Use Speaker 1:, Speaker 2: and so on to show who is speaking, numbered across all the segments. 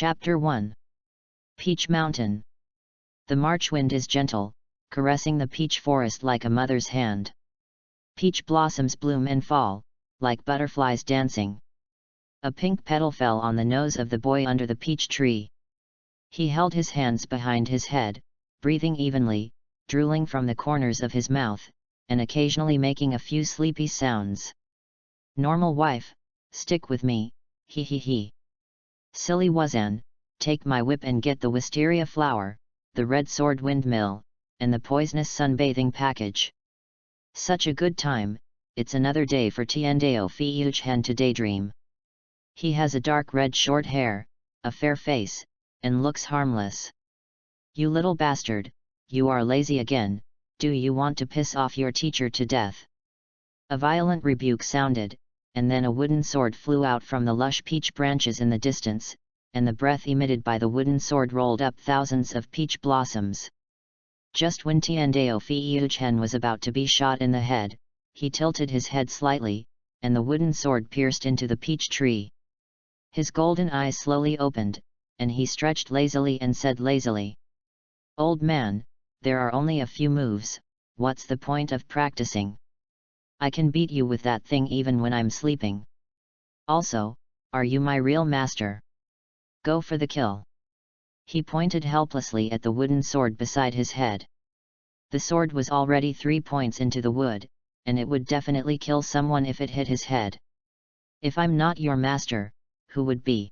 Speaker 1: Chapter 1. Peach Mountain. The March wind is gentle, caressing the peach forest like a mother's hand. Peach blossoms bloom and fall, like butterflies dancing. A pink petal fell on the nose of the boy under the peach tree. He held his hands behind his head, breathing evenly, drooling from the corners of his mouth, and occasionally making a few sleepy sounds. Normal wife, stick with me, he he he. Silly Wazan, take my whip and get the wisteria flower, the red sword windmill, and the poisonous sunbathing package. Such a good time, it's another day for Tiendeo Fiuchen to daydream. He has a dark red short hair, a fair face, and looks harmless. You little bastard, you are lazy again, do you want to piss off your teacher to death? A violent rebuke sounded, and then a wooden sword flew out from the lush peach branches in the distance, and the breath emitted by the wooden sword rolled up thousands of peach blossoms. Just when Tiendeo Fiuchen was about to be shot in the head, he tilted his head slightly, and the wooden sword pierced into the peach tree. His golden eyes slowly opened, and he stretched lazily and said lazily, "Old man, there are only a few moves, what's the point of practicing? I can beat you with that thing even when I'm sleeping. Also, are you my real master? Go for the kill." He pointed helplessly at the wooden sword beside his head. The sword was already 3 points into the wood, and it would definitely kill someone if it hit his head. If I'm not your master, who would be?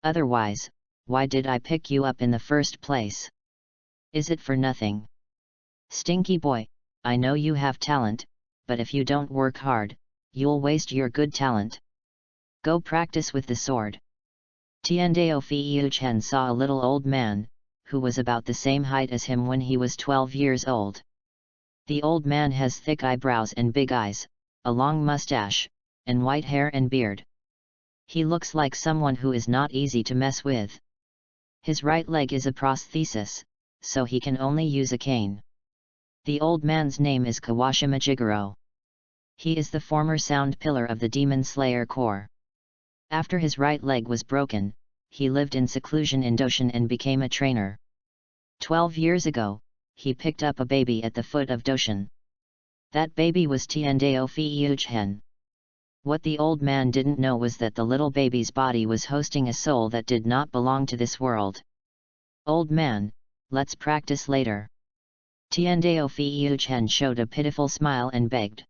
Speaker 1: Otherwise, why did I pick you up in the first place? Is it for nothing? Stinky boy, I know you have talent, but if you don't work hard, you'll waste your good talent. Go practice with the sword. Tiendeo Fiuchen saw a little old man, who was about the same height as him when he was 12 years old. The old man has thick eyebrows and big eyes, a long mustache, and white hair and beard. He looks like someone who is not easy to mess with. His right leg is a prosthesis, so he can only use a cane. The old man's name is Kawashima Jigoro. He is the former sound pillar of the Demon Slayer Corps. After his right leg was broken, he lived in seclusion in Doshin and became a trainer. 12 years ago, he picked up a baby at the foot of Doshin. That baby was Tiendeo Fiuchen. What the old man didn't know was that the little baby's body was hosting a soul that did not belong to this world. Old man, let's practice later. Tiendeo Fiuchen showed a pitiful smile and begged.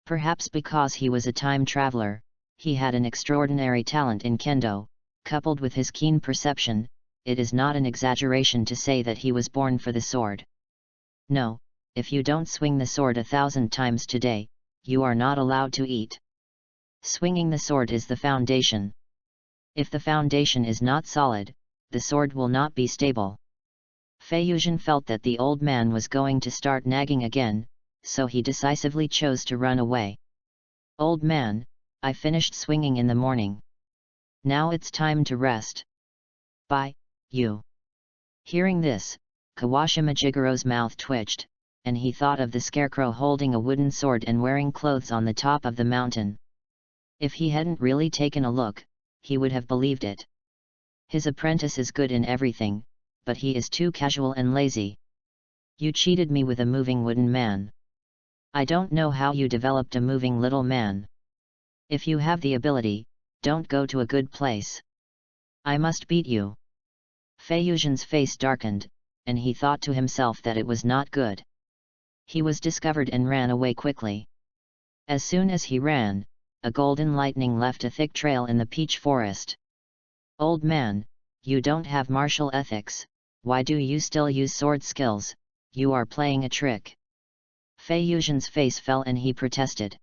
Speaker 1: Perhaps because he was a time traveler, he had an extraordinary talent in kendo, coupled with his keen perception. It is not an exaggeration to say that he was born for the sword. No, if you don't swing the sword 1,000 times today, you are not allowed to eat. Swinging the sword is the foundation. If the foundation is not solid, the sword will not be stable. Feiyuzhen felt that the old man was going to start nagging again, so he decisively chose to run away. Old man, I finished swinging in the morning. Now it's time to rest. Bye, you. Hearing this, Kawashima Jigoro's mouth twitched, and he thought of the scarecrow holding a wooden sword and wearing clothes on the top of the mountain. If he hadn't really taken a look, he would have believed it. His apprentice is good in everything, but he is too casual and lazy. You cheated me with a moving wooden man. I don't know how you developed a moving little man. If you have the ability, don't go to a good place. I must beat you. Feiyuzhen's face darkened, and he thought to himself that it was not good. He was discovered and ran away quickly. As soon as he ran, a golden lightning left a thick trail in the peach forest. Old man, you don't have martial ethics, why do you still use sword skills? You are playing a trick. Feiyuzhen's face fell and he protested.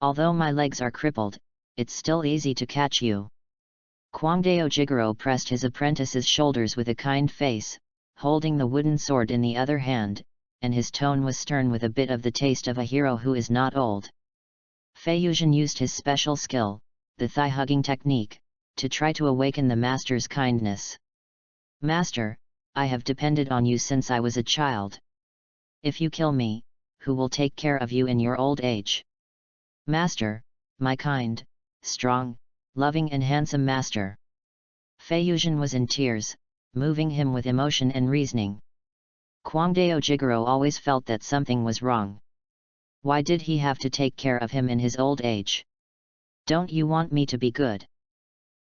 Speaker 1: Although my legs are crippled, it's still easy to catch you. Kwangdeo Jigoro pressed his apprentice's shoulders with a kind face, holding the wooden sword in the other hand, and his tone was stern with a bit of the taste of a hero who is not old. Feiyuzhen used his special skill, the thigh-hugging technique, to try to awaken the master's kindness. Master, I have depended on you since I was a child. If you kill me, who will take care of you in your old age? Master, my kind, strong, loving and handsome master. Feiyuzhen was in tears, moving him with emotion and reasoning. Kwangdeo Jigoro always felt that something was wrong. Why did he have to take care of him in his old age? Don't you want me to be good?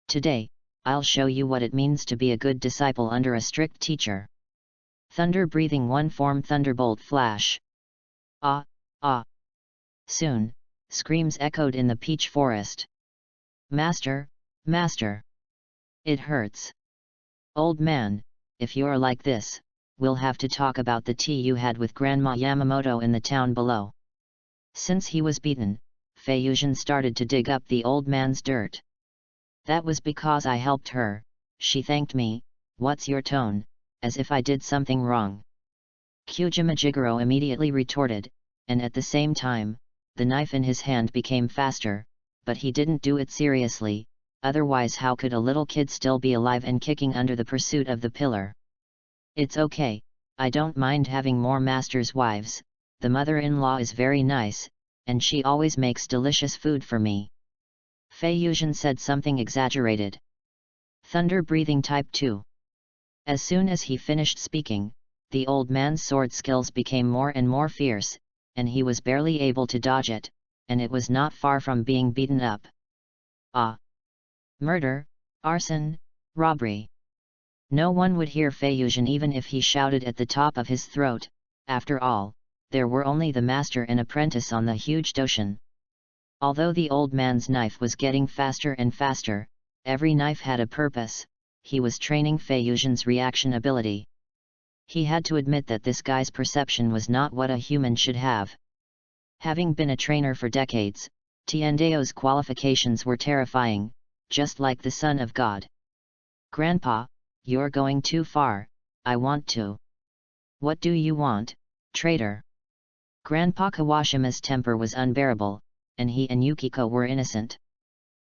Speaker 1: Today, I'll show you what it means to be a good disciple under a strict teacher. Thunder breathing one form thunderbolt flash. Ah, ah. Soon, screams echoed in the peach forest. Master, master. It hurts. Old man, if you're like this, we'll have to talk about the tea you had with Grandma Yamamoto in the town below. Since he was beaten, Feiyuzhen started to dig up the old man's dirt. That was because I helped her, she thanked me. What's your tone, as if I did something wrong? Kyujima Jigoro immediately retorted, and at the same time, the knife in his hand became faster, but he didn't do it seriously, otherwise how could a little kid still be alive and kicking under the pursuit of the pillar? It's okay, I don't mind having more masters' wives, the mother-in-law is very nice, and she always makes delicious food for me. Feiyuzhen said something exaggerated. Thunder breathing type 2. As soon as he finished speaking, the old man's sword skills became more and more fierce, and he was barely able to dodge it, and it was not far from being beaten up. Ah! Murder, arson, robbery. No one would hear Feiyuzhen even if he shouted at the top of his throat. After all, there were only the master and apprentice on the huge doshin. Although the old man's knife was getting faster and faster, every knife had a purpose. He was training Feiyuzhen's reaction ability. He had to admit that this guy's perception was not what a human should have. Having been a trainer for decades, Tiandao's qualifications were terrifying, just like the Son of God. Grandpa, you're going too far, I want to. What do you want, traitor? Grandpa Kawashima's temper was unbearable, and he and Yukiko were innocent.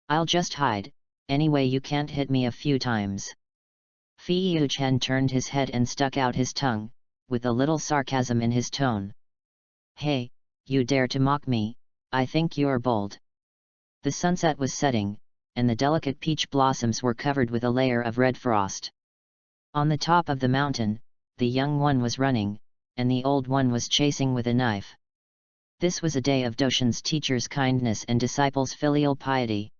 Speaker 1: I'll just hide, anyway you can't hit me a few times. Feiyuzhen turned his head and stuck out his tongue, with a little sarcasm in his tone. Hey, you dare to mock me, I think you're bold. The sunset was setting, and the delicate peach blossoms were covered with a layer of red frost. On the top of the mountain, the young one was running, and the old one was chasing with a knife. This was a day of Doshin's teacher's kindness and disciples' filial piety.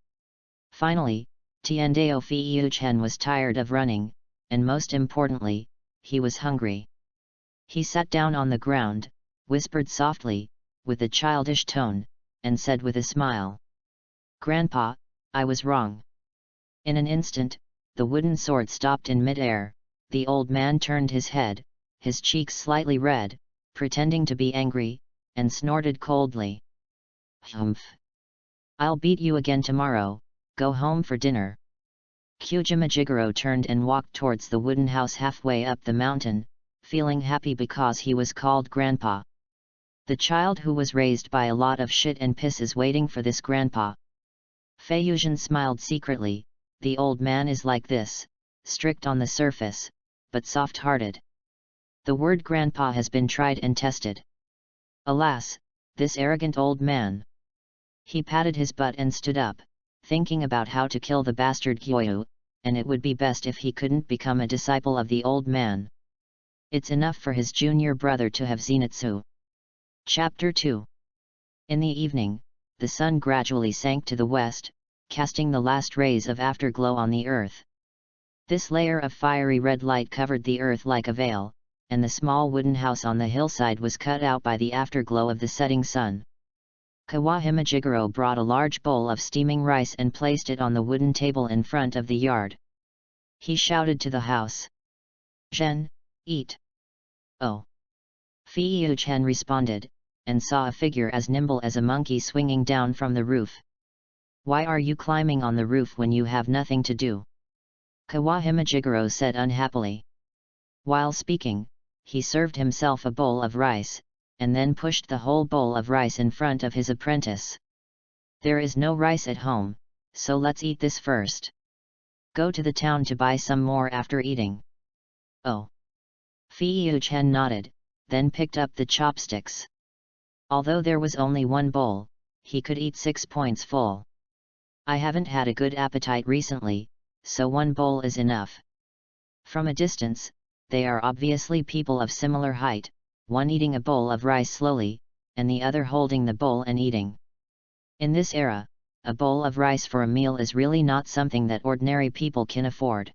Speaker 1: Finally, Tiandao Feiyuzhen was tired of running, and most importantly, he was hungry. He sat down on the ground, whispered softly, with a childish tone, and said with a smile, Grandpa, I was wrong. In an instant, the wooden sword stopped in mid-air. The old man turned his head, his cheeks slightly red, pretending to be angry, and snorted coldly. Humph! I'll beat you again tomorrow, go home for dinner. Kyujima Jigoro turned and walked towards the wooden house halfway up the mountain, feeling happy because he was called Grandpa. The child who was raised by a lot of shit and piss is waiting for this grandpa. Feiyuzhen smiled secretly. The old man is like this, strict on the surface, but soft-hearted. The word grandpa has been tried and tested. Alas, this arrogant old man. He patted his butt and stood up, thinking about how to kill the bastard Kyoyu, and it would be best if he couldn't become a disciple of the old man. It's enough for his junior brother to have Zenitsu. Chapter 2. In the evening, the sun gradually sank to the west, casting the last rays of afterglow on the earth. This layer of fiery red light covered the earth like a veil, and the small wooden house on the hillside was cut out by the afterglow of the setting sun. Kawahima Jigoro brought a large bowl of steaming rice and placed it on the wooden table in front of the yard. He shouted to the house. Zhen, eat. Oh. Feiyuzhen responded, and saw a figure as nimble as a monkey swinging down from the roof. Why are you climbing on the roof when you have nothing to do? Kawahima Jigoro said unhappily. While speaking, he served himself a bowl of rice, and then pushed the whole bowl of rice in front of his apprentice. There is no rice at home, so let's eat this first. Go to the town to buy some more after eating. Oh. Feiyuzhen nodded, then picked up the chopsticks. Although there was only one bowl, he could eat 6 points full. I haven't had a good appetite recently, so one bowl is enough. From a distance, they are obviously people of similar height, one eating a bowl of rice slowly, and the other holding the bowl and eating. In this era, a bowl of rice for a meal is really not something that ordinary people can afford.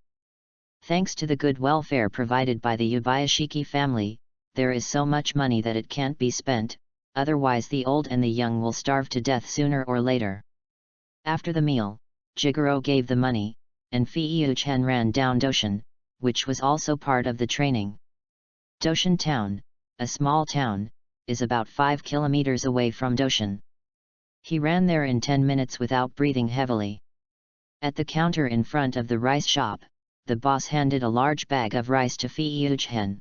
Speaker 1: Thanks to the good welfare provided by the Yubayashiki family, there is so much money that it can't be spent, otherwise the old and the young will starve to death sooner or later. After the meal, Jigoro gave the money, and Feiyu-chan ran down Doshin, which was also part of the training. Doshin Town, a small town, is about 5 kilometers away from Doshin. He ran there in 10 minutes without breathing heavily. At the counter in front of the rice shop, the boss handed a large bag of rice to Feiyu-chan.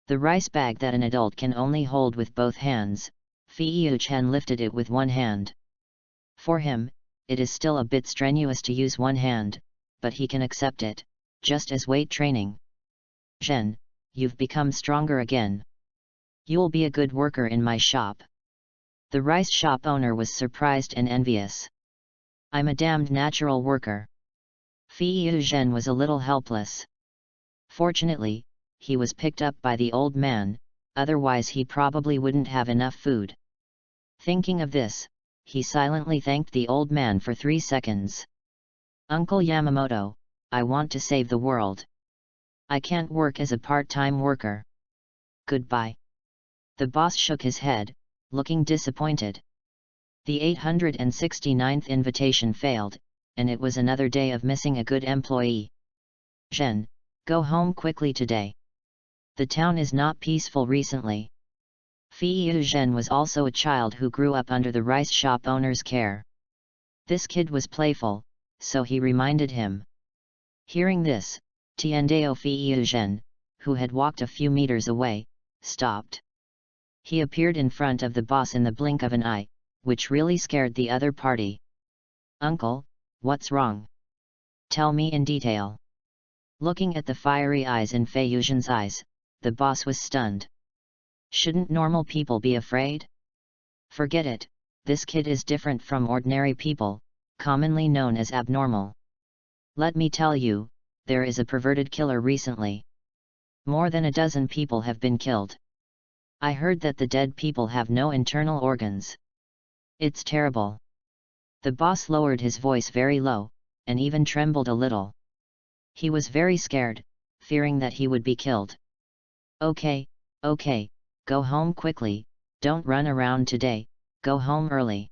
Speaker 1: The rice bag that an adult can only hold with both hands, Feiyu-chan lifted it with one hand. For him, it is still a bit strenuous to use one hand, but he can accept it, just as weight training. "Zhen, you've become stronger again. You'll be a good worker in my shop." The rice shop owner was surprised and envious. "I'm a damned natural worker." Feiyu-zhen was a little helpless. Fortunately, he was picked up by the old man, otherwise he probably wouldn't have enough food. Thinking of this, he silently thanked the old man for 3 seconds. "Uncle Yamamoto, I want to save the world. I can't work as a part-time worker. Goodbye." The boss shook his head, looking disappointed. The 869th invitation failed, and it was another day of missing a good employee. "Zhen, go home quickly today. The town is not peaceful recently." Feiyu-zhen was also a child who grew up under the rice shop owner's care. This kid was playful, so he reminded him. Hearing this, Tiandao Feiyu-zhen, who had walked a few meters away, stopped. He appeared in front of the boss in the blink of an eye, which really scared the other party. "Uncle, what's wrong? Tell me in detail." Looking at the fiery eyes in Feiyu-zhen's eyes, the boss was stunned. Shouldn't normal people be afraid? Forget it, this kid is different from ordinary people, commonly known as abnormal. Let me tell you, there is a perverted killer recently. More than a dozen people have been killed. I heard that the dead people have no internal organs. It's terrible. The boss lowered his voice very low, and even trembled a little. He was very scared, fearing that he would be killed. Okay, go home quickly, don't run around today, go home early."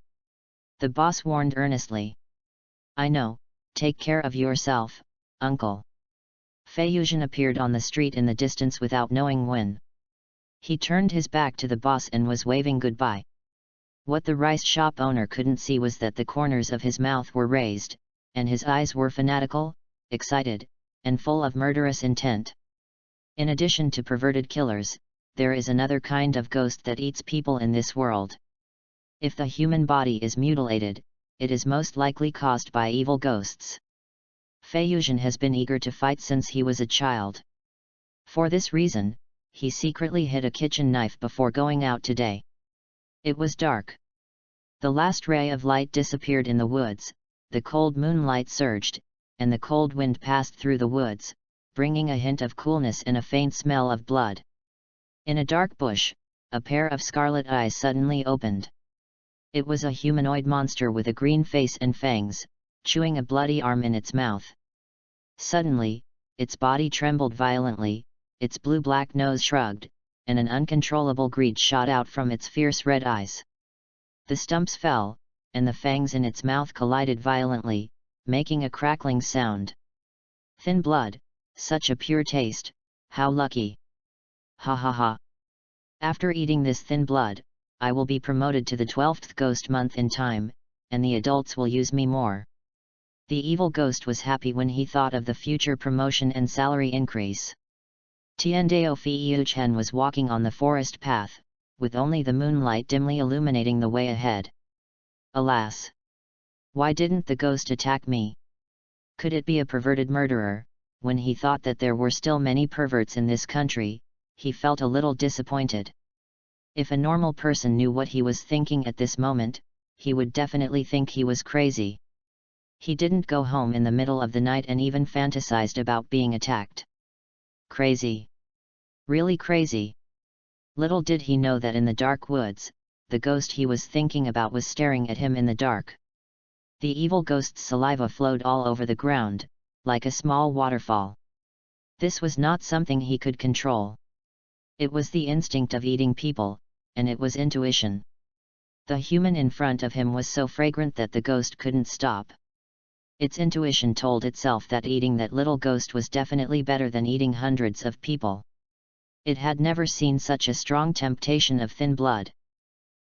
Speaker 1: The boss warned earnestly. "I know, take care of yourself, uncle." Feiyu-zhen appeared on the street in the distance without knowing when. He turned his back to the boss and was waving goodbye. What the rice shop owner couldn't see was that the corners of his mouth were raised, and his eyes were fanatical, excited, and full of murderous intent. In addition to perverted killers, there is another kind of ghost that eats people in this world. If the human body is mutilated, it is most likely caused by evil ghosts. Feiyu-zhen has been eager to fight since he was a child. For this reason, he secretly hid a kitchen knife before going out today. It was dark. The last ray of light disappeared in the woods, the cold moonlight surged, and the cold wind passed through the woods, bringing a hint of coolness and a faint smell of blood. In a dark bush, a pair of scarlet eyes suddenly opened. It was a humanoid monster with a green face and fangs, chewing a bloody arm in its mouth. Suddenly, its body trembled violently, its blue-black nose shrugged, and an uncontrollable greed shot out from its fierce red eyes. The stumps fell, and the fangs in its mouth collided violently, making a crackling sound. Thin blood, such a pure taste, how lucky! Ha ha ha! After eating this thin blood, I will be promoted to the 12th ghost month in time, and the adults will use me more. The evil ghost was happy when he thought of the future promotion and salary increase. Tiandao Feiyu-chan was walking on the forest path, with only the moonlight dimly illuminating the way ahead. Alas! Why didn't the ghost attack me? Could it be a perverted murderer? When he thought that there were still many perverts in this country, he felt a little disappointed. If a normal person knew what he was thinking at this moment, he would definitely think he was crazy. He didn't go home in the middle of the night and even fantasized about being attacked. Crazy. Really crazy. Little did he know that in the dark woods, the ghost he was thinking about was staring at him in the dark. The evil ghost's saliva flowed all over the ground, like a small waterfall. This was not something he could control. It was the instinct of eating people, and it was intuition. The human in front of him was so fragrant that the ghost couldn't stop. Its intuition told itself that eating that little ghost was definitely better than eating hundreds of people. It had never seen such a strong temptation of thin blood.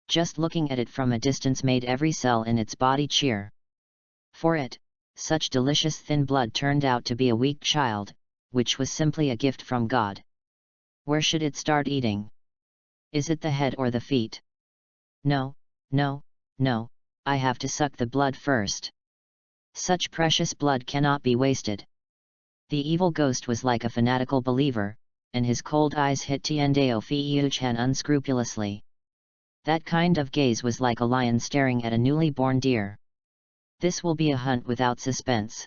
Speaker 1: Just looking at it from a distance made every cell in its body cheer. For it, such delicious thin blood turned out to be a weak child, which was simply a gift from God. Where should it start eating? Is it the head or the feet? No, no, no, I have to suck the blood first. Such precious blood cannot be wasted. The evil ghost was like a fanatical believer, and his cold eyes hit Tiendao Fiuchan unscrupulously. That kind of gaze was like a lion staring at a newly born deer. This will be a hunt without suspense.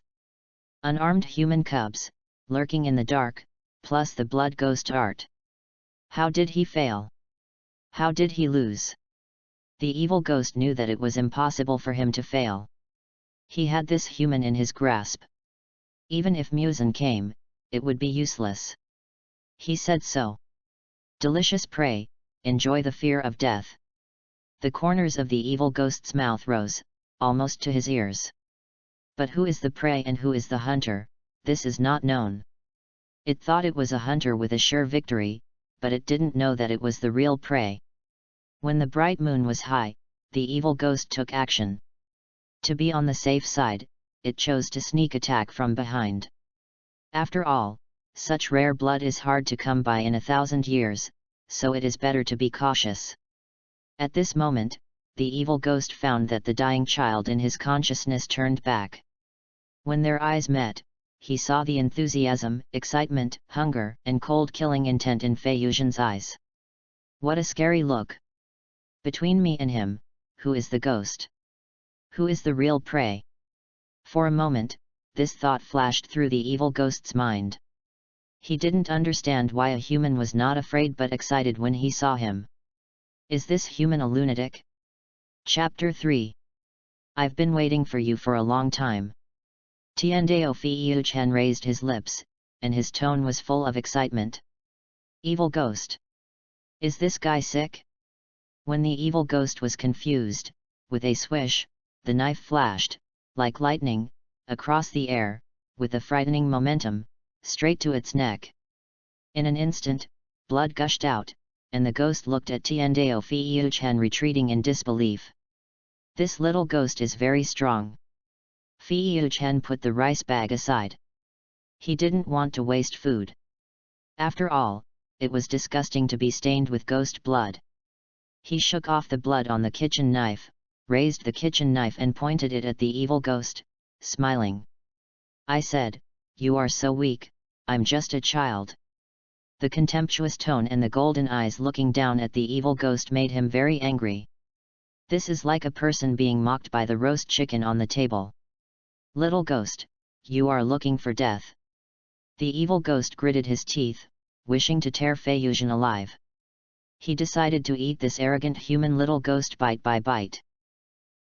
Speaker 1: Unarmed human cubs, lurking in the dark, plus the blood ghost art. How did he fail? How did he lose? The evil ghost knew that it was impossible for him to fail. He had this human in his grasp. Even if Musen came, it would be useless. He said so. Delicious prey, enjoy the fear of death. The corners of the evil ghost's mouth rose, almost to his ears. But who is the prey and who is the hunter, this is not known. It thought it was a hunter with a sure victory, but it didn't know that it was the real prey. When the bright moon was high, the evil ghost took action. To be on the safe side, it chose to sneak attack from behind. After all, such rare blood is hard to come by in 1,000 years, so it is better to be cautious. At this moment, the evil ghost found that the dying child in his consciousness turned back. When their eyes met, he saw the enthusiasm, excitement, hunger, and cold killing intent in Fei Yuzhen's eyes. What a scary look! Between me and him, who is the ghost? Who is the real prey? For a moment, this thought flashed through the evil ghost's mind. He didn't understand why a human was not afraid but excited when he saw him. Is this human a lunatic? Chapter 3. I've been waiting for you for a long time. Tiendao Fiuchan raised his lips, and his tone was full of excitement. Evil ghost. Is this guy sick? When the evil ghost was confused, with a swish, the knife flashed, like lightning, across the air, with a frightening momentum, straight to its neck. In an instant, blood gushed out, and the ghost looked at Tiendao Fiuchan retreating in disbelief. This little ghost is very strong. Fiuchan put the rice bag aside. He didn't want to waste food. After all, it was disgusting to be stained with ghost blood. He shook off the blood on the kitchen knife, raised the kitchen knife and pointed it at the evil ghost, smiling. I said, "You are so weak, I'm just a child." The contemptuous tone and the golden eyes looking down at the evil ghost made him very angry. This is like a person being mocked by the roast chicken on the table. Little ghost, you are looking for death. The evil ghost gritted his teeth, wishing to tear Fei Yuzhen alive. He decided to eat this arrogant human little ghost bite by bite.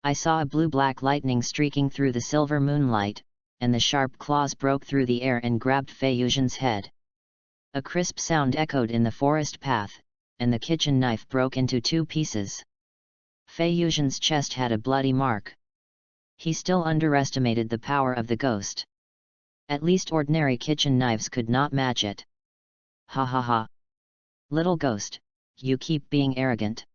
Speaker 1: I saw a blue-black lightning streaking through the silver moonlight, and the sharp claws broke through the air and grabbed Fei Yuzhen's head. A crisp sound echoed in the forest path, and the kitchen knife broke into 2 pieces. Fei Yuzhen's chest had a bloody mark. He still underestimated the power of the ghost. At least ordinary kitchen knives could not match it. Ha ha ha! Little ghost, you keep being arrogant.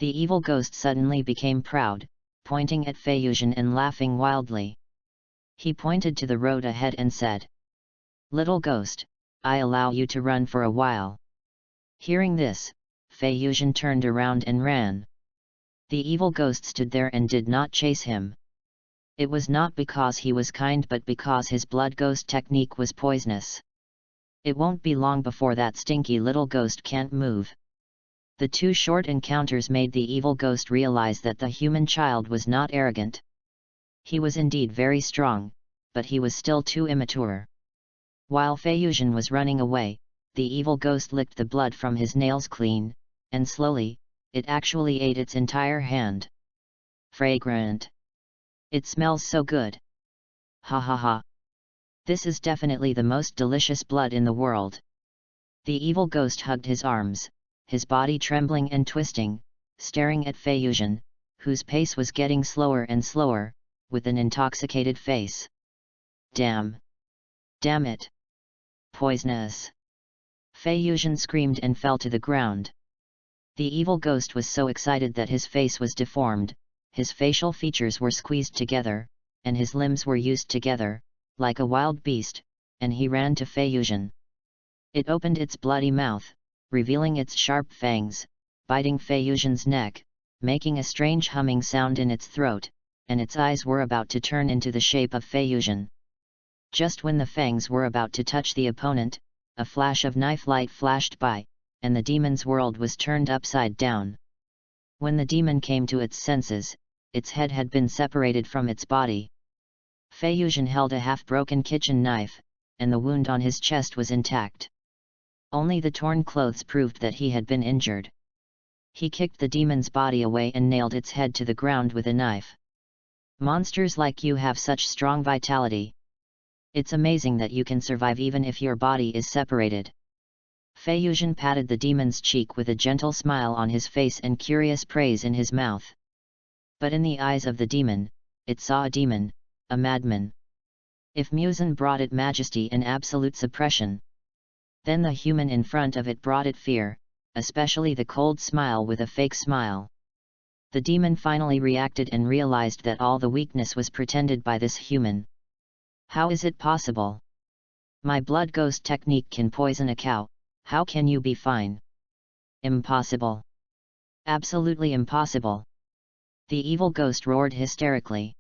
Speaker 1: The evil ghost suddenly became proud, pointing at Fei Yuzhen and laughing wildly. He pointed to the road ahead and said, "Little ghost, I allow you to run for a while." Hearing this, Fei Yuzhen turned around and ran. The evil ghost stood there and did not chase him. It was not because he was kind but because his blood ghost technique was poisonous. It won't be long before that stinky little ghost can't move. The 2 short encounters made the evil ghost realize that the human child was not arrogant. He was indeed very strong, but he was still too immature. While Fanfiction was running away, the evil ghost licked the blood from his nails clean, and slowly, it actually ate its entire hand. Fragrant. It smells so good. Ha ha ha. This is definitely the most delicious blood in the world. The evil ghost hugged his arms, his body trembling and twisting, staring at Fanfiction, whose pace was getting slower and slower, with an intoxicated face. Damn! Damn it! Poisonous! Fanfiction screamed and fell to the ground. The evil ghost was so excited that his face was deformed, his facial features were squeezed together, and his limbs were used together, like a wild beast, and he ran to Fanfiction. It opened its bloody mouth, revealing its sharp fangs, biting Fanfiction's neck, making a strange humming sound in its throat, and its eyes were about to turn into the shape of Fanfiction. Just when the fangs were about to touch the opponent, a flash of knife light flashed by, and the demon's world was turned upside down. When the demon came to its senses, its head had been separated from its body. Fanfiction held a half-broken kitchen knife, and the wound on his chest was intact. Only the torn clothes proved that he had been injured. He kicked the demon's body away and nailed its head to the ground with a knife. Monsters like you have such strong vitality. It's amazing that you can survive even if your body is separated. Fanfiction patted the demon's cheek with a gentle smile on his face and curious praise in his mouth. But in the eyes of the demon, it saw a demon, a madman. If Musen brought it majesty and absolute suppression, then the human in front of it brought it fear, especially the cold smile with a fake smile. The demon finally reacted and realized that all the weakness was pretended by this human. How is it possible? My blood ghost technique can poison a cow, how can you be fine? Impossible. Absolutely impossible. The evil ghost roared hysterically.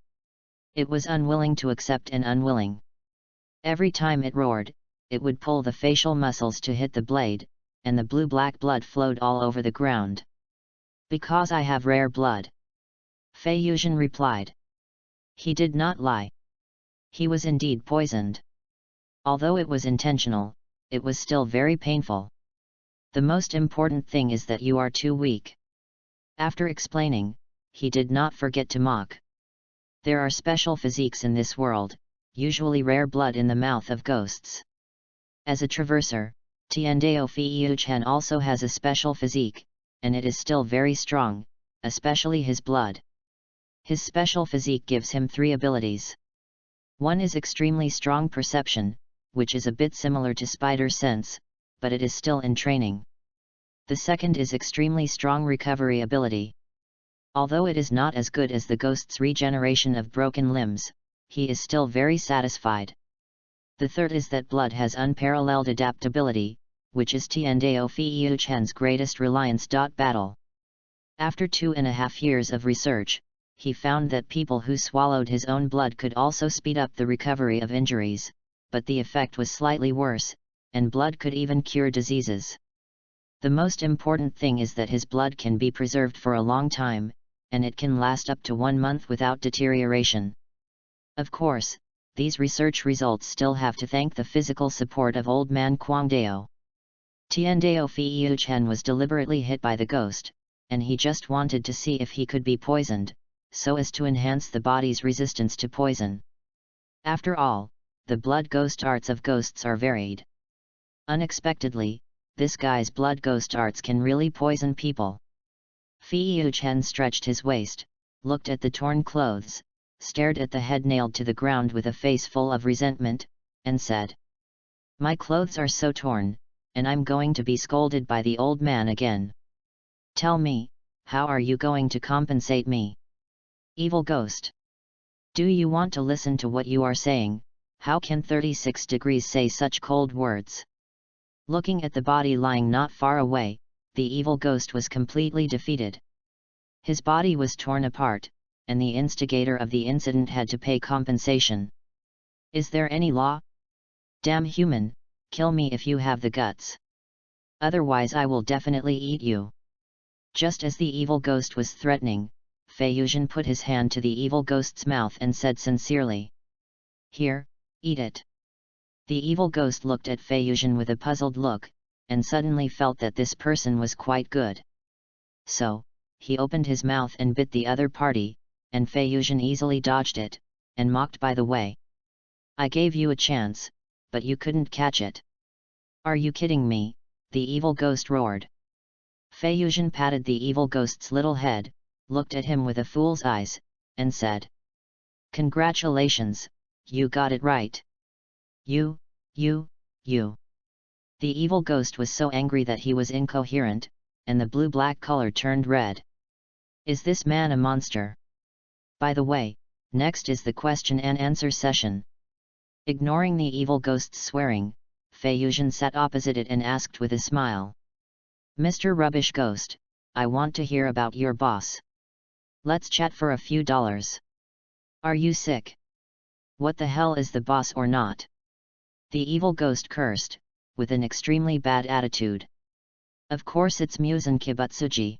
Speaker 1: It was unwilling to accept and unwilling. Every time it roared, it would pull the facial muscles to hit the blade, and the blue-black blood flowed all over the ground. Because I have rare blood. Fanfiction replied. He did not lie. He was indeed poisoned. Although it was intentional, it was still very painful. The most important thing is that you are too weak. After explaining, he did not forget to mock. There are special physiques in this world, usually rare blood in the mouth of ghosts. As a traverser, Tiandeo Fanfiction also has a special physique, and it is still very strong, especially his blood. His special physique gives him 3 abilities. One is extremely strong perception, which is a bit similar to spider sense, but it is still in training. The second is extremely strong recovery ability. Although it is not as good as the ghost's regeneration of broken limbs, he is still very satisfied. The third is that blood has unparalleled adaptability, which is Tiandeo Fanfiction's greatest reliance. Battle. After 2.5 years of research, he found that people who swallowed his own blood could also speed up the recovery of injuries, but the effect was slightly worse, and blood could even cure diseases. The most important thing is that his blood can be preserved for a long time, and it can last up to 1 month without deterioration. Of course, these research results still have to thank the physical support of old man Kwangdeo. Tiandeo Fanfiction was deliberately hit by the ghost, and he just wanted to see if he could be poisoned, so as to enhance the body's resistance to poison. After all, the blood ghost arts of ghosts are varied. Unexpectedly, this guy's blood ghost arts can really poison people. Fanfiction stretched his waist, looked at the torn clothes, stared at the head nailed to the ground with a face full of resentment, and said, "My clothes are so torn, and I'm going to be scolded by the old man again. Tell me, how are you going to compensate me? Evil ghost. Do you want to listen to what you are saying? How can 36 degrees say such cold words?" Looking at the body lying not far away, the evil ghost was completely defeated. His body was torn apart, and the instigator of the incident had to pay compensation. Is there any law? Damn human, kill me if you have the guts. Otherwise I will definitely eat you. Just as the evil ghost was threatening, Fanfiction put his hand to the evil ghost's mouth and said sincerely, "Here, eat it." The evil ghost looked at Fanfiction with a puzzled look, and suddenly felt that this person was quite good. So, he opened his mouth and bit the other party, and Fanfiction easily dodged it, and mocked by the way. "I gave you a chance, but you couldn't catch it." "Are you kidding me?" the evil ghost roared. Fanfiction patted the evil ghost's little head, looked at him with a fool's eyes, and said, "Congratulations, you got it right. You. The evil ghost was so angry that he was incoherent, and the blue-black color turned red. Is this man a monster? By the way, next is the question and answer session. Ignoring the evil ghost's swearing, Fanfiction sat opposite it and asked with a smile, "Mr. Rubbish Ghost, I want to hear about your boss. Let's chat for a few dollars. Are you sick? What the hell is the boss or not?" The evil ghost cursed, with an extremely bad attitude. "Of course it's Muzan Kibutsuji."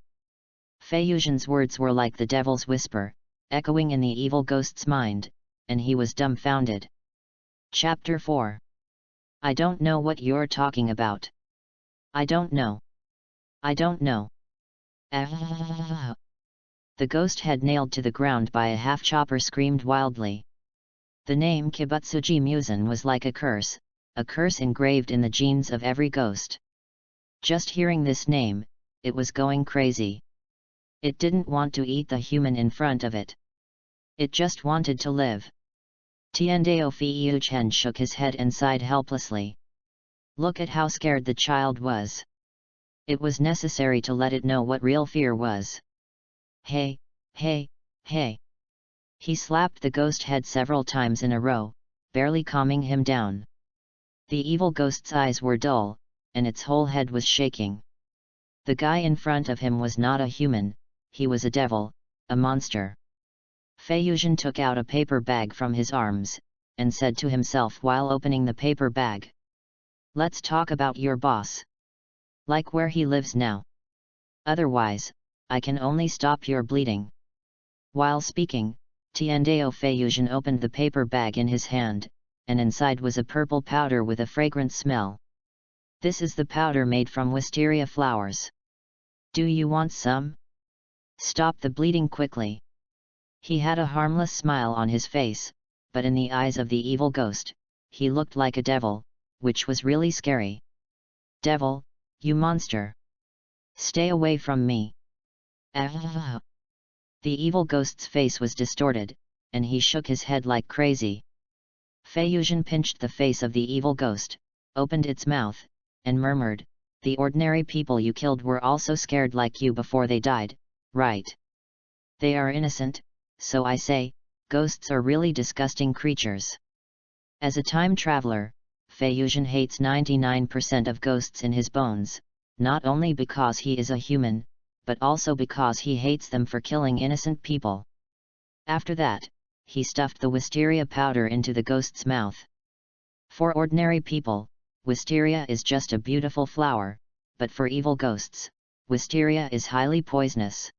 Speaker 1: Fanfiction's words were like the devil's whisper, echoing in the evil ghost's mind, and he was dumbfounded. Chapter 4. I don't know what you're talking about. I don't know. I don't know. The ghost head nailed to the ground by a half-chopper screamed wildly. The name Kibutsuji Muzan was like a curse engraved in the genes of every ghost. Just hearing this name, it was going crazy. It didn't want to eat the human in front of it. It just wanted to live. Tiandeo Fiuchen shook his head and sighed helplessly. Look at how scared the child was. It was necessary to let it know what real fear was. Hey, hey, hey. He slapped the ghost head several times in a row, barely calming him down. The evil ghost's eyes were dull, and its whole head was shaking. The guy in front of him was not a human, he was a devil, a monster. Fanfiction took out a paper bag from his arms, and said to himself while opening the paper bag, "Let's talk about your boss. Like where he lives now. Otherwise, I can only stop your bleeding." While speaking, Tiandeo Fanfiction opened the paper bag in his hand, and inside was a purple powder with a fragrant smell. "This is the powder made from wisteria flowers. Do you want some? Stop the bleeding quickly." He had a harmless smile on his face, but in the eyes of the evil ghost, he looked like a devil, which was really scary. "Devil, you monster! Stay away from me!" The evil ghost's face was distorted, and he shook his head like crazy. Fanfiction pinched the face of the evil ghost, opened its mouth, and murmured, "The ordinary people you killed were also scared like you before they died, right? They are innocent, so I say, ghosts are really disgusting creatures." As a time traveler, Fanfiction hates 99% of ghosts in his bones, not only because he is a human, but also because he hates them for killing innocent people. After that, he stuffed the wisteria powder into the ghost's mouth. For ordinary people, wisteria is just a beautiful flower, but for evil ghosts, wisteria is highly poisonous.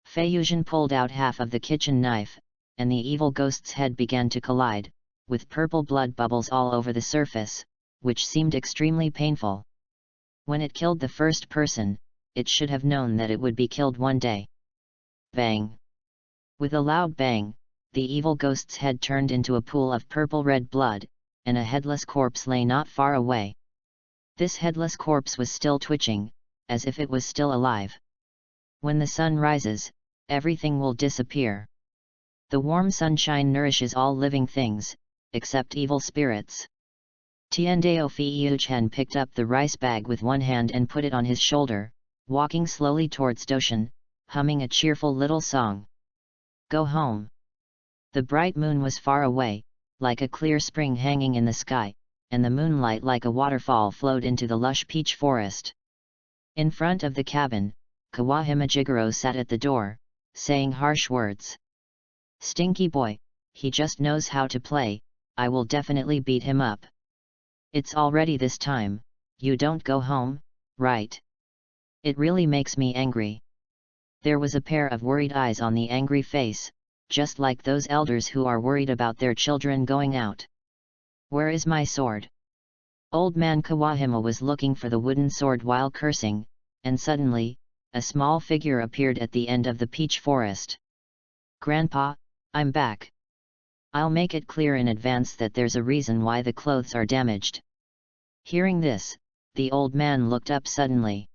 Speaker 1: Fanfiction pulled out half of the kitchen knife, and the evil ghost's head began to collide, with purple blood bubbles all over the surface, which seemed extremely painful. When it killed the first person, it should have known that it would be killed one day. Bang! With a loud bang, the evil ghost's head turned into a pool of purple-red blood, and a headless corpse lay not far away. This headless corpse was still twitching, as if it was still alive. When the sun rises, everything will disappear. The warm sunshine nourishes all living things, except evil spirits. Tiandeo Fiuchen picked up the rice bag with one hand and put it on his shoulder, walking slowly towards Doshin, humming a cheerful little song. Go home. The bright moon was far away, like a clear spring hanging in the sky, and the moonlight like a waterfall flowed into the lush peach forest. In front of the cabin, Kawahima Jigoro sat at the door, saying harsh words. Stinky boy, he just knows how to play, I will definitely beat him up. It's already this time, you don't go home, right? It really makes me angry. There was a pair of worried eyes on the angry face, just like those elders who are worried about their children going out. "Where is my sword?" Old man Kawashima was looking for the wooden sword while cursing, and suddenly, a small figure appeared at the end of the peach forest. "Grandpa, I'm back. I'll make it clear in advance that there's a reason why the clothes are damaged." Hearing this, the old man looked up suddenly.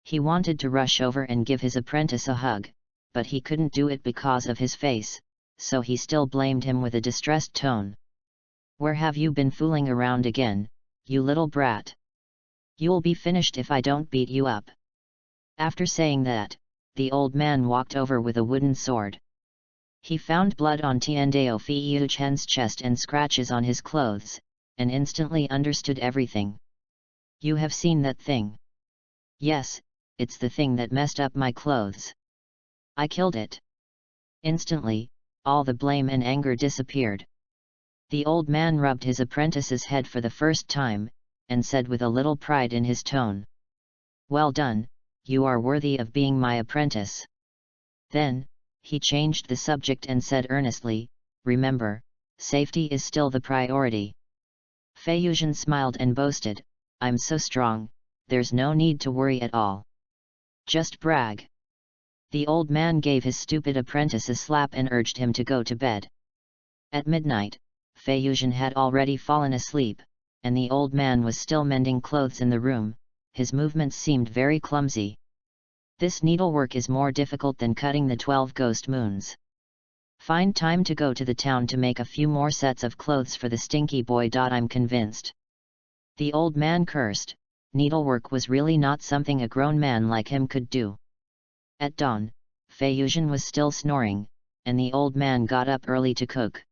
Speaker 1: He wanted to rush over and give his apprentice a hug, but he couldn't do it because of his face, so he still blamed him with a distressed tone. "Where have you been fooling around again, you little brat? You'll be finished if I don't beat you up." After saying that, the old man walked over with a wooden sword. He found blood on Tiandao Fiuchen's chest and scratches on his clothes, and instantly understood everything. "You have seen that thing?" "Yes, it's the thing that messed up my clothes. I killed it." Instantly, all the blame and anger disappeared. The old man rubbed his apprentice's head for the first time, and said with a little pride in his tone, "Well done, you are worthy of being my apprentice." Then, he changed the subject and said earnestly, "Remember, safety is still the priority." Feiyuzhen smiled and boasted, "I'm so strong, there's no need to worry at all. Just brag." The old man gave his stupid apprentice a slap and urged him to go to bed. At midnight, Feiyuzhen had already fallen asleep, and the old man was still mending clothes in the room. His movements seemed very clumsy. "This needlework is more difficult than cutting the 12 ghost moons. Find time to go to the town to make a few more sets of clothes for the stinky boy. I'm convinced." The old man cursed. Needlework was really not something a grown man like him could do. At dawn, Feiyuzhen was still snoring, and the old man got up early to cook.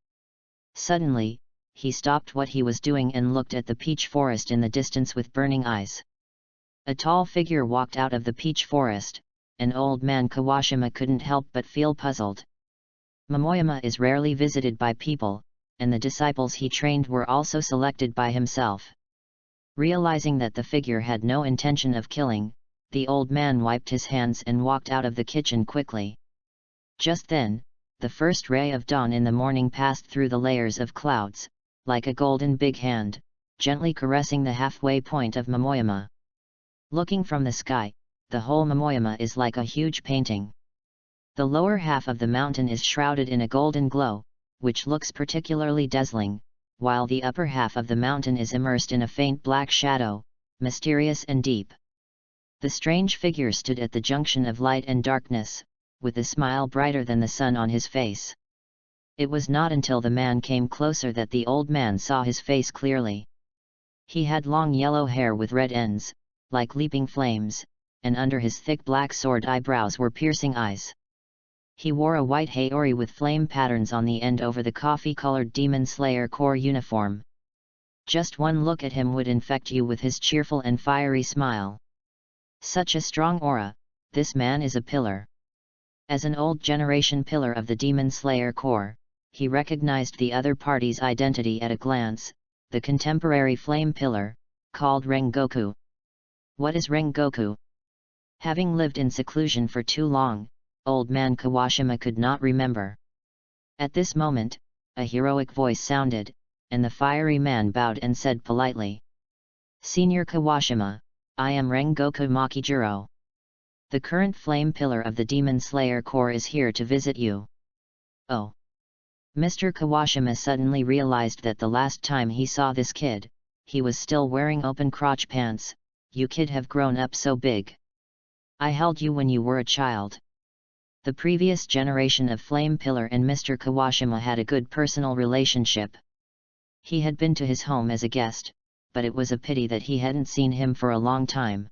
Speaker 1: Suddenly, he stopped what he was doing and looked at the peach forest in the distance with burning eyes. A tall figure walked out of the peach forest, and old man Kawashima couldn't help but feel puzzled. Momoyama is rarely visited by people, and the disciples he trained were also selected by himself. Realizing that the figure had no intention of killing, the old man wiped his hands and walked out of the kitchen quickly. Just then, the first ray of dawn in the morning passed through the layers of clouds, like a golden big hand, gently caressing the halfway point of Momoyama. Looking from the sky, the whole Momoyama is like a huge painting. The lower half of the mountain is shrouded in a golden glow, which looks particularly dazzling, while the upper half of the mountain is immersed in a faint black shadow, mysterious and deep. The strange figure stood at the junction of light and darkness, with a smile brighter than the sun on his face. It was not until the man came closer that the old man saw his face clearly. He had long yellow hair with red ends, like leaping flames, and under his thick black sword eyebrows were piercing eyes. He wore a white haori with flame patterns on the end over the coffee-colored Demon Slayer Corps uniform. Just one look at him would infect you with his cheerful and fiery smile. Such a strong aura, this man is a pillar. As an old generation pillar of the Demon Slayer Corps, he recognized the other party's identity at a glance, the contemporary flame pillar, called Rengoku. What is Rengoku? Having lived in seclusion for too long, old man Kawashima could not remember. At this moment, a heroic voice sounded, and the fiery man bowed and said politely, "Senior Kawashima, I am Rengoku Makijiro. The current flame pillar of the Demon Slayer Corps is here to visit you." Oh! Mr. Kawashima suddenly realized that the last time he saw this kid, he was still wearing open crotch pants. "You kid have grown up so big. I held you when you were a child." The previous generation of Flame Pillar and Mr. Kawashima had a good personal relationship. He had been to his home as a guest, but it was a pity that he hadn't seen him for a long time.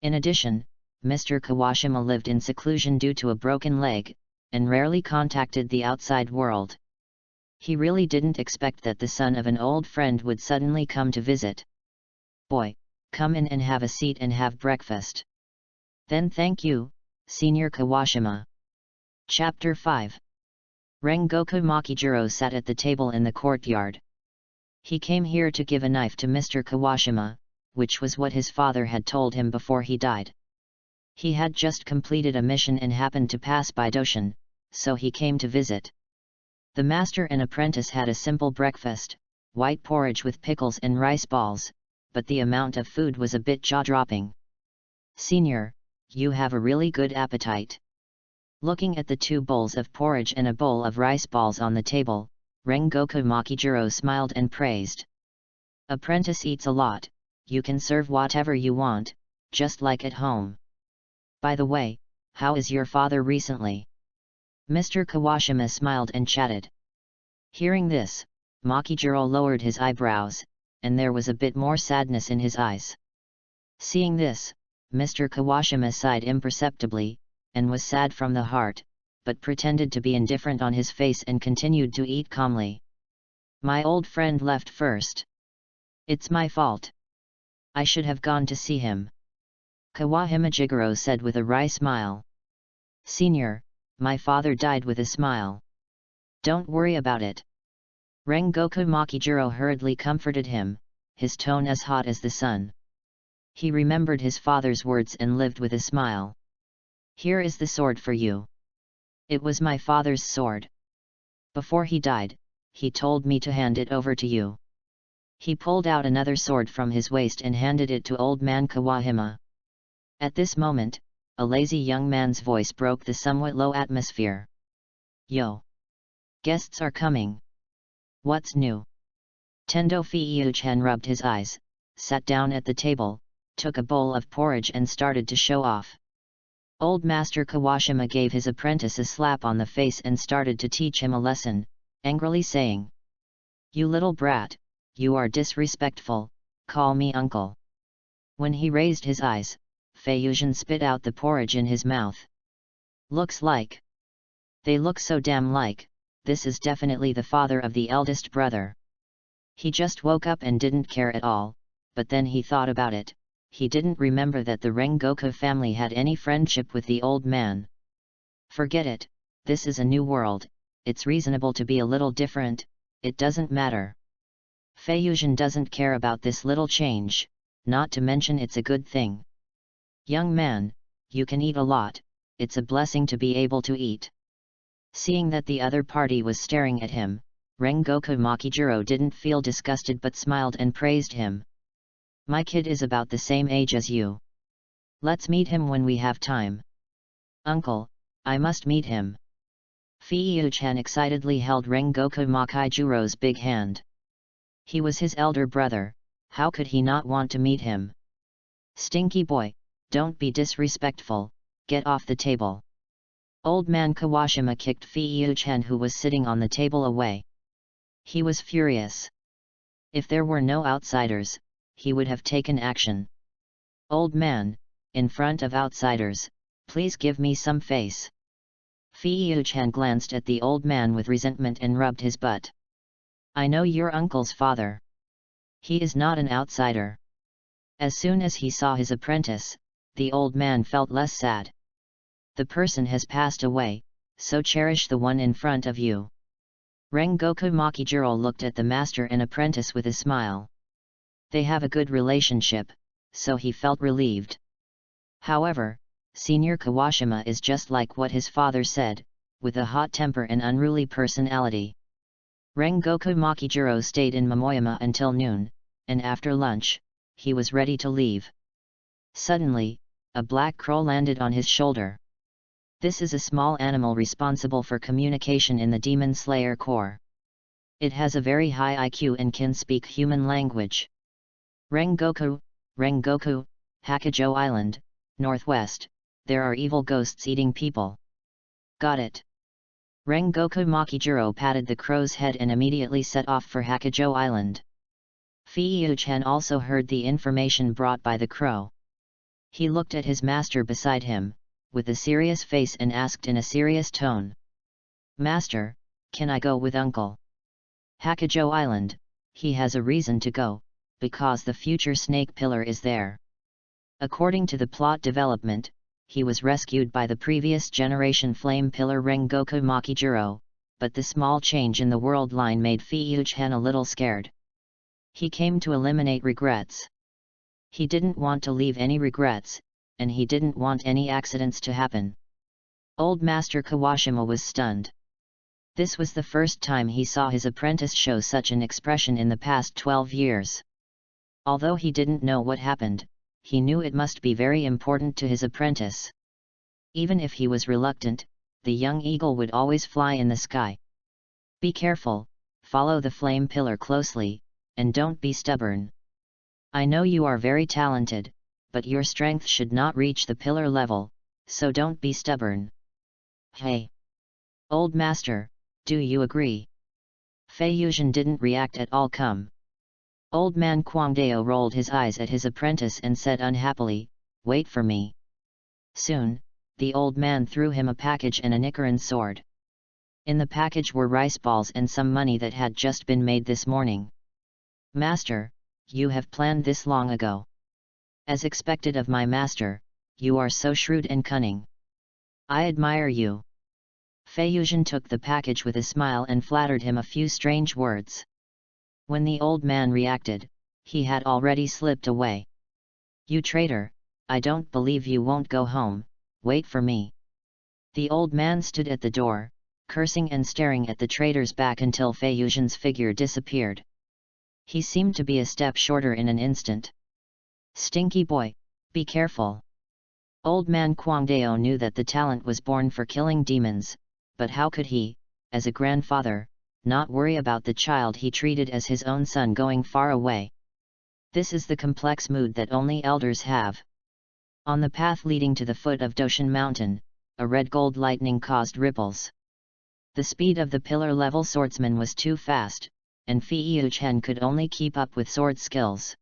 Speaker 1: In addition, Mr. Kawashima lived in seclusion due to a broken leg, and rarely contacted the outside world. He really didn't expect that the son of an old friend would suddenly come to visit. "Boy, come in and have a seat and have breakfast." "Then thank you, Senior Kawashima." Chapter 5. Rengoku Makijiro sat at the table in the courtyard. He came here to give a knife to Mr. Kawashima, which was what his father had told him before he died. He had just completed a mission and happened to pass by Doshin, so he came to visit. The master and apprentice had a simple breakfast, white porridge with pickles and rice balls, but the amount of food was a bit jaw-dropping. "Senior, you have a really good appetite." Looking at the 2 bowls of porridge and a bowl of rice balls on the table, Rengoku Makijiro smiled and praised. "Apprentice eats a lot, you can serve whatever you want, just like at home. By the way, how is your father recently?" Mr. Kawashima smiled and chatted. Hearing this, Makijiro lowered his eyebrows, and there was a bit more sadness in his eyes. Seeing this, Mr. Kawashima sighed imperceptibly, and was sad from the heart, but pretended to be indifferent on his face and continued to eat calmly. "My old friend left first. It's my fault. I should have gone to see him," Kawahima Jigoro said with a wry smile. "Senior, my father died," with a smile. "Don't worry about it." Rengoku Makijiro hurriedly comforted him, his tone as hot as the sun. He remembered his father's words and lived with a smile. "Here is the sword for you. It was my father's sword. Before he died, he told me to hand it over to you." He pulled out another sword from his waist and handed it to old man Kawahima. At this moment, a lazy young man's voice broke the somewhat low atmosphere. "Yo! Guests are coming. What's new?" Tendo Feiuchan rubbed his eyes, sat down at the table, took a bowl of porridge and started to show off. Old Master Kawashima gave his apprentice a slap on the face and started to teach him a lesson, angrily saying, "You little brat, you are disrespectful, call me uncle." When he raised his eyes, Feiuchan spit out the porridge in his mouth. "Looks like. They look so damn like, this is definitely the father of the eldest brother." He just woke up and didn't care at all, but then he thought about it. He didn't remember that the Rengoku family had any friendship with the old man. Forget it, this is a new world, it's reasonable to be a little different, it doesn't matter. Feiuchan doesn't care about this little change, not to mention it's a good thing. "Young man, you can eat a lot, it's a blessing to be able to eat." Seeing that the other party was staring at him, Rengoku Makijiro didn't feel disgusted but smiled and praised him. "My kid is about the same age as you. Let's meet him when we have time." "Uncle, I must meet him." Feiuchan excitedly held Rengoku Makijiro's big hand. He was his elder brother, how could he not want to meet him? "Stinky boy, don't be disrespectful, get off the table." Old man Kawashima kicked Feiuchan, who was sitting on the table, away. He was furious. If there were no outsiders, he would have taken action. "Old man, in front of outsiders, please give me some face." Feiuchan glanced at the old man with resentment and rubbed his butt. "I know your uncle's father. He is not an outsider." As soon as he saw his apprentice, the old man felt less sad. "The person has passed away, so cherish the one in front of you." Rengoku Makijiro looked at the master and apprentice with a smile. They have a good relationship, so he felt relieved. However, Senior Kawashima is just like what his father said, with a hot temper and unruly personality. Rengoku Makijiro stayed in Momoyama until noon, and after lunch, he was ready to leave. Suddenly, a black crow landed on his shoulder. This is a small animal responsible for communication in the Demon Slayer Corps. It has a very high IQ and can speak human language. Rengoku, Hakujo Island, Northwest, there are evil ghosts eating people. Got it. Rengoku Makijiro patted the crow's head and immediately set off for Hakujo Island. Feiuchan also heard the information brought by the crow. He looked at his master beside him, with a serious face, and asked in a serious tone, "Master, can I go with uncle?" "Hakujo Island, he has a reason to go, because the future snake pillar is there." According to the plot development, he was rescued by the previous generation flame pillar Rengoku Makijiro, but the small change in the world line made Feiuchan a little scared. He came to eliminate regrets. He didn't want to leave any regrets, and he didn't want any accidents to happen. Old Master Kawashima was stunned. This was the first time he saw his apprentice show such an expression in the past 12 years. Although he didn't know what happened, he knew it must be very important to his apprentice. Even if he was reluctant, the young eagle would always fly in the sky. Be careful, follow the flame pillar closely, and don't be stubborn. I know you are very talented, but your strength should not reach the pillar level, so don't be stubborn. Hey! Old Master, do you agree? Fei Yuzhen didn't react at all. Old man Kwangdao rolled his eyes at his apprentice and said unhappily, wait for me. Soon, the old man threw him a package and a Nichiren sword. In the package were rice balls and some money that had just been made this morning. Master, you have planned this long ago. As expected of my master, you are so shrewd and cunning. I admire you. Fei Yuzhen took the package with a smile and flattered him a few strange words. When the old man reacted, he had already slipped away. You traitor, I don't believe you won't go home, wait for me. The old man stood at the door, cursing and staring at the traitor's back until Fei Yuzhen's figure disappeared. He seemed to be a step shorter in an instant. Stinky boy, be careful. Old man Kwangdao knew that the talent was born for killing demons, but how could he, as a grandfather, not worry about the child he treated as his own son going far away? This is the complex mood that only elders have. On the path leading to the foot of Doshan Mountain, a red-gold lightning caused ripples. The speed of the pillar-level swordsman was too fast, and Fei Yuzhen could only keep up with sword skills.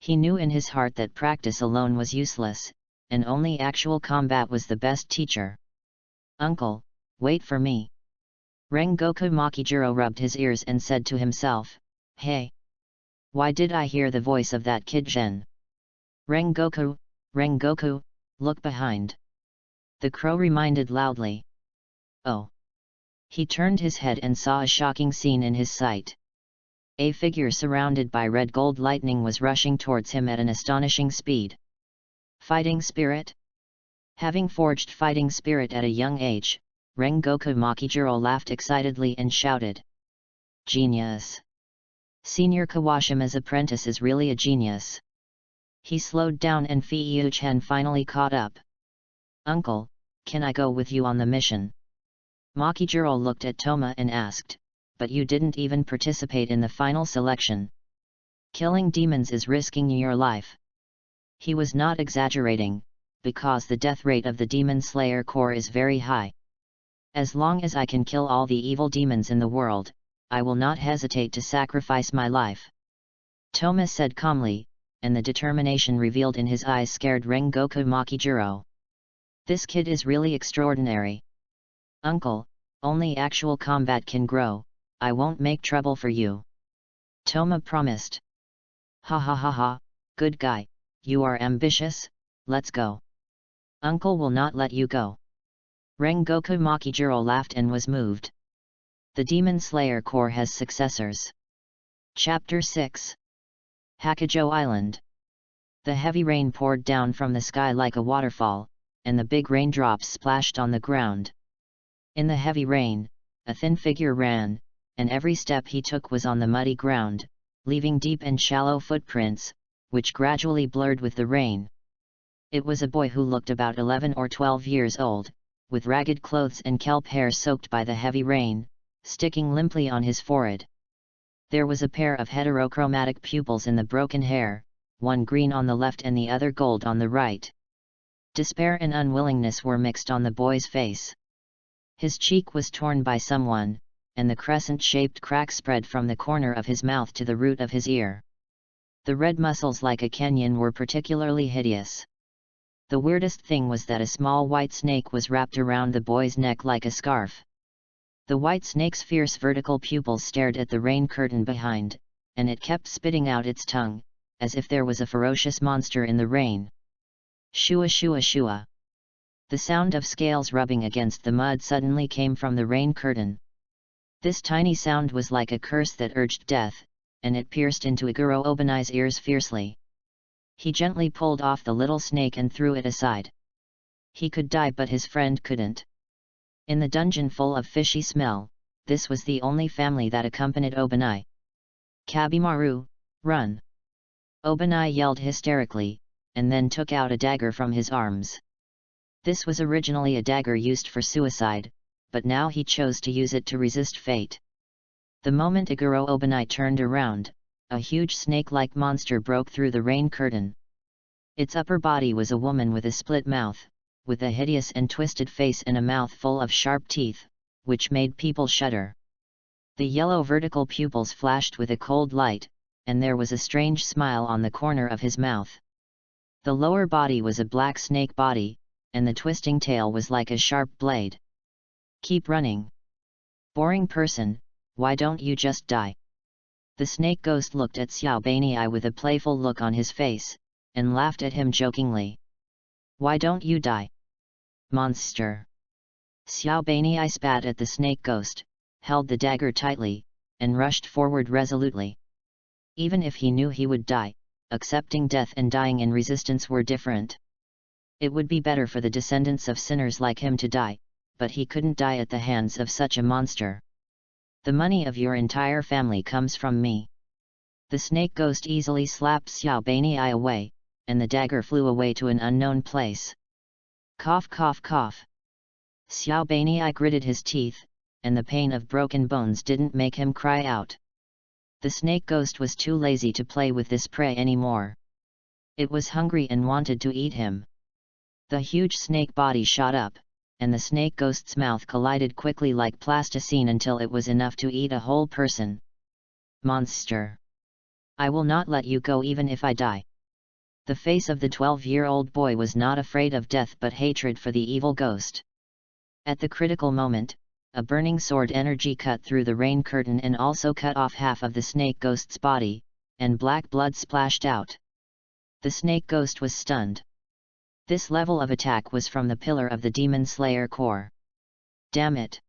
Speaker 1: He knew in his heart that practice alone was useless, and only actual combat was the best teacher. Uncle, wait for me. Rengoku Makijiro rubbed his ears and said to himself, hey! Why did I hear the voice of that kid Zhen? Rengoku, look behind. The crow reminded loudly. Oh! He turned his head and saw a shocking scene in his sight. A figure surrounded by red gold lightning was rushing towards him at an astonishing speed. Fighting spirit? Having forged fighting spirit at a young age, Rengoku Makijiro laughed excitedly and shouted. Genius! Senior Kawashima's apprentice is really a genius. He slowed down and Fei Yuzhen finally caught up. Uncle, can I go with you on the mission? Makijiro looked at Toma and asked, but you didn't even participate in the final selection. Killing demons is risking your life. He was not exaggerating, because the death rate of the Demon Slayer Corps is very high. As long as I can kill all the evil demons in the world, I will not hesitate to sacrifice my life. Toma said calmly, and the determination revealed in his eyes scared Rengoku Makijiro. This kid is really extraordinary. Uncle, only actual combat can grow, I won't make trouble for you. Toma promised. Ha ha ha ha, good guy, you are ambitious, let's go. Uncle will not let you go. Rengoku Makijiro laughed and was moved. The Demon Slayer Corps has successors. Chapter 6. Hakujo Island. The heavy rain poured down from the sky like a waterfall, and the big raindrops splashed on the ground. In the heavy rain, a thin figure ran, and every step he took was on the muddy ground, leaving deep and shallow footprints, which gradually blurred with the rain. It was a boy who looked about 11 or 12 years old, with ragged clothes and kelp hair soaked by the heavy rain, sticking limply on his forehead. There was a pair of heterochromatic pupils in the broken hair, one green on the left and the other gold on the right. Despair and unwillingness were mixed on the boy's face. His cheek was torn by someone, and the crescent-shaped crack spread from the corner of his mouth to the root of his ear. The red muscles like a canyon were particularly hideous. The weirdest thing was that a small white snake was wrapped around the boy's neck like a scarf. The white snake's fierce vertical pupils stared at the rain curtain behind, and it kept spitting out its tongue, as if there was a ferocious monster in the rain. Shua shua shua. The sound of scales rubbing against the mud suddenly came from the rain curtain. This tiny sound was like a curse that urged death, and it pierced into Iguro Obanai's ears fiercely. He gently pulled off the little snake and threw it aside. He could die, but his friend couldn't. In the dungeon full of fishy smell, this was the only family that accompanied Obanai. "Kabimaru, run!" Obanai yelled hysterically, and then took out a dagger from his arms. This was originally a dagger used for suicide, but now he chose to use it to resist fate. The moment Iguro Obanai turned around, a huge snake-like monster broke through the rain curtain. Its upper body was a woman with a split mouth, with a hideous and twisted face and a mouth full of sharp teeth, which made people shudder. The yellow vertical pupils flashed with a cold light, and there was a strange smile on the corner of his mouth. The lower body was a black snake body, and the twisting tail was like a sharp blade. "Keep running. Boring person, why don't you just die?" The snake ghost looked at Xiao Baniai with a playful look on his face, and laughed at him jokingly. "Why don't you die? Monster!" Xiao Baniai spat at the snake ghost, held the dagger tightly, and rushed forward resolutely. Even if he knew he would die, accepting death and dying in resistance were different. It would be better for the descendants of sinners like him to die, but he couldn't die at the hands of such a monster. "The money of your entire family comes from me." The snake ghost easily slapped Xiao Baniai away, and the dagger flew away to an unknown place. Cough cough cough. Xiao Baniai gritted his teeth, and the pain of broken bones didn't make him cry out. The snake ghost was too lazy to play with this prey anymore. It was hungry and wanted to eat him. The huge snake body shot up, and the snake ghost's mouth collided quickly like plasticine until it was enough to eat a whole person. "Monster! I will not let you go even if I die." The face of the 12-year-old boy was not afraid of death but hatred for the evil ghost. At the critical moment, a burning sword energy cut through the rain curtain and also cut off half of the snake ghost's body, and black blood splashed out. The snake ghost was stunned. This level of attack was from the pillar of the Demon Slayer core. Damn it!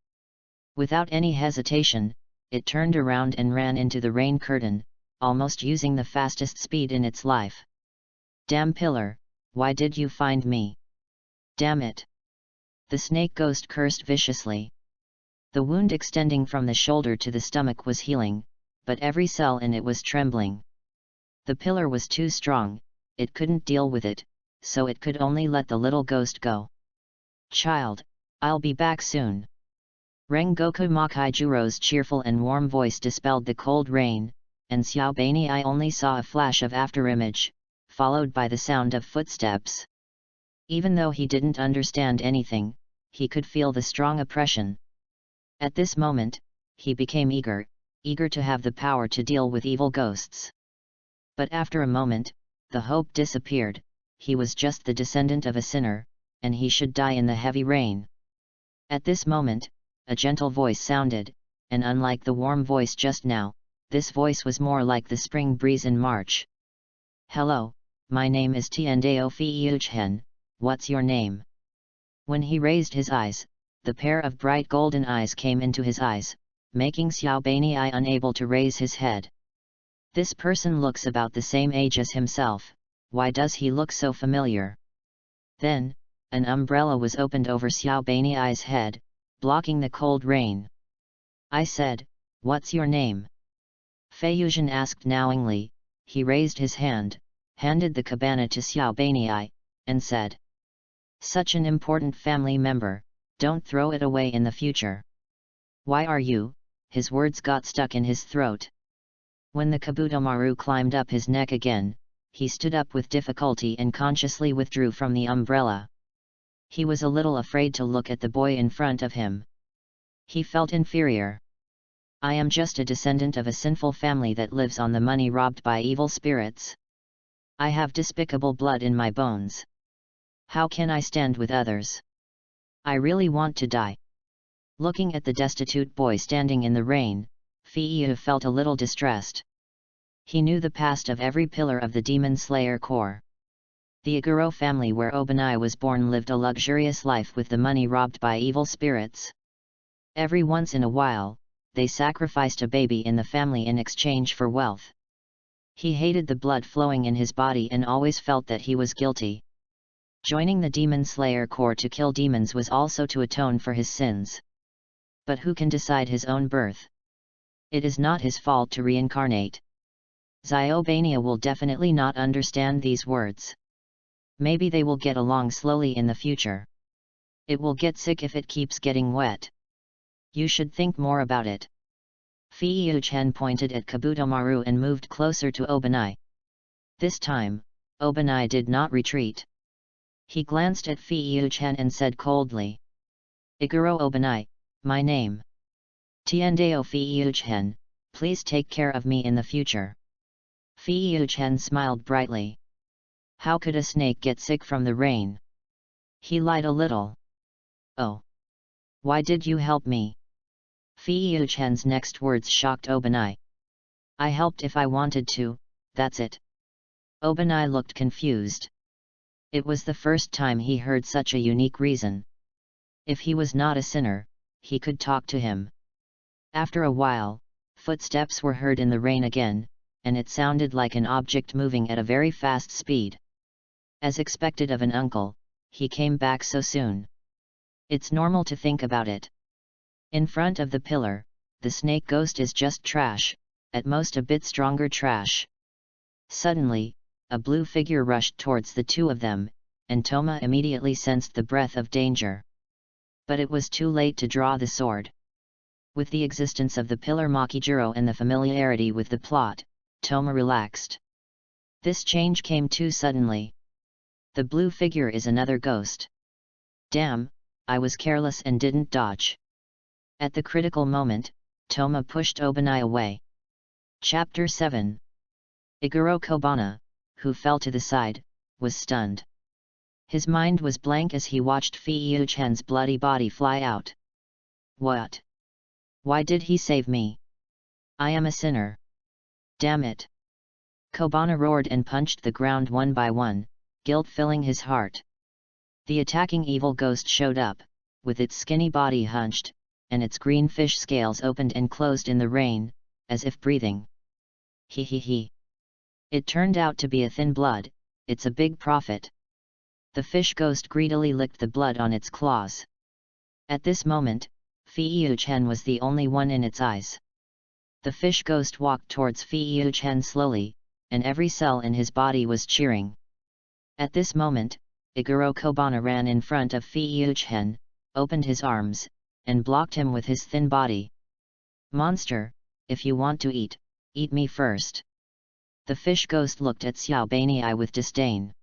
Speaker 1: Without any hesitation, it turned around and ran into the rain curtain, almost using the fastest speed in its life. "Damn pillar, why did you find me? Damn it!" The snake ghost cursed viciously. The wound extending from the shoulder to the stomach was healing, but every cell in it was trembling. The pillar was too strong, it couldn't deal with it, so it could only let the little ghost go. "Child, I'll be back soon." Rengoku Makaijuro's cheerful and warm voice dispelled the cold rain, and Xiao Baniai only saw a flash of afterimage, followed by the sound of footsteps. Even though he didn't understand anything, he could feel the strong oppression. At this moment, he became eager to have the power to deal with evil ghosts. But after a moment, the hope disappeared. He was just the descendant of a sinner, and he should die in the heavy rain. At this moment, a gentle voice sounded, and unlike the warm voice just now, this voice was more like the spring breeze in March. "Hello, my name is Tiendao Fiuchen, what's your name?" When he raised his eyes, the pair of bright golden eyes came into his eyes, making Xiao Baniai unable to raise his head. This person looks about the same age as himself, why does he look so familiar? Then, an umbrella was opened over Xiao Baniai's head, blocking the cold rain. "I said, what's your name?" Feiyuzhen asked knowingly. He raised his hand, handed the cabana to Xiao Baniai, and said, "Such an important family member, don't throw it away in the future." "Why are you?" His words got stuck in his throat. When the Kabutomaru climbed up his neck again, he stood up with difficulty and consciously withdrew from the umbrella. He was a little afraid to look at the boy in front of him. He felt inferior. "I am just a descendant of a sinful family that lives on the money robbed by evil spirits. I have despicable blood in my bones. How can I stand with others? I really want to die." Looking at the destitute boy standing in the rain, Feiyu felt a little distressed. He knew the past of every pillar of the Demon Slayer core. The Iguro family where Obanai was born lived a luxurious life with the money robbed by evil spirits. Every once in a while, they sacrificed a baby in the family in exchange for wealth. He hated the blood flowing in his body and always felt that he was guilty. Joining the Demon Slayer Corps to kill demons was also to atone for his sins. But who can decide his own birth? It is not his fault to reincarnate. Zyobania will definitely not understand these words. Maybe they will get along slowly in the future. It will get sick if it keeps getting wet. You should think more about it. Fei-Yu-Chen pointed at Kabutomaru and moved closer to Obanai. This time, Obanai did not retreat. He glanced at Fei-Yu-Chen and said coldly, "Iguro Obanai, my name. Tiendeo Fei-Yu-Chen, please take care of me in the future." Fei-Yu-Chen smiled brightly. How could a snake get sick from the rain? He lied a little. "Oh. Why did you help me?" Fei-Yu-Chen's next words shocked Obanai. "I helped if I wanted to, that's it." Obanai looked confused. It was the first time he heard such a unique reason. If he was not a sinner, he could talk to him. After a while, footsteps were heard in the rain again, and it sounded like an object moving at a very fast speed. As expected of an uncle, he came back so soon. It's normal to think about it. In front of the pillar, the snake ghost is just trash, at most a bit stronger trash. Suddenly, a blue figure rushed towards the two of them, and Toma immediately sensed the breath of danger. But it was too late to draw the sword. With the existence of the pillar Makijiro and the familiarity with the plot, Toma relaxed. This change came too suddenly. The blue figure is another ghost. Damn, I was careless and didn't dodge. At the critical moment, Toma pushed Obanai away. Chapter 7. Iguro Kobana, who fell to the side, was stunned. His mind was blank as he watched Fei-Yu-Chen's bloody body fly out. What? Why did he save me? I am a sinner. Damn it! Kobana roared and punched the ground one by one, guilt filling his heart. The attacking evil ghost showed up, with its skinny body hunched, and its green fish scales opened and closed in the rain, as if breathing. He. It turned out to be a thin blood, it's a big profit. The fish ghost greedily licked the blood on its claws. At this moment, Fei-Yu-Chen was the only one in its eyes. The fish ghost walked towards Fei-Yu-Chen slowly, and every cell in his body was cheering. At this moment, Iguro Kobana ran in front of Fei-Yu-Chen, opened his arms, and blocked him with his thin body. Monster, if you want to eat, eat me first. The fish ghost looked at Xiao Banii with disdain.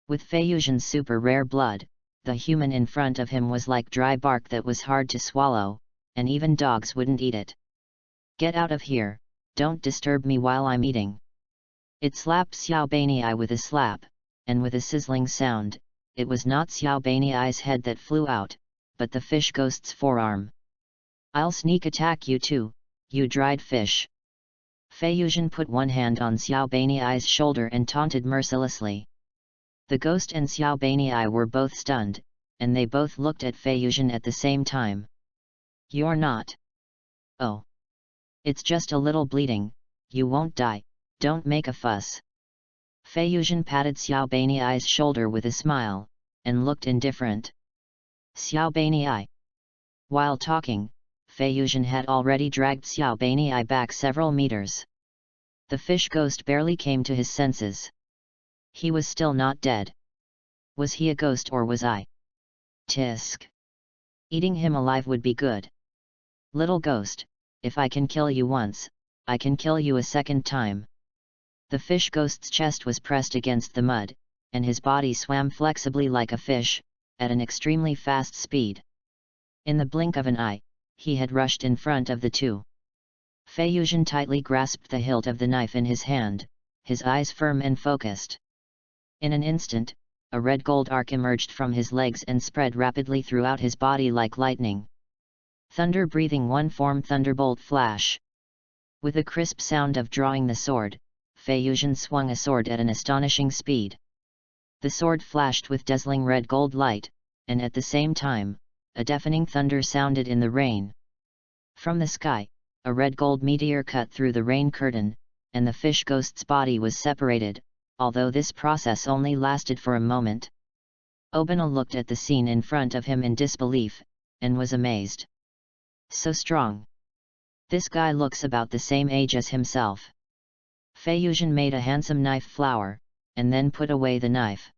Speaker 1: With Fei-Yu-Zhen's super rare blood, the human in front of him was like dry bark that was hard to swallow, and even dogs wouldn't eat it. Get out of here, don't disturb me while I'm eating. It slapped Xiao Banii with a slap, and with a sizzling sound, it was not Xiao Banii's head that flew out, but the fish ghost's forearm. I'll sneak attack you too, you dried fish. Fei-Yu-Zhen put one hand on Xiao Banii's shoulder and taunted mercilessly. The ghost and Xiao Banii were both stunned, and they both looked at Fei-Yu-Zhen at the same time. You're not. Oh. It's just a little bleeding, you won't die, don't make a fuss. Fei-Yu-Zhen patted Xiao Banii's shoulder with a smile, and looked indifferent. Xiao Banii. While talking, Fei-Yu-Zhen had already dragged Xiao Banii back several meters. The fish ghost barely came to his senses. He was still not dead. Was he a ghost or was I? Tisk. Eating him alive would be good. Little ghost, if I can kill you once, I can kill you a second time. The fish ghost's chest was pressed against the mud, and his body swam flexibly like a fish, at an extremely fast speed. In the blink of an eye, he had rushed in front of the two. Fei-Yu-Zhen tightly grasped the hilt of the knife in his hand, his eyes firm and focused. In an instant, a red gold arc emerged from his legs and spread rapidly throughout his body like lightning. Thunder breathing one form thunderbolt flash. With a crisp sound of drawing the sword, Fei-Yu-Zhen swung a sword at an astonishing speed. The sword flashed with dazzling red gold light, and at the same time, a deafening thunder sounded in the rain. From the sky, a red gold meteor cut through the rain curtain, and the fish ghost's body was separated, although this process only lasted for a moment. Obina looked at the scene in front of him in disbelief, and was amazed. So strong. This guy looks about the same age as himself. Feiyuzhen made a handsome knife flower, and then put away the knife.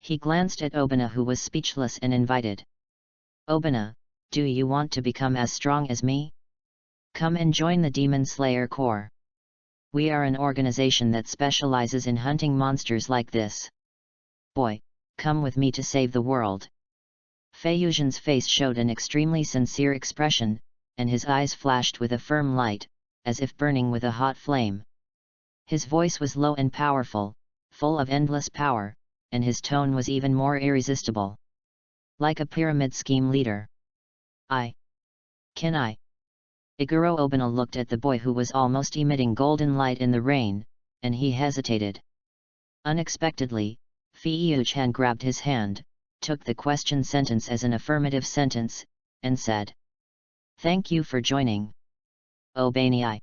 Speaker 1: He glanced at Obina, who was speechless, and invited. Obina, do you want to become as strong as me? Come and join the Demon Slayer Corps. We are an organization that specializes in hunting monsters like this. Boy, come with me to save the world. Feiyuzhen's face showed an extremely sincere expression, and his eyes flashed with a firm light, as if burning with a hot flame. His voice was low and powerful, full of endless power, and his tone was even more irresistible. Like a pyramid scheme leader. Can I? Iguro Obina looked at the boy, who was almost emitting golden light in the rain, and he hesitated. Unexpectedly, Feiyuzhen grabbed his hand, took the question sentence as an affirmative sentence, and said, "Thank you for joining." Obani.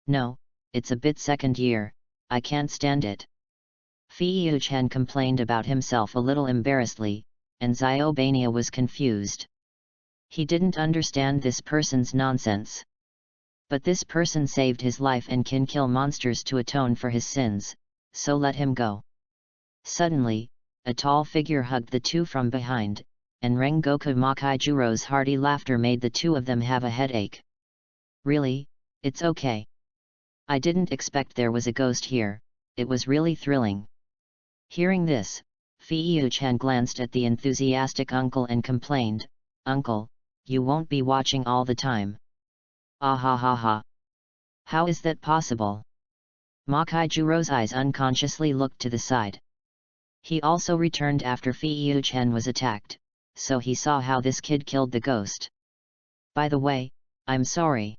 Speaker 1: No, it's a bit second year, I can't stand it. Feiyuzhen complained about himself a little embarrassedly, and Xiaobania was confused. He didn't understand this person's nonsense. But this person saved his life and can kill monsters to atone for his sins, so let him go. Suddenly, a tall figure hugged the two from behind, and Rengoku Makaijuro's hearty laughter made the two of them have a headache. Really, it's okay. I didn't expect there was a ghost here, it was really thrilling. Hearing this, Feiyuzhen glanced at the enthusiastic uncle and complained, "Uncle, you won't be watching all the time." Ah ha ha ha. How is that possible? Makaijuro's eyes unconsciously looked to the side. He also returned after Feiyuzhen was attacked, so he saw how this kid killed the ghost. By the way, I'm sorry.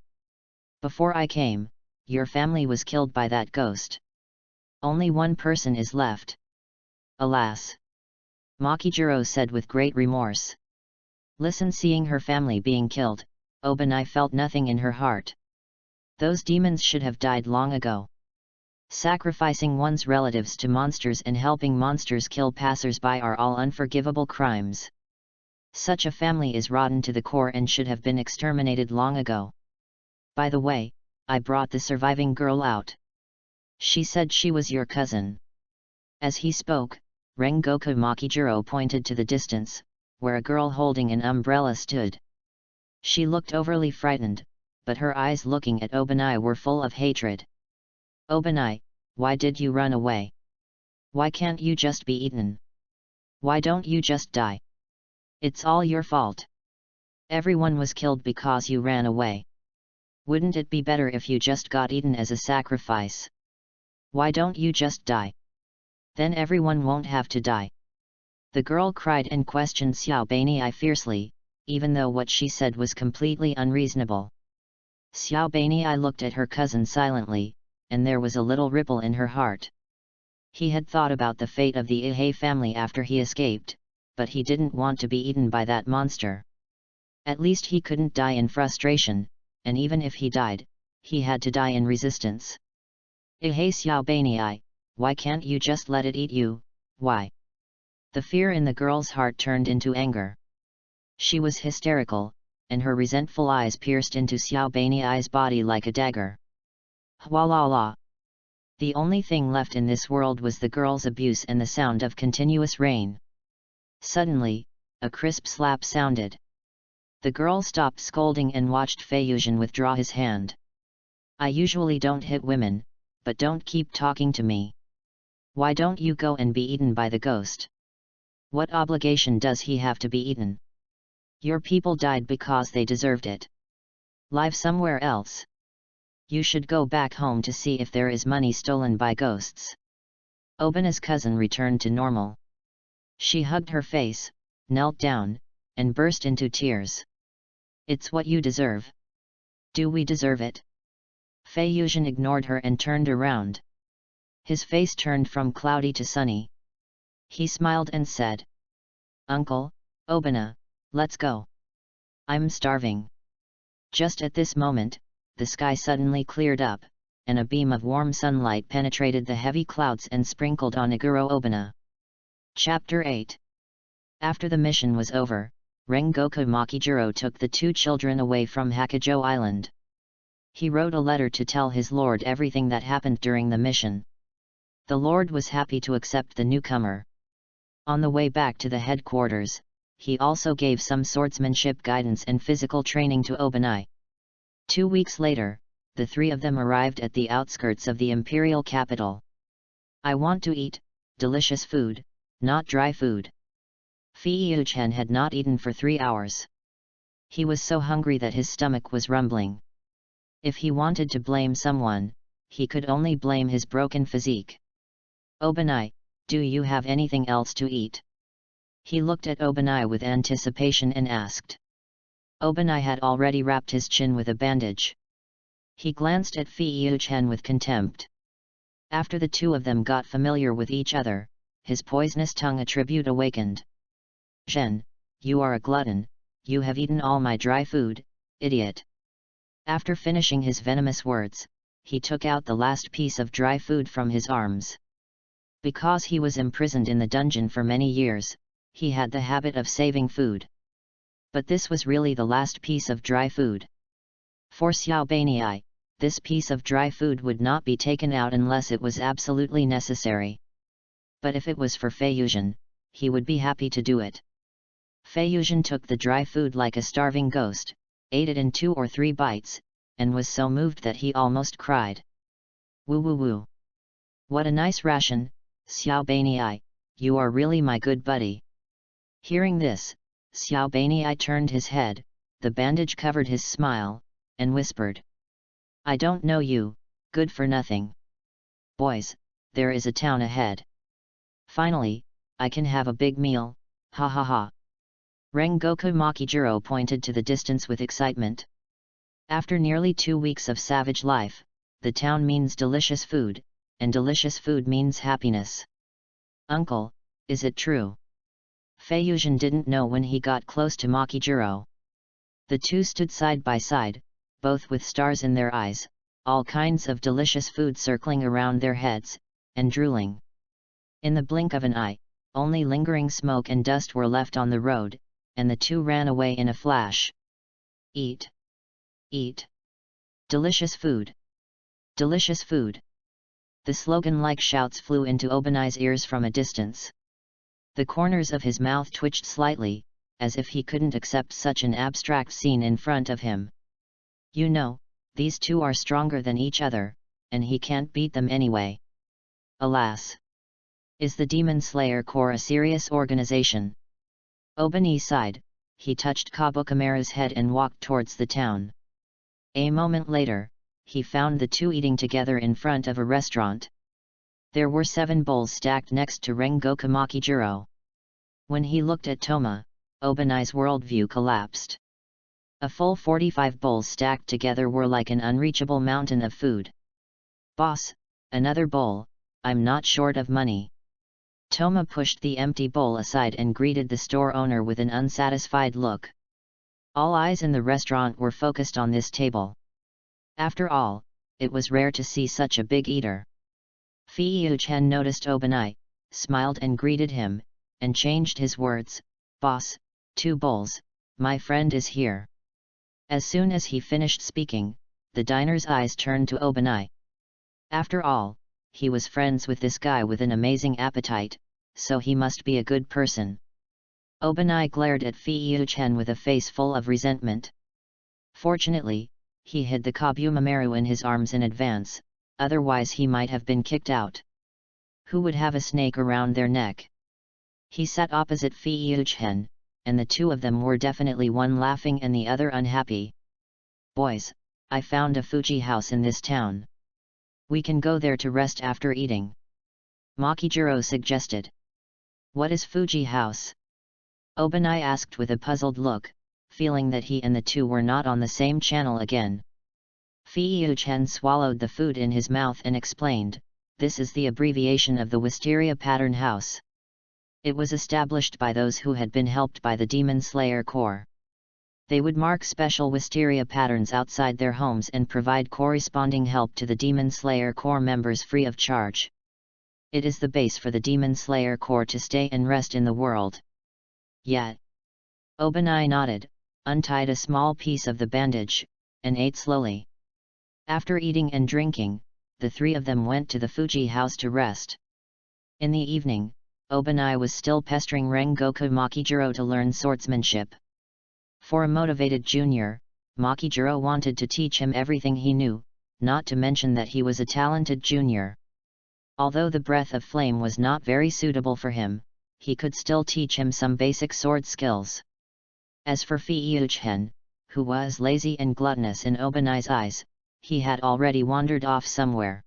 Speaker 1: Before I came, your family was killed by that ghost. Only one person is left. Alas. Makijuro said with great remorse. Listen, seeing her family being killed, Obani felt nothing in her heart. Those demons should have died long ago. Sacrificing one's relatives to monsters and helping monsters kill passers-by are all unforgivable crimes. Such a family is rotten to the core and should have been exterminated long ago. By the way, I brought the surviving girl out. She said she was your cousin. As he spoke, Rengoku Makijuro pointed to the distance, where a girl holding an umbrella stood. She looked overly frightened, but her eyes looking at Obani were full of hatred. Obani, why did you run away? Why can't you just be eaten? Why don't you just die? It's all your fault. Everyone was killed because you ran away. Wouldn't it be better if you just got eaten as a sacrifice? Why don't you just die? Then everyone won't have to die. The girl cried and questioned Xiaobani fiercely, even though what she said was completely unreasonable. Xiaobani looked at her cousin silently, and there was a little ripple in her heart. He had thought about the fate of the Ihei family after he escaped, but he didn't want to be eaten by that monster. At least he couldn't die in frustration, and even if he died, he had to die in resistance. Ihei Xiaobani, why can't you just let it eat you, why? The fear in the girl's heart turned into anger. She was hysterical, and her resentful eyes pierced into Xiaobani's body like a dagger. Hwalala. The only thing left in this world was the girl's abuse and the sound of continuous rain. Suddenly, a crisp slap sounded. The girl stopped scolding and watched Feiyuzhen withdraw his hand. I usually don't hit women, but don't keep talking to me. Why don't you go and be eaten by the ghost? What obligation does he have to be eaten? Your people died because they deserved it. Live somewhere else. You should go back home to see if there is money stolen by ghosts. Obana's cousin returned to normal. She hugged her face, knelt down, and burst into tears. It's what you deserve. Do we deserve it? Feiyuzhen ignored her and turned around. His face turned from cloudy to sunny. He smiled and said, Uncle, Obana, let's go. I'm starving. Just at this moment, the sky suddenly cleared up, and a beam of warm sunlight penetrated the heavy clouds and sprinkled on Iguro Obana. Chapter 8. After the mission was over, Rengoku Makijiro took the two children away from Hakujo Island. He wrote a letter to tell his lord everything that happened during the mission. The lord was happy to accept the newcomer. On the way back to the headquarters, he also gave some swordsmanship guidance and physical training to Obanai. 2 weeks later, the three of them arrived at the outskirts of the imperial capital. "I want to eat delicious food, not dry food." Fei-Chen had not eaten for 3 hours. He was so hungry that his stomach was rumbling. If he wanted to blame someone, he could only blame his broken physique. "Obanai, do you have anything else to eat?" He looked at Obanai with anticipation and asked. Obanai had already wrapped his chin with a bandage. He glanced at Fei-Chen with contempt. After the two of them got familiar with each other, his poisonous tongue attribute awakened. "Zhen, you are a glutton, you have eaten all my dry food, idiot." After finishing his venomous words, he took out the last piece of dry food from his arms. Because he was imprisoned in the dungeon for many years, he had the habit of saving food. But this was really the last piece of dry food. For Xiao Baniai, this piece of dry food would not be taken out unless it was absolutely necessary. But if it was for Fei-Chen, he would be happy to do it. Fei-Chen took the dry food like a starving ghost, ate it in 2 or 3 bites, and was so moved that he almost cried. "Woo woo woo! What a nice ration, Xiao Baniai, you are really my good buddy." Hearing this, Xiao Baniai turned his head, the bandage covered his smile, and whispered. "I don't know you, good for nothing. Boys, there is a town ahead. Finally, I can have a big meal, ha ha ha." Rengoku Makijiro pointed to the distance with excitement. After nearly 2 weeks of savage life, the town means delicious food, and delicious food means happiness. "Uncle, is it true?" Fei-Chen didn't know when he got close to Makijiro. The two stood side by side, both with stars in their eyes, all kinds of delicious food circling around their heads, and drooling. In the blink of an eye, only lingering smoke and dust were left on the road, and the two ran away in a flash. "Eat! Eat! Delicious food! Delicious food!" The slogan-like shouts flew into Obanai's ears from a distance. The corners of his mouth twitched slightly, as if he couldn't accept such an abstract scene in front of him. "You know, these two are stronger than each other, and he can't beat them anyway. Alas! Is the Demon Slayer Corps a serious organization?" Obanai sighed. He touched Kabukamara's head and walked towards the town. A moment later, he found the two eating together in front of a restaurant. There were 7 bowls stacked next to Rengoku Makijiro. When he looked at Toma, Obanai's worldview collapsed. A full 45 bowls stacked together were like an unreachable mountain of food. "Boss, another bowl, I'm not short of money." Toma pushed the empty bowl aside and greeted the store owner with an unsatisfied look. All eyes in the restaurant were focused on this table. After all, it was rare to see such a big eater. Fei-Chen noticed Obanai, smiled and greeted him, and changed his words. "Boss, 2 bowls, my friend is here." As soon as he finished speaking, the diner's eyes turned to Obanai. After all, he was friends with this guy with an amazing appetite, so he must be a good person. Obanai glared at Fei-Chen with a face full of resentment. Fortunately, he hid the Kabumaru in his arms in advance, otherwise he might have been kicked out. Who would have a snake around their neck? He sat opposite Fei-Chen, and the two of them were definitely one laughing and the other unhappy. "Boys, I found a Fuji house in this town. We can go there to rest after eating," Makijiro suggested. "What is Fuji house?" Obanai asked with a puzzled look, feeling that he and the two were not on the same channel again. Fei-Chen swallowed the food in his mouth and explained, "This is the abbreviation of the Wisteria Pattern House. It was established by those who had been helped by the Demon Slayer Corps. They would mark special wisteria patterns outside their homes and provide corresponding help to the Demon Slayer Corps members free of charge. It is the base for the Demon Slayer Corps to stay and rest in the world. Yet. Obanai nodded, untied a small piece of the bandage, and ate slowly. After eating and drinking, the three of them went to the Fuji house to rest. In the evening, Obanai was still pestering Rengoku Makijiro to learn swordsmanship. For a motivated junior, Makijiro wanted to teach him everything he knew, not to mention that he was a talented junior. Although the breath of flame was not very suitable for him, he could still teach him some basic sword skills. As for Fiyuchen, who was lazy and gluttonous in Obanai's eyes, he had already wandered off somewhere.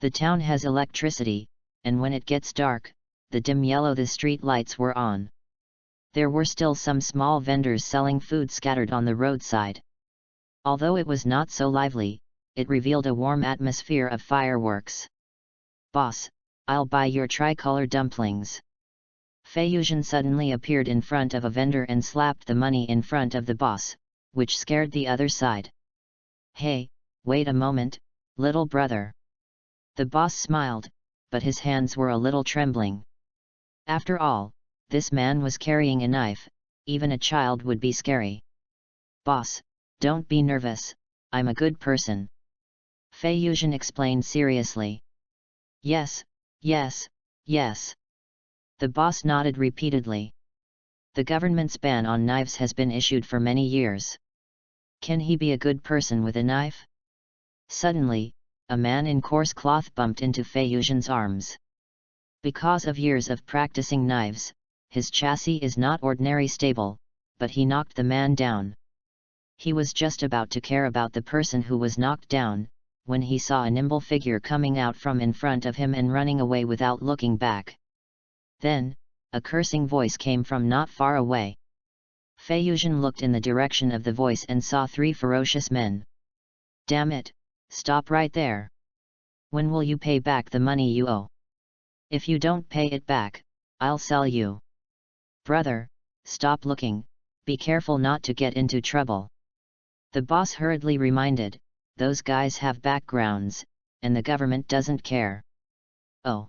Speaker 1: The town has electricity, and when it gets dark, the dim yellow the street lights were on. There were still some small vendors selling food scattered on the roadside. Although it was not so lively, it revealed a warm atmosphere of fireworks. "Boss, I'll buy your tricolor dumplings." Fei-Yuzhen suddenly appeared in front of a vendor and slapped the money in front of the boss, which scared the other side. "Hey, wait a moment, little brother." The boss smiled, but his hands were a little trembling. After all, this man was carrying a knife, even a child would be scary. "Boss, don't be nervous, I'm a good person," Fei-Yuzhen explained seriously. "Yes, yes, yes." The boss nodded repeatedly. The government's ban on knives has been issued for many years. Can he be a good person with a knife? Suddenly, a man in coarse cloth bumped into Fei-Yuzhen's arms. Because of years of practicing knives, his chassis is not ordinary stable, but he knocked the man down. He was just about to care about the person who was knocked down, when he saw a nimble figure coming out from in front of him and running away without looking back. Then, a cursing voice came from not far away. Fei-Yuzhen looked in the direction of the voice and saw three ferocious men. "Damn it, stop right there! When will you pay back the money you owe? If you don't pay it back, I'll sell you." "Brother, stop looking, be careful not to get into trouble." The boss hurriedly reminded, "Those guys have backgrounds, and the government doesn't care." "Oh."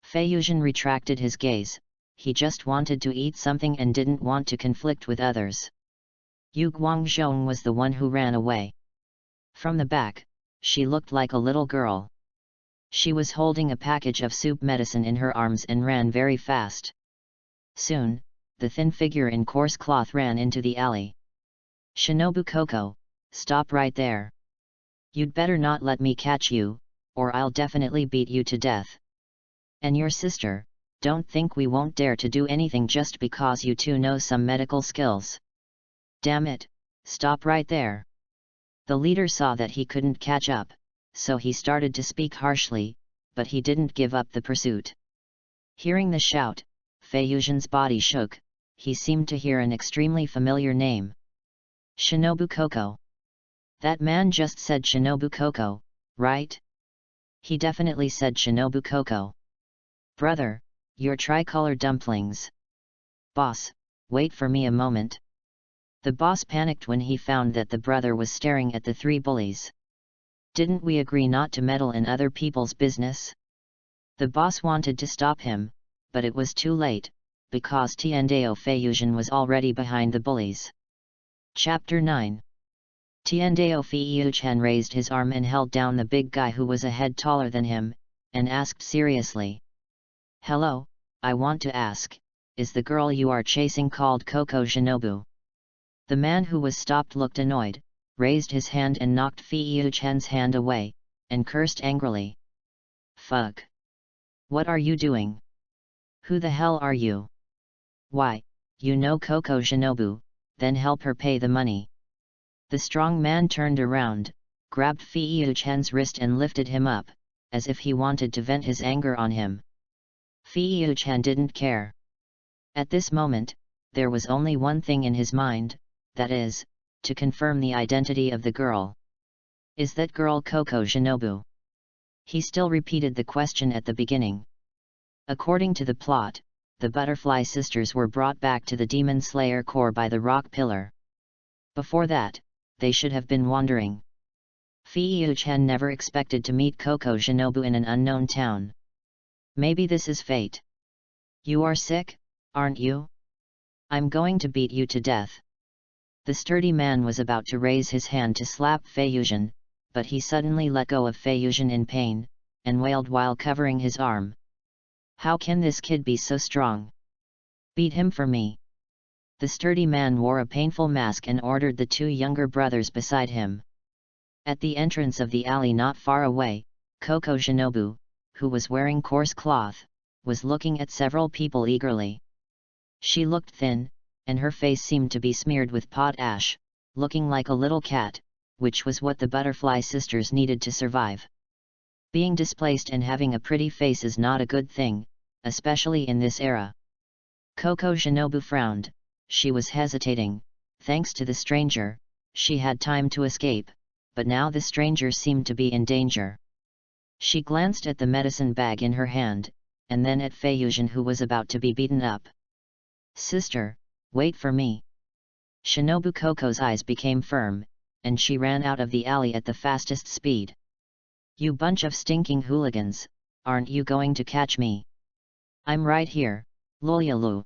Speaker 1: Fei-Yuzhen retracted his gaze, he just wanted to eat something and didn't want to conflict with others. Yu Guangzhong was the one who ran away. From the back, she looked like a little girl. She was holding a package of soup medicine in her arms and ran very fast. Soon, the thin figure in coarse cloth ran into the alley. "Shinobu Koko, stop right there. You'd better not let me catch you, or I'll definitely beat you to death. And your sister, don't think we won't dare to do anything just because you two know some medical skills. Damn it, stop right there." The leader saw that he couldn't catch up, so he started to speak harshly, but he didn't give up the pursuit. Hearing the shout, Fei-Yuzhen's body shook, he seemed to hear an extremely familiar name. Shinobu Koko. That man just said Shinobu Koko, right? He definitely said Shinobu Koko. "Brother, your tricolor dumplings." "Boss, wait for me a moment." The boss panicked when he found that the brother was staring at the three bullies. "Didn't we agree not to meddle in other people's business?" The boss wanted to stop him, but it was too late, because Tiandao Fei-Yuzhen was already behind the bullies. Chapter 9. Tiandao Fei-Yuzhen raised his arm and held down the big guy who was a head taller than him, and asked seriously. "Hello, I want to ask, is the girl you are chasing called Koko Shinobu?" The man who was stopped looked annoyed, raised his hand and knocked Fei-Yuzhen's hand away, and cursed angrily. "Fuck! What are you doing? Who the hell are you? Why, you know Koko Shinobu, then help her pay the money." The strong man turned around, grabbed Fei-Yuzhen's wrist and lifted him up, as if he wanted to vent his anger on him. Fei-Yuzhen didn't care. At this moment, there was only one thing in his mind, that is, to confirm the identity of the girl. "Is that girl Koko Shinobu?" He still repeated the question at the beginning. According to the plot, the Butterfly Sisters were brought back to the Demon Slayer Corps by the Rock Pillar. Before that, they should have been wandering. Fei-Yuchen never expected to meet Koko Shinobu in an unknown town. Maybe this is fate. You are sick, aren't you? I'm going to beat you to death. The sturdy man was about to raise his hand to slap Fei-Yuchen, but he suddenly let go of Fei-Yuchen in pain, and wailed while covering his arm. How can this kid be so strong? Beat him for me. The sturdy man wore a painful mask and ordered the two younger brothers beside him. At the entrance of the alley not far away, Koko Shinobu, who was wearing coarse cloth, was looking at several people eagerly. She looked thin, and her face seemed to be smeared with potash, looking like a little cat, which was what the butterfly sisters needed to survive. Being displaced and having a pretty face is not a good thing, especially in this era. Koko Shinobu frowned. She was hesitating. Thanks to the stranger, she had time to escape, but now the stranger seemed to be in danger. She glanced at the medicine bag in her hand, and then at Fei-Yuchen who was about to be beaten up. Sister, wait for me. Shinobu Koko's eyes became firm, and she ran out of the alley at the fastest speed. You bunch of stinking hooligans, aren't you going to catch me? I'm right here, Lolyalu.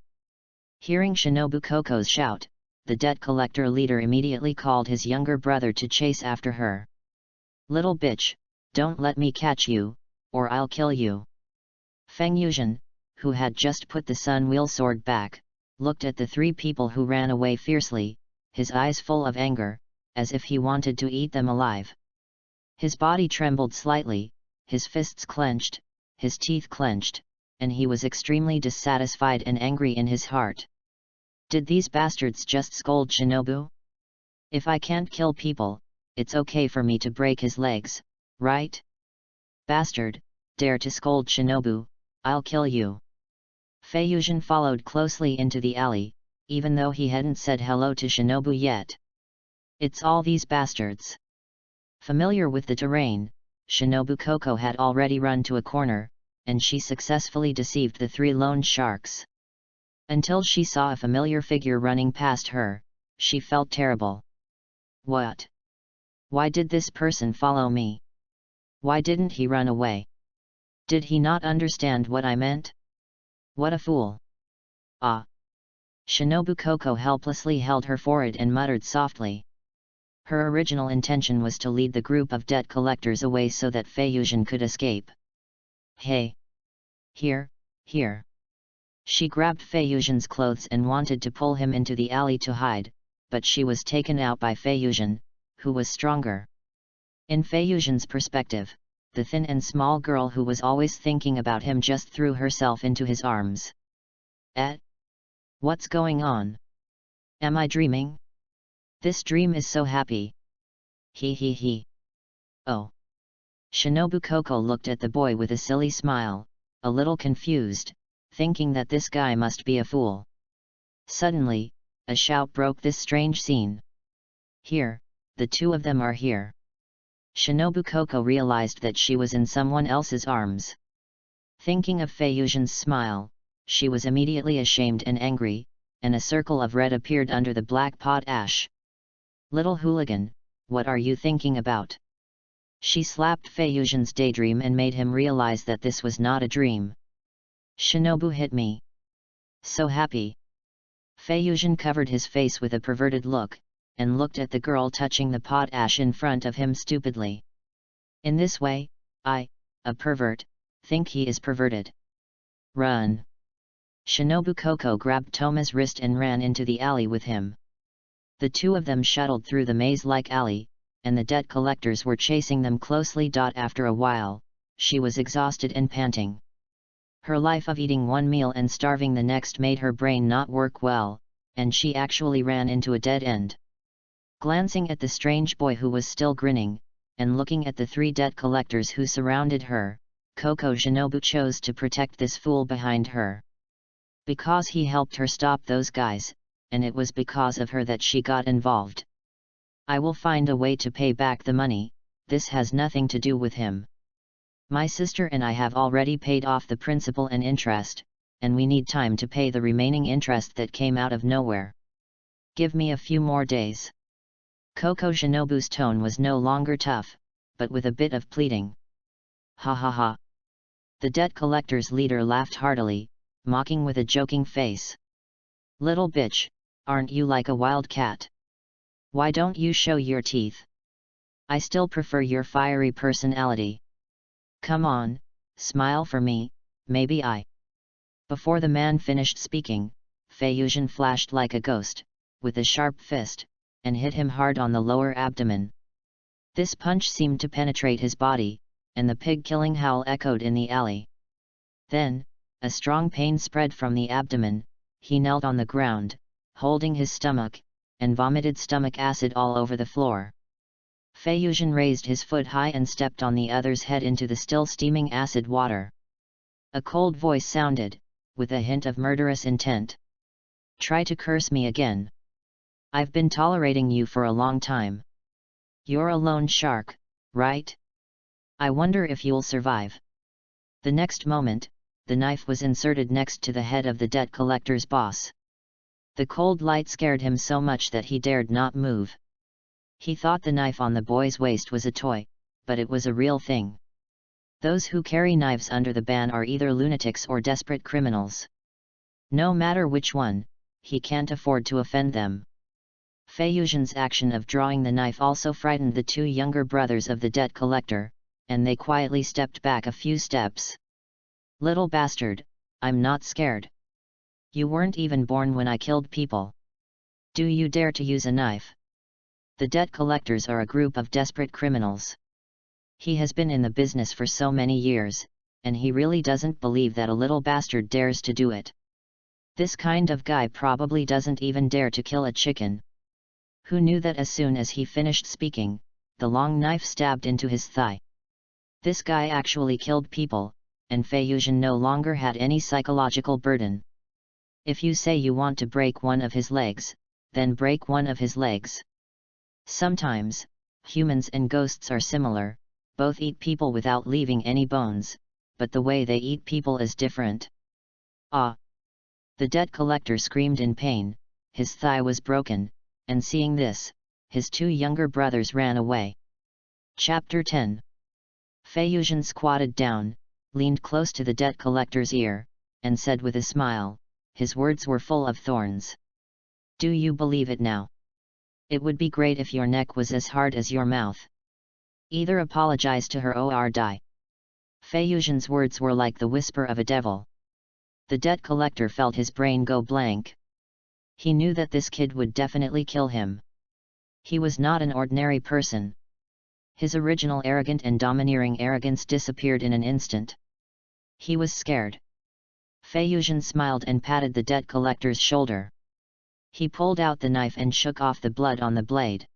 Speaker 1: Hearing Shinobu Koko's shout, the debt collector leader immediately called his younger brother to chase after her. Little bitch, don't let me catch you, or I'll kill you. Fei-Yuchen, who had just put the sun wheel sword back, looked at the three people who ran away fiercely, his eyes full of anger, as if he wanted to eat them alive. His body trembled slightly, his fists clenched, his teeth clenched, and he was extremely dissatisfied and angry in his heart. Did these bastards just scold Shinobu? If I can't kill people, it's okay for me to break his legs, right? Bastard, dare to scold Shinobu, I'll kill you. Fei-Yuchen followed closely into the alley, even though he hadn't said hello to Shinobu yet. It's all these bastards. Familiar with the terrain, Shinobu Koko had already run to a corner, and she successfully deceived the three loan sharks. Until she saw a familiar figure running past her, she felt terrible. What? Why did this person follow me? Why didn't he run away? Did he not understand what I meant? What a fool! Ah! Shinobu Koko helplessly held her forehead and muttered softly. Her original intention was to lead the group of debt collectors away so that Fei-Yuchen could escape. Hey! Here, here! She grabbed Fei-Yuchen's clothes and wanted to pull him into the alley to hide, but she was taken out by Fei-Yuchen, who was stronger. In Fei-Yuchen's perspective, the thin and small girl who was always thinking about him just threw herself into his arms. What's going on? Am I dreaming? This dream is so happy. He. Oh. Shinobu Koko looked at the boy with a silly smile, a little confused, thinking that this guy must be a fool. Suddenly, a shout broke this strange scene. Here, the two of them are here. Shinobu Koko realized that she was in someone else's arms. Thinking of Fei-Yuchen's smile, she was immediately ashamed and angry, and a circle of red appeared under the black potash. Little hooligan, what are you thinking about? She slapped Fei-Yuchen's daydream and made him realize that this was not a dream. Shinobu hit me. So happy. Fei-Yuchen covered his face with a perverted look, and looked at the girl touching the potash in front of him stupidly. In this way, I, a pervert, think he is perverted. Run! Shinobu Koko grabbed Toma's wrist and ran into the alley with him. The two of them shuttled through the maze-like alley, and the debt collectors were chasing them closely. After a while, she was exhausted and panting. Her life of eating one meal and starving the next made her brain not work well, and she actually ran into a dead end. Glancing at the strange boy who was still grinning, and looking at the three debt collectors who surrounded her, Koko Shinobu chose to protect this fool behind her. Because he helped her stop those guys, and it was because of her that she got involved. I will find a way to pay back the money, this has nothing to do with him. My sister and I have already paid off the principal and interest, and we need time to pay the remaining interest that came out of nowhere. Give me a few more days. Koko Shinobu's tone was no longer tough, but with a bit of pleading. Ha ha ha. The debt collector's leader laughed heartily, mocking with a joking face. Little bitch, aren't you like a wild cat? Why don't you show your teeth? I still prefer your fiery personality. Come on, smile for me, maybe I. Before the man finished speaking, Feiyuxian flashed like a ghost, with a sharp fist, and hit him hard on the lower abdomen. This punch seemed to penetrate his body, and the pig-killing howl echoed in the alley. Then, a strong pain spread from the abdomen, he knelt on the ground, holding his stomach, and vomited stomach acid all over the floor. Feiyuxian raised his foot high and stepped on the other's head into the still steaming acid water. A cold voice sounded, with a hint of murderous intent. Try to curse me again. I've been tolerating you for a long time. You're a lone shark, right? I wonder if you'll survive. The next moment, the knife was inserted next to the head of the debt collector's boss. The cold light scared him so much that he dared not move. He thought the knife on the boy's waist was a toy, but it was a real thing. Those who carry knives under the ban are either lunatics or desperate criminals. No matter which one, he can't afford to offend them. Feiyuxian's action of drawing the knife also frightened the two younger brothers of the debt collector, and they quietly stepped back a few steps. Little bastard, I'm not scared. You weren't even born when I killed people. Do you dare to use a knife? The debt collectors are a group of desperate criminals. He has been in the business for so many years, and he really doesn't believe that a little bastard dares to do it. This kind of guy probably doesn't even dare to kill a chicken. Who knew that as soon as he finished speaking, the long knife stabbed into his thigh. This guy actually killed people, and Feiyuxian no longer had any psychological burden. If you say you want to break one of his legs, then break one of his legs. Sometimes, humans and ghosts are similar, both eat people without leaving any bones, but the way they eat people is different. Ah! The debt collector screamed in pain, his thigh was broken, and seeing this, his two younger brothers ran away. Chapter 10. Feiyuxian squatted down, leaned close to the debt collector's ear, and said with a smile, his words were full of thorns. Do you believe it now? It would be great if your neck was as hard as your mouth. Either apologize to her or die. Feiyuxian's words were like the whisper of a devil. The debt collector felt his brain go blank. He knew that this kid would definitely kill him. He was not an ordinary person. His original arrogant and domineering arrogance disappeared in an instant. He was scared. Feiyuxian smiled and patted the debt collector's shoulder. He pulled out the knife and shook off the blood on the blade.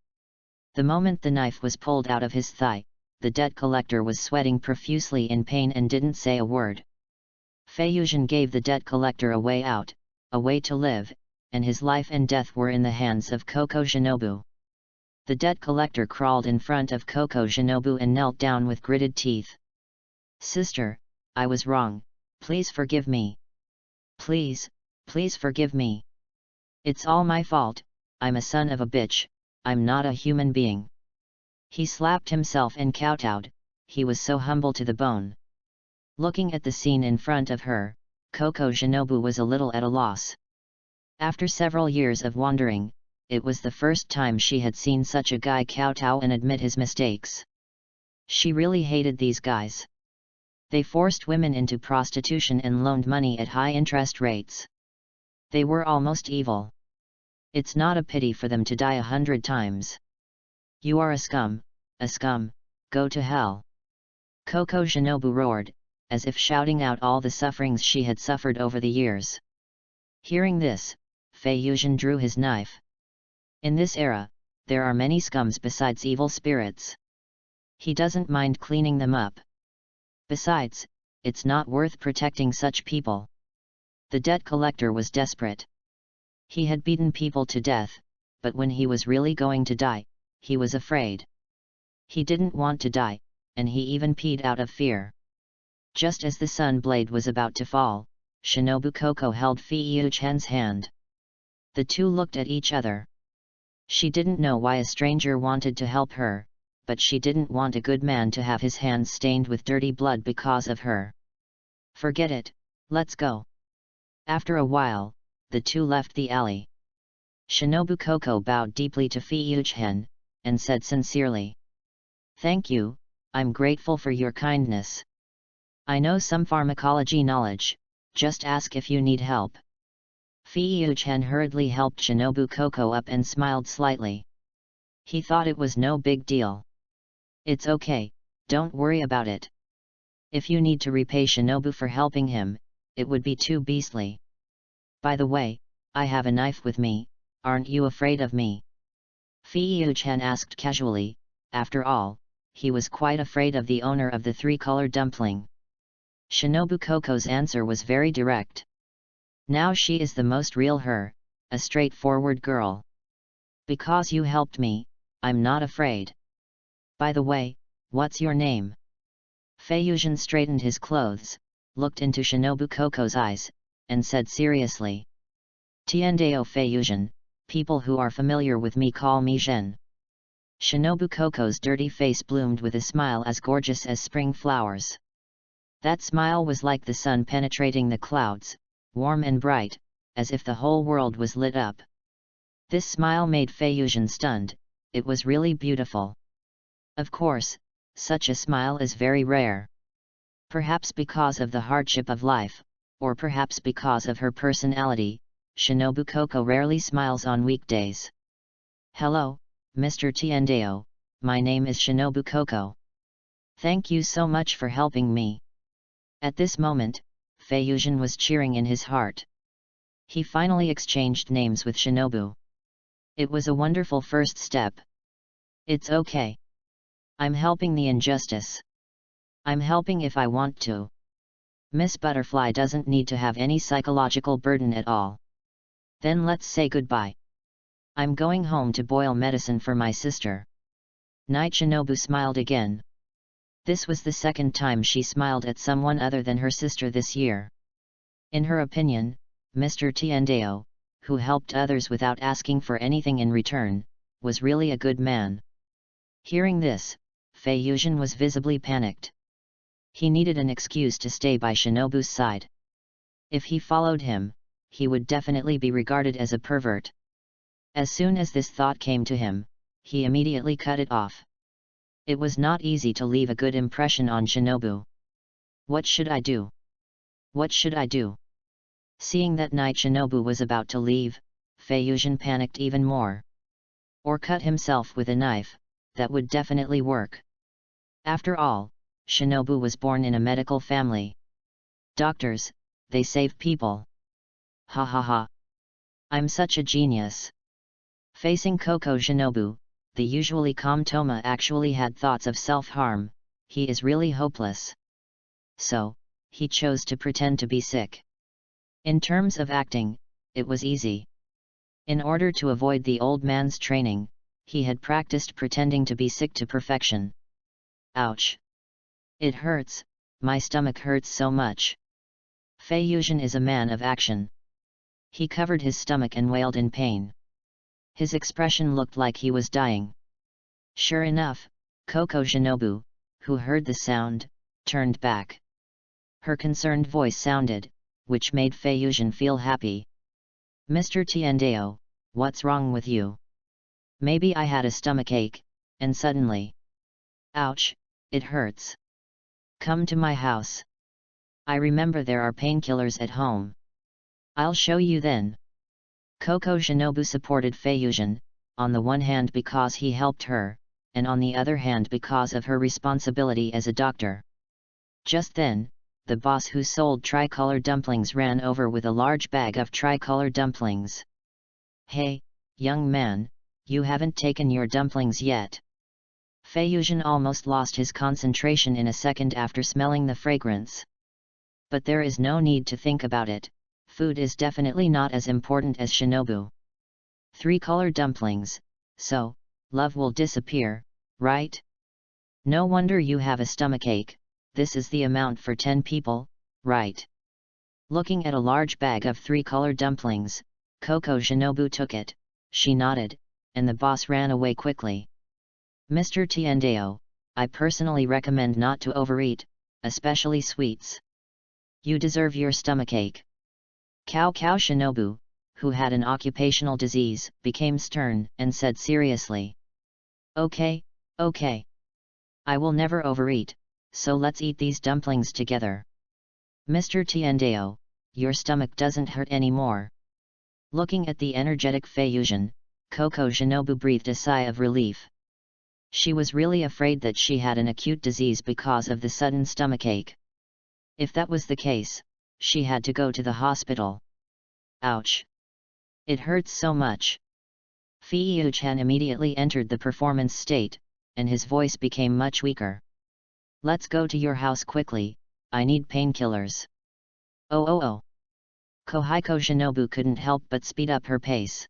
Speaker 1: The moment the knife was pulled out of his thigh, the debt collector was sweating profusely in pain and didn't say a word. Feiyuxian gave the debt collector a way out, a way to live, and his life and death were in the hands of Koko Shinobu. The debt collector crawled in front of Koko Shinobu and knelt down with gritted teeth. Sister, I was wrong, please forgive me. Please, please forgive me. It's all my fault, I'm a son of a bitch, I'm not a human being. He slapped himself and kowtowed, he was so humble to the bone. Looking at the scene in front of her, Koko Shinobu was a little at a loss. After several years of wandering, it was the first time she had seen such a guy kowtow and admit his mistakes. She really hated these guys. They forced women into prostitution and loaned money at high interest rates. They were almost evil. It's not a pity for them to die 100 times. You are a scum, go to hell. Koko Shinobu roared, as if shouting out all the sufferings she had suffered over the years. Hearing this, Feiyuxian drew his knife. In this era, there are many scums besides evil spirits. He doesn't mind cleaning them up. Besides, it's not worth protecting such people. The debt collector was desperate. He had beaten people to death, but when he was really going to die, he was afraid. He didn't want to die, and he even peed out of fear. Just as the sun blade was about to fall, Shinobu Koko held Feiyuxian's hand. The two looked at each other. She didn't know why a stranger wanted to help her, but she didn't want a good man to have his hands stained with dirty blood because of her. Forget it, let's go. After a while, the two left the alley. Shinobu Koko bowed deeply to Fei-Yuchen, and said sincerely, "Thank you, I'm grateful for your kindness. I know some pharmacology knowledge, just ask if you need help." Fei-Yuchen hurriedly helped Shinobu Koko up and smiled slightly. He thought it was no big deal. "It's okay, don't worry about it. If you need to repay Shinobu for helping him, it would be too beastly. By the way, I have a knife with me, aren't you afraid of me?" Fei-Yuchen asked casually. After all, he was quite afraid of the owner of the three-color dumpling. Shinobu Koko's answer was very direct. Now she is the most real her, a straightforward girl. "Because you helped me, I'm not afraid. By the way, what's your name?" Fei-Yuchen straightened his clothes, looked into Shinobu Koko's eyes, and said seriously, "Tiandeo Fei-Yuchen, people who are familiar with me call me Zhen." Shinobu Koko's dirty face bloomed with a smile as gorgeous as spring flowers. That smile was like the sun penetrating the clouds, warm and bright, as if the whole world was lit up. This smile made Fei-Yuchen stunned. It was really beautiful. Of course, such a smile is very rare. Perhaps because of the hardship of life, or perhaps because of her personality, Shinobu Koko rarely smiles on weekdays. "Hello, Mr. Tiandeo, my name is Shinobu Koko. Thank you so much for helping me." At this moment, Fei-Yuchen was cheering in his heart. He finally exchanged names with Shinobu. It was a wonderful first step. "It's okay. I'm helping the injustice. I'm helping if I want to. Miss Butterfly doesn't need to have any psychological burden at all. Then let's say goodbye. I'm going home to boil medicine for my sister." Night Shinobu smiled again. This was the second time she smiled at someone other than her sister this year. In her opinion, Mr. Tiandeo, who helped others without asking for anything in return, was really a good man. Hearing this, Fei-Yuchen was visibly panicked. He needed an excuse to stay by Shinobu's side. If he followed him, he would definitely be regarded as a pervert. As soon as this thought came to him, he immediately cut it off. It was not easy to leave a good impression on Shinobu. What should I do? What should I do? Seeing that night Shinobu was about to leave, Fei-Yuchen panicked even more. Or cut himself with a knife, that would definitely work. After all, Shinobu was born in a medical family. Doctors, they save people. Ha ha ha. I'm such a genius. Facing Koko Shinobu, the usually calm Toma actually had thoughts of self-harm. He is really hopeless. So, he chose to pretend to be sick. In terms of acting, it was easy. In order to avoid the old man's training, he had practiced pretending to be sick to perfection. Ouch! It hurts, my stomach hurts so much. Fei-Yuchen is a man of action. He covered his stomach and wailed in pain. His expression looked like he was dying. Sure enough, Koko Shinobu, who heard the sound, turned back. Her concerned voice sounded, which made Fei-Yuchen feel happy. "Mr. Tiandeo, what's wrong with you? Maybe I had a stomachache, and suddenly... Ouch, it hurts. Come to my house. I remember there are painkillers at home. I'll show you then." Koko Shinobu supported Fei-Yuchen, on the one hand because he helped her, and on the other hand because of her responsibility as a doctor. Just then, the boss who sold tricolor dumplings ran over with a large bag of tricolor dumplings. "Hey, young man, you haven't taken your dumplings yet." Fei-Yuchen almost lost his concentration in a second after smelling the fragrance. But there is no need to think about it, food is definitely not as important as Shinobu. Three-color dumplings, so, love will disappear, right? No wonder you have a stomachache, this is the amount for 10 people, right? Looking at a large bag of three-color dumplings, Koko Shinobu took it, she nodded, and the boss ran away quickly. Mr. Tiendeo, I personally recommend not to overeat, especially sweets. You deserve your stomachache. Cao Shinobu, who had an occupational disease, became stern and said seriously. Okay, okay. I will never overeat, so let's eat these dumplings together. Mr. Tiendeo, your stomach doesn't hurt anymore. Looking at the energetic Feiyuxian, Coco Shinobu breathed a sigh of relief. She was really afraid that she had an acute disease because of the sudden stomachache. If that was the case, she had to go to the hospital. Ouch! It hurts so much. Feiyuxian immediately entered the performance state, and his voice became much weaker. Let's go to your house quickly, I need painkillers. Oh. Kohiko Shinobu couldn't help but speed up her pace.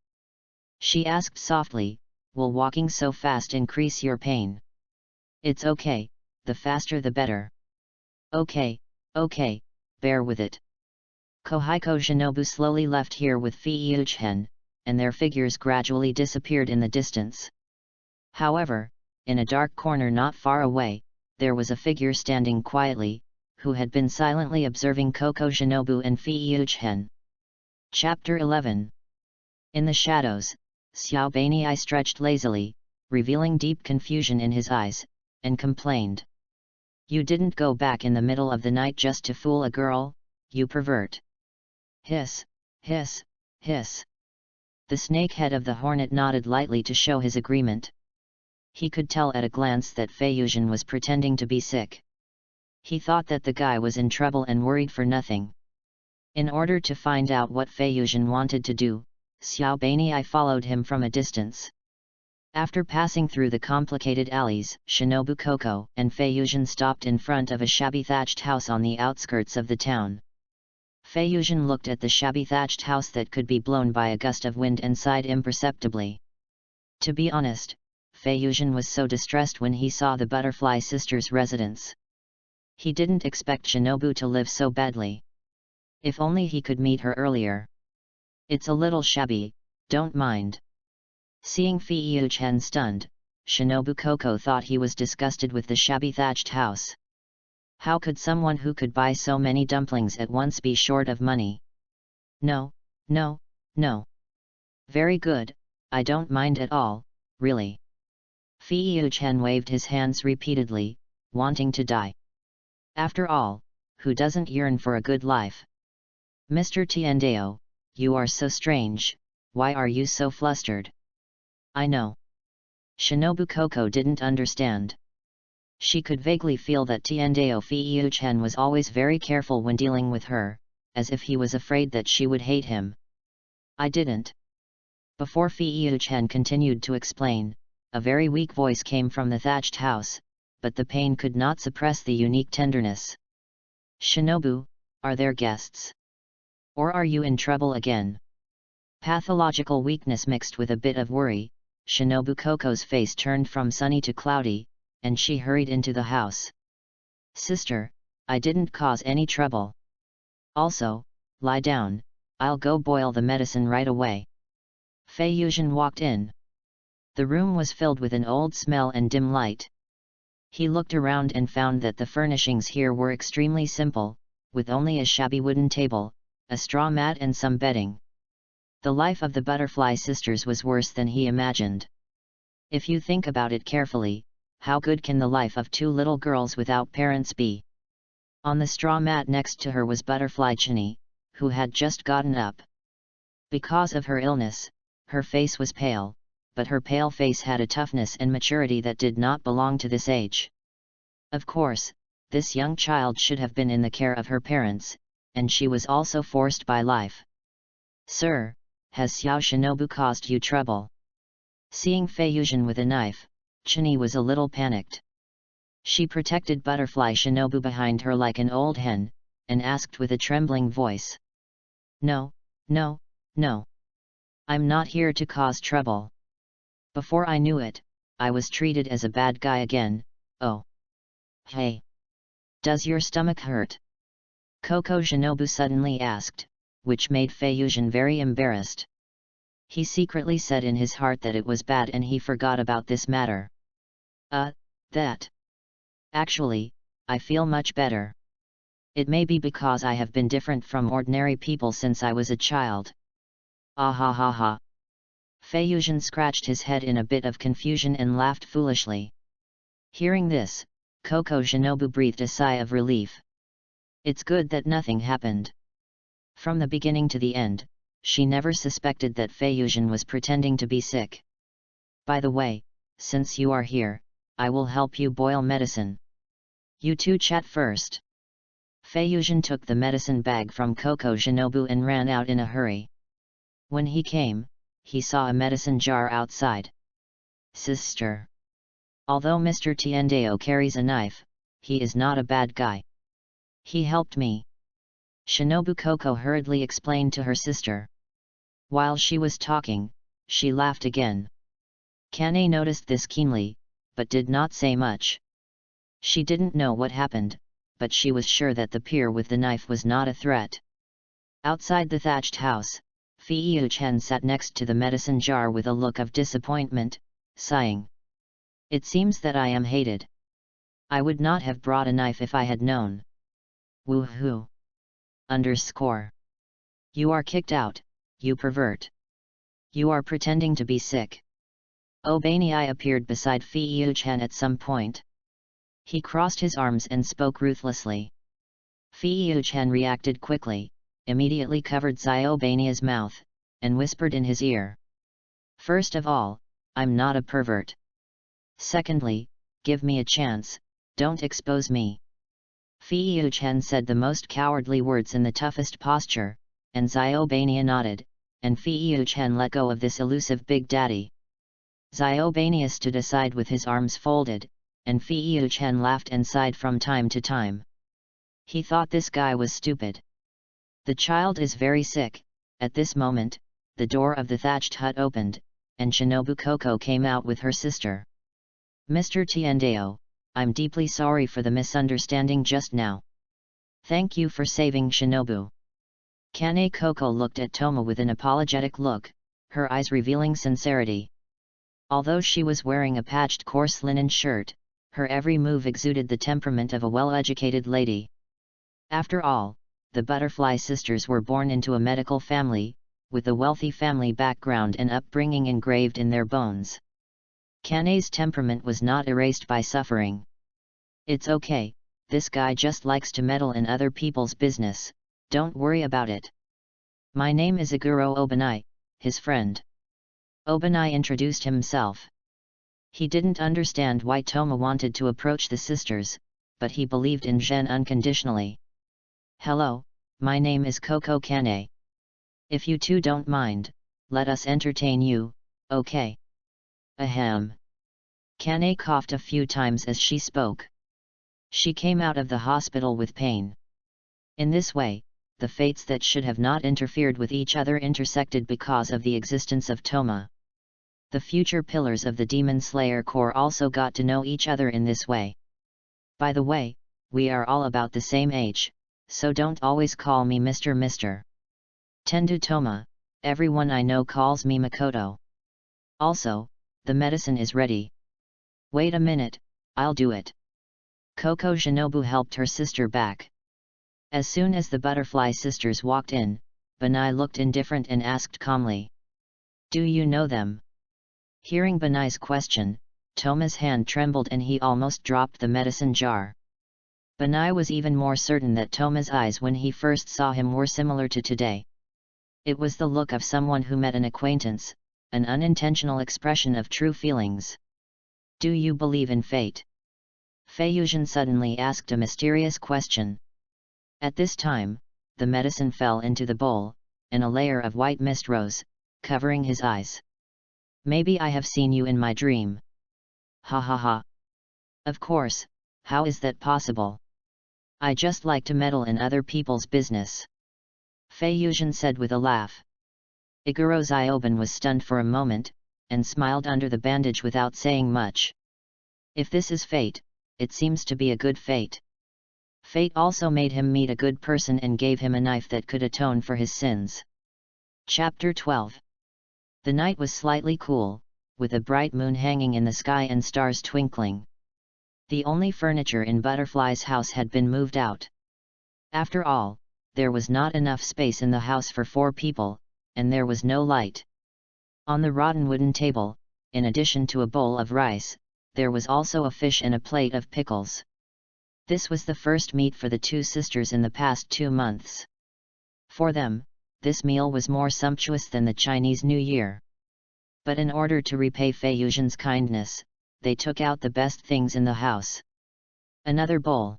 Speaker 1: She asked softly, will walking so fast increase your pain? It's okay, the faster the better. Okay, bear with it. Kohiko Shinobu slowly left here with Feiyuxian, and their figures gradually disappeared in the distance. However, in a dark corner not far away, there was a figure standing quietly, who had been silently observing Coco Shinobu and Feiyuxian. Chapter 11. In the shadows, Xiao Beinei stretched lazily, revealing deep confusion in his eyes, and complained. You didn't go back in the middle of the night just to fool a girl, you pervert. Hiss, hiss, hiss. The snake head of the hornet nodded lightly to show his agreement. He could tell at a glance that Feiyuxian was pretending to be sick. He thought that the guy was in trouble and worried for nothing. In order to find out what Feiyuxian wanted to do, Xiao Beinei followed him from a distance. After passing through the complicated alleys, Shinobu Coco and Feiyuxian stopped in front of a shabby thatched house on the outskirts of the town. Feiyuxian looked at the shabby thatched house that could be blown by a gust of wind and sighed imperceptibly. To be honest, Feiyuxian was so distressed when he saw the Butterfly Sisters' residence. He didn't expect Shinobu to live so badly. If only he could meet her earlier. It's a little shabby, don't mind. Seeing Feiyuxian stunned, Shinobu Coco thought he was disgusted with the shabby thatched house. How could someone who could buy so many dumplings at once be short of money? No. Very good, I don't mind at all, really. Feiyuxian waved his hands repeatedly, wanting to die. After all, who doesn't yearn for a good life? Mr. Tiendeo, you are so strange, why are you so flustered? I know. Shinobu Coco didn't understand. She could vaguely feel that Tiendeo Feiyuxian was always very careful when dealing with her, as if he was afraid that she would hate him. I didn't. Before Feiyuxian continued to explain, a very weak voice came from the thatched house, but the pain could not suppress the unique tenderness. Shinobu, are there guests? Or are you in trouble again? Pathological weakness mixed with a bit of worry, Shinobu Coco's face turned from sunny to cloudy, and she hurried into the house. Sister, I didn't cause any trouble. Also, lie down, I'll go boil the medicine right away. Feiyuxian walked in. The room was filled with an old smell and dim light. He looked around and found that the furnishings here were extremely simple, with only a shabby wooden table, a straw mat and some bedding. The life of the Butterfly Sisters was worse than he imagined. If you think about it carefully, how good can the life of two little girls without parents be? On the straw mat next to her was Butterfly Chini, who had just gotten up. Because of her illness, her face was pale, but her pale face had a toughness and maturity that did not belong to this age. Of course, this young child should have been in the care of her parents, and she was also forced by life. Sir, has Xiao Shinobu caused you trouble? Seeing Feiyuxian with a knife, Chini was a little panicked. She protected Butterfly Shinobu behind her like an old hen, and asked with a trembling voice. No. I'm not here to cause trouble. Before I knew it, I was treated as a bad guy again. Oh. Hey. Does your stomach hurt? Coco Shinobu suddenly asked, which made Feiyuxian very embarrassed. He secretly said in his heart that it was bad and he forgot about this matter. That. Actually, I feel much better. It may be because I have been different from ordinary people since I was a child. Ah ha ha ha. Fei Yuzhen scratched his head in a bit of confusion and laughed foolishly. Hearing this, Coco Shinobu breathed a sigh of relief. It's good that nothing happened. From the beginning to the end, she never suspected that Fei Yuzhen was pretending to be sick. By the way, since you are here, I will help you boil medicine. You two chat first. Fei Yuzhen took the medicine bag from Coco Shinobu and ran out in a hurry. When he came, he saw a medicine jar outside. Sister. Although Mr. Tiendeo carries a knife, he is not a bad guy. He helped me. Shinobu Coco hurriedly explained to her sister. While she was talking, she laughed again. Kane noticed this keenly, but did not say much. She didn't know what happened, but she was sure that the peer with the knife was not a threat. Outside the thatched house, Fei Yuchen sat next to the medicine jar with a look of disappointment, sighing. It seems that I am hated. I would not have brought a knife if I had known. Woohoo! _ You are kicked out, you pervert. You are pretending to be sick. Obanei appeared beside Fei Yuchen at some point. He crossed his arms and spoke ruthlessly. Fei Yuchen reacted quickly, immediately covered Xiaobanei's mouth, and whispered in his ear. First of all, I'm not a pervert. Secondly, give me a chance, don't expose me. Fei Yuchen said the most cowardly words in the toughest posture, and Xiaobanei nodded, and Fei Yuchen let go of this elusive big daddy. Xiaobanei stood aside with his arms folded, and Fei Yuchen laughed and sighed from time to time. He thought this guy was stupid. The child is very sick. At this moment, the door of the thatched hut opened, and Shinobu Coco came out with her sister. Mr. Tiendeo, I'm deeply sorry for the misunderstanding just now. Thank you for saving Shinobu. Kane Coco looked at Toma with an apologetic look, her eyes revealing sincerity. Although she was wearing a patched coarse linen shirt, her every move exuded the temperament of a well-educated lady. After all, the Butterfly sisters were born into a medical family, with a wealthy family background and upbringing engraved in their bones. Kane's temperament was not erased by suffering. It's okay, this guy just likes to meddle in other people's business, don't worry about it. My name is Iguro Obanai, his friend. Obanai introduced himself. He didn't understand why Toma wanted to approach the sisters, but he believed in Zhen unconditionally. Hello, my name is Coco Kane. If you two don't mind, let us entertain you, okay? Ahem. Kane coughed a few times as she spoke. She came out of the hospital with pain. In this way, the fates that should have not interfered with each other intersected because of the existence of Toma. The future pillars of the Demon Slayer Corps also got to know each other in this way. By the way, we are all about the same age, so don't always call me Mr. Tendu Toma, everyone I know calls me Makoto. Also, the medicine is ready. Wait a minute, I'll do it. Coco Shinobu helped her sister back. As soon as the Butterfly sisters walked in, Banai looked indifferent and asked calmly. Do you know them? Hearing Banai's question, Toma's hand trembled and he almost dropped the medicine jar. Banai was even more certain that Toma's eyes when he first saw him were similar to today. It was the look of someone who met an acquaintance, an unintentional expression of true feelings. Do you believe in fate? Fei Yuzhen suddenly asked a mysterious question. At this time, the medicine fell into the bowl, and a layer of white mist rose, covering his eyes. Maybe I have seen you in my dream. Ha ha ha. Of course, how is that possible? I just like to meddle in other people's business. Fei Yuzhen said with a laugh. Iguro Zioban was stunned for a moment, and smiled under the bandage without saying much. If this is fate, it seems to be a good fate. Fate also made him meet a good person and gave him a knife that could atone for his sins. Chapter 12. The night was slightly cool, with a bright moon hanging in the sky and stars twinkling. The only furniture in Butterfly's house had been moved out. After all, there was not enough space in the house for 4 people, and there was no light. On the rotten wooden table, in addition to a bowl of rice, there was also a fish and a plate of pickles. This was the first meat for the 2 sisters in the past 2 months. For them, this meal was more sumptuous than the Chinese New Year. But in order to repay Fei Yuzhen's kindness, they took out the best things in the house. Another bowl.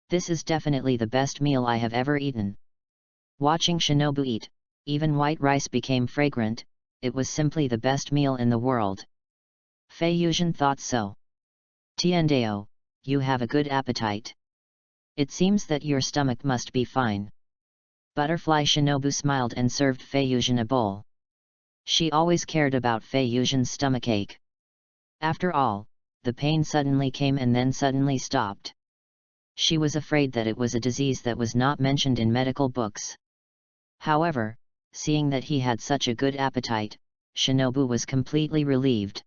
Speaker 1: This is definitely the best meal I have ever eaten. Watching Shinobu eat, even white rice became fragrant. It was simply the best meal in the world. Fei Yuzhen thought so. Tiandao, you have a good appetite. It seems that your stomach must be fine. Butterfly Shinobu smiled and served Fei Yuzhen a bowl. She always cared about Fei Yuzhen's stomachache. After all, the pain suddenly came and then suddenly stopped. She was afraid that it was a disease that was not mentioned in medical books. However, seeing that he had such a good appetite, Shinobu was completely relieved.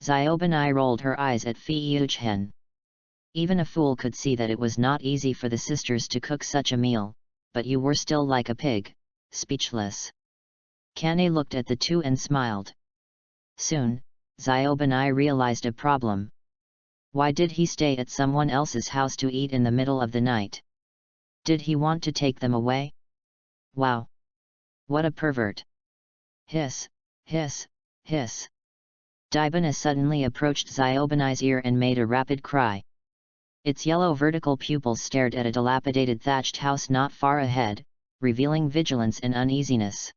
Speaker 1: Xiaobanai rolled her eyes at Fei Yuzhen. Even a fool could see that it was not easy for the sisters to cook such a meal, but you were still like a pig, speechless. Kane looked at the 2 and smiled. Soon, Xiaobanai realized a problem. Why did he stay at someone else's house to eat in the middle of the night? Did he want to take them away? Wow! What a pervert! Hiss, hiss, hiss. Daibana suddenly approached Xiaobanai's ear and made a rapid cry. Its yellow vertical pupils stared at a dilapidated thatched house not far ahead, revealing vigilance and uneasiness.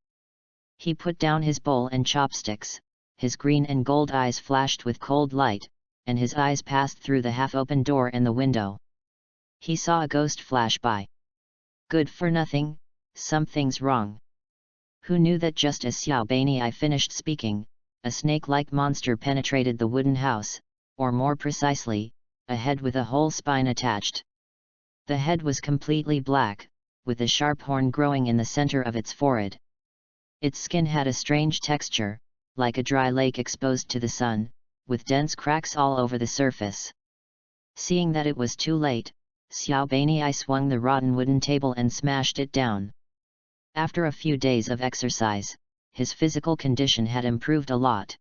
Speaker 1: He put down his bowl and chopsticks, his green and gold eyes flashed with cold light, and his eyes passed through the half-open door and the window. He saw a ghost flash by. Good for nothing, something's wrong. Who knew that just as Xiaobanai finished speaking, a snake-like monster penetrated the wooden house, or more precisely, a head with a whole spine attached. The head was completely black, with a sharp horn growing in the center of its forehead. Its skin had a strange texture, like a dry lake exposed to the sun, with dense cracks all over the surface. Seeing that it was too late, Xiaobanai swung the rotten wooden table and smashed it down. After a few days of exercise, his physical condition had improved a lot.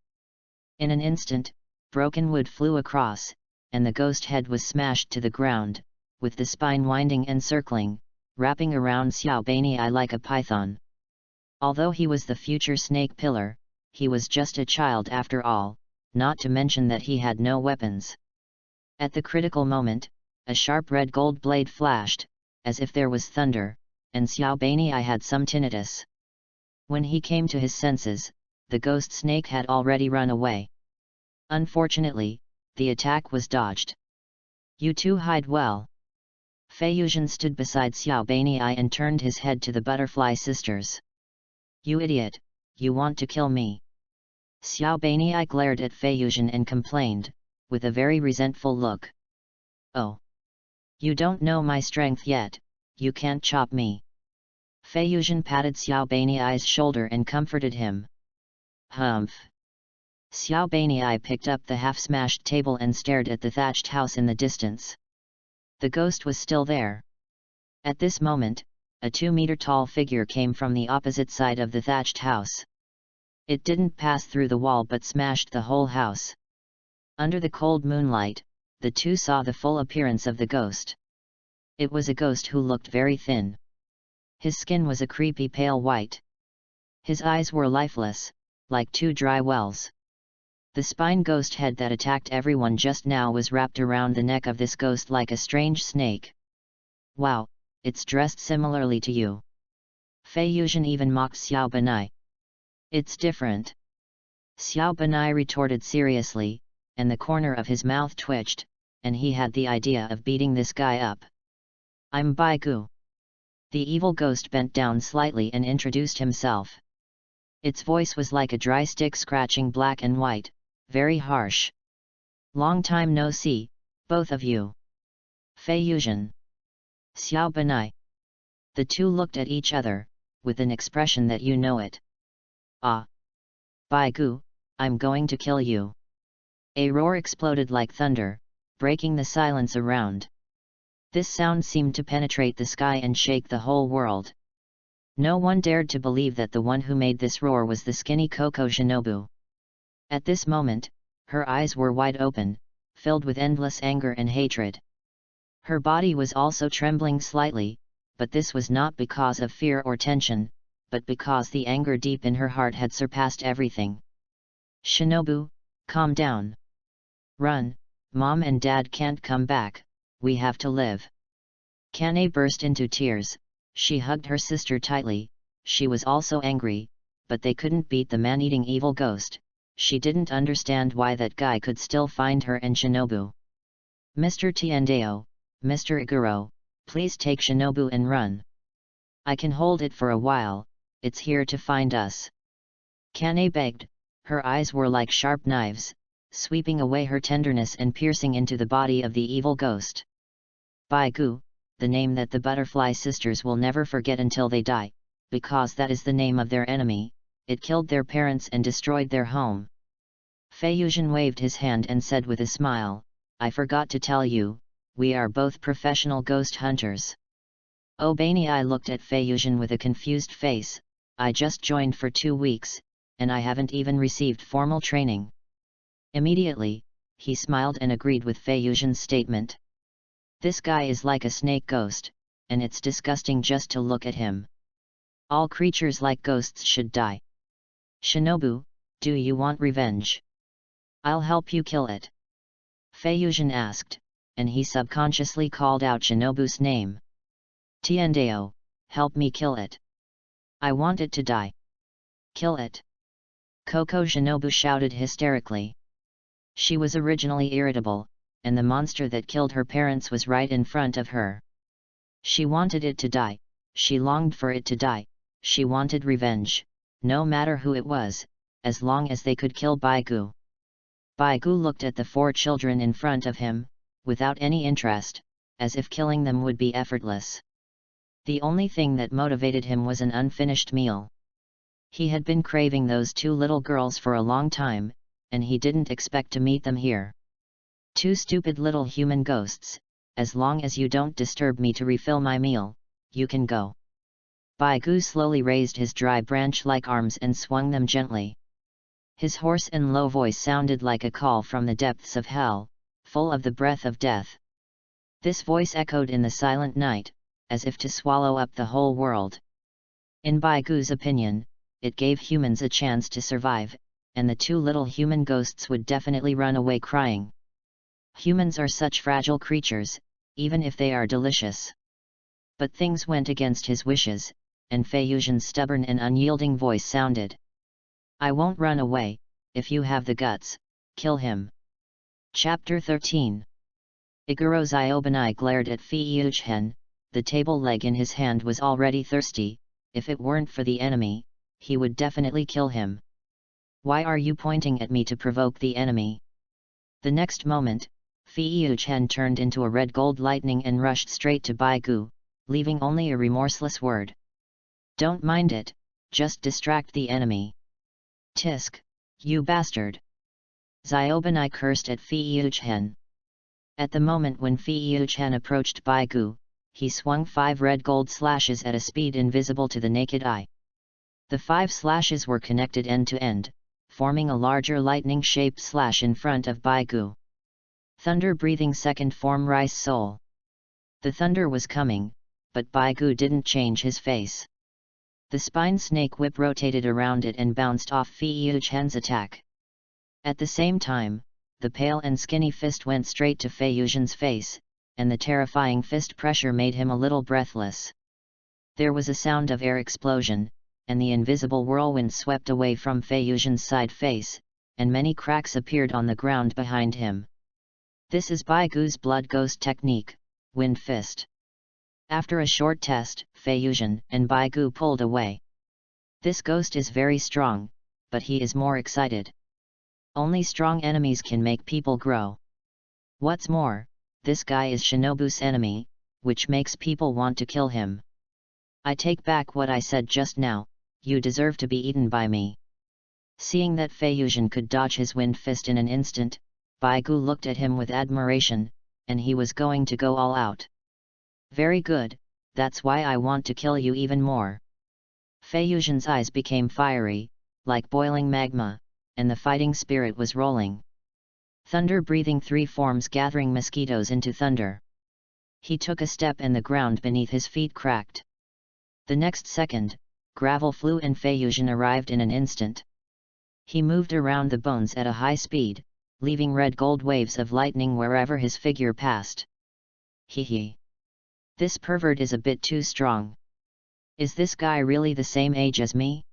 Speaker 1: In an instant, broken wood flew across, and the ghost head was smashed to the ground, with the spine winding and circling, wrapping around Xiaobanai like a python. Although he was the future snake pillar, he was just a child after all, not to mention that he had no weapons. At the critical moment, a sharp red gold blade flashed, as if there was thunder, and Xiaobanai had some tinnitus. When he came to his senses, the ghost snake had already run away. Unfortunately, the attack was dodged. You 2 hide well. Fei Yuzhen stood beside Xiaobanai and turned his head to the butterfly sisters. You idiot, you want to kill me. Xiaobanai glared at Fei Yuzhen and complained, with a very resentful look. Oh! You don't know my strength yet, you can't chop me. Fei Yuzhen patted Xiaobanai's shoulder and comforted him. Humph! Xiaobanai picked up the half-smashed table and stared at the thatched house in the distance. The ghost was still there. At this moment, a 2-meter-tall figure came from the opposite side of the thatched house. It didn't pass through the wall but smashed the whole house. Under the cold moonlight, the 2 saw the full appearance of the ghost. It was a ghost who looked very thin. His skin was a creepy pale white. His eyes were lifeless, like 2 dry wells. The spine ghost head that attacked everyone just now was wrapped around the neck of this ghost like a strange snake. Wow, it's dressed similarly to you. Fei Yuzhen even mocked Xiaobanai. It's different. Xiaobanai retorted seriously, and the corner of his mouth twitched, and he had the idea of beating this guy up. I'm Baigu. The evil ghost bent down slightly and introduced himself. Its voice was like a dry stick scratching black and white, very harsh. Long time no see, both of you. Fei Yuzhen. Xiaobanai. The 2 looked at each other, with an expression that you know it. Ah! Baigu, I'm going to kill you. A roar exploded like thunder, breaking the silence around. This sound seemed to penetrate the sky and shake the whole world. No one dared to believe that the one who made this roar was the skinny Koko Shinobu. At this moment, her eyes were wide open, filled with endless anger and hatred. Her body was also trembling slightly, but this was not because of fear or tension, but because the anger deep in her heart had surpassed everything. Shinobu, calm down. Run, Mom and Dad can't come back, we have to live. Kane burst into tears, she hugged her sister tightly, she was also angry, but they couldn't beat the man-eating evil ghost, she didn't understand why that guy could still find her and Shinobu. Mr. Tiendeo, Mr. Iguro, please take Shinobu and run. I can hold it for a while, it's here to find us. Kane begged, her eyes were like sharp knives, sweeping away her tenderness and piercing into the body of the evil ghost. Baigu, the name that the Butterfly Sisters will never forget until they die, because that is the name of their enemy, it killed their parents and destroyed their home. Feiyuan waved his hand and said with a smile, I forgot to tell you, we are both professional ghost hunters. Obanei looked at Feiyuan with a confused face, I just joined for 2 weeks, and I haven't even received formal training. Immediately, he smiled and agreed with Feiyuan's statement. This guy is like a snake ghost, and it's disgusting just to look at him. All creatures like ghosts should die. Shinobu, do you want revenge? I'll help you kill it. Feiyuan asked, and he subconsciously called out Shinobu's name. Tiendeo, help me kill it. I want it to die. Kill it. Koko Shinobu shouted hysterically. She was originally irritable, and the monster that killed her parents was right in front of her. She wanted it to die, she longed for it to die, she wanted revenge, no matter who it was, as long as they could kill Baigu. Baigu looked at the 4 children in front of him, without any interest, as if killing them would be effortless. The only thing that motivated him was an unfinished meal. He had been craving those 2 little girls for a long time, and he didn't expect to meet them here. 2 stupid little human ghosts, as long as you don't disturb me to refill my meal, you can go. Baigu slowly raised his dry branch-like arms and swung them gently. His hoarse and low voice sounded like a call from the depths of hell, full of the breath of death. This voice echoed in the silent night, as if to swallow up the whole world. In Baigu's opinion, it gave humans a chance to survive, and the 2 little human ghosts would definitely run away crying. Humans are such fragile creatures, even if they are delicious. But things went against his wishes, and Feiyuan's stubborn and unyielding voice sounded. I won't run away, if you have the guts, kill him. Chapter 13. Iguro Zyobani glared at Feiyuan, the table leg in his hand was already thirsty, if it weren't for the enemy, he would definitely kill him. Why are you pointing at me to provoke the enemy? The next moment, Feiyuan turned into a red gold lightning and rushed straight to Baigu, leaving only a remorseless word. Don't mind it, just distract the enemy. Tisk, you bastard! Zyobani cursed at Feiyuan. At the moment when Feiyuan approached Baigu, he swung 5 red gold slashes at a speed invisible to the naked eye. The 5 slashes were connected end to end, forming a larger lightning-shaped slash in front of Baigu. Thunder-breathing second form rice soul. The thunder was coming, but Baigu didn't change his face. The spine snake whip rotated around it and bounced off Feiyuan's attack. At the same time, the pale and skinny fist went straight to Feiyuan's face, and the terrifying fist pressure made him a little breathless. There was a sound of air explosion, and the invisible whirlwind swept away from Feiyuan's side face, and many cracks appeared on the ground behind him. This is Baigu's blood ghost technique, Wind Fist. After a short test, Feiyuan and Baigu pulled away. This ghost is very strong, but he is more excited. Only strong enemies can make people grow. What's more, this guy is Shinobu's enemy, which makes people want to kill him. I take back what I said just now, you deserve to be eaten by me. Seeing that Fei Yuzhen could dodge his wind fist in an instant, Bai Gu looked at him with admiration, and he was going to go all out. Very good, that's why I want to kill you even more. Fei Yuzhen's eyes became fiery, like boiling magma, and the fighting spirit was rolling. Thunder breathing three forms gathering mosquitoes into thunder. He took a step and the ground beneath his feet cracked. The next second, gravel flew and Fei Yuzhen arrived in an instant. He moved around the bones at a high speed, leaving red gold waves of lightning wherever his figure passed. Hee. This pervert is a bit too strong. Is this guy really the same age as me?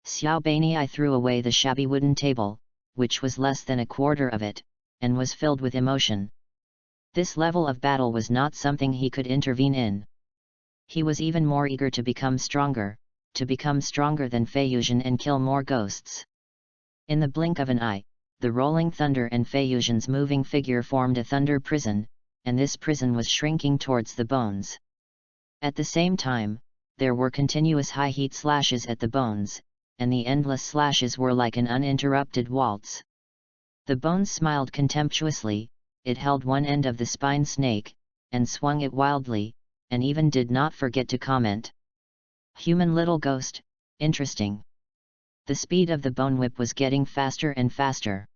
Speaker 1: Xiao Bani threw away the shabby wooden table, which was less than a quarter of it, and was filled with emotion. This level of battle was not something he could intervene in. He was even more eager to become stronger than Fei Yuzhen and kill more ghosts. In the blink of an eye, the rolling thunder and Fei Yuzhen's moving figure formed a thunder prison, and this prison was shrinking towards the bones. At the same time, there were continuous high-heat slashes at the bones, and the endless slashes were like an uninterrupted waltz. The bones smiled contemptuously, it held one end of the spine snake, and swung it wildly, and even did not forget to comment. Human little ghost, interesting. The speed of the bone whip was getting faster and faster.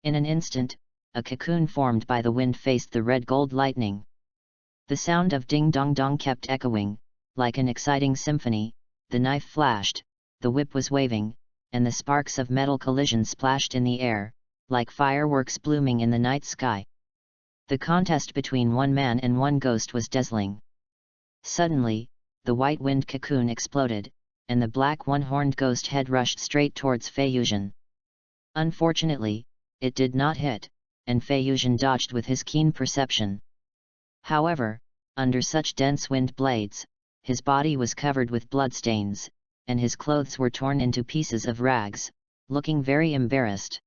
Speaker 1: In an instant, a cocoon formed by the wind faced the red gold lightning. The sound of ding dong dong kept echoing, like an exciting symphony. The knife flashed, the whip was waving, and the sparks of metal collision splashed in the air, like fireworks blooming in the night sky. The contest between one man and one ghost was dazzling. Suddenly, the white wind cocoon exploded, and the black one-horned ghost head rushed straight towards Fei Yuzhen. Unfortunately, it did not hit, and Fei Yuzhen dodged with his keen perception. However, under such dense wind blades, his body was covered with bloodstains, and his clothes were torn into pieces of rags, looking very embarrassed.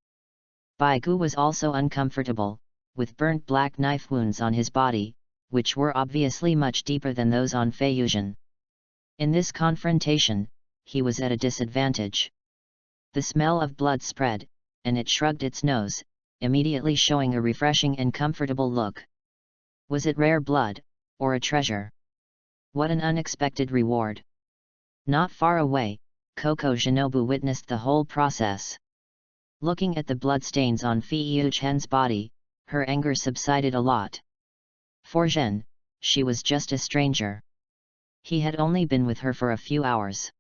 Speaker 1: Bai Gu was also uncomfortable, with burnt black knife wounds on his body, which were obviously much deeper than those on Fei Yuzhen. In this confrontation, he was at a disadvantage. The smell of blood spread, and it shrugged its nose, immediately showing a refreshing and comfortable look. Was it rare blood, or a treasure? What an unexpected reward! Not far away, Coco Shinobu witnessed the whole process. Looking at the bloodstains on Fei Yuzhen's body, her anger subsided a lot. For Zhen, she was just a stranger. He had only been with her for a few hours.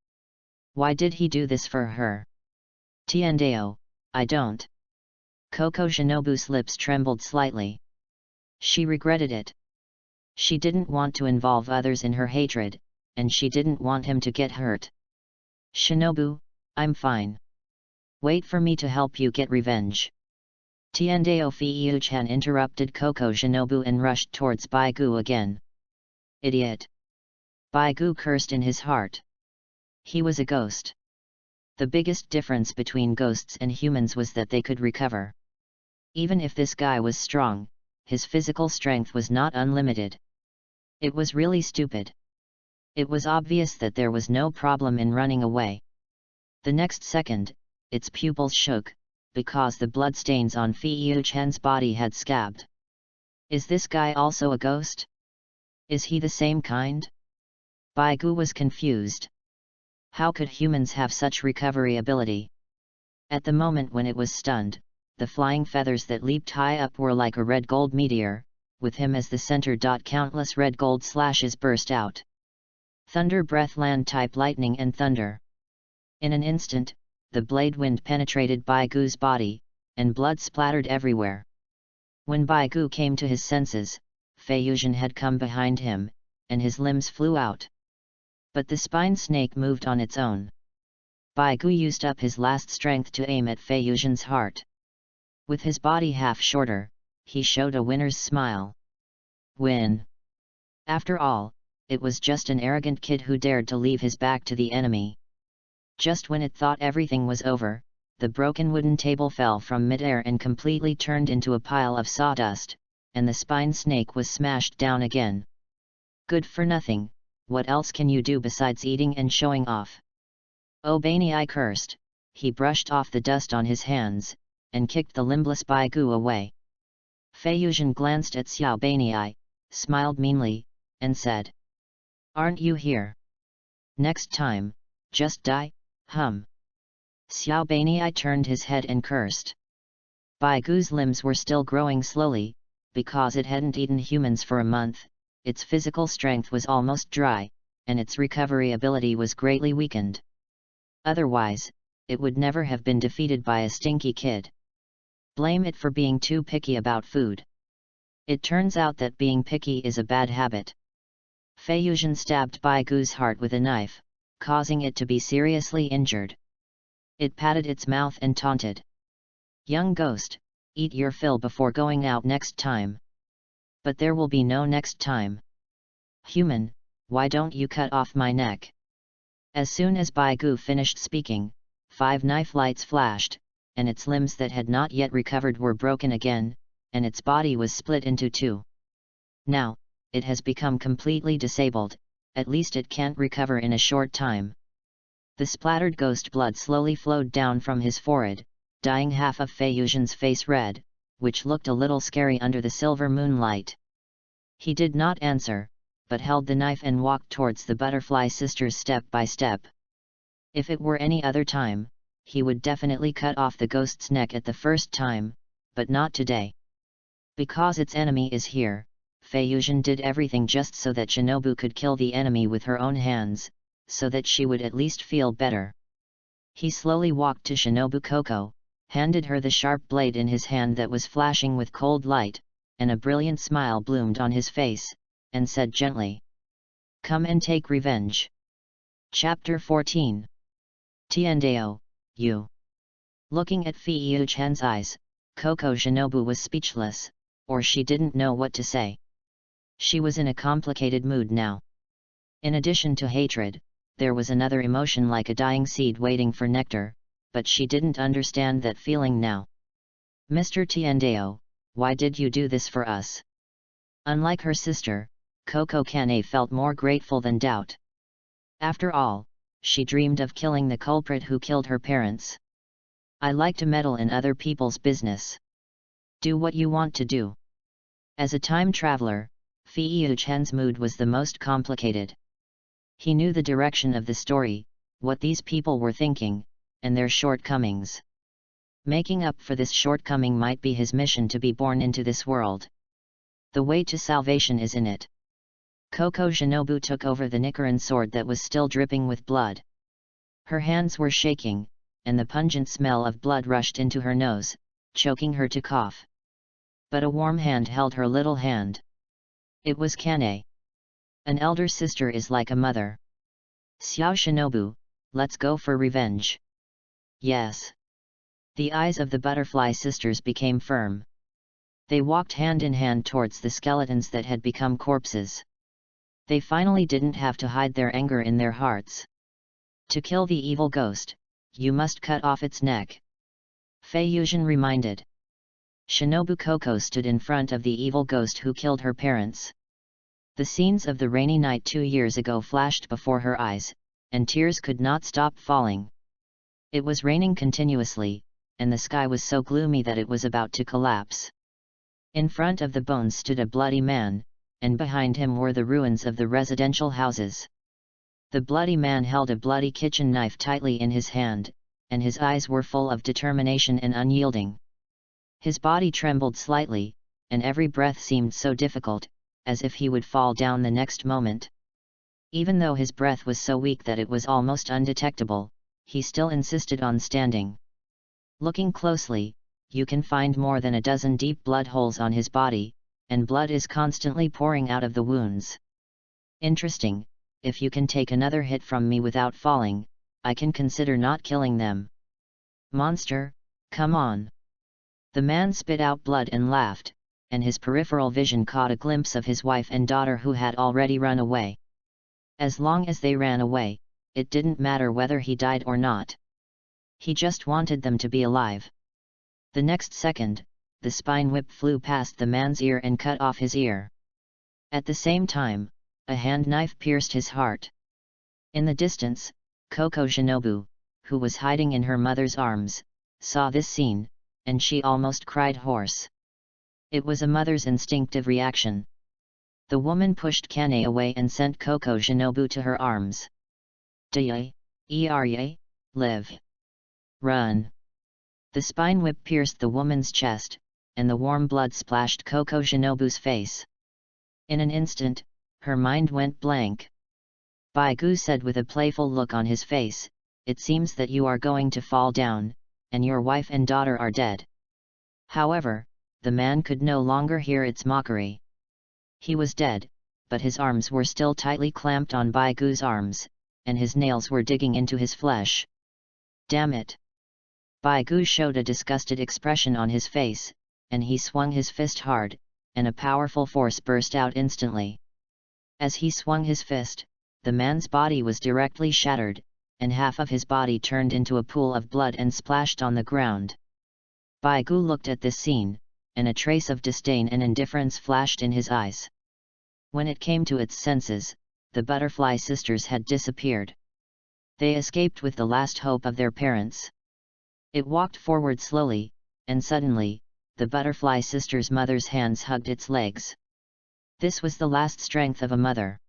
Speaker 1: Why did he do this for her? Tiandao, I don't. Coco Shinobu's lips trembled slightly. She regretted it. She didn't want to involve others in her hatred, and she didn't want him to get hurt. Shinobu, I'm fine. Wait for me to help you get revenge. Tiandao Fei Yuzhen interrupted Coco Shinobu and rushed towards Bai Gu again. Idiot! Bai Gu cursed in his heart. He was a ghost. The biggest difference between ghosts and humans was that they could recover. Even if this guy was strong, his physical strength was not unlimited. It was really stupid. It was obvious that there was no problem in running away. The next second, its pupils shook, because the bloodstains on Fei Yuzhen's body had scabbed. Is this guy also a ghost? Is he the same kind? Bai Gu was confused. How could humans have such recovery ability? At the moment when it was stunned, the flying feathers that leaped high up were like a red gold meteor, with him as the center. Countless red gold slashes burst out. Thunder breath land type lightning and thunder. In an instant, the blade wind penetrated Bai Gu's body, and blood splattered everywhere. When Bai Gu came to his senses, Fei Yuzhen had come behind him, and his limbs flew out. But the spine snake moved on its own. Bai Gu used up his last strength to aim at Fei Yuzhen's heart. With his body half shorter, he showed a winner's smile. Win! After all, it was just an arrogant kid who dared to leave his back to the enemy. Just when it thought everything was over, the broken wooden table fell from midair and completely turned into a pile of sawdust, and the spine snake was smashed down again. Good for nothing, what else can you do besides eating and showing off? Oh Bani cursed, he brushed off the dust on his hands, and kicked the limbless Baigu away. Fei Yuzhen glanced at Xiao Beinei, smiled meanly, and said, "Aren't you here? Next time, just die, hum." Xiao Beinei turned his head and cursed. Baigu's limbs were still growing slowly, because it hadn't eaten humans for a month, its physical strength was almost dry, and its recovery ability was greatly weakened. Otherwise, it would never have been defeated by a stinky kid. Blame it for being too picky about food. It turns out that being picky is a bad habit. Fei Yuzhen stabbed Baigu's heart with a knife, causing it to be seriously injured. It patted its mouth and taunted. "Young ghost, eat your fill before going out next time." "But there will be no next time." "Human, why don't you cut off my neck?" As soon as Baigu finished speaking, 5 knife lights flashed, and its limbs that had not yet recovered were broken again, and its body was split into 2. Now, it has become completely disabled, at least it can't recover in a short time. The splattered ghost blood slowly flowed down from his forehead, dyeing half of Fei Yuzhen's face red, which looked a little scary under the silver moonlight. He did not answer, but held the knife and walked towards the butterfly sisters step by step. If it were any other time, he would definitely cut off the ghost's neck at the first time, but not today. Because its enemy is here, Fei Yuzhen did everything just so that Shinobu could kill the enemy with her own hands, so that she would at least feel better. He slowly walked to Shinobu Koko, handed her the sharp blade in his hand that was flashing with cold light, and a brilliant smile bloomed on his face, and said gently, "Come and take revenge." Chapter 14. Tiandao, you. Looking at Fei Yuzhen's eyes, Koko Shinobu was speechless, or she didn't know what to say. She was in a complicated mood now. In addition to hatred, there was another emotion like a dying seed waiting for nectar, but she didn't understand that feeling now. "Mr. Tiandao, why did you do this for us?" Unlike her sister, Koko Kane felt more grateful than doubt. After all, she dreamed of killing the culprit who killed her parents. "I like to meddle in other people's business. Do what you want to do." As a time traveler, Fei Yuzhen's mood was the most complicated. He knew the direction of the story, what these people were thinking, and their shortcomings. Making up for this shortcoming might be his mission to be born into this world. The way to salvation is in it. Koko Shinobu took over the Nichiren sword that was still dripping with blood. Her hands were shaking, and the pungent smell of blood rushed into her nose, choking her to cough. But a warm hand held her little hand. It was Kane. An elder sister is like a mother. "Xiao Shinobu, let's go for revenge." "Yes." The eyes of the butterfly sisters became firm. They walked hand in hand towards the skeletons that had become corpses. They finally didn't have to hide their anger in their hearts. "To kill the evil ghost, you must cut off its neck," Fei Yuzhen reminded. Shinobu Koko stood in front of the evil ghost who killed her parents. The scenes of the rainy night 2 years ago flashed before her eyes, and tears could not stop falling. It was raining continuously, and the sky was so gloomy that it was about to collapse. In front of the bones stood a bloody man, and behind him were the ruins of the residential houses. The bloody man held a bloody kitchen knife tightly in his hand, and his eyes were full of determination and unyielding. His body trembled slightly, and every breath seemed so difficult, as if he would fall down the next moment. Even though his breath was so weak that it was almost undetectable, he still insisted on standing. Looking closely, you can find more than a dozen deep blood holes on his body, and blood is constantly pouring out of the wounds. "Interesting, if you can take another hit from me without falling, I can consider not killing them." "Monster, come on." The man spit out blood and laughed, and his peripheral vision caught a glimpse of his wife and daughter who had already run away. As long as they ran away, it didn't matter whether he died or not. He just wanted them to be alive. The next second, the spine whip flew past the man's ear and cut off his ear. At the same time, a hand knife pierced his heart. In the distance, Koko Shinobu, who was hiding in her mother's arms, saw this scene, and she almost cried hoarse. It was a mother's instinctive reaction. The woman pushed Kane away and sent Koko Shinobu to her arms. Dye, Erye, live. Run. The spine whip pierced the woman's chest, and the warm blood splashed Koko Shinobu's face. In an instant, her mind went blank. Baigu said with a playful look on his face, "It seems that you are going to fall down, and your wife and daughter are dead." However, the man could no longer hear its mockery. He was dead, but his arms were still tightly clamped on Baigu's arms, and his nails were digging into his flesh. Damn it! Baigu showed a disgusted expression on his face, and he swung his fist hard, and a powerful force burst out instantly. As he swung his fist, the man's body was directly shattered, and half of his body turned into a pool of blood and splashed on the ground. Baigu looked at this scene, and a trace of disdain and indifference flashed in his eyes. When it came to its senses, the butterfly sisters had disappeared. They escaped with the last hope of their parents. It walked forward slowly, and suddenly, the butterfly sister's mother's hands hugged its legs. This was the last strength of a mother.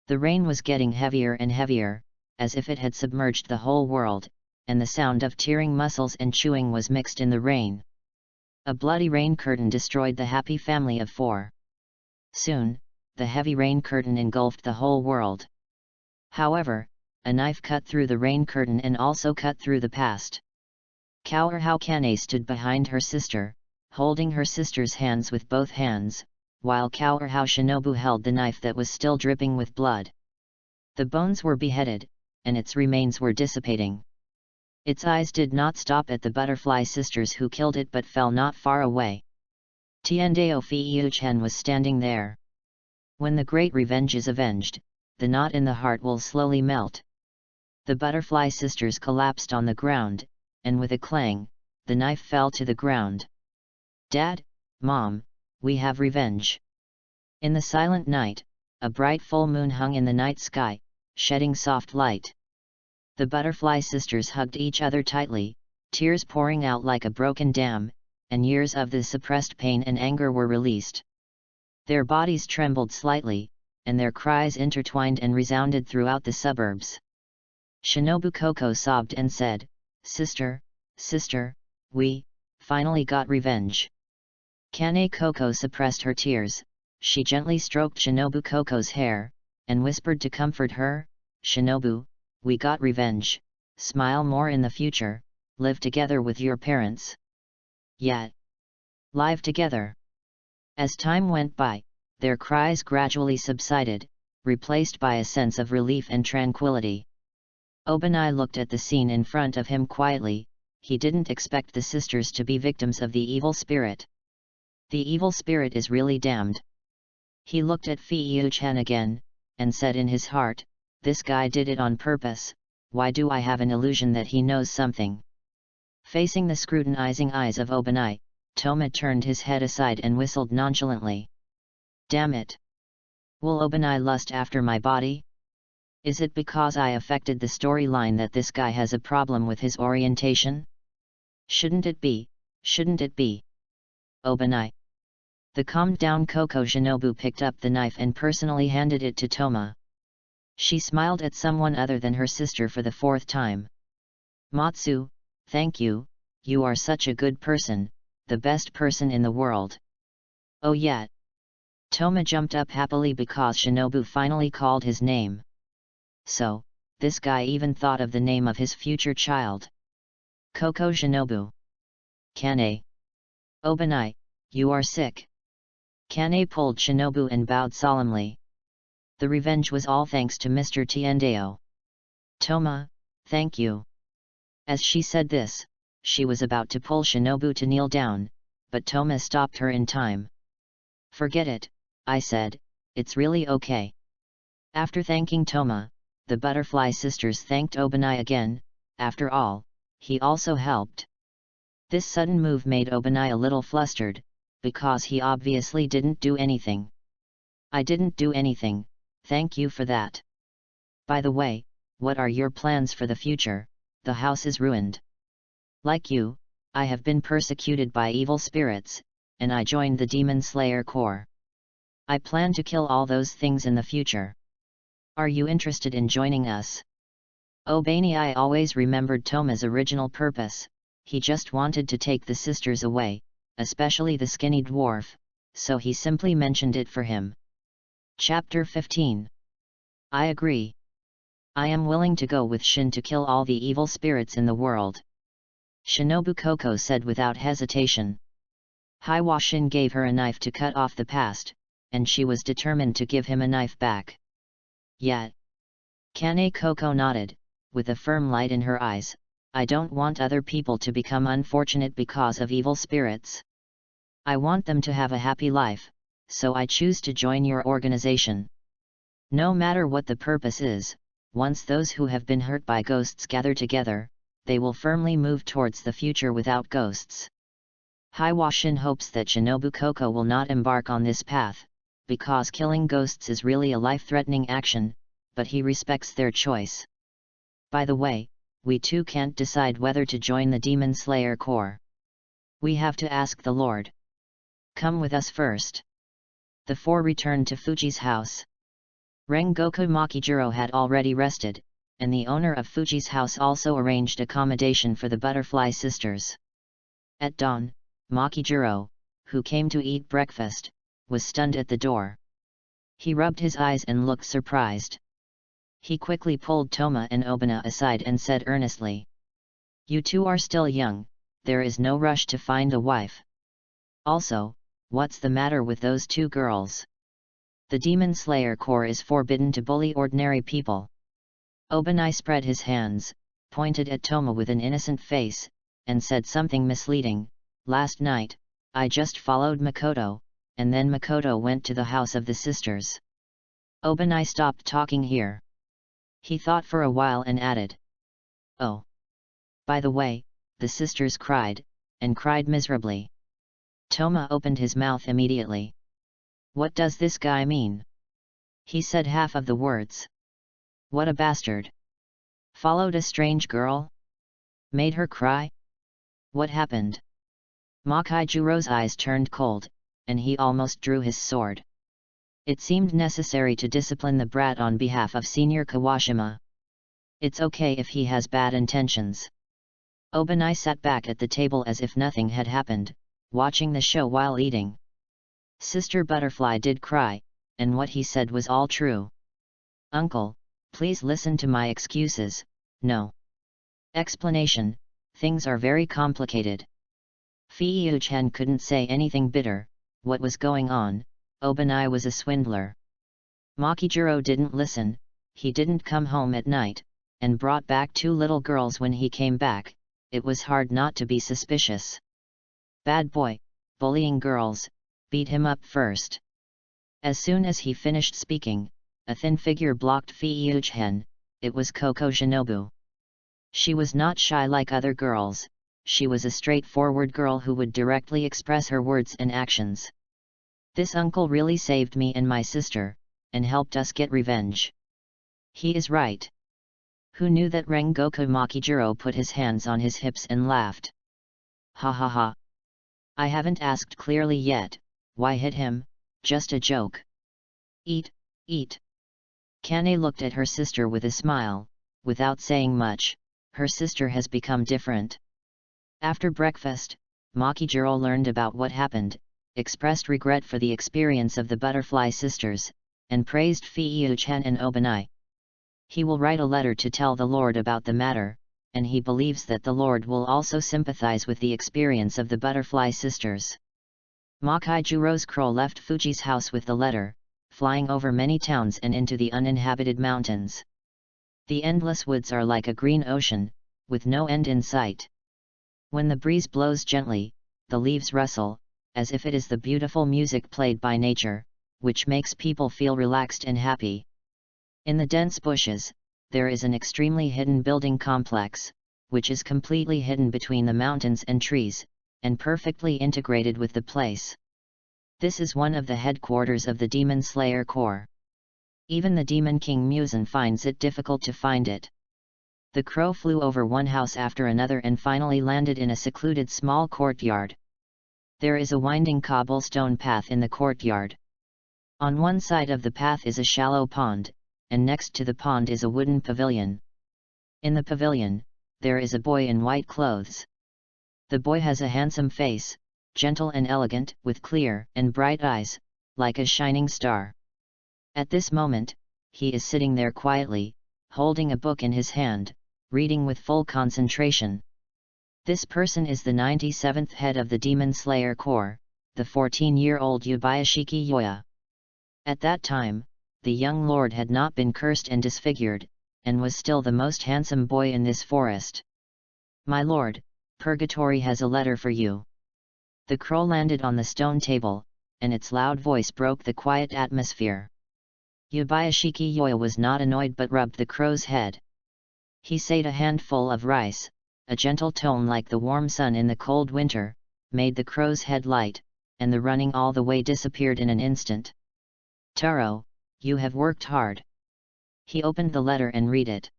Speaker 1: The rain was getting heavier and heavier, as if it had submerged the whole world, and the sound of tearing muscles and chewing was mixed in the rain. A bloody rain curtain destroyed the happy family of four. Soon, the heavy rain curtain engulfed the whole world. However, a knife cut through the rain curtain and also cut through the past. Kaoru Kane stood behind her sister, holding her sister's hands with both hands, while Kaoru Shinobu held the knife that was still dripping with blood. The bones were beheaded, and its remains were dissipating. Its eyes did not stop at the butterfly sisters who killed it but fell not far away. Tiandao Fiuchen was standing there. When the great revenge is avenged, the knot in the heart will slowly melt. The butterfly sisters collapsed on the ground, and with a clang, the knife fell to the ground. "Dad, Mom, we have revenge." In the silent night, a bright full moon hung in the night sky, shedding soft light. The butterfly sisters hugged each other tightly, tears pouring out like a broken dam, and years of the suppressed pain and anger were released. Their bodies trembled slightly, and their cries intertwined and resounded throughout the suburbs. Shinobu Koko sobbed and said, "Sister, sister, we finally got revenge." Kane Koko suppressed her tears. She gently stroked Shinobu Koko's hair, and whispered to comfort her, "Shinobu, we got revenge, smile more in the future, live together with your parents. Yet, live together." As time went by, their cries gradually subsided, replaced by a sense of relief and tranquility. Obanai looked at the scene in front of him quietly. He didn't expect the sisters to be victims of the evil spirit. The evil spirit is really damned. He looked at Fiuchen again, and said in his heart, "This guy did it on purpose. Why do I have an illusion that he knows something?" Facing the scrutinizing eyes of Obanai, Toma turned his head aside and whistled nonchalantly. "Damn it! Will Obanai lust after my body? Is it because I affected the storyline that this guy has a problem with his orientation? Shouldn't it be, shouldn't it be? Obanai." The calmed-down Koko Shinobu picked up the knife and personally handed it to Toma. She smiled at someone other than her sister for the fourth time. "Matsu, thank you, you are such a good person, the best person in the world." "Oh yeah." Toma jumped up happily because Shinobu finally called his name. So, this guy even thought of the name of his future child. Koko Shinobu. "Kane. Obanai, you are sick." Kane pulled Shinobu and bowed solemnly. The revenge was all thanks to Mr. Tiandao. "Toma, thank you." As she said this, she was about to pull Shinobu to kneel down, but Toma stopped her in time. "Forget it," I said, "it's really okay." After thanking Toma, the butterfly sisters thanked Obanai again. After all, he also helped. This sudden move made Obanai a little flustered, because he obviously didn't do anything. "I didn't do anything, thank you for that. By the way, what are your plans for the future, the house is ruined. Like you, I have been persecuted by evil spirits, and I joined the Demon Slayer Corps. I plan to kill all those things in the future. Are you interested in joining us? I always remembered Toma's original purpose. He just wanted to take the sisters away, especially the skinny dwarf, so he simply mentioned it for him. Chapter 15. I agree. I am willing to go with Shin to kill all the evil spirits in the world. Shinobu Koko said without hesitation. Hiwa Shin gave her a knife to cut off the past, and she was determined to give him a knife back. Yet, Kane Koko nodded, with a firm light in her eyes. I don't want other people to become unfortunate because of evil spirits. I want them to have a happy life, so I choose to join your organization. No matter what the purpose is, once those who have been hurt by ghosts gather together, they will firmly move towards the future without ghosts. Hiwa Shin hopes that Shinobu Koko will not embark on this path, because killing ghosts is really a life-threatening action, but he respects their choice. By the way, we too can't decide whether to join the Demon Slayer Corps. We have to ask the Lord. Come with us first. The four returned to Fuji's house. Rengoku Makijiro had already rested, and the owner of Fuji's house also arranged accommodation for the Butterfly Sisters. At dawn, Makijiro, who came to eat breakfast, was stunned at the door. He rubbed his eyes and looked surprised. He quickly pulled Toma and Obana aside and said earnestly, "You two are still young, there is no rush to find a wife. Also, what's the matter with those two girls? The Demon Slayer Corps is forbidden to bully ordinary people." Obanai spread his hands, pointed at Toma with an innocent face, and said something misleading. "Last night, I just followed Makoto, and then Makoto went to the house of the sisters." Obanai stopped talking here. He thought for a while and added, "Oh. By the way, the sisters cried, and cried miserably." Toma opened his mouth immediately. "What does this guy mean?" He said half of the words. "What a bastard! Followed a strange girl? Made her cry? What happened?" Makijiro's eyes turned cold, and he almost drew his sword. It seemed necessary to discipline the brat on behalf of Senior Kawashima. It's okay if he has bad intentions. Obanai sat back at the table as if nothing had happened, watching the show while eating. Sister Butterfly did cry, and what he said was all true. "Uncle, please listen to my excuses." "No explanation, things are very complicated." Fiyuchen couldn't say anything bitter. What was going on? Obanai was a swindler. Makijiro didn't listen. He didn't come home at night, and brought back two little girls when he came back. It was hard not to be suspicious. Bad boy, bullying girls, beat him up first. As soon as he finished speaking, a thin figure blocked Fiyuchen. It was Koko Shinobu. She was not shy like other girls. She was a straightforward girl who would directly express her words and actions. "This uncle really saved me and my sister, and helped us get revenge. He is right." Who knew that Rengoku Makijiro put his hands on his hips and laughed. "Ha ha ha. I haven't asked clearly yet, why hit him? Just a joke. Eat, eat." Kane looked at her sister with a smile. Without saying much, her sister has become different. After breakfast, Makijiro learned about what happened, expressed regret for the experience of the Butterfly Sisters, and praised Fiyuchen and Obanai. He will write a letter to tell the Lord about the matter, and he believes that the Lord will also sympathize with the experience of the Butterfly Sisters. Makijiro's crow left Fuji's house with the letter, flying over many towns and into the uninhabited mountains. The endless woods are like a green ocean, with no end in sight. When the breeze blows gently, the leaves rustle, as if it is the beautiful music played by nature, which makes people feel relaxed and happy. In the dense bushes, there is an extremely hidden building complex, which is completely hidden between the mountains and trees, and perfectly integrated with the place. This is one of the headquarters of the Demon Slayer Corps. Even the Demon King Muzan finds it difficult to find it. The crow flew over one house after another and finally landed in a secluded small courtyard. There is a winding cobblestone path in the courtyard. On one side of the path is a shallow pond, and next to the pond is a wooden pavilion. In the pavilion, there is a boy in white clothes. The boy has a handsome face, gentle and elegant, with clear and bright eyes, like a shining star. At this moment, he is sitting there quietly, holding a book in his hand, reading with full concentration. This person is the 97th head of the Demon Slayer Corps, the 14-year-old Yubayashiki Yoya. At that time, the young lord had not been cursed and disfigured, and was still the most handsome boy in this forest. "My lord, Purgatory has a letter for you." The crow landed on the stone table, and its loud voice broke the quiet atmosphere. Yubayashiki Yoya was not annoyed but rubbed the crow's head. He said a handful of rice, a gentle tone like the warm sun in the cold winter, made the crow's head light, and the running all the way disappeared in an instant. "Taro, you have worked hard." He opened the letter and read it.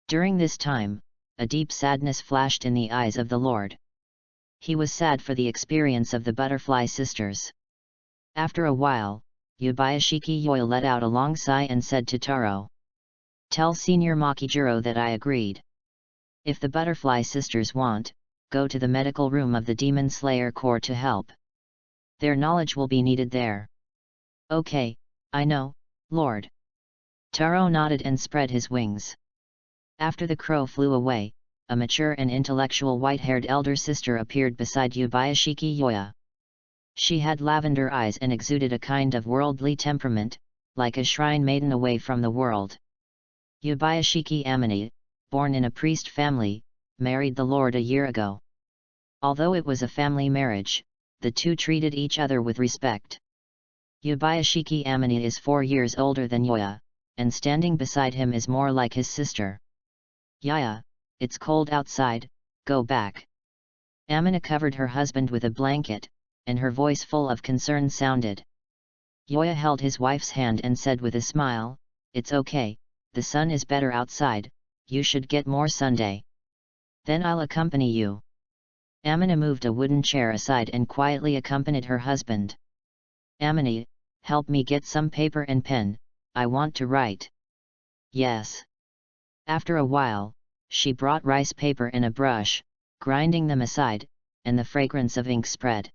Speaker 1: During this time, a deep sadness flashed in the eyes of the lord. He was sad for the experience of the butterfly sisters. After a while, Yubayashiki Yoya let out a long sigh and said to Taro, "Tell Senior Makijiro that I agreed. If the butterfly sisters want, go to the medical room of the Demon Slayer Corps to help. Their knowledge will be needed there." "Okay, I know, Lord." Taro nodded and spread his wings. After the crow flew away, a mature and intellectual white-haired elder sister appeared beside Yubayashiki Yoya. She had lavender eyes and exuded a kind of worldly temperament, like a shrine maiden away from the world. Yubayashiki Amine, born in a priest family, married the lord a year ago. Although it was a family marriage, the two treated each other with respect. Yubayashiki Amine is 4 years older than Yoya, and standing beside him is more like his sister. "Yaya, it's cold outside, go back." Amina covered her husband with a blanket, and her voice full of concern sounded. Yoya held his wife's hand and said with a smile, "It's okay, the sun is better outside, you should get more Sunday. Then I'll accompany you." Amina moved a wooden chair aside and quietly accompanied her husband. "Amina, help me get some paper and pen, I want to write." "Yes." After a while, she brought rice paper and a brush, grinding them aside, and the fragrance of ink spread.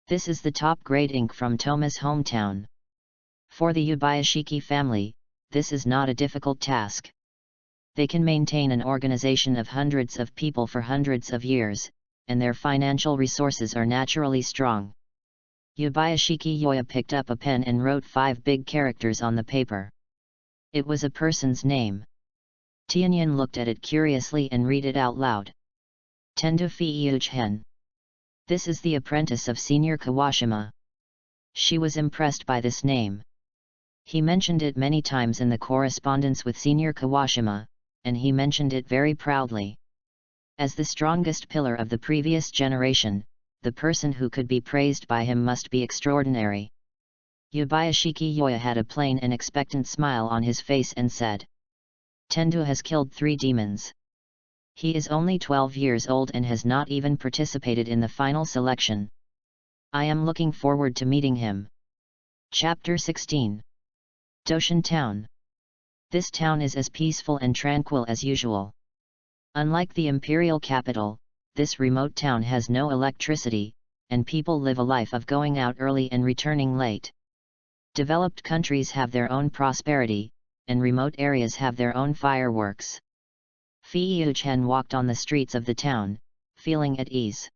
Speaker 1: This is the top-grade ink from Toma's hometown. For the Yubayashiki family, this is not a difficult task. They can maintain an organization of hundreds of people for hundreds of years, and their financial resources are naturally strong. Yubayashiki Yoya picked up a pen and wrote 5 big characters on the paper. It was a person's name. Tianyan looked at it curiously and read it out loud. "Tendo Fiiuchen." This is the apprentice of Senior Kawashima. She was impressed by this name. He mentioned it many times in the correspondence with Senior Kawashima, and he mentioned it very proudly. As the strongest pillar of the previous generation, the person who could be praised by him must be extraordinary. Yubayashiki Yoya had a plain and expectant smile on his face and said, "Tendo has killed 3 demons. He is only 12 years old and has not even participated in the final selection. I am looking forward to meeting him." Chapter 16. Doshin Town. This town is as peaceful and tranquil as usual. Unlike the imperial capital, this remote town has no electricity, and people live a life of going out early and returning late. Developed countries have their own prosperity, and remote areas have their own fireworks. Fiiuchen walked on the streets of the town, feeling at ease.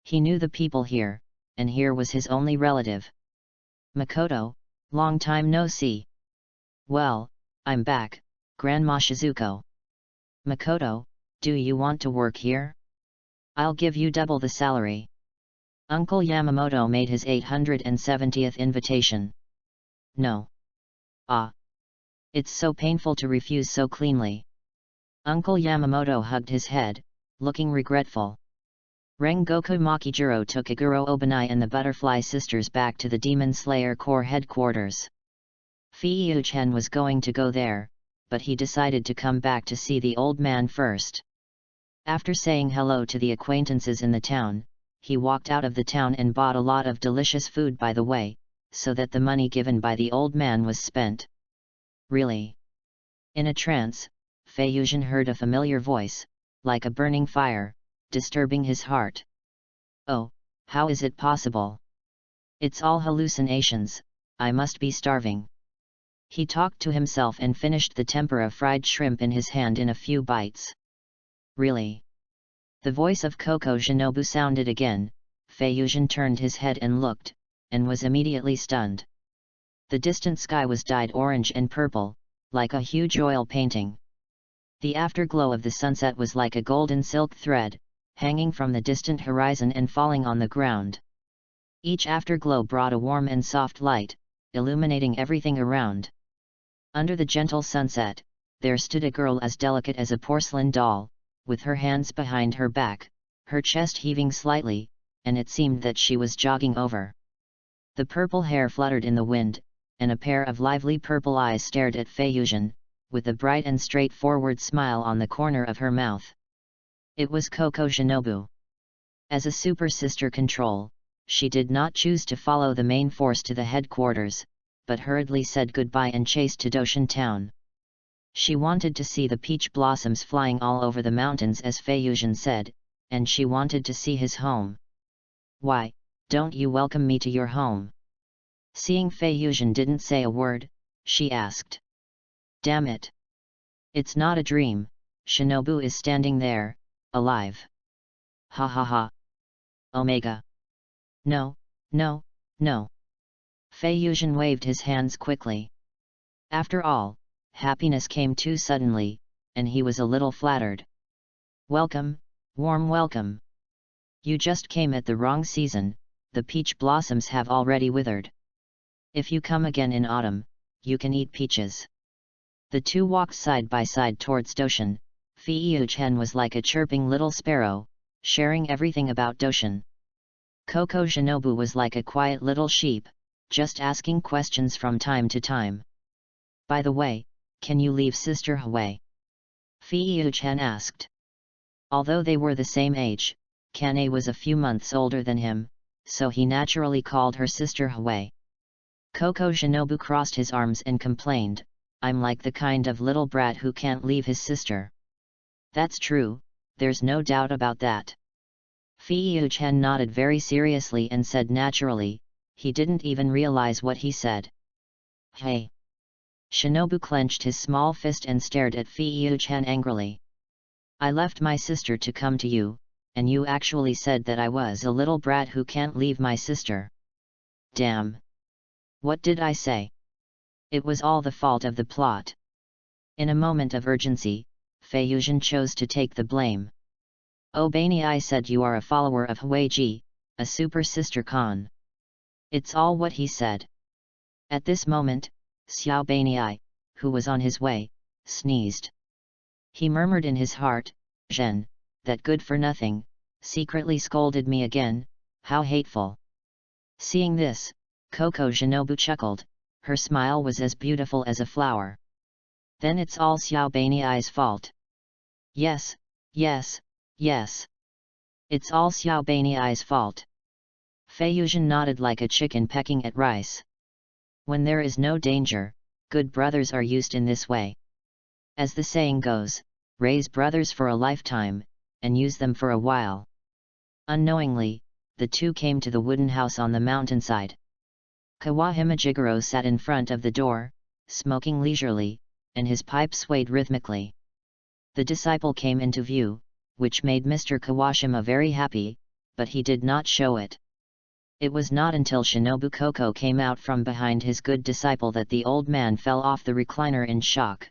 Speaker 1: He knew the people here, and here was his only relative. "Makoto, long time no see." "Well, I'm back, Grandma Shizuko." "Makoto, do you want to work here? I'll give you double the salary." Uncle Yamamoto made his 870th invitation. "No. Ah. It's so painful to refuse so cleanly." Uncle Yamamoto hugged his head, looking regretful. Rengoku Makijiro took Iguro Obanai and the Butterfly Sisters back to the Demon Slayer Corps headquarters. Fiiuchen was going to go there, but he decided to come back to see the old man first. After saying hello to the acquaintances in the town, he walked out of the town and bought a lot of delicious food by the way, so that the money given by the old man was spent. Really? In a trance, Fei Yuzhen heard a familiar voice, like a burning fire, disturbing his heart. Oh, how is it possible? It's all hallucinations, I must be starving. He talked to himself and finished the tempura fried shrimp in his hand in a few bites. Really? The voice of Koko Shinobu sounded again. Fei Yuzhen turned his head and looked, and was immediately stunned. The distant sky was dyed orange and purple, like a huge oil painting. The afterglow of the sunset was like a golden silk thread, hanging from the distant horizon and falling on the ground. Each afterglow brought a warm and soft light, illuminating everything around. Under the gentle sunset, there stood a girl as delicate as a porcelain doll, with her hands behind her back, her chest heaving slightly, and it seemed that she was jogging over. The purple hair fluttered in the wind, and a pair of lively purple eyes stared at Fei Yuzhen, with a bright and straightforward smile on the corner of her mouth. It was Koko Shinobu. As a super sister control, she did not choose to follow the main force to the headquarters, but hurriedly said goodbye and chased to Doshan town. She wanted to see the peach blossoms flying all over the mountains as Fei Yuzhen said, and she wanted to see his home. Why, don't you welcome me to your home? Seeing Fei Yuzhen didn't say a word, she asked. Damn it! It's not a dream, Shinobu is standing there, alive. Ha ha ha. Omega. No, no, no. Fei Yuzhen waved his hands quickly. After all, happiness came too suddenly, and he was a little flattered. Welcome, warm welcome. You just came at the wrong season, the peach blossoms have already withered. If you come again in autumn, you can eat peaches. The two walked side by side towards Doshan. Fei Yuzhen was like a chirping little sparrow, sharing everything about Doshan. Koko Shinobu was like a quiet little sheep, just asking questions from time to time. By the way, can you leave Sister Hui? Fei Yuzhen asked. Although they were the same age, Kane was a few months older than him, so he naturally called her Sister Hui. Koko Shinobu crossed his arms and complained, I'm like the kind of little brat who can't leave his sister. That's true, there's no doubt about that. Fei Yuzhen nodded very seriously and said naturally, he didn't even realize what he said. Hey! Shinobu clenched his small fist and stared at Fei Yuzhen angrily. I left my sister to come to you, and you actually said that I was a little brat who can't leave my sister. Damn! What did I say? It was all the fault of the plot. In a moment of urgency, Fei Yuzhen chose to take the blame. Oh Bani, I said you are a follower of Huiji, a super sister Khan. It's all what he said. At this moment, Xiao Bani, who was on his way, sneezed. He murmured in his heart, Zhen, that good-for-nothing, secretly scolded me again, how hateful. Seeing this, Koko Shinobu chuckled, her smile was as beautiful as a flower. Then it's all Xiao Bani's fault. Yes, yes, yes. It's all Xiao Bani's fault. Fei Yuzhen nodded like a chicken pecking at rice. When there is no danger, good brothers are used in this way. As the saying goes, raise brothers for a lifetime, and use them for a while. Unknowingly, the two came to the wooden house on the mountainside. Kawahime Jigoro sat in front of the door, smoking leisurely, and his pipe swayed rhythmically. The disciple came into view, which made Mr. Kawashima very happy, but he did not show it. It was not until Shinobu Koko came out from behind his good disciple that the old man fell off the recliner in shock.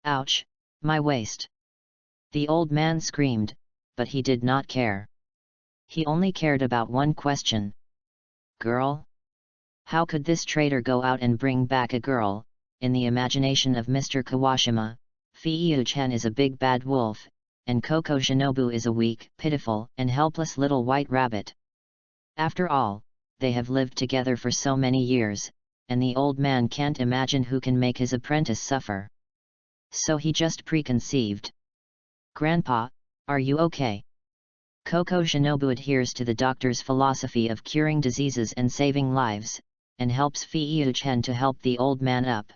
Speaker 1: Ouch, my waist! The old man screamed, but he did not care. He only cared about one question. Girl? How could this traitor go out and bring back a girl? In the imagination of Mr. Kawashima, Fei Yuzhen is a big bad wolf, and Koko Shinobu is a weak, pitiful, and helpless little white rabbit. After all, they have lived together for so many years, and the old man can't imagine who can make his apprentice suffer. so he just preconceived. Grandpa, are you okay? Koko Shinobu adheres to the doctor's philosophy of curing diseases and saving lives, and helps Fei-Chen to help the old man up.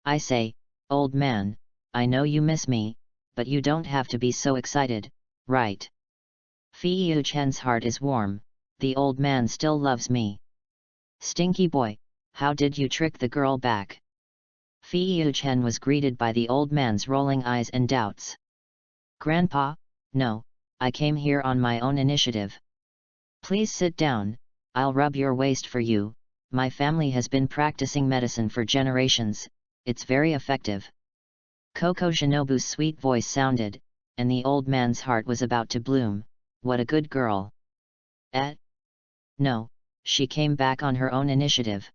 Speaker 1: I say, old man, I know you miss me, but you don't have to be so excited, right? Fei-Chen's heart is warm, the old man still loves me. Stinky boy, how did you trick the girl back? Fei-Chen was greeted by the old man's rolling eyes and doubts. Grandpa, no, I came here on my own initiative. Please sit down, I'll rub your waist for you. My family has been practicing medicine for generations, it's very effective. Koko Shinobu's sweet voice sounded, and the old man's heart was about to bloom. What a good girl. No, she came back on her own initiative.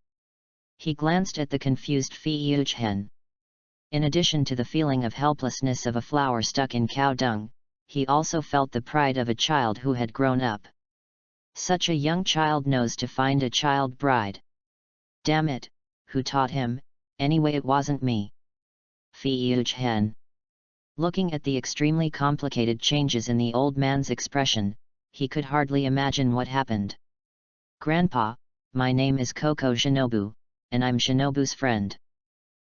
Speaker 1: He glanced at the confused Fei-Chen. In addition to the feeling of helplessness of a flower stuck in cow dung, he also felt the pride of a child who had grown up. Such a young child knows to find a child bride. Damn it, who taught him? Anyway, it wasn't me. Fei-Chen. Looking at the extremely complicated changes in the old man's expression, he could hardly imagine what happened. Grandpa, my name is Koko Shinobu, and I'm Shinobu's friend.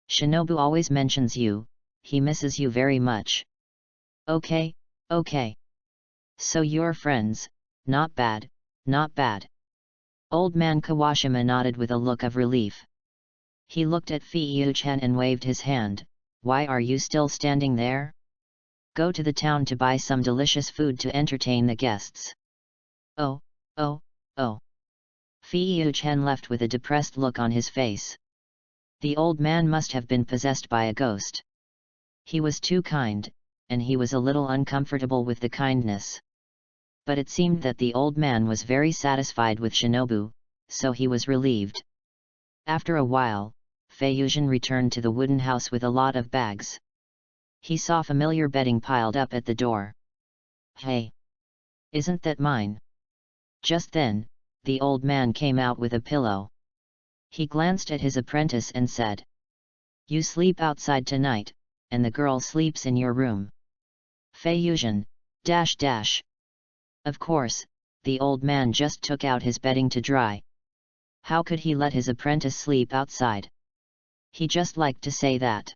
Speaker 1: Shinobu always mentions you, he misses you very much. Okay. So you're friends, not bad, not bad. Old man Kawashima nodded with a look of relief. He looked at Fei-Chen and waved his hand. Why are you still standing there? Go to the town to buy some delicious food to entertain the guests. Oh. Fei-Chen left with a depressed look on his face. The old man must have been possessed by a ghost. He was too kind, and he was a little uncomfortable with the kindness. But it seemed that the old man was very satisfied with Shinobu, so he was relieved. After a while, Fei-Chen returned to the wooden house with a lot of bags. He saw familiar bedding piled up at the door. Hey! Isn't that mine? Just then, the old man came out with a pillow. He glanced at his apprentice and said, You sleep outside tonight, and the girl sleeps in your room. Fei-Chen, .. Of course, the old man just took out his bedding to dry. How could he let his apprentice sleep outside? He just liked to say that.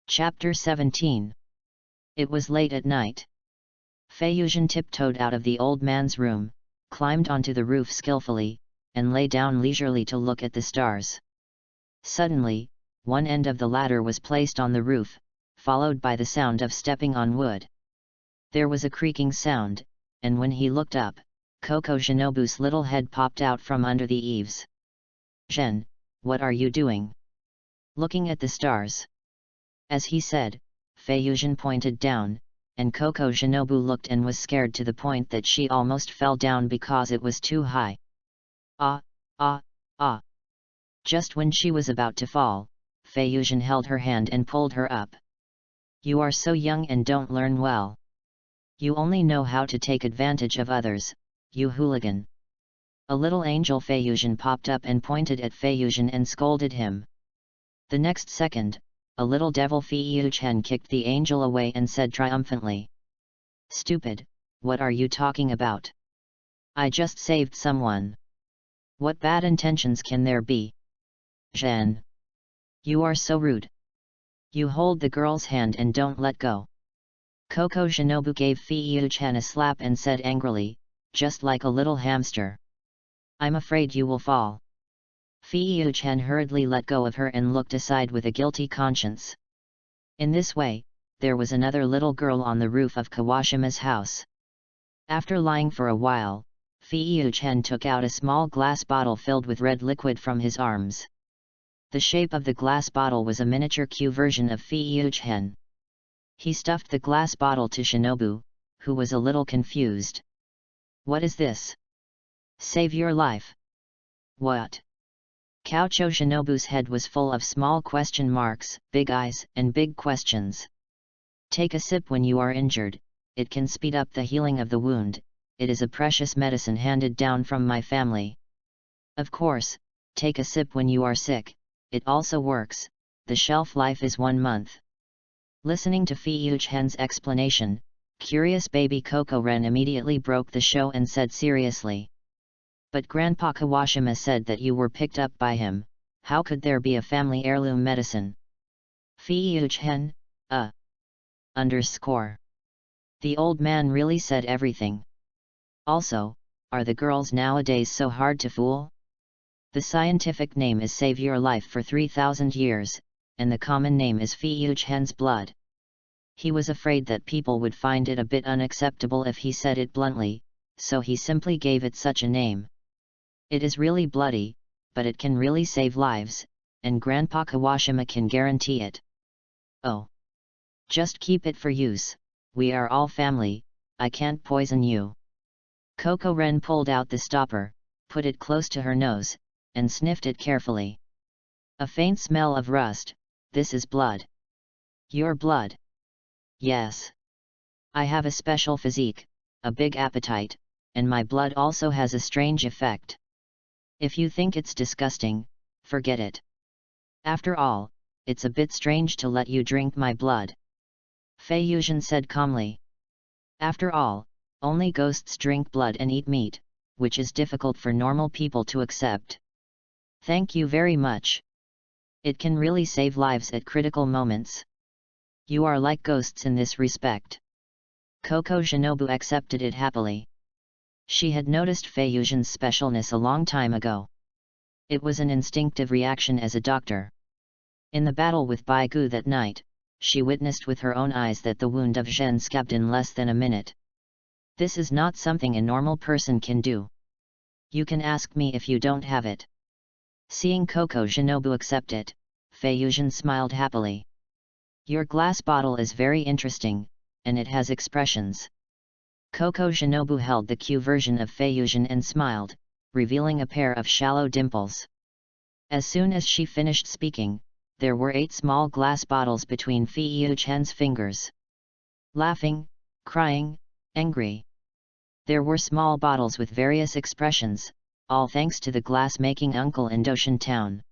Speaker 1: Chapter 17. It was late at night. Fei-Chen tiptoed out of the old man's room, climbed onto the roof skillfully, and lay down leisurely to look at the stars. Suddenly, one end of the ladder was placed on the roof, followed by the sound of stepping on wood. There was a creaking sound, and when he looked up, Koko Shinobu's little head popped out from under the eaves. Zhen, what are you doing? Looking at the stars. As he said, Fei-Chen pointed down, and Koko Shinobu looked and was scared to the point that she almost fell down because it was too high. Just when she was about to fall, Fei-Chen held her hand and pulled her up. You are so young and don't learn well. You only know how to take advantage of others, you hooligan. A little angel Fei-Chen popped up and pointed at Fei-Chen and scolded him. The next second, a little devil Fei-Chen kicked the angel away and said triumphantly. Stupid, what are you talking about? I just saved someone. What bad intentions can there be? Zhen. You are so rude. You hold the girl's hand and don't let go. Koko Shinobu gave Fei-Chen a slap and said angrily, just like a little hamster. I'm afraid you will fall. Fei-Chen hurriedly let go of her and looked aside with a guilty conscience. In this way, there was another little girl on the roof of Kawashima's house. After lying for a while, Fei-Chen took out a small glass bottle filled with red liquid from his arms. The shape of the glass bottle was a miniature Q version of Fei-Chen. He stuffed the glass bottle to Shinobu, who was a little confused. What is this? Save your life. What? Koucho Shinobu's head was full of small question marks, big eyes, and big questions. Take a sip when you are injured, it can speed up the healing of the wound, it is a precious medicine handed down from my family. Of course, take a sip when you are sick, it also works, the shelf life is 1 month. Listening to Fei-Yuchen's explanation, curious baby Coco Ren immediately broke the show and said seriously. But Grandpa Kawashima said that you were picked up by him, how could there be a family heirloom medicine? Fei-Yuchen, underscore. The old man really said everything. Also, are the girls nowadays so hard to fool? The scientific name is Save Your Life for 3,000 years, and the common name is Fei-Yuchen's blood. He was afraid that people would find it a bit unacceptable if he said it bluntly, so he simply gave it such a name. It is really bloody, but it can really save lives, and Grandpa Kawashima can guarantee it. Oh. Just keep it for use, we are all family, I can't poison you. Coco Ren pulled out the stopper, put it close to her nose, and sniffed it carefully. A faint smell of rust, this is blood. Your blood? Yes. I have a special physique, a big appetite, and my blood also has a strange effect. If you think it's disgusting, forget it. After all, it's a bit strange to let you drink my blood. Fei-Yuchen said calmly. After all, only ghosts drink blood and eat meat, which is difficult for normal people to accept. Thank you very much. It can really save lives at critical moments. You are like ghosts in this respect. Coco Shinobu accepted it happily. She had noticed Fei-Yuchen's specialness a long time ago. It was an instinctive reaction as a doctor. In the battle with Bai Gu that night, she witnessed with her own eyes that the wound of Zhen scabbed in less than a minute. This is not something a normal person can do. You can ask me if you don't have it. Seeing Coco Shinobu accept it, Fei-Yuchen smiled happily. Your glass bottle is very interesting, and it has expressions. Coco Shinobu held the Q version of Fei-Yuchen and smiled, revealing a pair of shallow dimples. As soon as she finished speaking, there were 8 small glass bottles between Fei-Yuchen's fingers. Laughing, crying, angry. There were small bottles with various expressions, all thanks to the glass-making uncle in Doshin Town.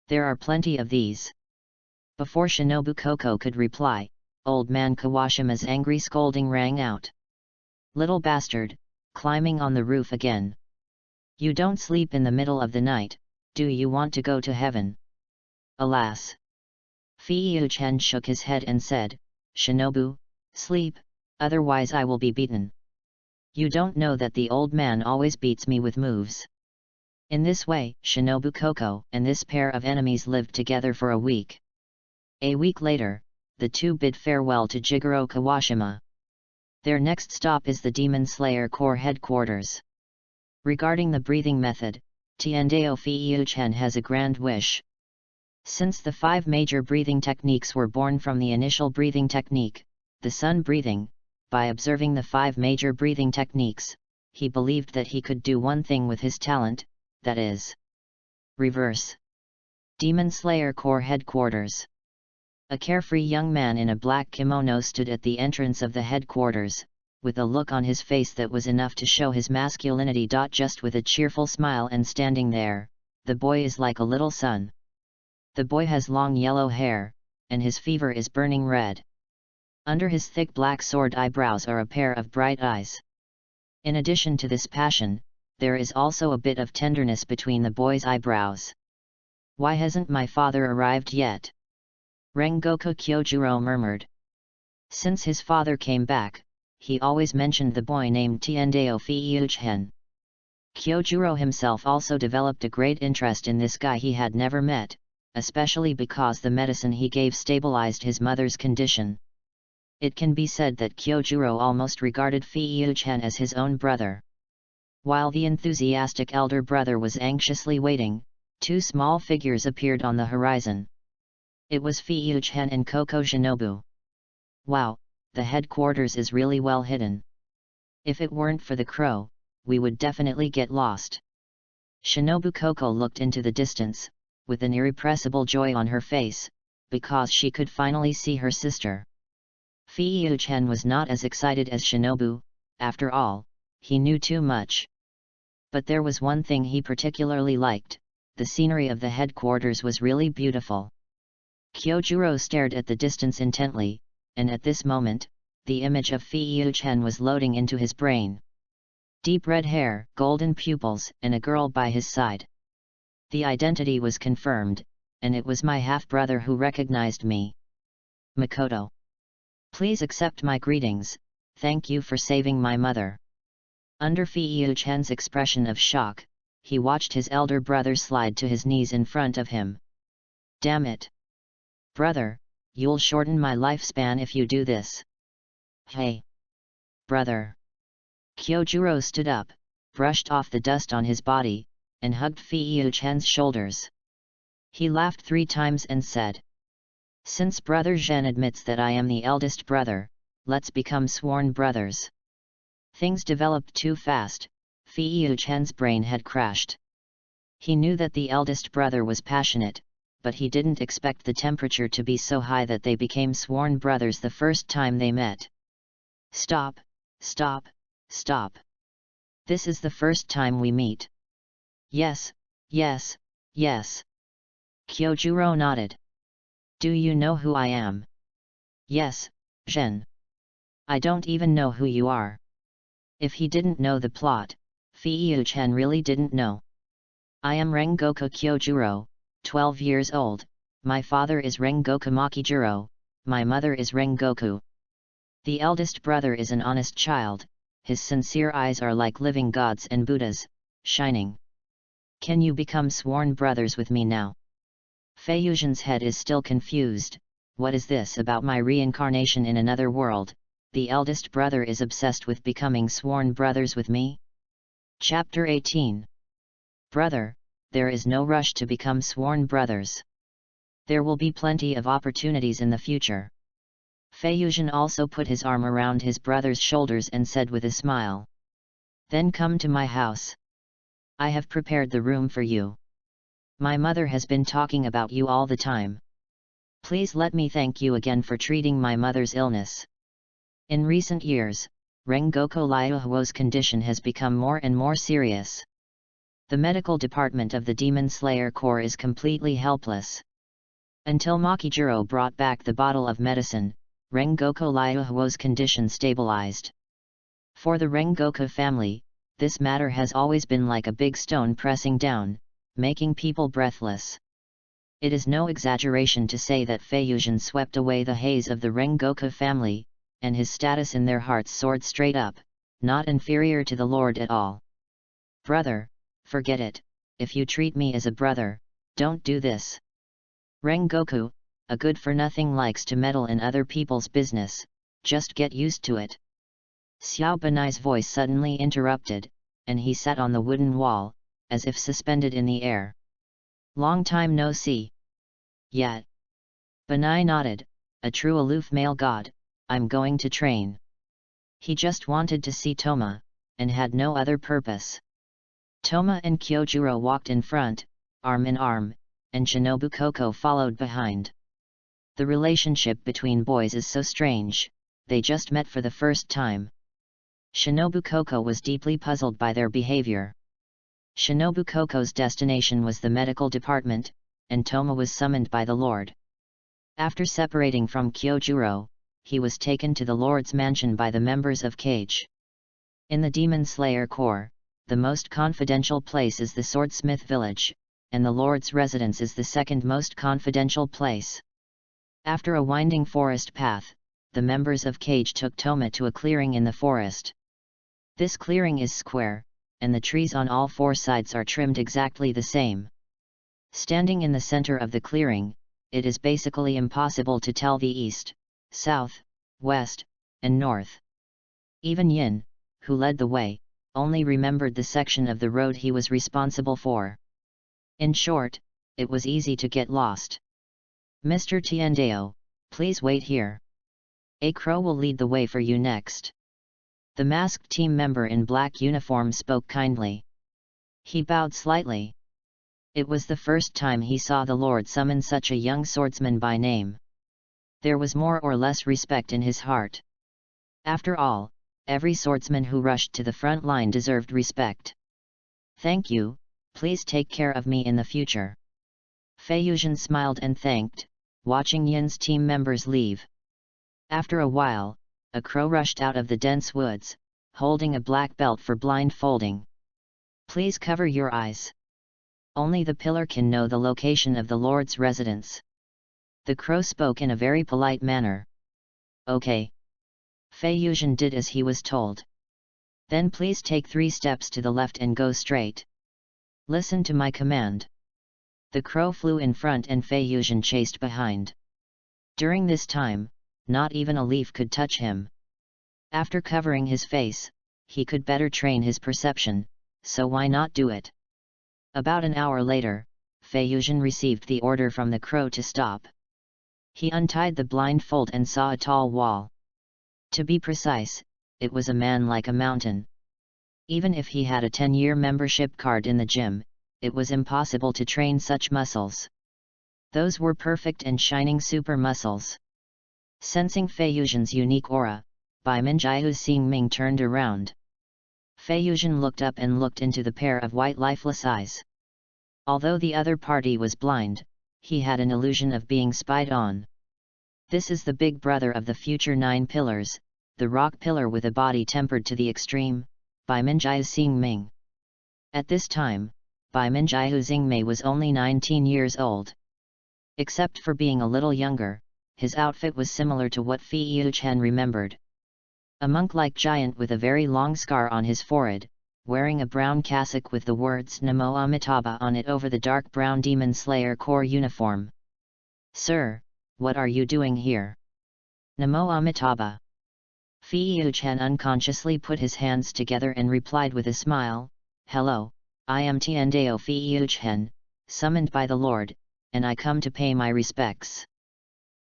Speaker 1: There are plenty of these. Before Shinobu Coco could reply, old man Kawashima's angry scolding rang out. Little bastard, climbing on the roof again. You don't sleep in the middle of the night, do you want to go to heaven? Alas! Fei-Yuchen shook his head and said, Shinobu, sleep, otherwise I will be beaten. You don't know that the old man always beats me with moves. In this way, Shinobu Coco and this pair of enemies lived together for a week. A week later, the two bid farewell to Jigoro Kawashima. Their next stop is the Demon Slayer Corps headquarters. Regarding the breathing method, Tiandao Fei-Yuchen has a grand wish. Since the 5 major breathing techniques were born from the initial breathing technique, the sun breathing, by observing the 5 major breathing techniques, he believed that he could do one thing with his talent, that is, reverse. Demon Slayer Corps headquarters. A carefree young man in a black kimono stood at the entrance of the headquarters, with a look on his face that was enough to show his masculinity. Just with a cheerful smile and standing there, the boy is like a little sun. The boy has long yellow hair, and his fever is burning red. Under his thick black sword eyebrows are a pair of bright eyes. In addition to this passion, there is also a bit of tenderness between the boy's eyebrows. Why hasn't my father arrived yet? Rengoku Kyojuro murmured. Since his father came back, he always mentioned the boy named Tiandao Fei-Yuchen. Kyojuro himself also developed a great interest in this guy he had never met, especially because the medicine he gave stabilized his mother's condition. It can be said that Kyojuro almost regarded Fei-Yuchen as his own brother. While the enthusiastic elder brother was anxiously waiting, 2 small figures appeared on the horizon. It was Fei-Yuchen and Coco Shinobu. Wow, the headquarters is really well hidden. If it weren't for the crow, we would definitely get lost. Shinobu Coco looked into the distance, with an irrepressible joy on her face, because she could finally see her sister. Fei-Yuchen was not as excited as Shinobu, after all, he knew too much. But there was one thing he particularly liked, the scenery of the headquarters was really beautiful. Kyojuro stared at the distance intently, and at this moment, the image of Fei-Yu-chen was loading into his brain. Deep red hair, golden pupils, and a girl by his side. The identity was confirmed, and it was my half-brother who recognized me. Makoto. Please accept my greetings, thank you for saving my mother. Under Fei-Yu-chen's expression of shock, he watched his elder brother slide to his knees in front of him. Damn it! Brother, you'll shorten my lifespan if you do this. Hey! Brother! Kyojuro stood up, brushed off the dust on his body, and hugged Fei-Yu-chen's shoulders. He laughed 3 times and said, "Since Brother Zhen admits that I am the eldest brother, let's become sworn brothers." Things developed too fast, Fei-Yu-chen's brain had crashed. He knew that the eldest brother was passionate, but he didn't expect the temperature to be so high that they became sworn brothers the first time they met. Stop, stop, stop. This is the first time we meet. Yes, yes, yes. Kyojuro nodded. Do you know who I am? Yes, Zhen. I don't even know who you are. If he didn't know the plot, Fei-Yu-chen really didn't know. I am Rengoku Kyojuro, 12 years old, my father is Rengoku Makijuro, my mother is Rengoku. The eldest brother is an honest child, his sincere eyes are like living gods and Buddhas, shining. Can you become sworn brothers with me now? Fei-Yu-chen's head is still confused. What is this about my reincarnation in another world? The eldest brother is obsessed with becoming sworn brothers with me? Chapter 18. Brother, there is no rush to become sworn brothers. There will be plenty of opportunities in the future. Fei-Yu-chen also put his arm around his brother's shoulders and said with a smile. Then come to my house. I have prepared the room for you. My mother has been talking about you all the time. Please let me thank you again for treating my mother's illness. In recent years, Rengoku Liuhuo's condition has become more and more serious. The medical department of the Demon Slayer Corps is completely helpless. Until Makijuro brought back the bottle of medicine, Rengoku Liuhuo's condition stabilized. For the Rengoku family, this matter has always been like a big stone pressing down, making people breathless. It is no exaggeration to say that Fei-Yu-chen swept away the haze of the Rengoku family, and his status in their hearts soared straight up, not inferior to the Lord at all. Brother, forget it, if you treat me as a brother, don't do this. Rengoku, a good-for-nothing, likes to meddle in other people's business, just get used to it. Xiao Benai's voice suddenly interrupted, and he sat on the wooden wall, as if suspended in the air. Long time no see. Yet. Benai nodded, a true aloof male god, I'm going to train. He just wanted to see Toma, and had no other purpose. Toma and Kyojuro walked in front, arm in arm, and Shinobu Koko followed behind. The relationship between boys is so strange, they just met for the first time. Shinobu Koko was deeply puzzled by their behavior. Shinobu Koko's destination was the medical department, and Toma was summoned by the Lord. After separating from Kyojuro, he was taken to the Lord's mansion by the members of Cage. In the Demon Slayer Corps, the most confidential place is the Swordsmith Village, and the Lord's residence is the second most confidential place. After a winding forest path, the members of Cage took Toma to a clearing in the forest. This clearing is square, and the trees on all 4 sides are trimmed exactly the same. Standing in the center of the clearing, it is basically impossible to tell the east, south, west, and north. Even Yin, who led the way, only remembered the section of the road he was responsible for. In short, it was easy to get lost. Mr. Tiendeo, please wait here. A crow will lead the way for you next. The masked team member in black uniform spoke kindly. He bowed slightly. It was the first time he saw the Lord summon such a young swordsman by name. There was more or less respect in his heart. After all, every swordsman who rushed to the front line deserved respect. Thank you, please take care of me in the future. Fei-Yu-chen smiled and thanked, watching Yin's team members leave. After a while, a crow rushed out of the dense woods, holding a black belt for blindfolding. Please cover your eyes. Only the pillar can know the location of the Lord's residence. The crow spoke in a very polite manner. Okay. Fei Yuzhen did as he was told. Then please take 3 steps to the left and go straight. Listen to my command. The crow flew in front and Fei Yuzhen chased behind. During this time, not even a leaf could touch him. After covering his face, he could better train his perception, so why not do it? About an hour later, Fei Yuzhen received the order from the crow to stop. He untied the blindfold and saw a tall wall. To be precise, it was a man like a mountain. Even if he had a 10-year membership card in the gym, it was impossible to train such muscles. Those were perfect and shining super muscles. Sensing Fei Yuzhen's unique aura, Bai Minjiahu's Xingming turned around. Fei Yuzhen looked up and looked into the pair of white lifeless eyes. Although the other party was blind, he had an illusion of being spied on. This is the big brother of the future 9 pillars, the rock pillar with a body tempered to the extreme, Bai Minjiahu Xingming. At this time, Bai Minjiahu Xingmei was only 19 years old. Except for being a little younger, his outfit was similar to what Fei Yuzhen remembered. A monk-like giant with a very long scar on his forehead, wearing a brown cassock with the words Namo Amitabha on it over the dark brown Demon Slayer Corps uniform. Sir, what are you doing here? Namo Amitabha. Fei Yuzhen unconsciously put his hands together and replied with a smile, Hello, I am Tiandao Fei Yuzhen, summoned by the Lord, and I come to pay my respects.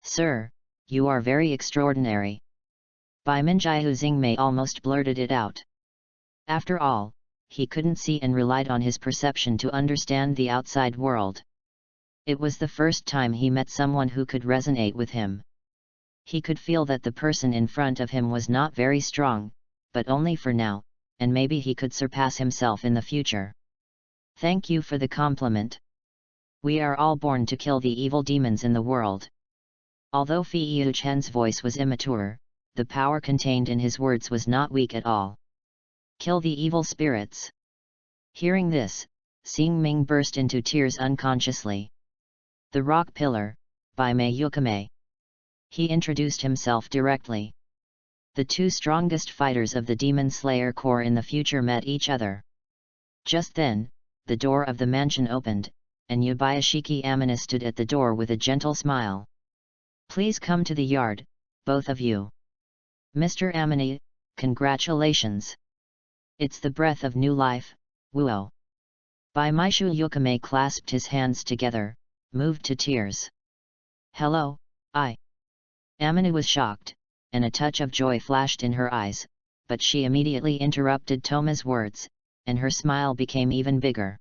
Speaker 1: Sir, you are very extraordinary. Bai Minjiahu Xingmei almost blurted it out. After all, he couldn't see and relied on his perception to understand the outside world. It was the first time he met someone who could resonate with him. He could feel that the person in front of him was not very strong, but only for now, and maybe he could surpass himself in the future. Thank you for the compliment. We are all born to kill the evil demons in the world. Although Fei Yuzhen's voice was immature, the power contained in his words was not weak at all. Kill the evil spirits. Hearing this, Xingming burst into tears unconsciously. The rock pillar, Bai Mei Yukame. He introduced himself directly. The 2 strongest fighters of the Demon Slayer Corps in the future met each other. Just then, the door of the mansion opened, and Yubayashiki Amina stood at the door with a gentle smile. Please come to the yard, both of you. Mr. Amina, congratulations. It's the breath of new life, Wuo. Bai Meishu Yukame clasped his hands together, moved to tears. Hello, I. Amina was shocked, and a touch of joy flashed in her eyes, but she immediately interrupted Toma's words, and her smile became even bigger.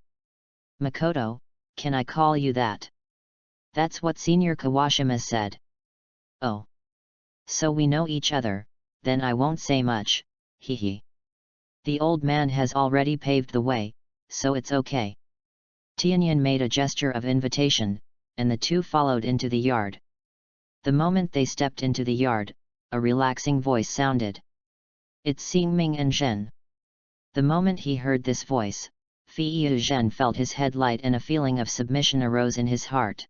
Speaker 1: Makoto, can I call you that? That's what Senior Kawashima said. Oh. So we know each other, then I won't say much, hehe. The old man has already paved the way, so it's okay. Tianyan made a gesture of invitation, and the 2 followed into the yard. The moment they stepped into the yard, a relaxing voice sounded. It's Xingming and Zhen. The moment he heard this voice, Fei Yuzhen felt his head light and a feeling of submission arose in his heart.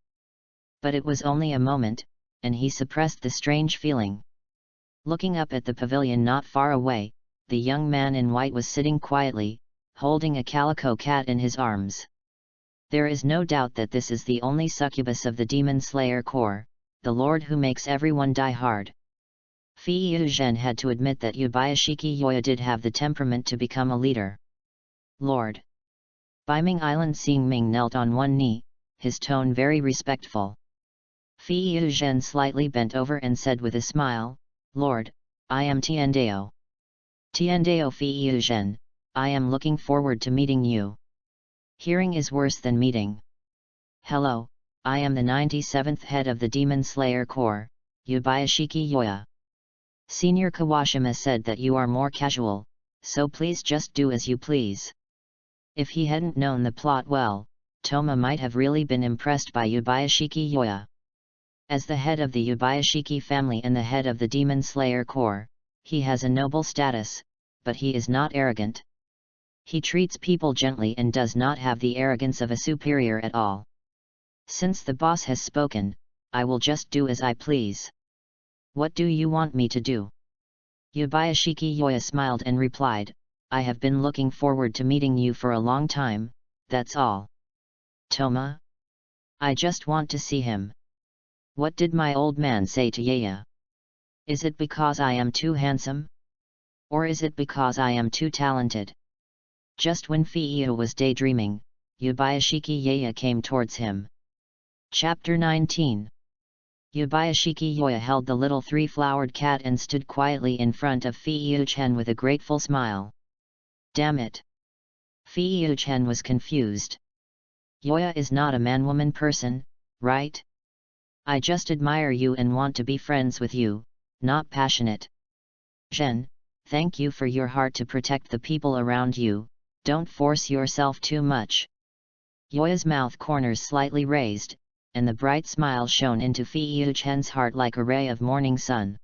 Speaker 1: But it was only a moment, and he suppressed the strange feeling. Looking up at the pavilion not far away, the young man in white was sitting quietly, holding a calico cat in his arms. There is no doubt that this is the only succubus of the Demon Slayer Corps, the Lord who makes everyone die hard. Fei Yuzhen had to admit that Yubayashiki Yoya did have the temperament to become a leader. Lord. Baiming Island Xingming knelt on one knee, his tone very respectful. Fei Yuzhen slightly bent over and said with a smile, Lord, I am Tiandao. Tiandao Fei Yuzhen, I am looking forward to meeting you. Hearing is worse than meeting. Hello, I am the 97th head of the Demon Slayer Corps, Yubayashiki Yoya. Senior Kawashima said that you are more casual, so please just do as you please. If he hadn't known the plot well, Toma might have really been impressed by Yubayashiki Yoya. As the head of the Yabayashiki family and the head of the Demon Slayer Corps, he has a noble status, but he is not arrogant. He treats people gently and does not have the arrogance of a superior at all. Since the boss has spoken, I will just do as I please. What do you want me to do? Yabayashiki Yoya smiled and replied, I have been looking forward to meeting you for a long time, that's all. Toma? I just want to see him. What did my old man say to Yaya? Is it because I am too handsome? Or is it because I am too talented? Just when Fiio was daydreaming, Yabayashiki Yaya came towards him. Chapter 19. Yabayashiki Yoya held the little three-flowered cat and stood quietly in front of Fiio-chen with a grateful smile. Damn it! Fiio-chen was confused. Yoya is not a man-woman person, right? I just admire you and want to be friends with you, not passionate. Zhen, thank you for your heart to protect the people around you, don't force yourself too much. Yoya's mouth corners slightly raised, and the bright smile shone into Fiio-chen's heart like a ray of morning sun.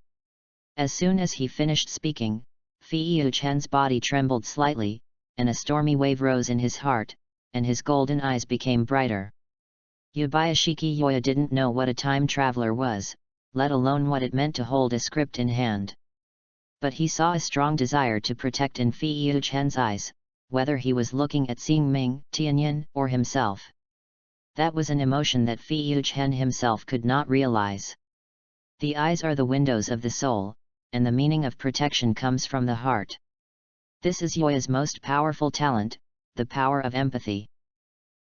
Speaker 1: As soon as he finished speaking, Fiio-chen's body trembled slightly, and a stormy wave rose in his heart, and his golden eyes became brighter. Yabayashiki Yoya didn't know what a time traveler was, let alone what it meant to hold a script in hand. But he saw a strong desire to protect in Fiio-chen's eyes, whether he was looking at Xingming, Tianyan, or himself. That was an emotion that Fiio-chen himself could not realize. The eyes are the windows of the soul, and the meaning of protection comes from the heart. This is Yoya's most powerful talent, the power of empathy.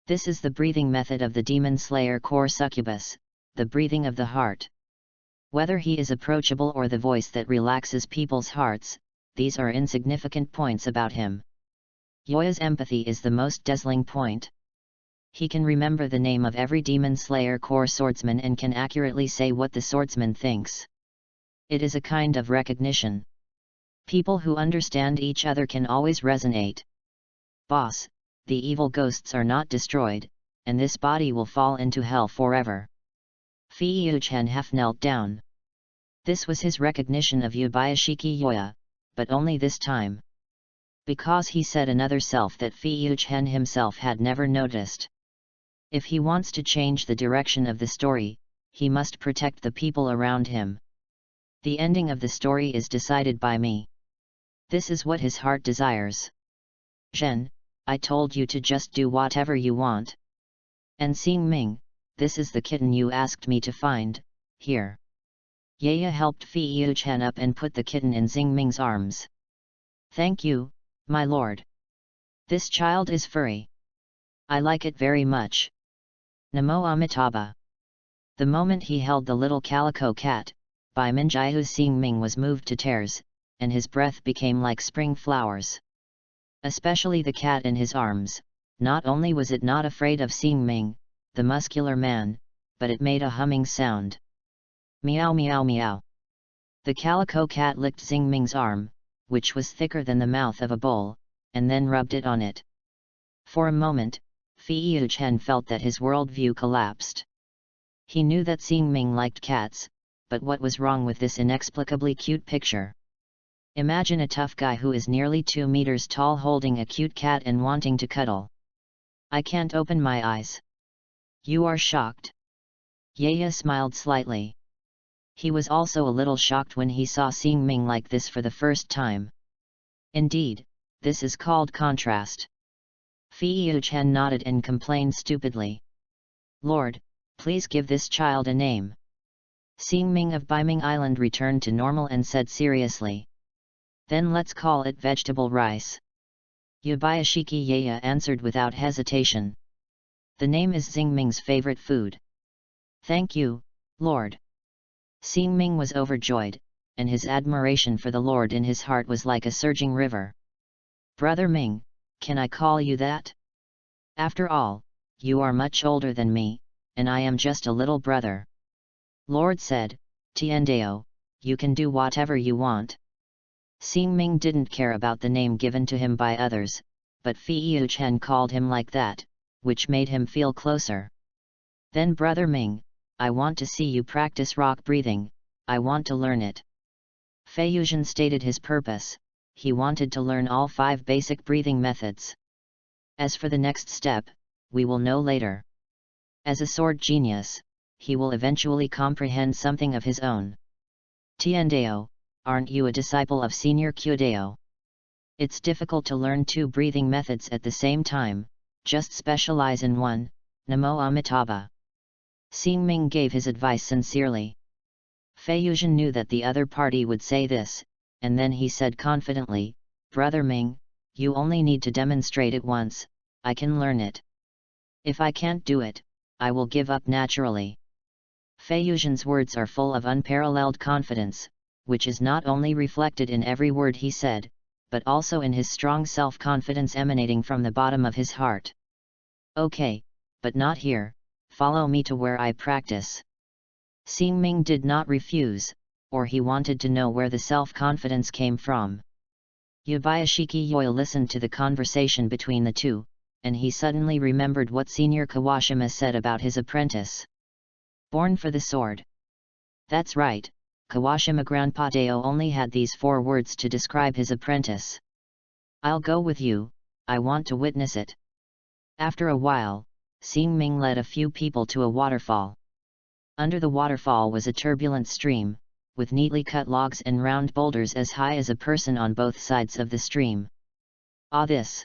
Speaker 1: This is the breathing method of the Demon Slayer Core Succubus, the breathing of the heart. Whether he is approachable or the voice that relaxes people's hearts, these are insignificant points about him. Yoya's empathy is the most dazzling point. He can remember the name of every Demon Slayer Core swordsman and can accurately say what the swordsman thinks. It is a kind of recognition. People who understand each other can always resonate. Boss, the evil ghosts are not destroyed, and this body will fall into hell forever. Fiio-chen half knelt down. This was his recognition of Yabayashiki Yoya, but only this time. Because he said another self that Fiio-chen himself had never noticed. If he wants to change the direction of the story, he must protect the people around him. The ending of the story is decided by me. This is what his heart desires. Zhen, I told you to just do whatever you want. And Xingming, this is the kitten you asked me to find, here. Yaya helped Fiio-chen up and put the kitten in Xingming's arms. Thank you, my lord. This child is furry. I like it very much. Namo Amitabha. The moment he held the little calico cat, Bai Minjiahu Xingming was moved to tears, and his breath became like spring flowers. Especially the cat in his arms, not only was it not afraid of Xingming, the muscular man, but it made a humming sound. Meow meow meow. The calico cat licked Xingming's arm, which was thicker than the mouth of a bull, and then rubbed it on it. For a moment, Fiio-chen felt that his worldview collapsed. He knew that Xingming liked cats, but what was wrong with this inexplicably cute picture? Imagine a tough guy who is nearly 2 meters tall holding a cute cat and wanting to cuddle. I can't open my eyes. You are shocked. Yaya smiled slightly. He was also a little shocked when he saw Xingming like this for the first time. Indeed, this is called contrast. Fiio-chen nodded and complained stupidly. Lord, please give this child a name. Xingming of Baiming Island returned to normal and said seriously. Then let's call it vegetable rice. Yabayashiki Yaya answered without hesitation. The name is Xingming's favorite food. Thank you, Lord. Xingming was overjoyed, and his admiration for the Lord in his heart was like a surging river. Brother Ming, can I call you that? After all, you are much older than me, and I am just a little brother. Lord said, Tiandeo, you can do whatever you want. Xingming didn't care about the name given to him by others, but Fiio-chen called him like that, which made him feel closer. Then Brother Ming, I want to see you practice rock breathing, I want to learn it. Fei Yuzhen stated his purpose, he wanted to learn all 5 basic breathing methods. As for the next step, we will know later. As a sword genius, he will eventually comprehend something of his own. Tiandeo, aren't you a disciple of Senior Kyodeo? It's difficult to learn 2 breathing methods at the same time, just specialize in one, Namo Amitabha. Xingming gave his advice sincerely. Fei Yuzhen knew that the other party would say this, and then he said confidently, Brother Ming, you only need to demonstrate it once, I can learn it. If I can't do it, I will give up naturally. Fei Yuzhen's words are full of unparalleled confidence, which is not only reflected in every word he said, but also in his strong self-confidence emanating from the bottom of his heart. Okay, but not here, follow me to where I practice. Xingming did not refuse, or he wanted to know where the self-confidence came from. Yabayashiki Yoi listened to the conversation between the two, and he suddenly remembered what Senior Kawashima said about his apprentice. Born for the sword. That's right, Kawashima Grandpa Deo only had these 4 words to describe his apprentice. I'll go with you, I want to witness it. After a while, Xingming led a few people to a waterfall. Under the waterfall was a turbulent stream, with neatly cut logs and round boulders as high as a person on both sides of the stream. Ah, this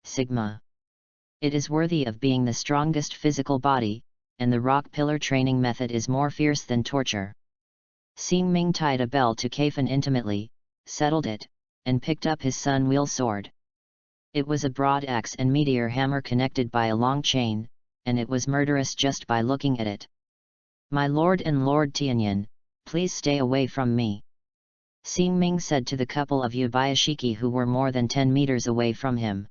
Speaker 1: Sigma. It is worthy of being the strongest physical body, and the rock pillar training method is more fierce than torture. Xingming tied a bell to Kafan intimately, settled it, and picked up his sun wheel sword. It was a broad axe and meteor hammer connected by a long chain, and it was murderous just by looking at it. My lord and Lord Tianyan, please stay away from me. Xingming said to the couple of Yabayashiki who were more than 10 meters away from him.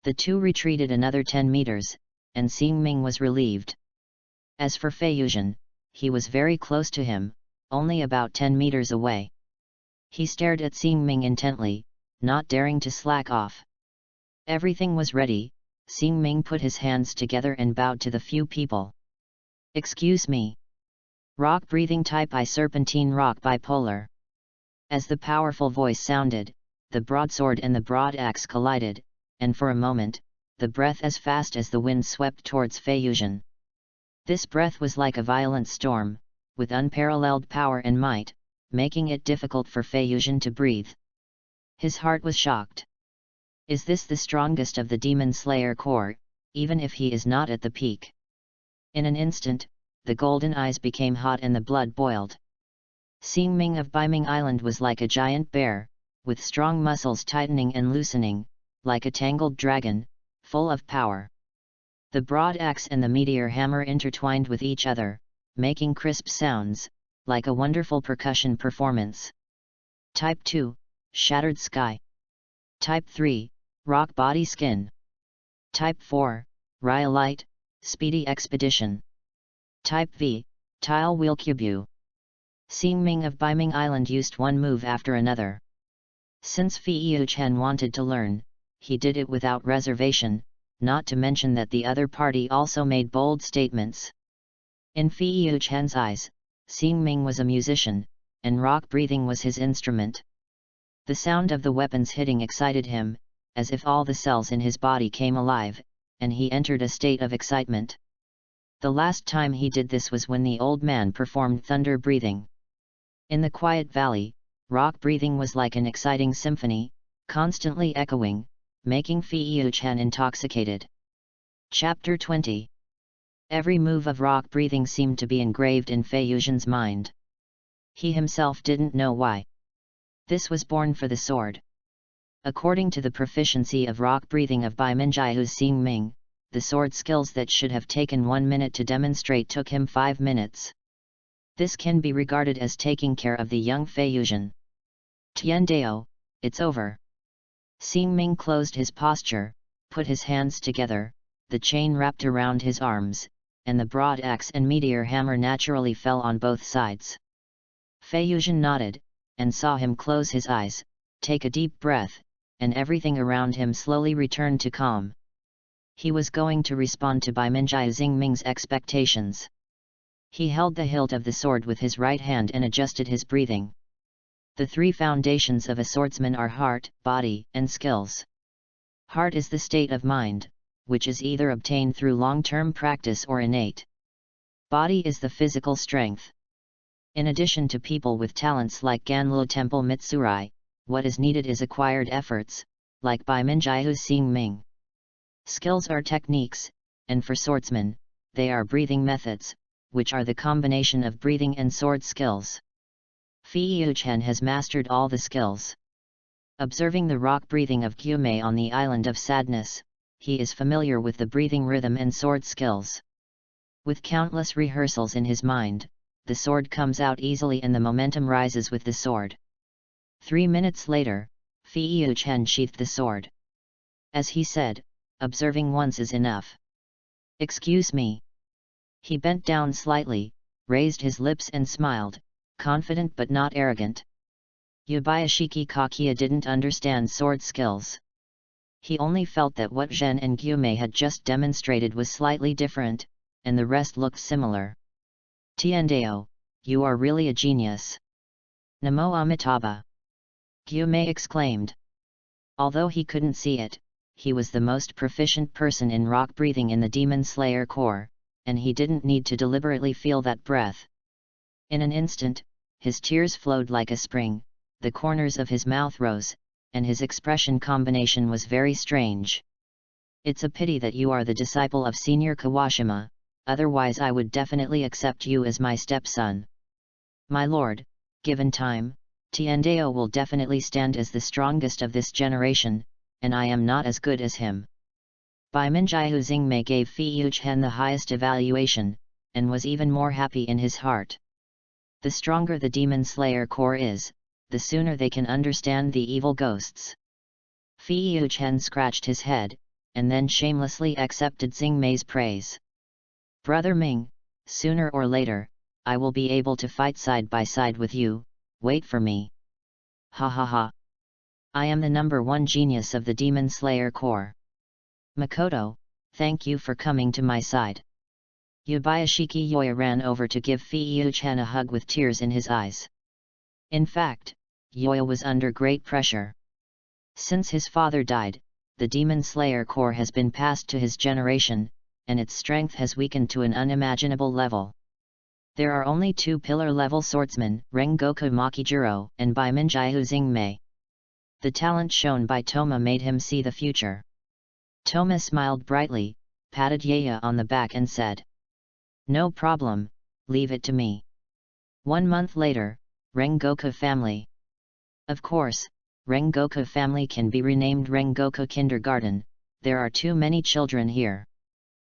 Speaker 1: The two retreated another 10 meters, and Xingming was relieved. As for Fei Yuzhen, he was very close to him, only about 10 meters away. He stared at Xingming intently, not daring to slack off. Everything was ready. Xingming put his hands together and bowed to the few people. Excuse me. Rock breathing type I serpentine rock bipolar. As the powerful voice sounded, the broadsword and the broad axe collided, and for a moment, the breath as fast as the wind swept towards Fei Yuzhen. This breath was like a violent storm, with unparalleled power and might, making it difficult for Fei Yuzhen to breathe. His heart was shocked. Is this the strongest of the Demon Slayer Corps, even if he is not at the peak? In an instant, the golden eyes became hot and the blood boiled. Xingming of Baiming Island was like a giant bear, with strong muscles tightening and loosening, like a tangled dragon, full of power. The broad axe and the meteor hammer intertwined with each other, making crisp sounds, like a wonderful percussion performance. Type 2, Shattered Sky. Type 3, Rock Body Skin. Type 4, Rhyolite, Speedy Expedition. Type V, Tile Wheel Cubu. Xingming of Baiming Island used one move after another. Since Fei Yuzhen wanted to learn, he did it without reservation, not to mention that the other party also made bold statements. In Fei Yuzhen's eyes, Xingming was a musician, and rock breathing was his instrument. The sound of the weapons hitting excited him, as if all the cells in his body came alive, and he entered a state of excitement. The last time he did this was when the old man performed thunder breathing. In the quiet valley, rock breathing was like an exciting symphony, constantly echoing, making Fei Yuzhen intoxicated. Chapter 20. Every move of rock breathing seemed to be engraved in Fei Yuzhen's mind. He himself didn't know why. This was born for the sword. According to the proficiency of rock breathing of Baiminjiahu's Xingming, the sword skills that should have taken 1 minute to demonstrate took him 5 minutes. This can be regarded as taking care of the young Fei Yuzhen. Tiandeo, it's over. Xingming closed his posture, put his hands together, the chain wrapped around his arms, and the broad axe and meteor hammer naturally fell on both sides. Fei Yuzhen nodded, and saw him close his eyes, take a deep breath, and everything around him slowly returned to calm. He was going to respond to Baiminjiahu Xingming's expectations. He held the hilt of the sword with his right hand and adjusted his breathing. The three foundations of a swordsman are heart, body, and skills. Heart is the state of mind, which is either obtained through long-term practice or innate. Body is the physical strength. In addition to people with talents like Ganlo Temple Mitsurai, what is needed is acquired efforts, like by Minjiu Xing Ming. Skills are techniques, and for swordsmen, they are breathing methods, which are the combination of breathing and sword skills. Fi Yuchen has mastered all the skills. Observing the rock breathing of Gyumei on the island of sadness, he is familiar with the breathing rhythm and sword skills. With countless rehearsals in his mind, the sword comes out easily and the momentum rises with the sword. 3 minutes later, Fi Yuchen sheathed the sword. As he said, observing once is enough. Excuse me. He bent down slightly, raised his lips and smiled, confident but not arrogant. Yabayashiki Kakia didn't understand sword skills. He only felt that what Zhen and Gyumei had just demonstrated was slightly different, and the rest looked similar. Tiandao, you are really a genius. Namo Amitabha. Gyumei exclaimed. Although he couldn't see it, he was the most proficient person in rock breathing in the Demon Slayer Corps, and he didn't need to deliberately feel that breath. In an instant, his tears flowed like a spring, the corners of his mouth rose, and his expression combination was very strange. It's a pity that you are the disciple of Senior Kawashima, otherwise I would definitely accept you as my stepson. My lord, given time, Tiandao will definitely stand as the strongest of this generation, and I am not as good as him. Bai Minjiu Xingmei gave Fi Yuchen the highest evaluation, and was even more happy in his heart. The stronger the Demon Slayer Corps is, the sooner they can understand the evil ghosts. Fi Yuchen scratched his head, and then shamelessly accepted Xingmei's praise. Brother Ming, sooner or later, I will be able to fight side by side with you, wait for me. Ha ha ha. I am the #1 genius of the Demon Slayer Corps. Makoto, thank you for coming to my side. Yabayashiki Yoya ran over to give Fi Yuchen a hug with tears in his eyes. In fact, Yoya was under great pressure. Since his father died, the Demon Slayer Corps has been passed to his generation, and its strength has weakened to an unimaginable level. There are only 2 pillar-level swordsmen, Rengoku Makijiro and Bai Minjiu Xingmei. The talent shown by Toma made him see the future. Toma smiled brightly, patted Yaya on the back and said, "No problem, leave it to me." 1 month later, Rengoku family. Of course, Rengoku family can be renamed Rengoku Kindergarten, there are too many children here.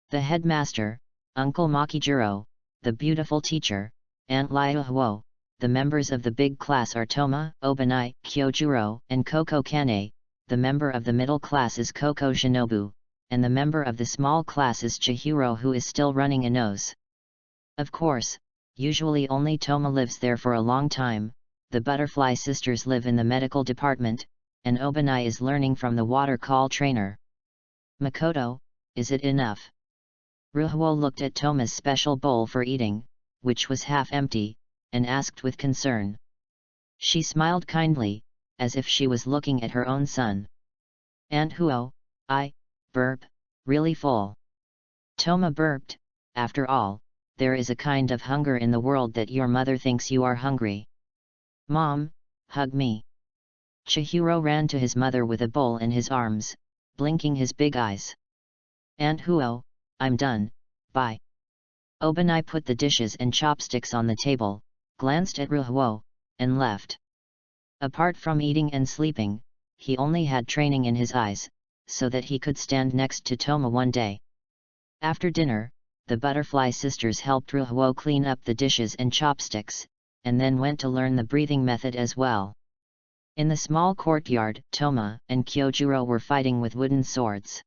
Speaker 1: The headmaster, Uncle Makijiro, the beautiful teacher, Aunt Liu Huo, the members of the big class are Toma, Obanai, Kyojuro, and Koko Kane, the member of the middle class is Koko Shinobu, and the member of the small class is Chihiro who is still running a nose. Of course, usually only Toma lives there for a long time, the butterfly sisters live in the medical department, and Obanai is learning from the water call trainer. Makoto, is it enough? Ruhuo looked at Toma's special bowl for eating, which was half empty, and asked with concern. She smiled kindly, as if she was looking at her own son. Aunt Huo, burp, really full. Toma burped, after all, there is a kind of hunger in the world that your mother thinks you are hungry. Mom, hug me. Chihiro ran to his mother with a bowl in his arms, blinking his big eyes. Aunt Huo, I'm done, bye. Obanai put the dishes and chopsticks on the table, glanced at Ruhuo, and left. Apart from eating and sleeping, he only had training in his eyes, so that he could stand next to Toma one day. After dinner, the butterfly sisters helped Ruhuo clean up the dishes and chopsticks, and then went to learn the breathing method as well. In the small courtyard, Toma and Kyojuro were fighting with wooden swords.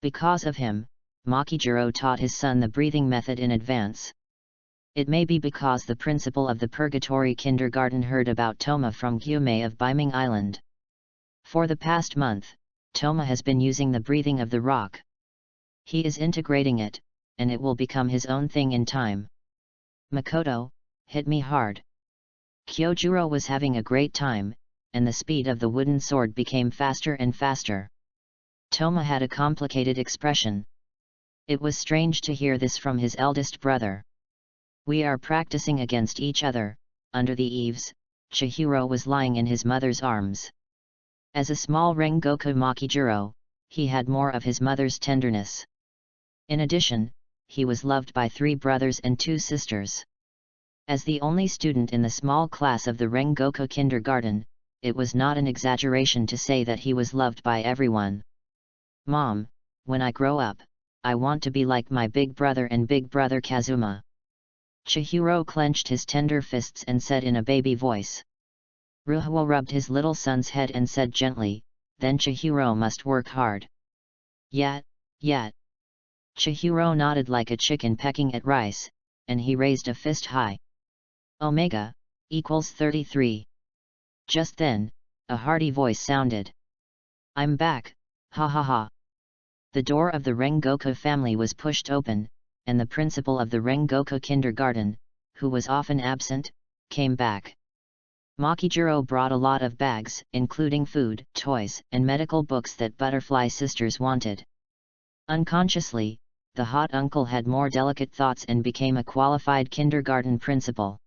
Speaker 1: Because of him, Makijiro taught his son the breathing method in advance. It may be because the principal of the Purgatory Kindergarten heard about Toma from Gyumei of Baiming Island. For the past month, Toma has been using the breathing of the rock. He is integrating it, and it will become his own thing in time. Makoto, hit me hard. Kyojuro was having a great time, and the speed of the wooden sword became faster and faster. Toma had a complicated expression. It was strange to hear this from his eldest brother. We are practicing against each other. Under the eaves, Chihiro was lying in his mother's arms. As a small Rengoku Makijiro, he had more of his mother's tenderness. In addition, he was loved by 3 brothers and 2 sisters. As the only student in the small class of the Rengoku kindergarten, it was not an exaggeration to say that he was loved by everyone. Mom, when I grow up, I want to be like my big brother and big brother Kazuma. Chihiro clenched his tender fists and said in a baby voice. Ruhwa rubbed his little son's head and said gently, then Chihiro must work hard. Yet. Chihiro nodded like a chicken pecking at rice, and he raised a fist high. Omega equals 33. Just then, a hearty voice sounded. I'm back, ha ha ha. The door of the Rengoku family was pushed open, and the principal of the Rengoku kindergarten, who was often absent, came back. Makijiro brought a lot of bags, including food, toys, and medical books that Butterfly Sisters wanted. Unconsciously, the hot uncle had more delicate thoughts and became a qualified kindergarten principal.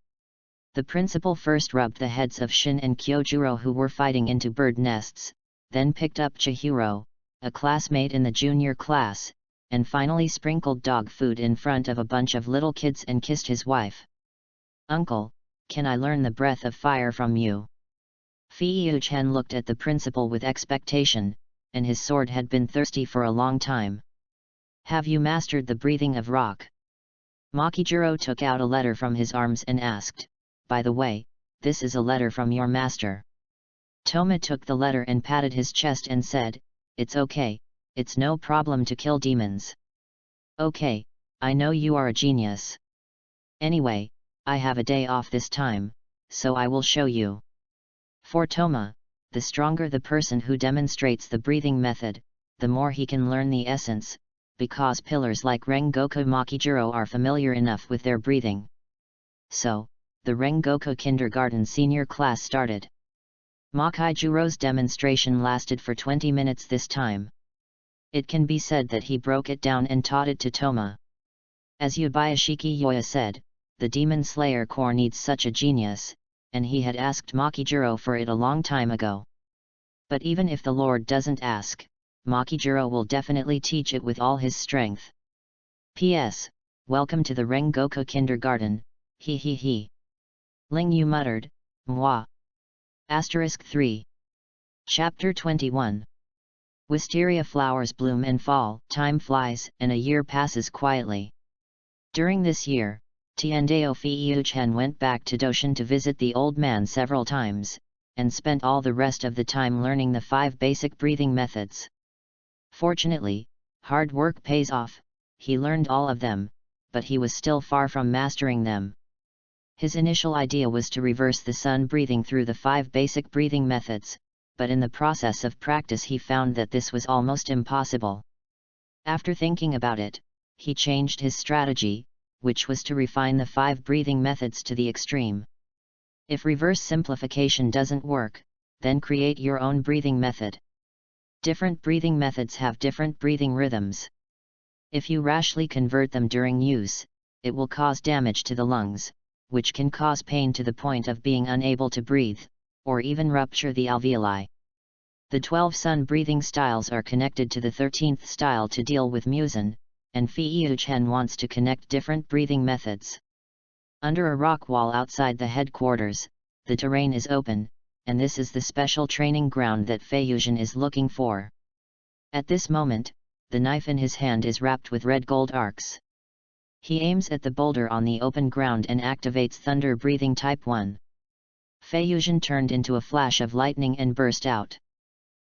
Speaker 1: The principal first rubbed the heads of Shin and Kyojuro who were fighting into bird nests, then picked up Chihiro, a classmate in the junior class, and finally sprinkled dog food in front of a bunch of little kids and kissed his wife. Uncle, can I learn the breath of fire from you? Feiyu-chan looked at the principal with expectation, and his sword had been thirsty for a long time. Have you mastered the breathing of rock? Makijiro took out a letter from his arms and asked, by the way, this is a letter from your master. Toma took the letter and patted his chest and said, it's okay, it's no problem to kill demons. Okay, I know you are a genius. Anyway, I have a day off this time, so I will show you. For Toma, the stronger the person who demonstrates the breathing method, the more he can learn the essence, because pillars like Rengoku Makijiro are familiar enough with their breathing. So, the Rengoku kindergarten senior class started. Makijiro's demonstration lasted for 20 minutes this time. It can be said that he broke it down and taught it to Toma. As Yubayashiki Yoya said, the Demon Slayer Corps needs such a genius, and he had asked Makijiro for it a long time ago. But even if the Lord doesn't ask, Makijiro will definitely teach it with all his strength. P.S. Welcome to the Rengoku kindergarten, he he he. Ling Yu muttered, Mwah. Asterisk 3. Chapter 21. Wisteria flowers bloom and fall, time flies, and a year passes quietly. During this year, Tiendeo Feiyu-chan went back to Doshin to visit the old man several times, and spent all the rest of the time learning the 5 basic breathing methods. Fortunately, hard work pays off, he learned all of them, but he was still far from mastering them. His initial idea was to reverse the sun breathing through the 5 basic breathing methods, but in the process of practice he found that this was almost impossible. After thinking about it, he changed his strategy, which was to refine the 5 breathing methods to the extreme. If reverse simplification doesn't work, then create your own breathing method. Different breathing methods have different breathing rhythms. If you rashly convert them during use, it will cause damage to the lungs, which can cause pain to the point of being unable to breathe, or even rupture the alveoli. The 12 sun breathing styles are connected to the 13th style to deal with musin, and Feiyu-chan wants to connect different breathing methods. Under a rock wall outside the headquarters, the terrain is open, and this is the special training ground that Feiyu-chan is looking for. At this moment, the knife in his hand is wrapped with red gold arcs. He aims at the boulder on the open ground and activates thunder breathing type 1. Feiyu-chan turned into a flash of lightning and burst out.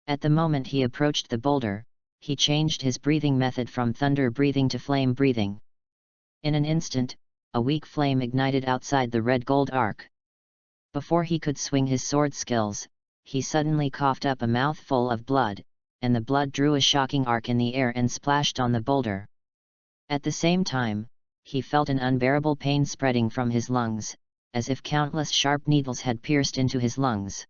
Speaker 1: At the moment he approached the boulder, he changed his breathing method from thunder breathing to flame breathing. In an instant, a weak flame ignited outside the red gold arc. Before he could swing his sword skills, he suddenly coughed up a mouthful of blood, and the blood drew a shocking arc in the air and splashed on the boulder. At the same time, he felt an unbearable pain spreading from his lungs, as if countless sharp needles had pierced into his lungs.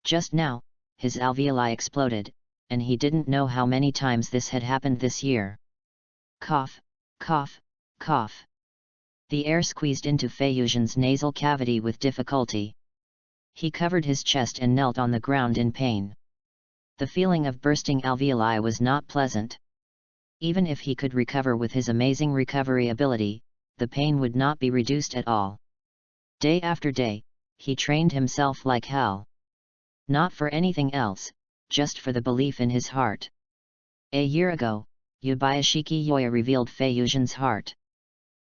Speaker 1: Just now, his alveoli exploded, and he didn't know how many times this had happened this year. Cough, cough, cough. The air squeezed into Feiyuzhen's nasal cavity with difficulty. He covered his chest and knelt on the ground in pain. The feeling of bursting alveoli was not pleasant. Even if he could recover with his amazing recovery ability, the pain would not be reduced at all. Day after day, he trained himself like hell. Not for anything else, just for the belief in his heart. A year ago, Yubayashiki Yoya revealed Feiyuzhen's heart.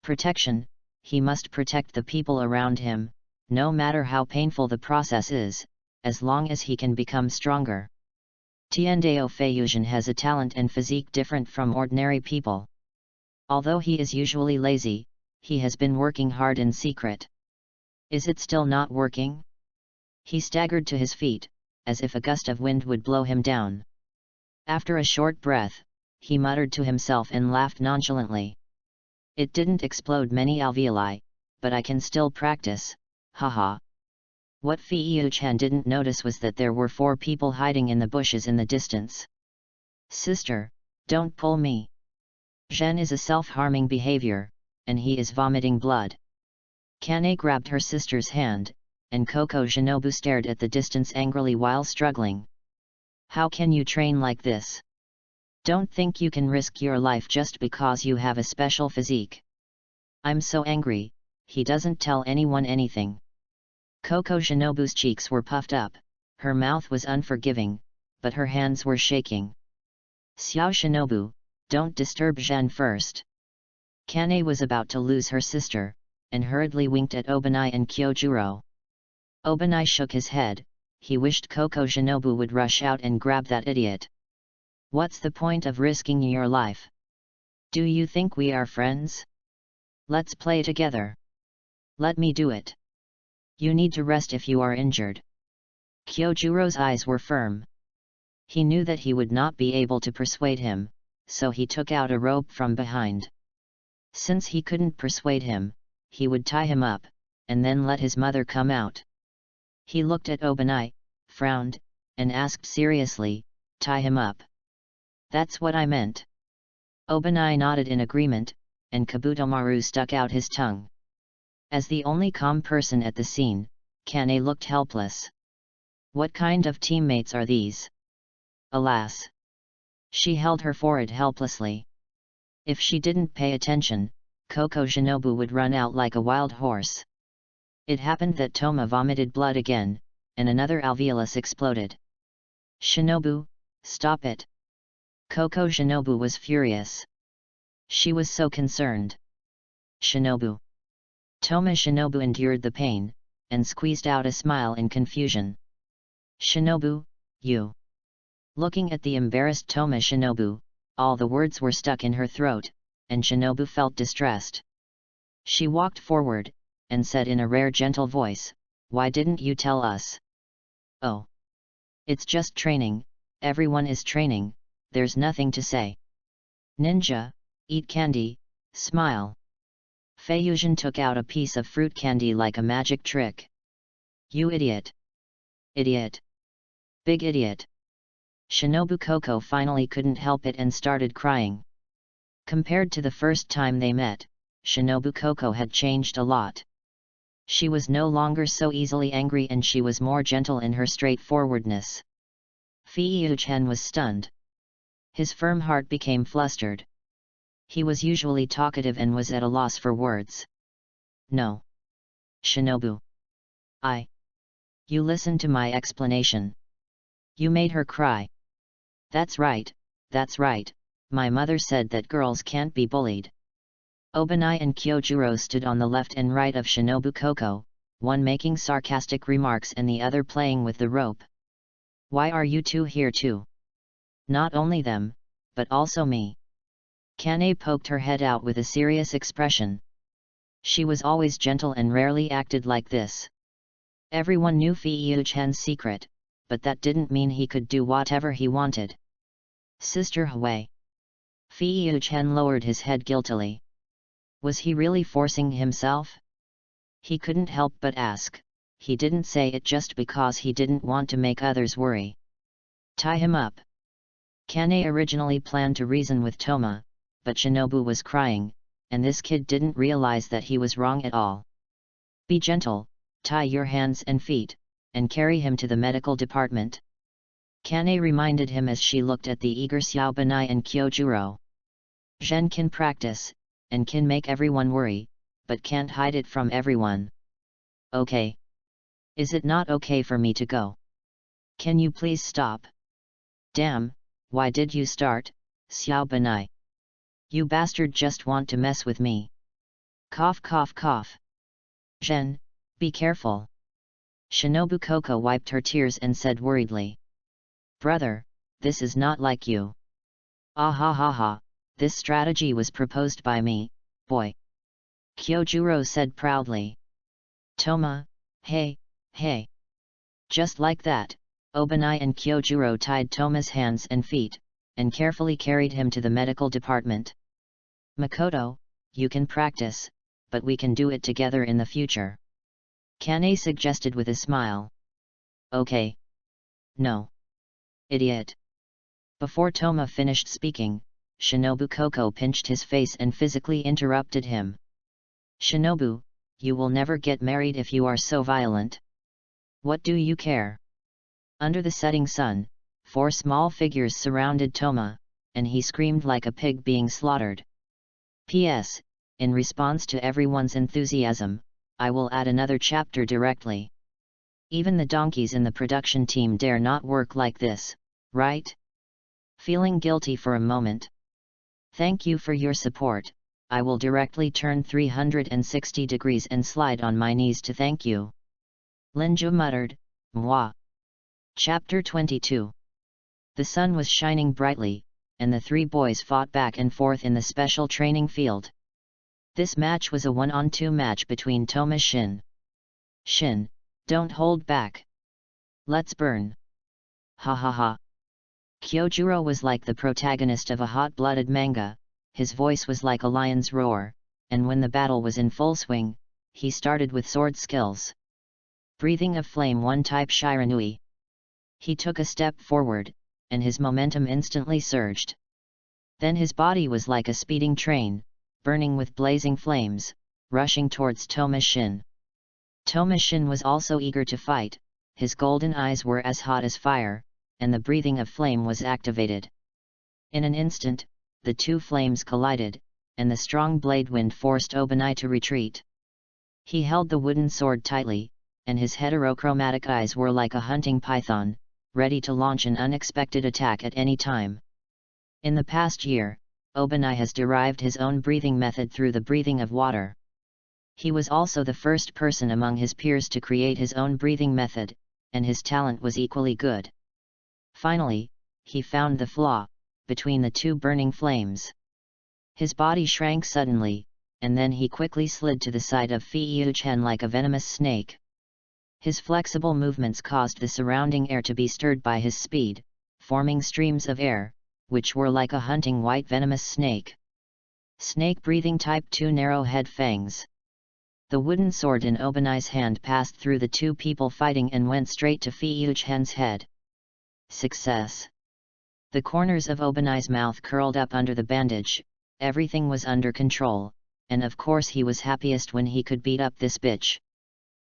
Speaker 1: Protection, he must protect the people around him, no matter how painful the process is, as long as he can become stronger. Tiandao Feiyuzhen has a talent and physique different from ordinary people. Although he is usually lazy, he has been working hard in secret. Is it still not working? He staggered to his feet, as if a gust of wind would blow him down. After a short breath, he muttered to himself and laughed nonchalantly. It didn't explode many alveoli, but I can still practice, haha. What Feiyuzhen didn't notice was that there were 4 people hiding in the bushes in the distance. Sister, don't pull me. Zhen is a self-harming behavior, and he is vomiting blood. Kane grabbed her sister's hand, and Koko Shinobu stared at the distance angrily while struggling. How can you train like this? Don't think you can risk your life just because you have a special physique. I'm so angry, he doesn't tell anyone anything. Koko Shinobu's cheeks were puffed up, her mouth was unforgiving, but her hands were shaking. Xiao Shinobu, don't disturb Zhen first. Kane was about to lose her sister, and hurriedly winked at Obanai and Kyojuro. Obanai shook his head, he wished Koko Shinobu would rush out and grab that idiot. What's the point of risking your life? Do you think we are friends? Let's play together. Let me do it. You need to rest if you are injured. Kyojuro's eyes were firm. He knew that he would not be able to persuade him, so he took out a rope from behind. Since he couldn't persuade him, he would tie him up, and then let his mother come out. He looked at Obanai, frowned, and asked seriously, tie him up. That's what I meant. Obanai nodded in agreement, and Kabutomaru stuck out his tongue. As the only calm person at the scene, Kane looked helpless. What kind of teammates are these? Alas! She held her forehead helplessly. If she didn't pay attention, Koko Shinobu would run out like a wild horse. It happened that Toma vomited blood again, and another alveolus exploded. Shinobu, stop it! Koko Shinobu was furious. She was so concerned. Shinobu. Toma Shinobu endured the pain, and squeezed out a smile in confusion. Shinobu, you. Looking at the embarrassed Toma Shinobu, all the words were stuck in her throat, and Shinobu felt distressed. She walked forward, and said in a rare gentle voice, why didn't you tell us? Oh. It's just training, everyone is training, there's nothing to say. Ninja, eat candy, smile. Feiyuzhen took out a piece of fruit candy like a magic trick. You idiot! Idiot! Big idiot! Shinobu Koko finally couldn't help it and started crying. Compared to the first time they met, Shinobu Koko had changed a lot. She was no longer so easily angry and she was more gentle in her straightforwardness. Feiyuzhen was stunned. His firm heart became flustered. He was usually talkative and was at a loss for words. No. Shinobu. You listened to my explanation. You made her cry. That's right, my mother said that girls can't be bullied. Obanai and Kyojuro stood on the left and right of Shinobu Koko, one making sarcastic remarks and the other playing with the rope. Why are you two here too? Not only them, but also me. Kane poked her head out with a serious expression. She was always gentle and rarely acted like this. Everyone knew Feiyuzhen's secret, but that didn't mean he could do whatever he wanted. Sister Hui. Feiyuzhen lowered his head guiltily. Was he really forcing himself? He couldn't help but ask. He didn't say it just because he didn't want to make others worry. Tie him up. Kane originally planned to reason with Toma, but Shinobu was crying, and this kid didn't realize that he was wrong at all. Be gentle, tie your hands and feet, and carry him to the medical department. Kane reminded him as she looked at the eager Xiaobanai and Kyojuro. Zhen can practice, and can make everyone worry, but can't hide it from everyone. Okay. Is it not okay for me to go? Can you please stop? Damn, why did you start, Xiaobanai? You bastard just want to mess with me. Cough cough cough. Zhen, be careful. Shinobu Koko wiped her tears and said worriedly. Brother, this is not like you. Ah ha ha ha, this strategy was proposed by me, boy. Kyojuro said proudly. Toma, hey, hey. Just like that, Obanai and Kyojuro tied Toma's hands and feet, and carefully carried him to the medical department. Makoto, you can practice, but we can do it together in the future. Kane suggested with a smile. Okay. No. Idiot. Before Toma finished speaking, Shinobu Koko pinched his face and physically interrupted him. Shinobu, you will never get married if you are so violent. What do you care? Under the setting sun, 4 small figures surrounded Toma, and he screamed like a pig being slaughtered. P.S. In response to everyone's enthusiasm, I will add another chapter directly. Even the donkeys in the production team dare not work like this, right? Feeling guilty for a moment. Thank you for your support, I will directly turn 360 degrees and slide on my knees to thank you. Linju muttered, Mwah. Chapter 22. The sun was shining brightly, and the 3 boys fought back and forth in the special training field. This match was a 1-on-2 match between Toma Shin. Shin, don't hold back. Let's burn. Ha ha ha. Kyojuro was like the protagonist of a hot-blooded manga, his voice was like a lion's roar, and when the battle was in full swing, he started with sword skills. Breathing of Flame 1 type Shiranui. He took a step forward, and his momentum instantly surged. Then his body was like a speeding train, burning with blazing flames, rushing towards Toma Shin. Toma Shin was also eager to fight, his golden eyes were as hot as fire, and the breathing of flame was activated. In an instant, the 2 flames collided, and the strong blade wind forced Obanai to retreat. He held the wooden sword tightly, and his heterochromatic eyes were like a hunting python, ready to launch an unexpected attack at any time. In the past year, Obanai has derived his own breathing method through the breathing of water. He was also the first person among his peers to create his own breathing method, and his talent was equally good. Finally, he found the flaw between the 2 burning flames. His body shrank suddenly, and then he quickly slid to the side of Fei-Yu-Chen like a venomous snake. His flexible movements caused the surrounding air to be stirred by his speed, forming streams of air, which were like a hunting white venomous snake. Snake breathing type 2 narrow head fangs. The wooden sword in Obanai's hand passed through the 2 people fighting and went straight to Fei-Yu-Chen's head. Success. The corners of Obanai's mouth curled up under the bandage, everything was under control, and of course he was happiest when he could beat up this bitch.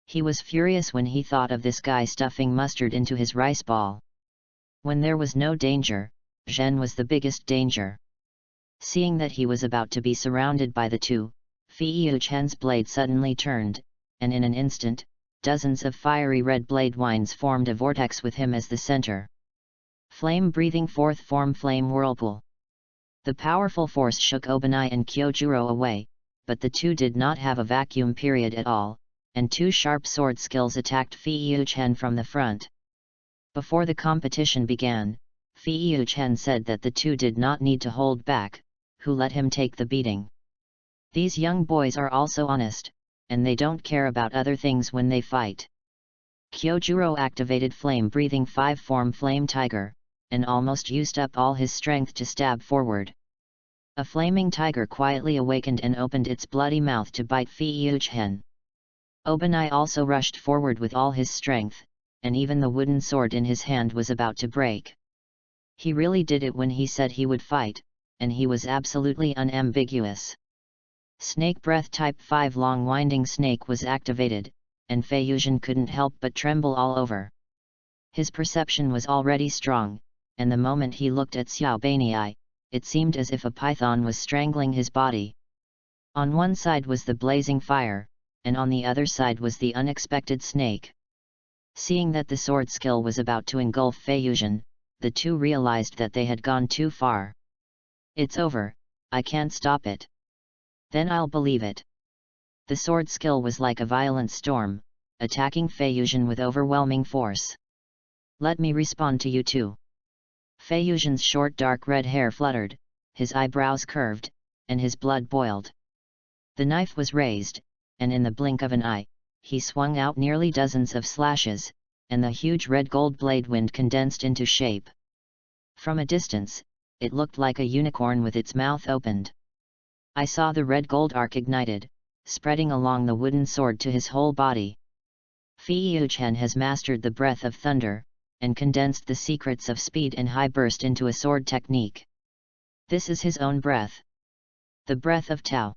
Speaker 1: He was furious when he thought of this guy stuffing mustard into his rice ball. When there was no danger, Zhen was the biggest danger. Seeing that he was about to be surrounded by the 2, Fei-Yu-Chen's blade suddenly turned, and in an instant, dozens of fiery red blade winds formed a vortex with him as the center. Flame-breathing 4th form Flame Whirlpool. The powerful force shook Obanai and Kyojuro away, but the 2 did not have a vacuum period at all, and 2 sharp sword skills attacked Fei-Yu-Chen from the front. Before the competition began, Fei-Yu-Chen said that the 2 did not need to hold back, who let him take the beating. These young boys are also honest, and they don't care about other things when they fight. Kyojuro activated flame-breathing 5 form Flame Tiger, and almost used up all his strength to stab forward. A flaming tiger quietly awakened and opened its bloody mouth to bite Fei-Yuchen. Obanai also rushed forward with all his strength, and even the wooden sword in his hand was about to break. He really did it when he said he would fight, and he was absolutely unambiguous. Snake Breath Type 5 Long Winding Snake was activated, and Fei-Yuchen couldn't help but tremble all over. His perception was already strong, and the moment he looked at Xiao Baniai, it seemed as if a python was strangling his body. On one side was the blazing fire, and on the other side was the unexpected snake. Seeing that the sword skill was about to engulf Fei-Yuchen, the two realized that they had gone too far. It's over, I can't stop it. Then I'll believe it. The sword skill was like a violent storm, attacking Fei-Yuchen with overwhelming force. Let me respond to you too. Fei-Yuchen's short dark red hair fluttered, his eyebrows curved, and his blood boiled. The knife was raised, and in the blink of an eye, he swung out nearly dozens of slashes, and the huge red gold blade wind condensed into shape. From a distance, it looked like a unicorn with its mouth opened. I saw the red gold arc ignited, spreading along the wooden sword to his whole body. Fei-Yuchen has mastered the breath of thunder, and condensed the secrets of speed and high burst into a sword technique. This is his own breath. The breath of Tao.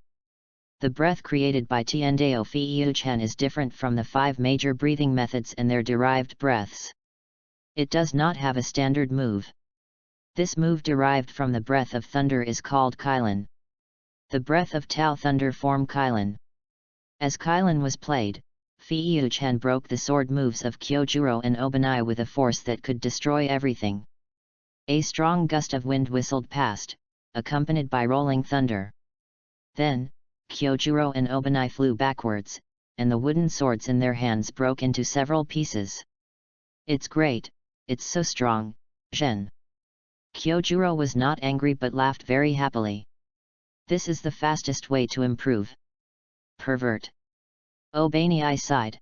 Speaker 1: The breath created by Tiandao Fei-Yuchen is different from the 5 major breathing methods and their derived breaths. It does not have a standard move. This move derived from the breath of thunder is called Kailan. The breath of Tao thunder form Kailan. As Kailan was played, Fei-Yuchen broke the sword moves of Kyojuro and Obanai with a force that could destroy everything. A strong gust of wind whistled past, accompanied by rolling thunder. Then, Kyojuro and Obanai flew backwards, and the wooden swords in their hands broke into several pieces. It's great, it's so strong, Zhen. Kyojuro was not angry but laughed very happily. This is the fastest way to improve. Pervert. Obanai sighed.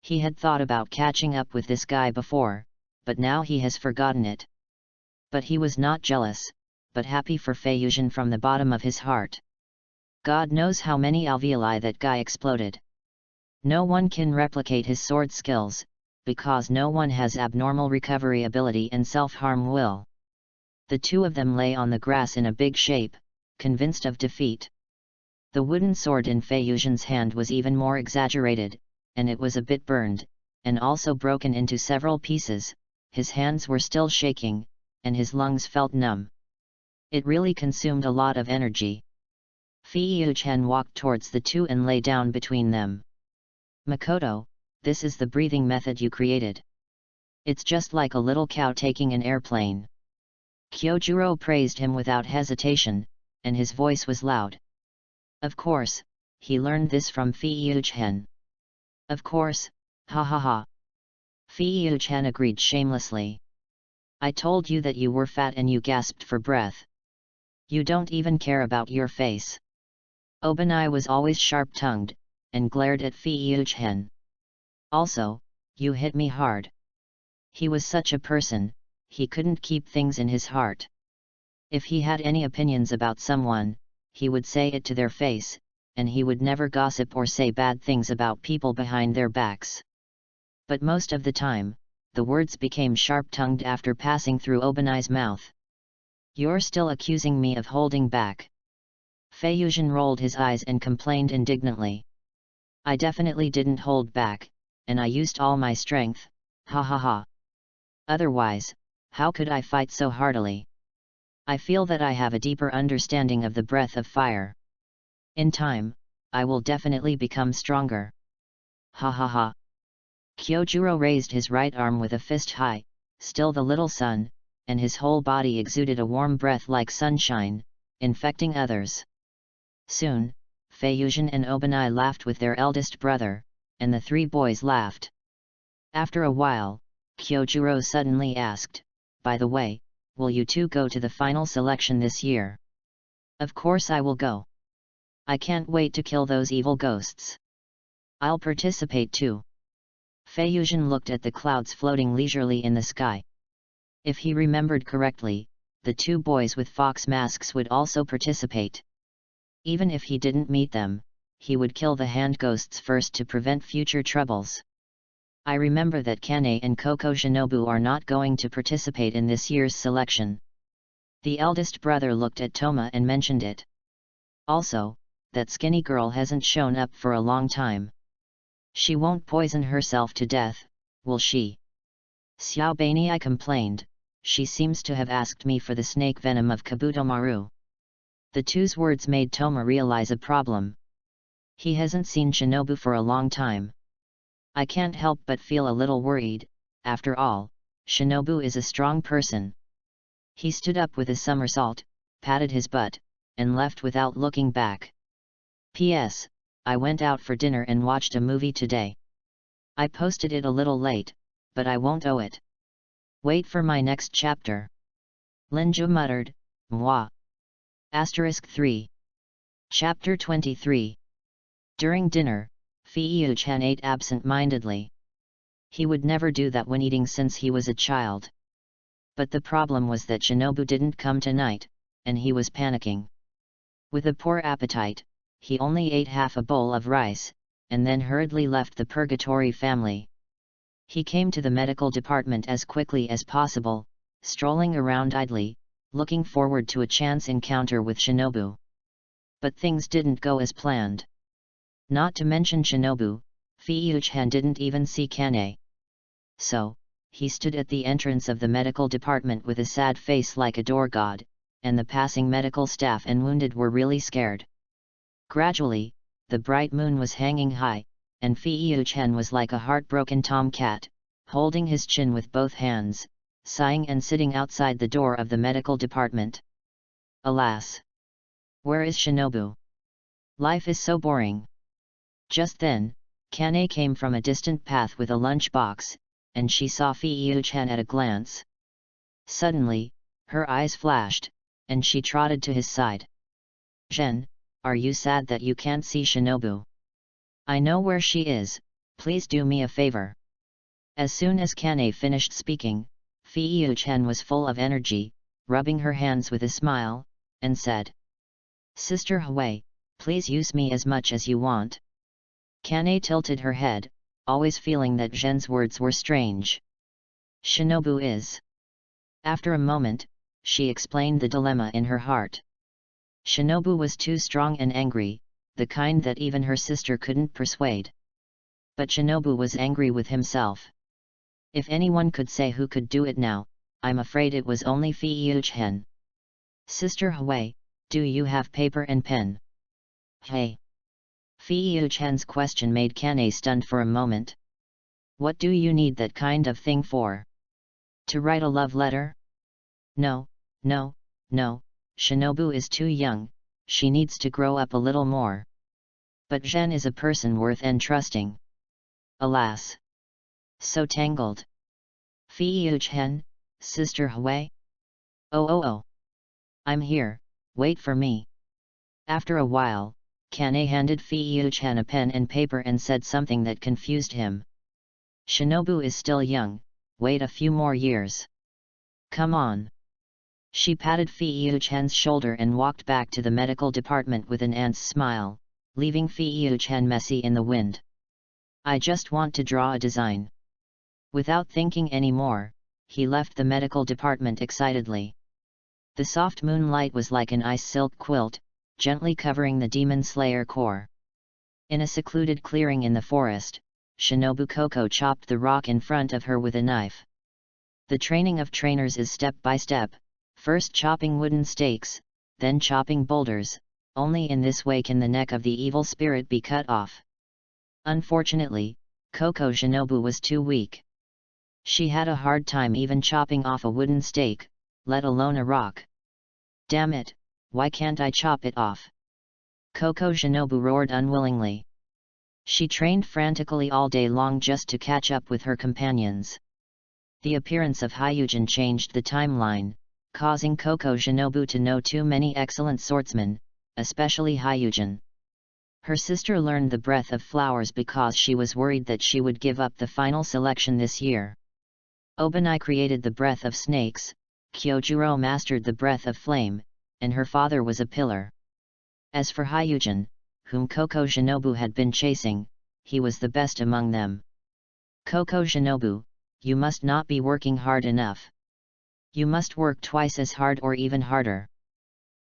Speaker 1: He had thought about catching up with this guy before, but now he has forgotten it. But he was not jealous, but happy for Fei-Yuchen from the bottom of his heart. God knows how many alveoli that guy exploded. No one can replicate his sword skills, because no one has abnormal recovery ability and self-harm will. The two of them lay on the grass in a big shape, convinced of defeat. The wooden sword in Fei-Yuchen's hand was even more exaggerated, and it was a bit burned, and also broken into several pieces. His hands were still shaking, and his lungs felt numb. It really consumed a lot of energy. Fei-Yuchen walked towards the two and lay down between them. Makoto, this is the breathing method you created. It's just like a little cow taking an airplane. Kyojuro praised him without hesitation, and his voice was loud. Of course, he learned this from Fei-Yuchen. Of course, ha ha ha. Fei-Yuchen agreed shamelessly. I told you that you were fat and you gasped for breath. You don't even care about your face. Obanai was always sharp-tongued, and glared at Fei-Yuchen. Also, you hit me hard. He was such a person, he couldn't keep things in his heart. If he had any opinions about someone, he would say it to their face, and he would never gossip or say bad things about people behind their backs. But most of the time, the words became sharp-tongued after passing through Obanai's mouth. You're still accusing me of holding back. Fei-Yuchen rolled his eyes and complained indignantly. I definitely didn't hold back, and I used all my strength, ha ha ha. Otherwise, how could I fight so heartily? I feel that I have a deeper understanding of the breath of fire. In time, I will definitely become stronger. Ha ha ha. Kyojuro raised his right arm with a fist high, still the little sun, and his whole body exuded a warm breath like sunshine, infecting others. Soon, Fei-Yuchen and Obanai laughed with their eldest brother, and the three boys laughed. After a while, Kyojuro suddenly asked, by the way, will you two go to the final selection this year? Of course I will go. I can't wait to kill those evil ghosts. I'll participate too. Fei-Yuchen looked at the clouds floating leisurely in the sky. If he remembered correctly, the two boys with fox masks would also participate. Even if he didn't meet them, he would kill the hand ghosts first to prevent future troubles. I remember that Kane and Koko Shinobu are not going to participate in this year's selection. The eldest brother looked at Toma and mentioned it. Also, that skinny girl hasn't shown up for a long time. She won't poison herself to death, will she? Xiao Bani, I complained, she seems to have asked me for the snake venom of Kabutomaru. The two's words made Toma realize a problem. He hasn't seen Shinobu for a long time. I can't help but feel a little worried. After all, Shinobu is a strong person. He stood up with a somersault, patted his butt, and left without looking back. P.S. I went out for dinner and watched a movie today. I posted it a little late, but I won't owe it. Wait for my next chapter. Linju muttered, moi. *3. Chapter 23. During dinner, Feiyu-chan ate absent-mindedly. He would never do that when eating since he was a child. But the problem was that Shinobu didn't come tonight, and he was panicking. With a poor appetite, he only ate half a bowl of rice, and then hurriedly left the Purgatory family. He came to the medical department as quickly as possible, strolling around idly, looking forward to a chance encounter with Shinobu. But things didn't go as planned. Not to mention Shinobu, Feiyu-chan didn't even see Kane. So, he stood at the entrance of the medical department with a sad face like a door god, and the passing medical staff and wounded were really scared. Gradually, the bright moon was hanging high, and Feiyu-chan was like a heartbroken tomcat, holding his chin with both hands, sighing and sitting outside the door of the medical department. Alas! Where is Shinobu? Life is so boring. Just then, Kane came from a distant path with a lunchbox, and she saw Feiyu-chan at a glance. Suddenly, her eyes flashed, and she trotted to his side. "Zhen, are you sad that you can't see Shinobu? I know where she is, please do me a favor." As soon as Kane finished speaking, Feiyu-chan was full of energy, rubbing her hands with a smile, and said, "Sister Hui, please use me as much as you want." Kane tilted her head, always feeling that Zhen's words were strange. "Shinobu is." After a moment, she explained the dilemma in her heart. Shinobu was too strong and angry, the kind that even her sister couldn't persuade. But Shinobu was angry with himself. If anyone could say who could do it now, I'm afraid it was only Feiyu-chan. "Sister Hui, do you have paper and pen?" "Hey." Feiyu-chan's question made Kane stunned for a moment. "What do you need that kind of thing for? To write a love letter?" No, Shinobu is too young, she needs to grow up a little more. But Zhen is a person worth entrusting. Alas! So tangled. Feiyu-chan, Sister Hui? Oh. I'm here, wait for me." After a while, Kane handed Feiyu-chan a pen and paper and said something that confused him. "Shinobu is still young, wait a few more years. Come on." She patted Feiyu-chan's shoulder and walked back to the medical department with an ant's smile, leaving Feiyu-chan messy in the wind. "I just want to draw a design." Without thinking any more, he left the medical department excitedly. The soft moonlight was like an ice silk quilt, gently covering the demon slayer core. In a secluded clearing in the forest, Shinobu Koko chopped the rock in front of her with a knife. The training of trainers is step by step, first chopping wooden stakes, then chopping boulders, only in this way can the neck of the evil spirit be cut off. Unfortunately, Koko Shinobu was too weak. She had a hard time even chopping off a wooden stake, let alone a rock. "Damn it, why can't I chop it off?" Koko Shinobu roared unwillingly. She trained frantically all day long just to catch up with her companions. The appearance of Hyujin changed the timeline, causing Koko Shinobu to know too many excellent swordsmen, especially Hyujin. Her sister learned the breath of flowers because she was worried that she would give up the final selection this year. Obanai created the breath of snakes, Kyojuro mastered the breath of flame, and her father was a pillar. As for Hyujin, whom Koko Shinobu had been chasing, he was the best among them. Koko Shinobu, you must not be working hard enough. You must work twice as hard or even harder.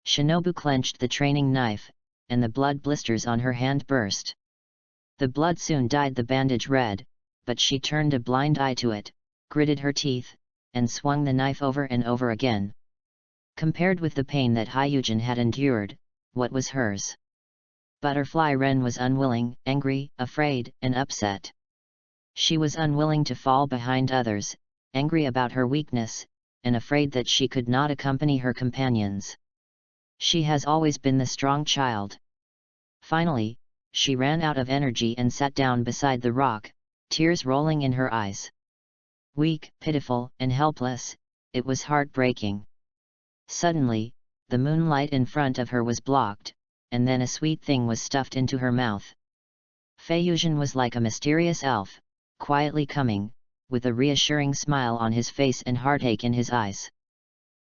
Speaker 1: Shinobu clenched the training knife, and the blood blisters on her hand burst. The blood soon dyed the bandage red, but she turned a blind eye to it, gritted her teeth, and swung the knife over and over again. Compared with the pain that Hyujin had endured, what was hers? Butterfly Ren was unwilling, angry, afraid, and upset. She was unwilling to fall behind others, angry about her weakness, and afraid that she could not accompany her companions. She has always been the strong child. Finally, she ran out of energy and sat down beside the rock, tears rolling in her eyes. Weak, pitiful, and helpless, it was heartbreaking. Suddenly, the moonlight in front of her was blocked, and then a sweet thing was stuffed into her mouth. Feiyuzhen was like a mysterious elf, quietly coming, with a reassuring smile on his face and heartache in his eyes.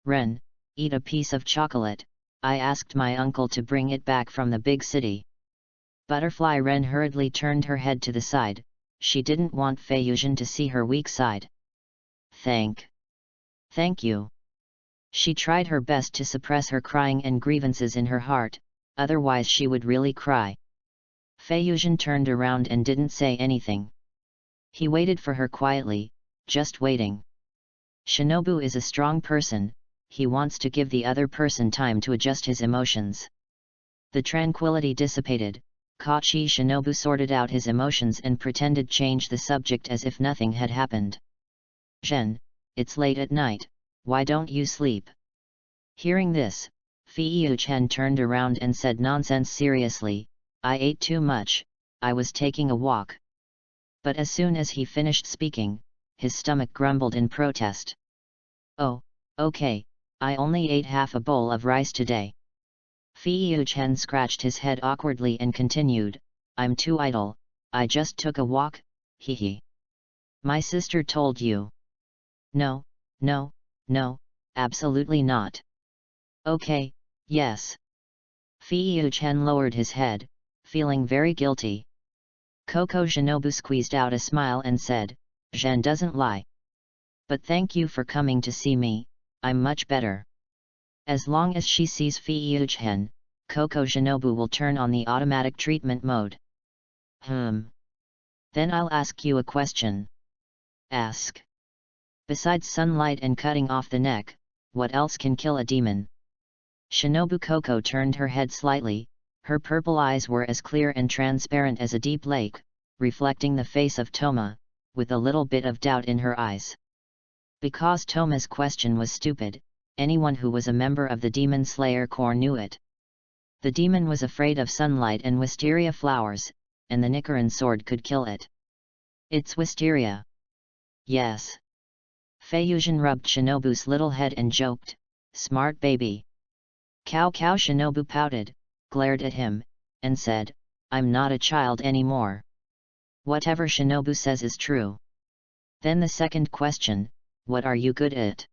Speaker 1: Ren, eat a piece of chocolate, I asked my uncle to bring it back from the big city. Butterfly Ren hurriedly turned her head to the side, she didn't want Feiyuzhen to see her weak side. Thank you. She tried her best to suppress her crying and grievances in her heart, otherwise she would really cry. Feiyuzhen turned around and didn't say anything. He waited for her quietly, just waiting. Shinobu is a strong person, he wants to give the other person time to adjust his emotions. The tranquility dissipated, Kachi Shinobu sorted out his emotions and pretended change the subject as if nothing had happened. Zhen, it's late at night, why don't you sleep? Hearing this, Feiyuzhen turned around and said nonsense seriously, I ate too much, I was taking a walk. But as soon as he finished speaking, his stomach grumbled in protest. Oh, okay, I only ate half a bowl of rice today. Feiyuzhen scratched his head awkwardly and continued, I'm too idle, I just took a walk, hee. My sister told you. No, absolutely not. Okay, yes. Feiyuzhen lowered his head, feeling very guilty. Koko Shinobu squeezed out a smile and said, Zhen doesn't lie. But thank you for coming to see me, I'm much better. As long as she sees Feiyuzhen, Koko Shinobu will turn on the automatic treatment mode. Then I'll ask you a question. Ask. Besides sunlight and cutting off the neck, what else can kill a demon? Shinobu Koko turned her head slightly, her purple eyes were as clear and transparent as a deep lake, reflecting the face of Toma, with a little bit of doubt in her eyes. Because Toma's question was stupid, anyone who was a member of the Demon Slayer Corps knew it. The demon was afraid of sunlight and wisteria flowers, and the Nichiren sword could kill it. It's wisteria. Yes. Feiyuzhen rubbed Shinobu's little head and joked, smart baby. Cao Shinobu pouted, glared at him, and said, I'm not a child anymore. Whatever Shinobu says is true. Then the second question, what are you good at?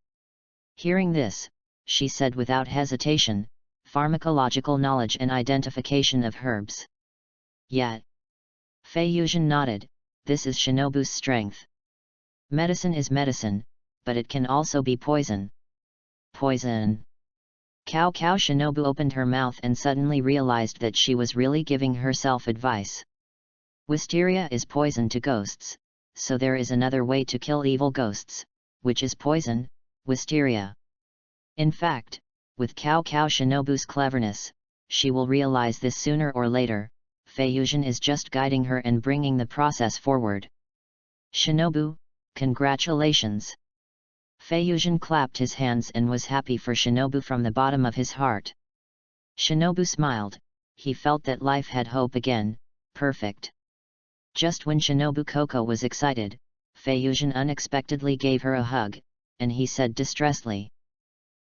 Speaker 1: Hearing this, she said without hesitation, pharmacological knowledge and identification of herbs. Yet. Feiyuzhen nodded, this is Shinobu's strength. Medicine is medicine, but it can also be poison. Poison. Cao Shinobu opened her mouth and suddenly realized that she was really giving herself advice. Wisteria is poison to ghosts, so there is another way to kill evil ghosts, which is poison, wisteria. In fact, with Cao Shinobu's cleverness, she will realize this sooner or later. Feiyuzhen is just guiding her and bringing the process forward. Shinobu, congratulations! Feiyuzhen clapped his hands and was happy for Shinobu from the bottom of his heart. Shinobu smiled, he felt that life had hope again, perfect. Just when Shinobu Koko was excited, Feiyuzhen unexpectedly gave her a hug, and he said distressedly,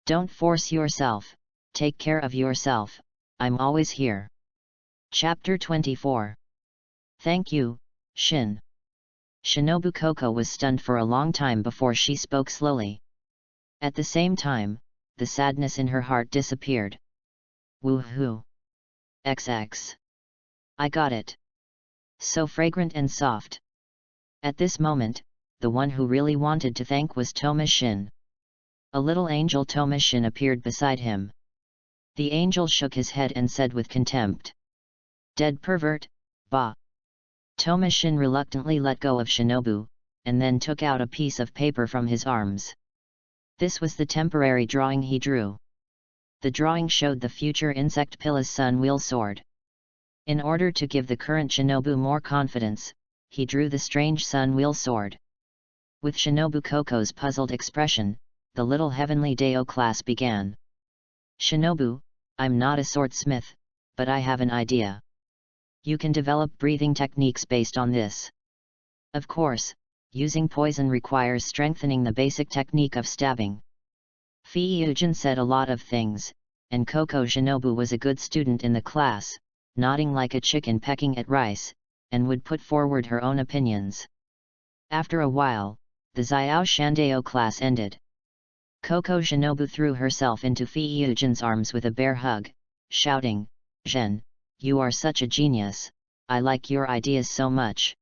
Speaker 1: don't force yourself, take care of yourself, I'm always here. Chapter 24. Thank you, Shin. Shinobu Koko was stunned for a long time before she spoke slowly. At the same time, the sadness in her heart disappeared. Woohoo! XX. I got it. So fragrant and soft. At this moment, the one who really wanted to thank was Tomashin. A little angel Tomashin appeared beside him. The angel shook his head and said with contempt, "Dead pervert, bah." Tomashin reluctantly let go of Shinobu, and then took out a piece of paper from his arms. This was the temporary drawing he drew. The drawing showed the future insect Pilla's sun wheel sword. In order to give the current Shinobu more confidence, he drew the strange sun wheel sword. With Shinobu Koko's puzzled expression, the little heavenly Deo class began. "Shinobu, I'm not a swordsmith, but I have an idea. You can develop breathing techniques based on this. Of course, using poison requires strengthening the basic technique of stabbing." Fei-Yujin said a lot of things, and Koko Shinobu was a good student in the class, nodding like a chicken pecking at rice, and would put forward her own opinions. After a while, the Xiao Shandeo class ended. Koko Shinobu threw herself into Fei-Yujin's arms with a bear hug, shouting, "Zhen, you are such a genius, I like your ideas so much."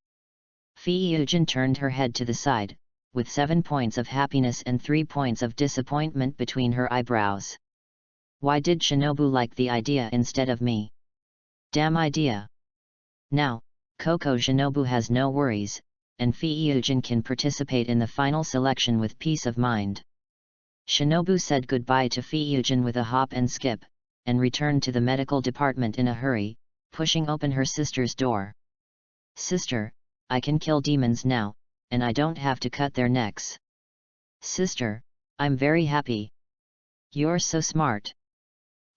Speaker 1: Fei-Yujin turned her head to the side, with 7 points of happiness and 3 points of disappointment between her eyebrows. Why did Shinobu like the idea instead of me? Damn idea! Now, Koko Shinobu has no worries, and Fei-Yujin can participate in the final selection with peace of mind. Shinobu said goodbye to Fei-Yujin with a hop and skip, and returned to the medical department in a hurry, pushing open her sister's door. "Sister, I can kill demons now, and I don't have to cut their necks." "Sister, I'm very happy. You're so smart."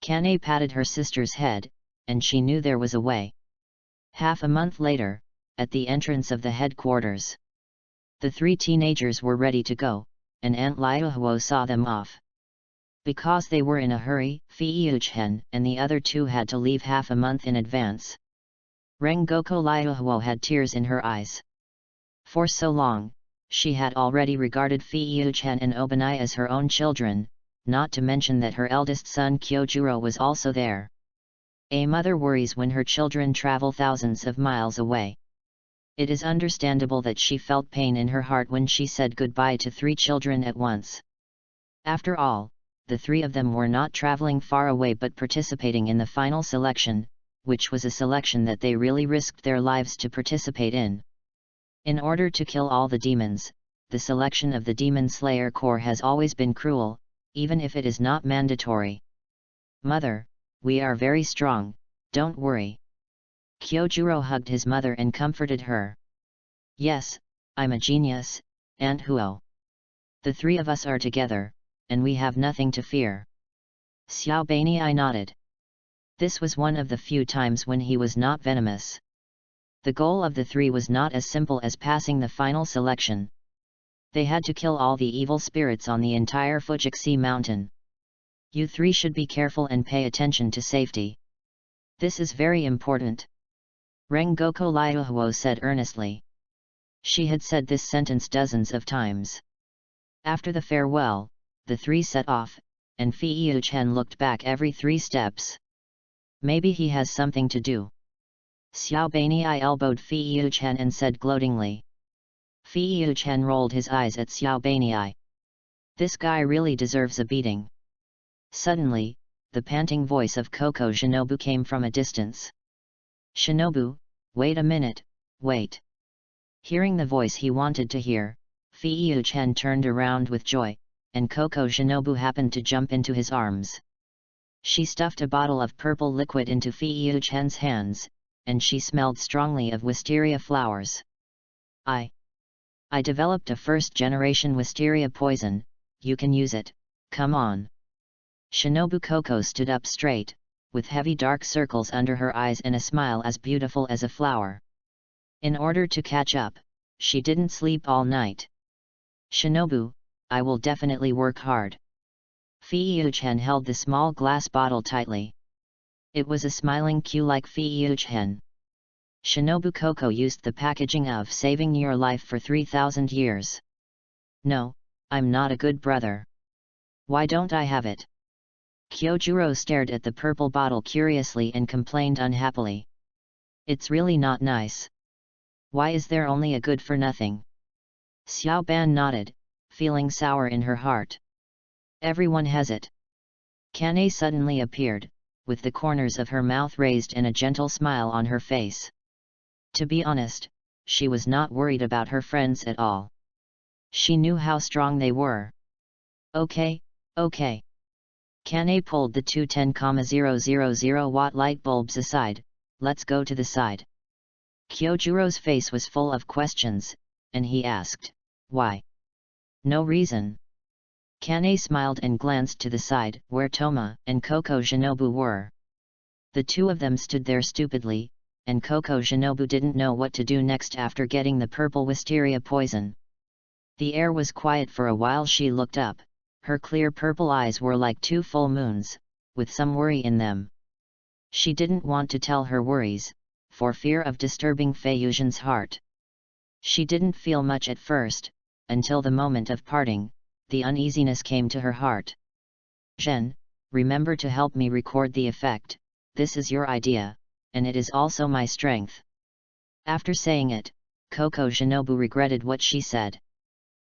Speaker 1: Kane patted her sister's head, and she knew there was a way. Half a month later, at the entrance of the headquarters, the 3 teenagers were ready to go, and Aunt Liuhuo saw them off. Because they were in a hurry, Fei-Yujin and the other 2 had to leave half a month in advance. Rengoku Liuhuo had tears in her eyes. For so long, she had already regarded Fei-Yujin and Obanai as her own children, not to mention that her eldest son Kyojuro was also there. A mother worries when her children travel thousands of miles away. It is understandable that she felt pain in her heart when she said goodbye to 3 children at once. After all, the 3 of them were not traveling far away but participating in the final selection, which was a selection that they really risked their lives to participate in. In order to kill all the demons, the selection of the Demon Slayer Corps has always been cruel, even if it is not mandatory. "Mother, we are very strong, don't worry." Kyojuro hugged his mother and comforted her. "Yes, I'm a genius, Aunt Huo. The 3 of us are together, and we have nothing to fear." Xiao Beinei nodded. This was one of the few times when he was not venomous. The goal of the 3 was not as simple as passing the final selection. They had to kill all the evil spirits on the entire Fujixe mountain. "You 3 should be careful and pay attention to safety. This is very important," Rengoku Liuhuo said earnestly. She had said this sentence dozens of times. After the farewell, the 3 set off, and Fei-Yujin looked back every 3 steps. Maybe he has something to do. Xiao Beinei elbowed Fei-Yujin and said gloatingly. Fei-Yujin rolled his eyes at Xiao Beinei. This guy really deserves a beating. Suddenly, the panting voice of Koko Shinobu came from a distance. "Shinobu, wait a minute, wait." Hearing the voice he wanted to hear, Fei-Yujin turned around with joy, and Koko Shinobu happened to jump into his arms. She stuffed a bottle of purple liquid into Fei-Yujin's hands, and she smelled strongly of wisteria flowers. I developed a first-generation wisteria poison, you can use it, come on." Shinobu Koko stood up straight, with heavy dark circles under her eyes and a smile as beautiful as a flower. In order to catch up, she didn't sleep all night. "Shinobu, I will definitely work hard." Fei-Yujin held the small glass bottle tightly. It was a smiling Q like Fei-Yujin. Shinobu Koko used the packaging of saving your life for 3,000 years. "No, I'm not a good brother. Why don't I have it? Kyojuro stared at the purple bottle curiously and complained unhappily. It's really not nice. Why is there only a good for nothing? Xiaoban nodded, feeling sour in her heart. Everyone has it. Kane suddenly appeared, with the corners of her mouth raised and a gentle smile on her face. To be honest, she was not worried about her friends at all. She knew how strong they were. Okay, okay. Kane pulled the two 10,000 watt light bulbs aside. Let's go to the side. Kyojuro's face was full of questions, and he asked, why? No reason. Kane smiled and glanced to the side, where Toma and Koko Shinobu were. The two of them stood there stupidly, and Koko Shinobu didn't know what to do next after getting the purple wisteria poison. The air was quiet for a while. She looked up, her clear purple eyes were like two full moons, with some worry in them. She didn't want to tell her worries, for fear of disturbing Fei Yuzhen's heart. She didn't feel much at first, until the moment of parting. The uneasiness came to her heart. Zhen, remember to help me record the effect. This is your idea, and it is also my strength. After saying it, Koko Shinobu regretted what she said.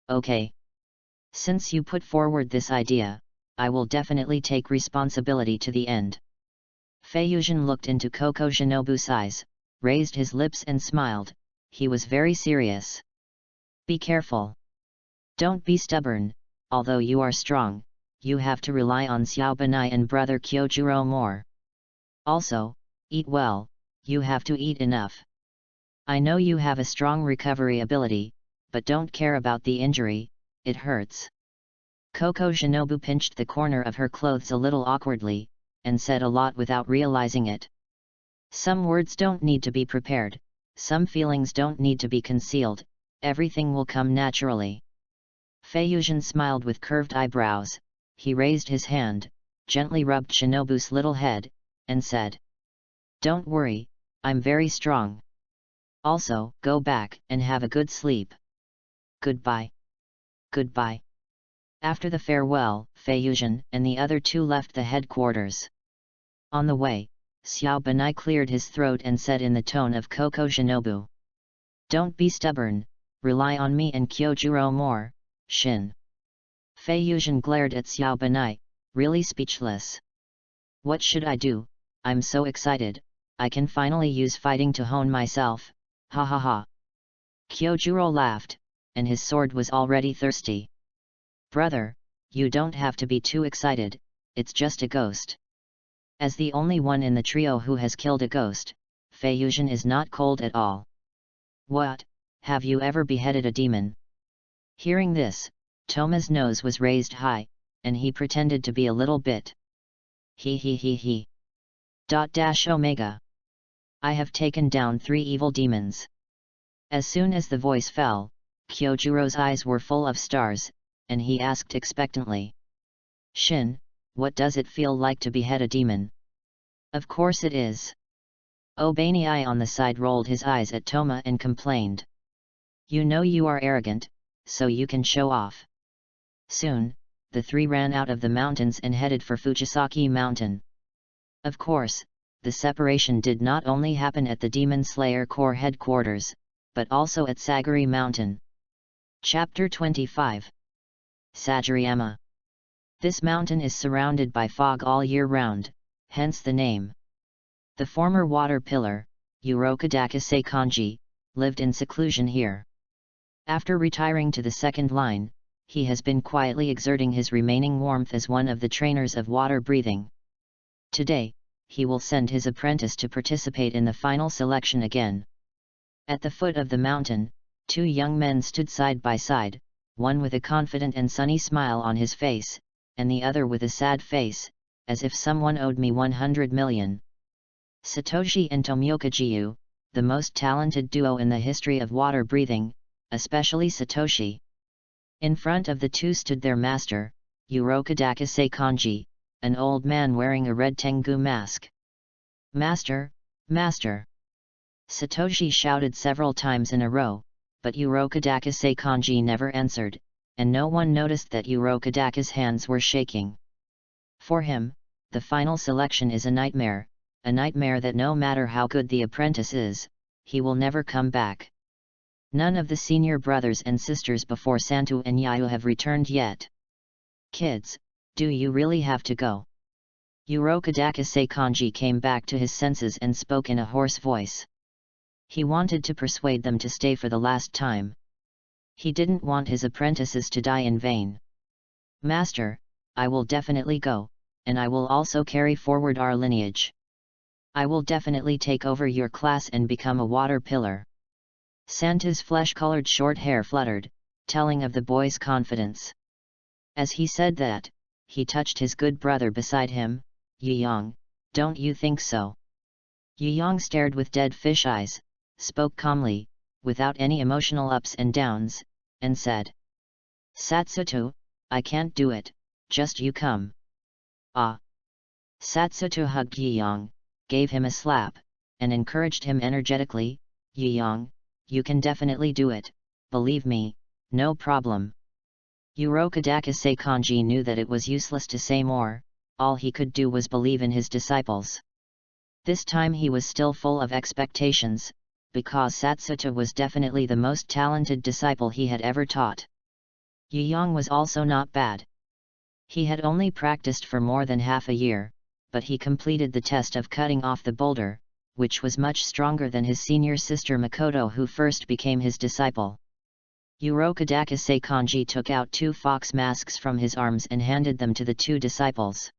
Speaker 1: Okay. Since you put forward this idea, I will definitely take responsibility to the end. Fei Yuzhen looked into Koko Shinobu's eyes, raised his lips and smiled. He was very serious. Be careful. Don't be stubborn. Although you are strong, you have to rely on Xiaobanai and brother Kyojuro more. Also, eat well, you have to eat enough. I know you have a strong recovery ability, but don't care about the injury, it hurts. Koko Shinobu pinched the corner of her clothes a little awkwardly, and said a lot without realizing it. Some words don't need to be prepared, some feelings don't need to be concealed, everything will come naturally. Fei Yuzhen smiled with curved eyebrows. He raised his hand, gently rubbed Shinobu's little head, and said, don't worry, I'm very strong. Also, go back and have a good sleep. Goodbye. Goodbye. After the farewell, Fei Yuzhen and the other two left the headquarters. On the way, Xiaobanai cleared his throat and said in the tone of Koko Shinobu, don't be stubborn, rely on me and Kyojuro more. Shin. Fei Yuzhen glared at Xiaobanai, really speechless. What should I do? I'm so excited, I can finally use fighting to hone myself, ha ha ha. Kyojuro laughed, and his sword was already thirsty. Brother, you don't have to be too excited, it's just a ghost. As the only one in the trio who has killed a ghost, Fei Yuzhen is not cold at all. What, have you ever beheaded a demon? Hearing this, Toma's nose was raised high, and he pretended to be a little bit. He. Omega. I have taken down 3 evil demons. As soon as the voice fell, Kyojuro's eyes were full of stars, and he asked expectantly. Shin, what does it feel like to behead a demon? Of course it is. Obanai on the side rolled his eyes at Toma and complained. You know you are arrogant, so you can show off. Soon, the 3 ran out of the mountains and headed for Fujisaki Mountain. Of course, the separation did not only happen at the Demon Slayer Corps headquarters, but also at Sagari Mountain. Chapter 25. Sagiriyama. This mountain is surrounded by fog all year round, hence the name. The former water pillar, Urokadaka Seikanji, lived in seclusion here. After retiring to the second line, he has been quietly exerting his remaining warmth as one of the trainers of water breathing. Today, he will send his apprentice to participate in the final selection again. At the foot of the mountain, 2 young men stood side by side, one with a confident and sunny smile on his face, and the other with a sad face, as if someone owed me 100 million. Satoshi and Tomioka Jiu, the most talented duo in the history of water breathing, especially Satoshi. In front of the two stood their master, Urokadaka Seikanji, an old man wearing a red Tengu mask. Master, Master! Satoshi shouted several times in a row, but Urokadaka Seikanji never answered, and no one noticed that Urokodaka's hands were shaking. For him, the final selection is a nightmare that no matter how good the apprentice is, he will never come back. None of the senior brothers and sisters before Santu and Yayu have returned yet. Kids, do you really have to go? Urokodaka Seikanji came back to his senses and spoke in a hoarse voice. He wanted to persuade them to stay for the last time. He didn't want his apprentices to die in vain. Master, I will definitely go, and I will also carry forward our lineage. I will definitely take over your class and become a water pillar. Santa's flesh-colored short hair fluttered, telling of the boy's confidence. As he said that, he touched his good brother beside him. Yiyang, don't you think so? Yiyang stared with dead fish eyes, spoke calmly, without any emotional ups and downs, and said, Satsuto, I can't do it, just you come. Ah! Satsuto hugged Yiyang, gave him a slap, and encouraged him energetically. Yiyang, you can definitely do it, believe me, no problem. Urokodaka Seikanji knew that it was useless to say more, all he could do was believe in his disciples. This time he was still full of expectations, because Satsuto was definitely the most talented disciple he had ever taught. Yiyang was also not bad. He had only practiced for more than half a year, but he completed the test of cutting off the boulder, which was much stronger than his senior sister Makoto, who first became his disciple. Urokodaka Seikanji took out 2 fox masks from his arms and handed them to the 2 disciples.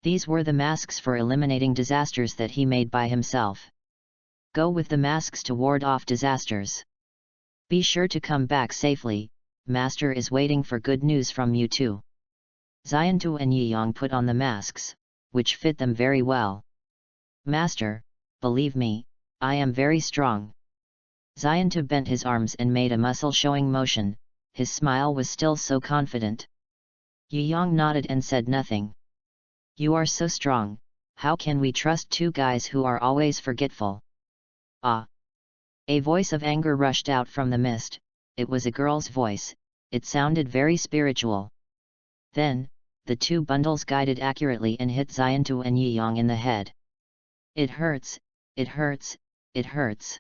Speaker 1: These were the masks for eliminating disasters that he made by himself. Go with the masks to ward off disasters. Be sure to come back safely, Master is waiting for good news from you too. Xiantu and Yiyang put on the masks, which fit them very well. Master, believe me, I am very strong. Xiantu bent his arms and made a muscle-showing motion, his smile was still so confident. Yiyang nodded and said nothing. You are so strong, how can we trust 2 guys who are always forgetful? Ah! A voice of anger rushed out from the mist, it was a girl's voice, it sounded very spiritual. Then, the 2 bundles guided accurately and hit Xiantu and Yiyang in the head. It hurts, it hurts, it hurts.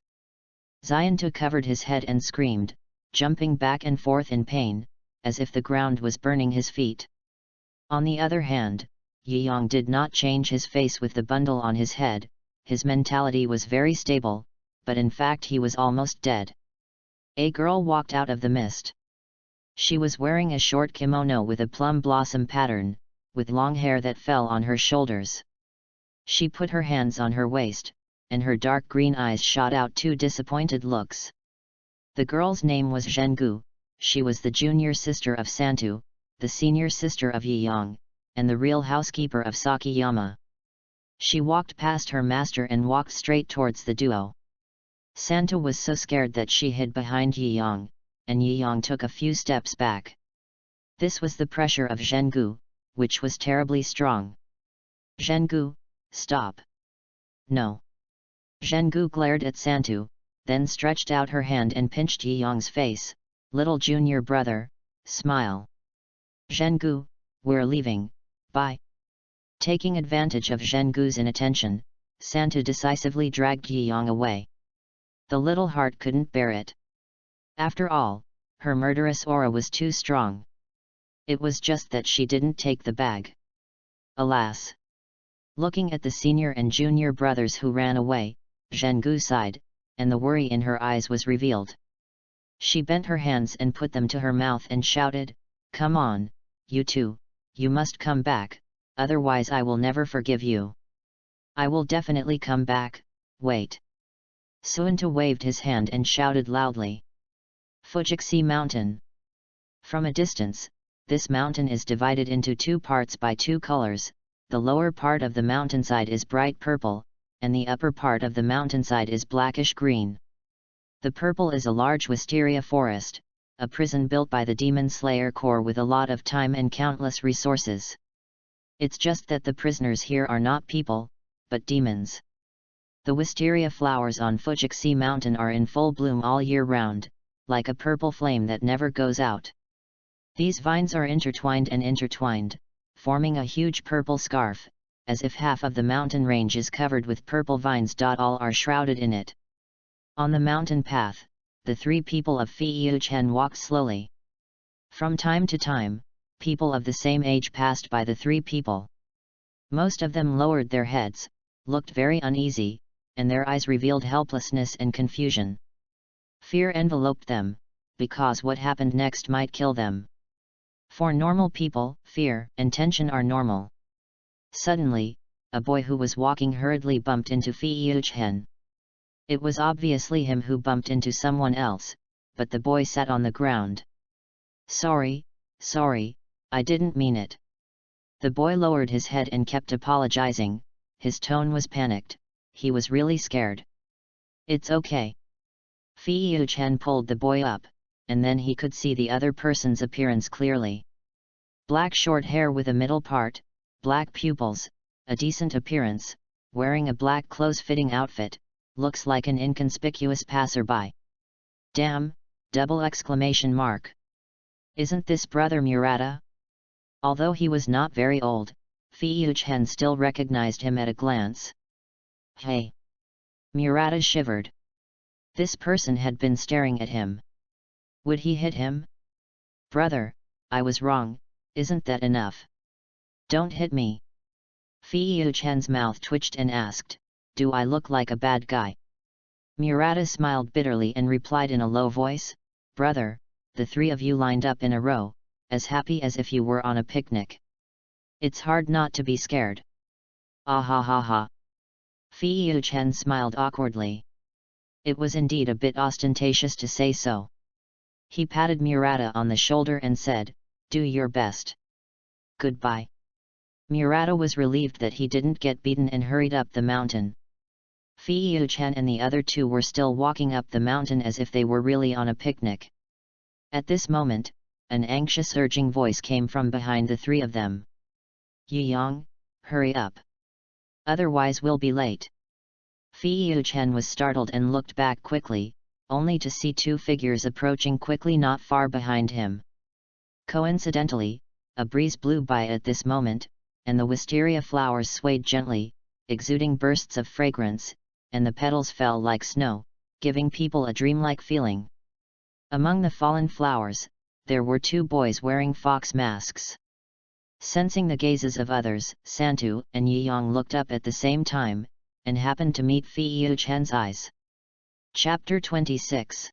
Speaker 1: Xiantu covered his head and screamed, jumping back and forth in pain, as if the ground was burning his feet. On the other hand, Yiyang did not change his face with the bundle on his head, his mentality was very stable, but in fact he was almost dead. A girl walked out of the mist. She was wearing a short kimono with a plum blossom pattern, with long hair that fell on her shoulders. She put her hands on her waist, and her dark green eyes shot out 2 disappointed looks. The girl's name was Zhengu, she was the junior sister of Santu, the senior sister of Yiyang, and the real housekeeper of Sakiyama. She walked past her master and walked straight towards the duo. Santu was so scared that she hid behind Yiyang, and Yiyang took a few steps back. This was the pressure of Zhengu, which was terribly strong. Zhengu, stop! No! Zhengu glared at Santu, then stretched out her hand and pinched Yiyang's face. Little junior brother, smile. Zhengu, we're leaving, bye. Taking advantage of Zhengu's inattention, Santu decisively dragged Yiyang away. The little heart couldn't bear it. After all, her murderous aura was too strong. It was just that she didn't take the bag. Alas! Looking at the senior and junior brothers who ran away, Zhengu sighed, and the worry in her eyes was revealed. She bent her hands and put them to her mouth and shouted, "Come on, you two, you must come back, otherwise I will never forgive you." "I will definitely come back, wait." Suunta waved his hand and shouted loudly. Fujixe Mountain. From a distance, this mountain is divided into 2 parts by 2 colors, the lower part of the mountainside is bright purple, and the upper part of the mountainside is blackish green. The purple is a large wisteria forest, a prison built by the Demon Slayer Corps with a lot of time and countless resources. It's just that the prisoners here are not people, but demons. The wisteria flowers on Fujixe Mountain are in full bloom all year round, like a purple flame that never goes out. These vines are intertwined and intertwined, forming a huge purple scarf, as if half of the mountain range is covered with purple vines. All are shrouded in it. On the mountain path, the three people of Fiyu-chen walked slowly. From time to time, people of the same age passed by the three people. Most of them lowered their heads, looked very uneasy, and their eyes revealed helplessness and confusion. Fear enveloped them, because what happened next might kill them. For normal people, fear and tension are normal. Suddenly, a boy who was walking hurriedly bumped into Fiyu-chen. It was obviously him who bumped into someone else, but the boy sat on the ground. Sorry, I didn't mean it. The boy lowered his head and kept apologizing. His tone was panicked, he was really scared. It's okay. Fiyu-chen pulled the boy up, and then he could see the other person's appearance clearly. Black short hair with a middle part, black pupils, a decent appearance, wearing a black close-fitting outfit, looks like an inconspicuous passerby. Damn! Double exclamation mark. Isn't this Brother Murata? Although he was not very old, Fiyu-chen still recognized him at a glance. Hey! Murata shivered. This person had been staring at him. Would he hit him? Brother, I was wrong, isn't that enough? Don't hit me. Fiyu-chen's mouth twitched and asked, do I look like a bad guy? Murata smiled bitterly and replied in a low voice, Brother, the three of you lined up in a row, as happy as if you were on a picnic. It's hard not to be scared. Ah ha ha ha. Fiyu-chen smiled awkwardly. It was indeed a bit ostentatious to say so. He patted Murata on the shoulder and said, do your best. Goodbye. Murata was relieved that he didn't get beaten and hurried up the mountain. Fiyu-chen and the other two were still walking up the mountain as if they were really on a picnic. At this moment, an anxious urging voice came from behind the three of them. Yi-yang, hurry up. Otherwise we'll be late. Fiyu-chen was startled and looked back quickly, only to see two figures approaching quickly not far behind him. Coincidentally, a breeze blew by at this moment, and the wisteria flowers swayed gently, exuding bursts of fragrance, and the petals fell like snow, giving people a dreamlike feeling. Among the fallen flowers, there were two boys wearing fox masks. Sensing the gazes of others, Santu and Yi-yang looked up at the same time, and happened to meet Fiyu-chen's eyes. Chapter 26.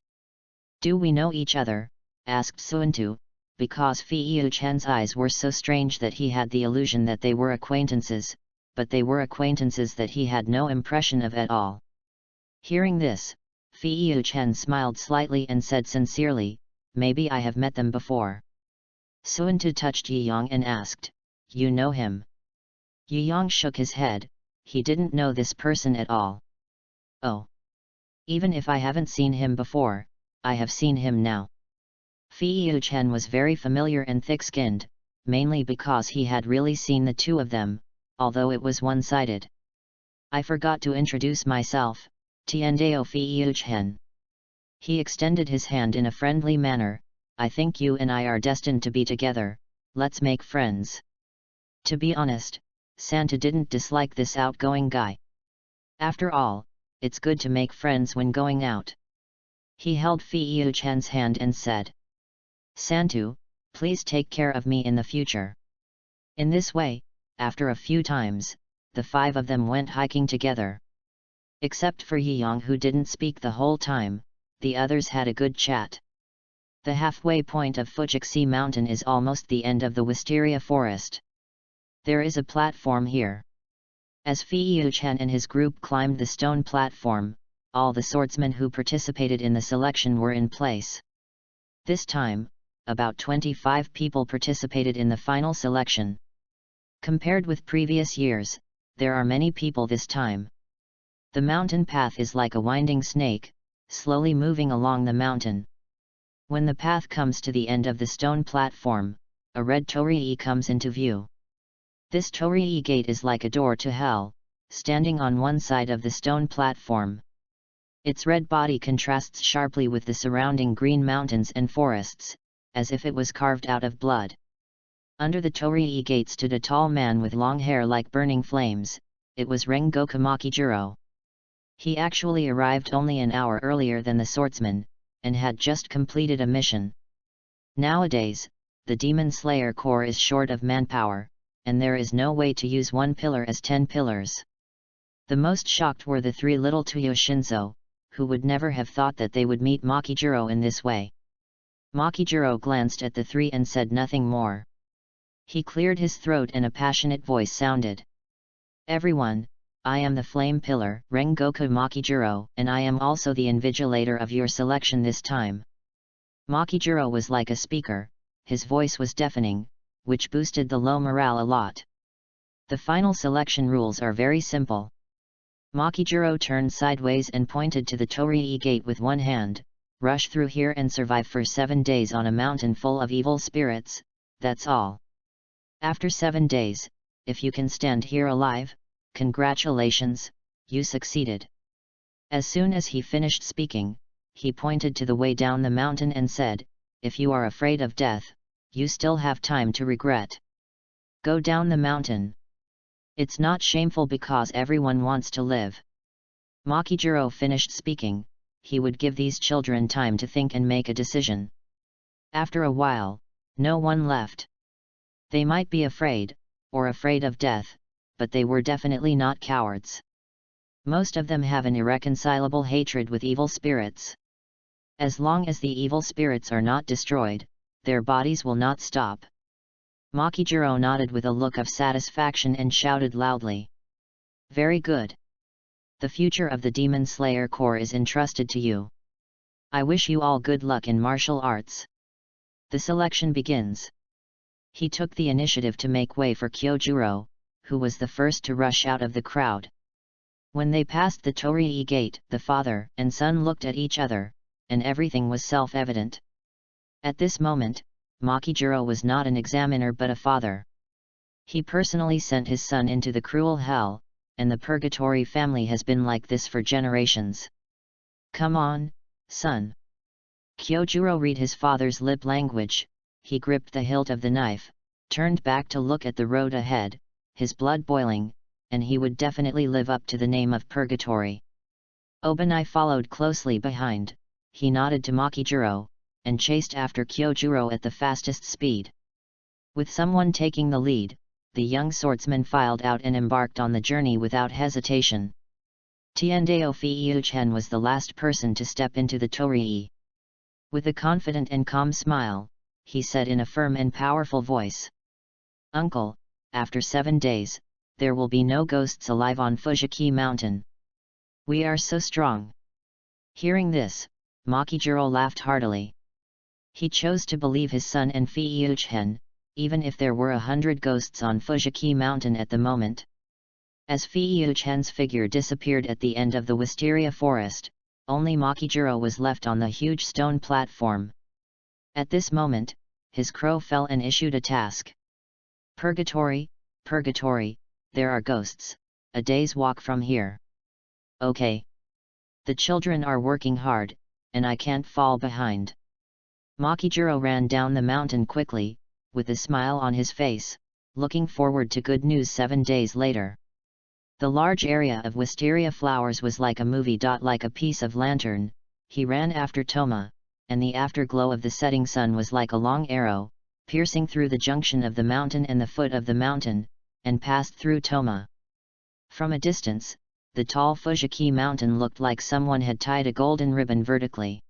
Speaker 1: Do we know each other? Asked Santu, because Fiyu-chen's eyes were so strange that he had the illusion that they were acquaintances, but they were acquaintances that he had no impression of at all. Hearing this, Fiyu-chen smiled slightly and said sincerely, maybe I have met them before. Santu touched Yi-yang and asked, you know him? Yi-yang shook his head, he didn't know this person at all. Oh! Even if I haven't seen him before, I have seen him now. Fiyu-chen was very familiar and thick-skinned, mainly because he had really seen the two of them, although it was one-sided. I forgot to introduce myself, Tiandao Fiyu-chen. He extended his hand in a friendly manner, I think you and I are destined to be together, let's make friends. To be honest, Santa didn't dislike this outgoing guy. After all, it's good to make friends when going out. He held Fiyu-chen's hand and said, Santu, please take care of me in the future. In this way, after a few times, the five of them went hiking together. Except for Yi-yang who didn't speak the whole time, the others had a good chat. The halfway point of Fujixe Mountain is almost the end of the wisteria forest. There is a platform here. As Fiyu-chen and his group climbed the stone platform, all the swordsmen who participated in the selection were in place. This time, about 25 people participated in the final selection. Compared with previous years, there are many people this time. The mountain path is like a winding snake, slowly moving along the mountain. When the path comes to the end of the stone platform, a red torii comes into view. This torii gate is like a door to hell, standing on one side of the stone platform. Its red body contrasts sharply with the surrounding green mountains and forests, as if it was carved out of blood. Under the Torii gate stood a tall man with long hair like burning flames. It was Rengoku Makijiro. He actually arrived only an hour earlier than the swordsman, and had just completed a mission. Nowadays, the Demon Slayer Corps is short of manpower, and there is no way to use one pillar as 10 pillars. The most shocked were the 3 little Tuyoshinzo, who would never have thought that they would meet Makijiro in this way. Makijiro glanced at the 3 and said nothing more. He cleared his throat and a passionate voice sounded. "Everyone, I am the Flame Pillar, Rengoku Makijiro, and I am also the invigilator of your selection this time." Makijiro was like a speaker, his voice was deafening, which boosted the low morale a lot. The final selection rules are very simple. Makijiro turned sideways and pointed to the Torii gate with one hand. "Rush through here and survive for 7 days on a mountain full of evil spirits, that's all. After 7 days, if you can stand here alive, congratulations, you succeeded." As soon as he finished speaking, he pointed to the way down the mountain and said, "If you are afraid of death, you still have time to regret. Go down the mountain. It's not shameful because everyone wants to live." Makijiro finished speaking. He would give these children time to think and make a decision. After a while, no one left. They might be afraid, or afraid of death, but they were definitely not cowards. Most of them have an irreconcilable hatred with evil spirits. As long as the evil spirits are not destroyed, their bodies will not stop. Makijiro nodded with a look of satisfaction and shouted loudly. "Very good. The future of the Demon Slayer Corps is entrusted to you. I wish you all good luck in martial arts." The selection begins. He took the initiative to make way for Kyojuro, who was the first to rush out of the crowd. When they passed the Torii gate, the father and son looked at each other, and everything was self-evident. At this moment, Makijiro was not an examiner but a father. He personally sent his son into the cruel hell, and the Purgatory family has been like this for generations. "Come on, son." Kyojuro read his father's lip language. He gripped the hilt of the knife, turned back to look at the road ahead, his blood boiling, and he would definitely live up to the name of Purgatory. Obanai followed closely behind. He nodded to Makijiro, and chased after Kyojuro at the fastest speed. With someone taking the lead, the young swordsman filed out and embarked on the journey without hesitation. Tiendeo Fiuchen was the last person to step into the torii. With a confident and calm smile, he said in a firm and powerful voice, "Uncle, after 7 days, there will be no ghosts alive on Fujiki Mountain. We are so strong." Hearing this, Makijiro laughed heartily. He chose to believe his son and Fiuchen, even if there were 100 ghosts on Fujiki Mountain at the moment. As Fiuchen's figure disappeared at the end of the wisteria forest, only Makijiro was left on the huge stone platform. At this moment, his crow fell and issued a task. "Purgatory, Purgatory, there are ghosts, a day's walk from here." "Okay. The children are working hard, and I can't fall behind." Makijiro ran down the mountain quickly, with a smile on his face, looking forward to good news 7 days later. The large area of wisteria flowers was like a movie. Like a piece of lantern, he ran after Toma, and the afterglow of the setting sun was like a long arrow, piercing through the junction of the mountain and the foot of the mountain, and passed through Toma. From a distance, the tall Fujiki Mountain looked like someone had tied a golden ribbon vertically.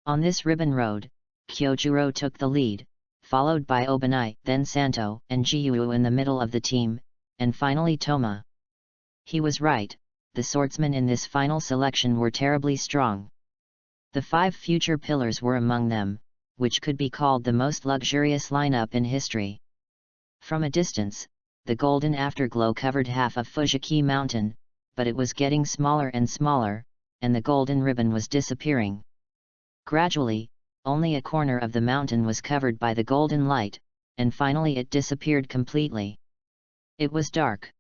Speaker 1: On this ribbon road, Kyojuro took the lead, followed by Obanai, then Santo and Jiyu in the middle of the team, and finally Toma. He was right, the swordsmen in this final selection were terribly strong. The 5 future pillars were among them, which could be called the most luxurious lineup in history. From a distance, the golden afterglow covered half of Fujiki Mountain, but it was getting smaller and smaller, and the golden ribbon was disappearing. Gradually, only a corner of the mountain was covered by the golden light, and finally it disappeared completely. It was dark.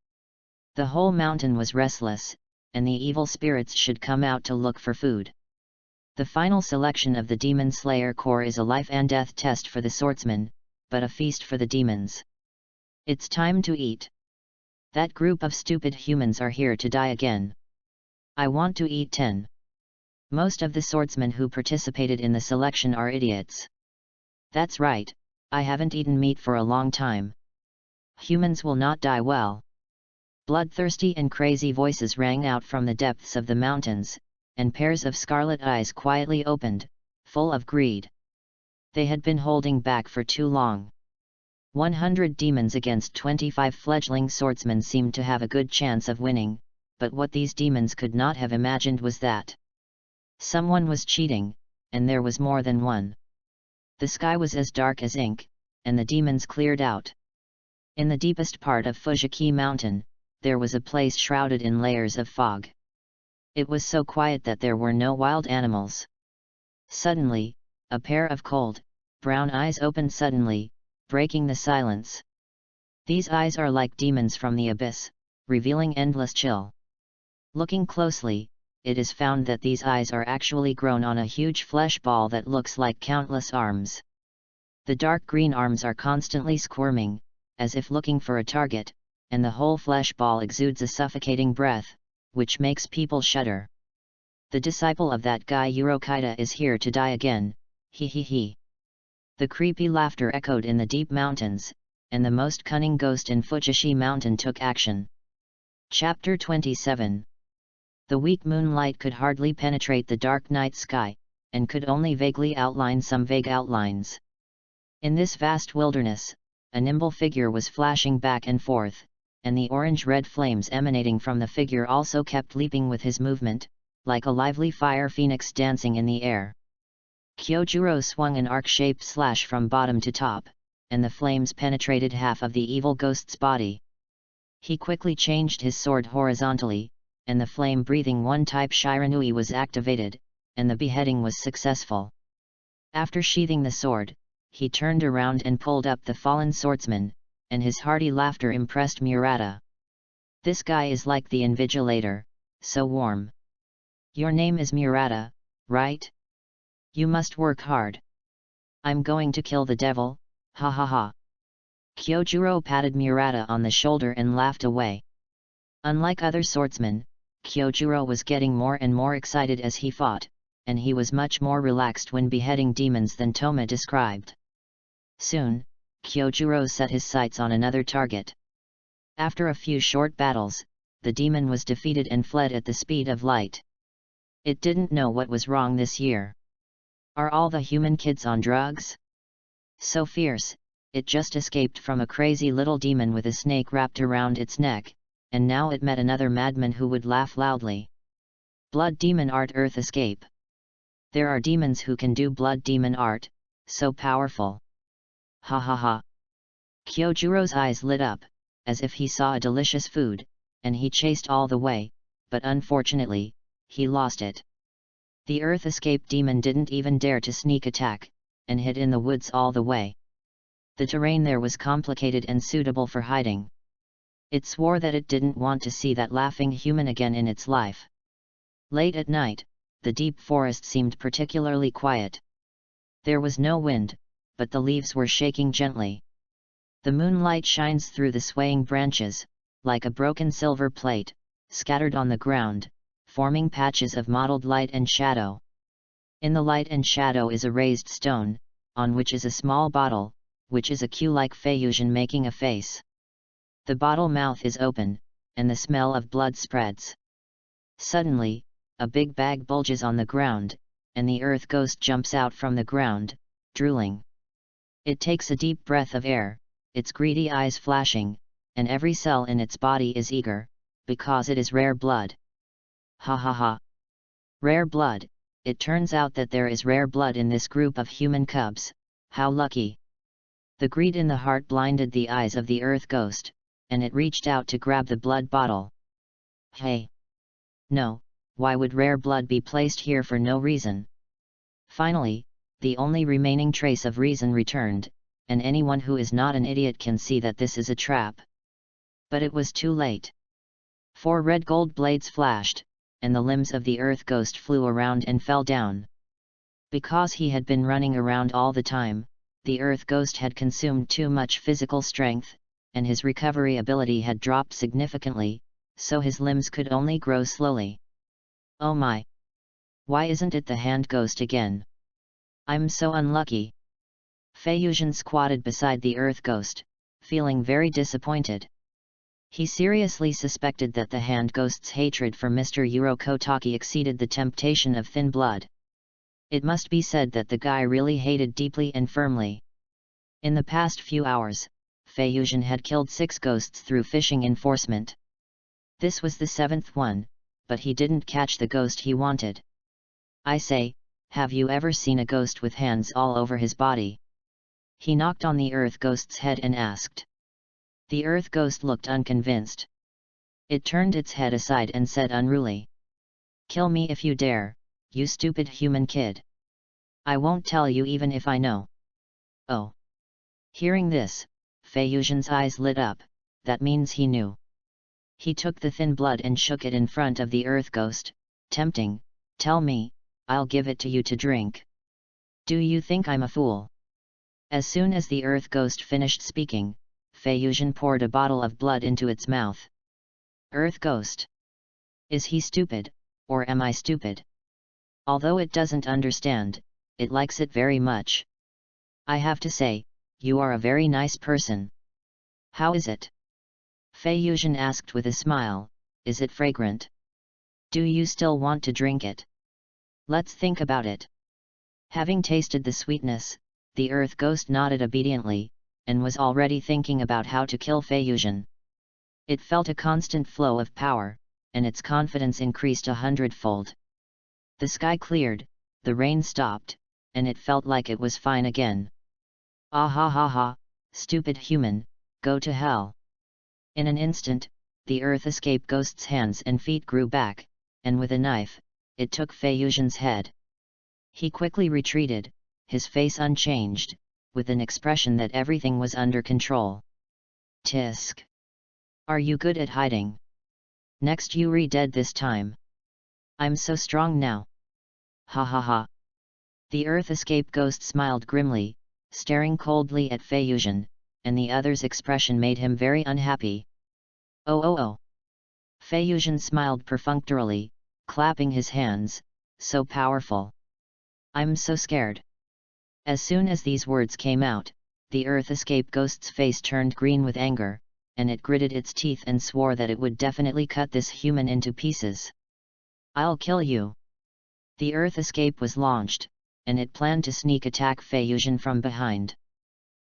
Speaker 1: The whole mountain was restless, and the evil spirits should come out to look for food. The final selection of the Demon Slayer Corps is a life and death test for the swordsman, but a feast for the demons. It's time to eat. That group of stupid humans are here to die again. I want to eat 10. Most of the swordsmen who participated in the selection are idiots. That's right, I haven't eaten meat for a long time. Humans will not die well. Bloodthirsty and crazy voices rang out from the depths of the mountains, and pairs of scarlet eyes quietly opened, full of greed. They had been holding back for too long. 100 demons against 25 fledgling swordsmen seemed to have a good chance of winning, but what these demons could not have imagined was that someone was cheating, and there was more than one. The sky was as dark as ink, and the demons cleared out. In the deepest part of Fujiki Mountain, there was a place shrouded in layers of fog. It was so quiet that there were no wild animals. Suddenly, a pair of cold, brown eyes opened suddenly, breaking the silence. These eyes are like demons from the abyss, revealing endless chill. Looking closely, it is found that these eyes are actually grown on a huge flesh ball that looks like countless arms. The dark green arms are constantly squirming, as if looking for a target, and the whole flesh ball exudes a suffocating breath, which makes people shudder. The disciple of that guy Urokita is here to die again, he he he. The creepy laughter echoed in the deep mountains, and the most cunning ghost in Fujishi Mountain took action. Chapter 27. The weak moonlight could hardly penetrate the dark night sky, and could only vaguely outline some vague outlines. In this vast wilderness, a nimble figure was flashing back and forth, and the orange-red flames emanating from the figure also kept leaping with his movement, like a lively fire phoenix dancing in the air. Kyojuro swung an arc-shaped slash from bottom to top, and the flames penetrated half of the evil ghost's body. He quickly changed his sword horizontally, and the flame-breathing one-type Shiranui was activated, and the beheading was successful. After sheathing the sword, he turned around and pulled up the fallen swordsman, and his hearty laughter impressed Murata. This guy is like the Invigilator, so warm. Your name is Murata, right? You must work hard. I'm going to kill the devil, ha ha ha. Kyojuro patted Murata on the shoulder and laughed away. Unlike other swordsmen, Kyojuro was getting more and more excited as he fought, and he was much more relaxed when beheading demons than Toma described. Soon, Kyojuro set his sights on another target. After a few short battles, the demon was defeated and fled at the speed of light. It didn't know what was wrong this year. Are all the human kids on drugs? So fierce, it just escaped from a crazy little demon with a snake wrapped around its neck, and now it met another madman who would laugh loudly. Blood demon art earth escape. There are demons who can do blood demon art, so powerful. Ha ha ha. Kyojuro's eyes lit up, as if he saw a delicious food, and he chased all the way, but unfortunately, he lost it. The earth escape demon didn't even dare to sneak attack, and hid in the woods all the way. The terrain there was complicated and suitable for hiding. It swore that it didn't want to see that laughing human again in its life. Late at night, the deep forest seemed particularly quiet. There was no wind, but the leaves were shaking gently. The moonlight shines through the swaying branches, like a broken silver plate, scattered on the ground, forming patches of mottled light and shadow. In the light and shadow is a raised stone, on which is a small bottle, which is a Q-like Fayusian making a face. The bottle mouth is open, and the smell of blood spreads. Suddenly, a big bag bulges on the ground, and the earth ghost jumps out from the ground, drooling. It takes a deep breath of air, its greedy eyes flashing, and every cell in its body is eager, because it is rare blood. Ha ha ha. Rare blood, it turns out that there is rare blood in this group of human cubs, how lucky. The greed in the heart blinded the eyes of the earth ghost, and it reached out to grab the blood bottle. Hey! No, why would rare blood be placed here for no reason? Finally, the only remaining trace of reason returned, and anyone who is not an idiot can see that this is a trap. But it was too late. 4 red gold blades flashed, and the limbs of the earth ghost flew around and fell down. Because he had been running around all the time, the Earth Ghost had consumed too much physical strength, and his recovery ability had dropped significantly, so his limbs could only grow slowly. Oh my! Why isn't it the hand ghost again? I'm so unlucky. Feiyuxian squatted beside the Earth Ghost, feeling very disappointed. He seriously suspected that the hand ghost's hatred for Mr. Urokotaki exceeded the temptation of thin blood. It must be said that the guy really hated deeply and firmly. In the past few hours, Feiyuxian had killed 6 ghosts through fishing enforcement. This was the 7th one, but he didn't catch the ghost he wanted. I say, have you ever seen a ghost with hands all over his body? He knocked on the Earth Ghost's head and asked. The Earth Ghost looked unconvinced. It turned its head aside and said unruly. Kill me if you dare, you stupid human kid. I won't tell you even if I know. Oh. Hearing this, Feiyuxian's eyes lit up, that means he knew. He took the thin blood and shook it in front of the Earth Ghost, tempting, tell me, I'll give it to you to drink. Do you think I'm a fool? As soon as the Earth Ghost finished speaking, Feiyuxian poured a bottle of blood into its mouth. Earth Ghost. Is he stupid, or am I stupid? Although it doesn't understand, it likes it very much. I have to say, you are a very nice person. How is it? Feiyuxian asked with a smile, is it fragrant? Do you still want to drink it? Let's think about it. Having tasted the sweetness, the Earth Ghost nodded obediently, and was already thinking about how to kill Feiyuxian. It felt a constant flow of power, and its confidence increased 100-fold. The sky cleared, the rain stopped, and it felt like it was fine again. Ah ha ha ha, stupid human, go to hell. In an instant, the Earth Escape Ghost's hands and feet grew back, and with a knife, it took Feiyuxian's head. He quickly retreated, his face unchanged, with an expression that everything was under control. Tisk. Are you good at hiding? Next you re-dead this time. I'm so strong now. Ha ha ha. The Earth Escape Ghost smiled grimly, staring coldly at Feiyuxian, and the other's expression made him very unhappy. Oh oh oh. Feiyuxian smiled perfunctorily, clapping his hands, so powerful. I'm so scared. As soon as these words came out, the Earth Escape Ghost's face turned green with anger, and it gritted its teeth and swore that it would definitely cut this human into pieces. I'll kill you. The Earth Escape was launched, and it planned to sneak attack Feiyuxian from behind.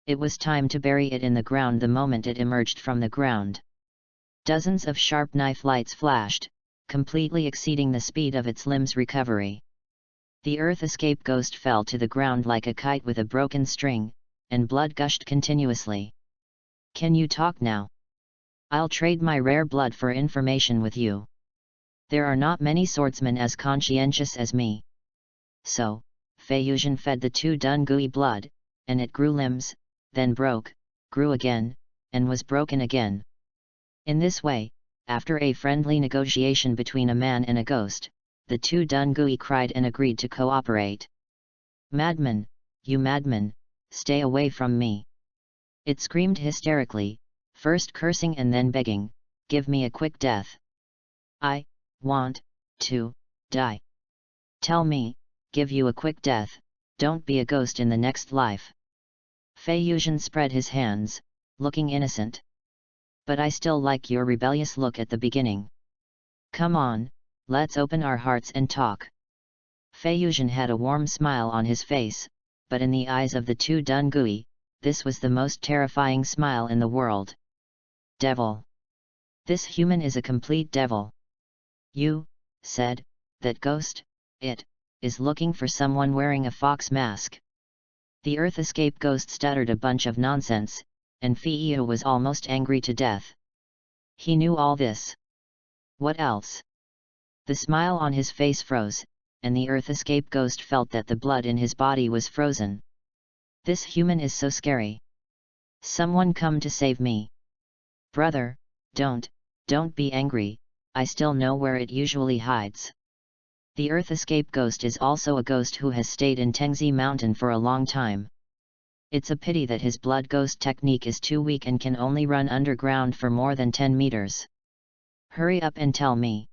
Speaker 1: It was time to bury it in the ground the moment it emerged from the ground. Dozens of sharp knife lights flashed, completely exceeding the speed of its limbs' recovery. The Earth Escape Ghost fell to the ground like a kite with a broken string, and blood gushed continuously. Can you talk now? I'll trade my rare blood for information with you. There are not many swordsmen as conscientious as me. So, Feiyuxian fed the 2 Dungui blood, and it grew limbs, then broke, grew again, and was broken again. In this way, after a friendly negotiation between a man and a ghost, the 2 Dungui cried and agreed to cooperate. Madman, you madman, stay away from me! It screamed hysterically, first cursing and then begging, give me a quick death. I want to die. Tell me, give you a quick death, don't be a ghost in the next life. Feiyuxian spread his hands, looking innocent. But I still like your rebellious look at the beginning. Come on, let's open our hearts and talk. Feiyuxian had a warm smile on his face, but in the eyes of the 2 Dungui, this was the most terrifying smile in the world. Devil! This human is a complete devil. You said that ghost, it is looking for someone wearing a fox mask. The Earth Escape Ghost stuttered a bunch of nonsense, and Feiyuxian was almost angry to death. He knew all this. What else? The smile on his face froze, and the Earth Escape Ghost felt that the blood in his body was frozen. This human is so scary. Someone come to save me. Brother, don't be angry, I still know where it usually hides. The Earth Escape Ghost is also a ghost who has stayed in Tengzi Mountain for a long time. It's a pity that his blood ghost technique is too weak and can only run underground for more than 10 meters. Hurry up and tell me.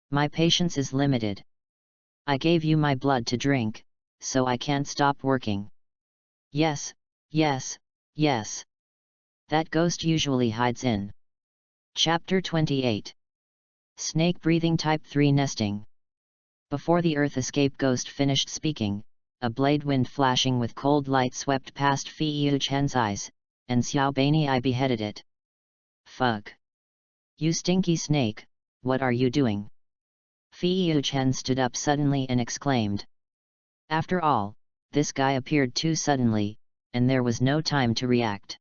Speaker 1: My patience is limited. I gave you my blood to drink, so I can't stop working. Yes, yes, yes. That ghost usually hides in. Chapter 28. Snake Breathing Type 3 Nesting. Before the Earth Escape Ghost finished speaking, a blade wind flashing with cold light swept past Fei Yuchen's eyes, and Xiao Beinei beheaded it. Fuck. You stinky snake, what are you doing? Fei Yuchen stood up suddenly and exclaimed. After all, this guy appeared too suddenly, and there was no time to react.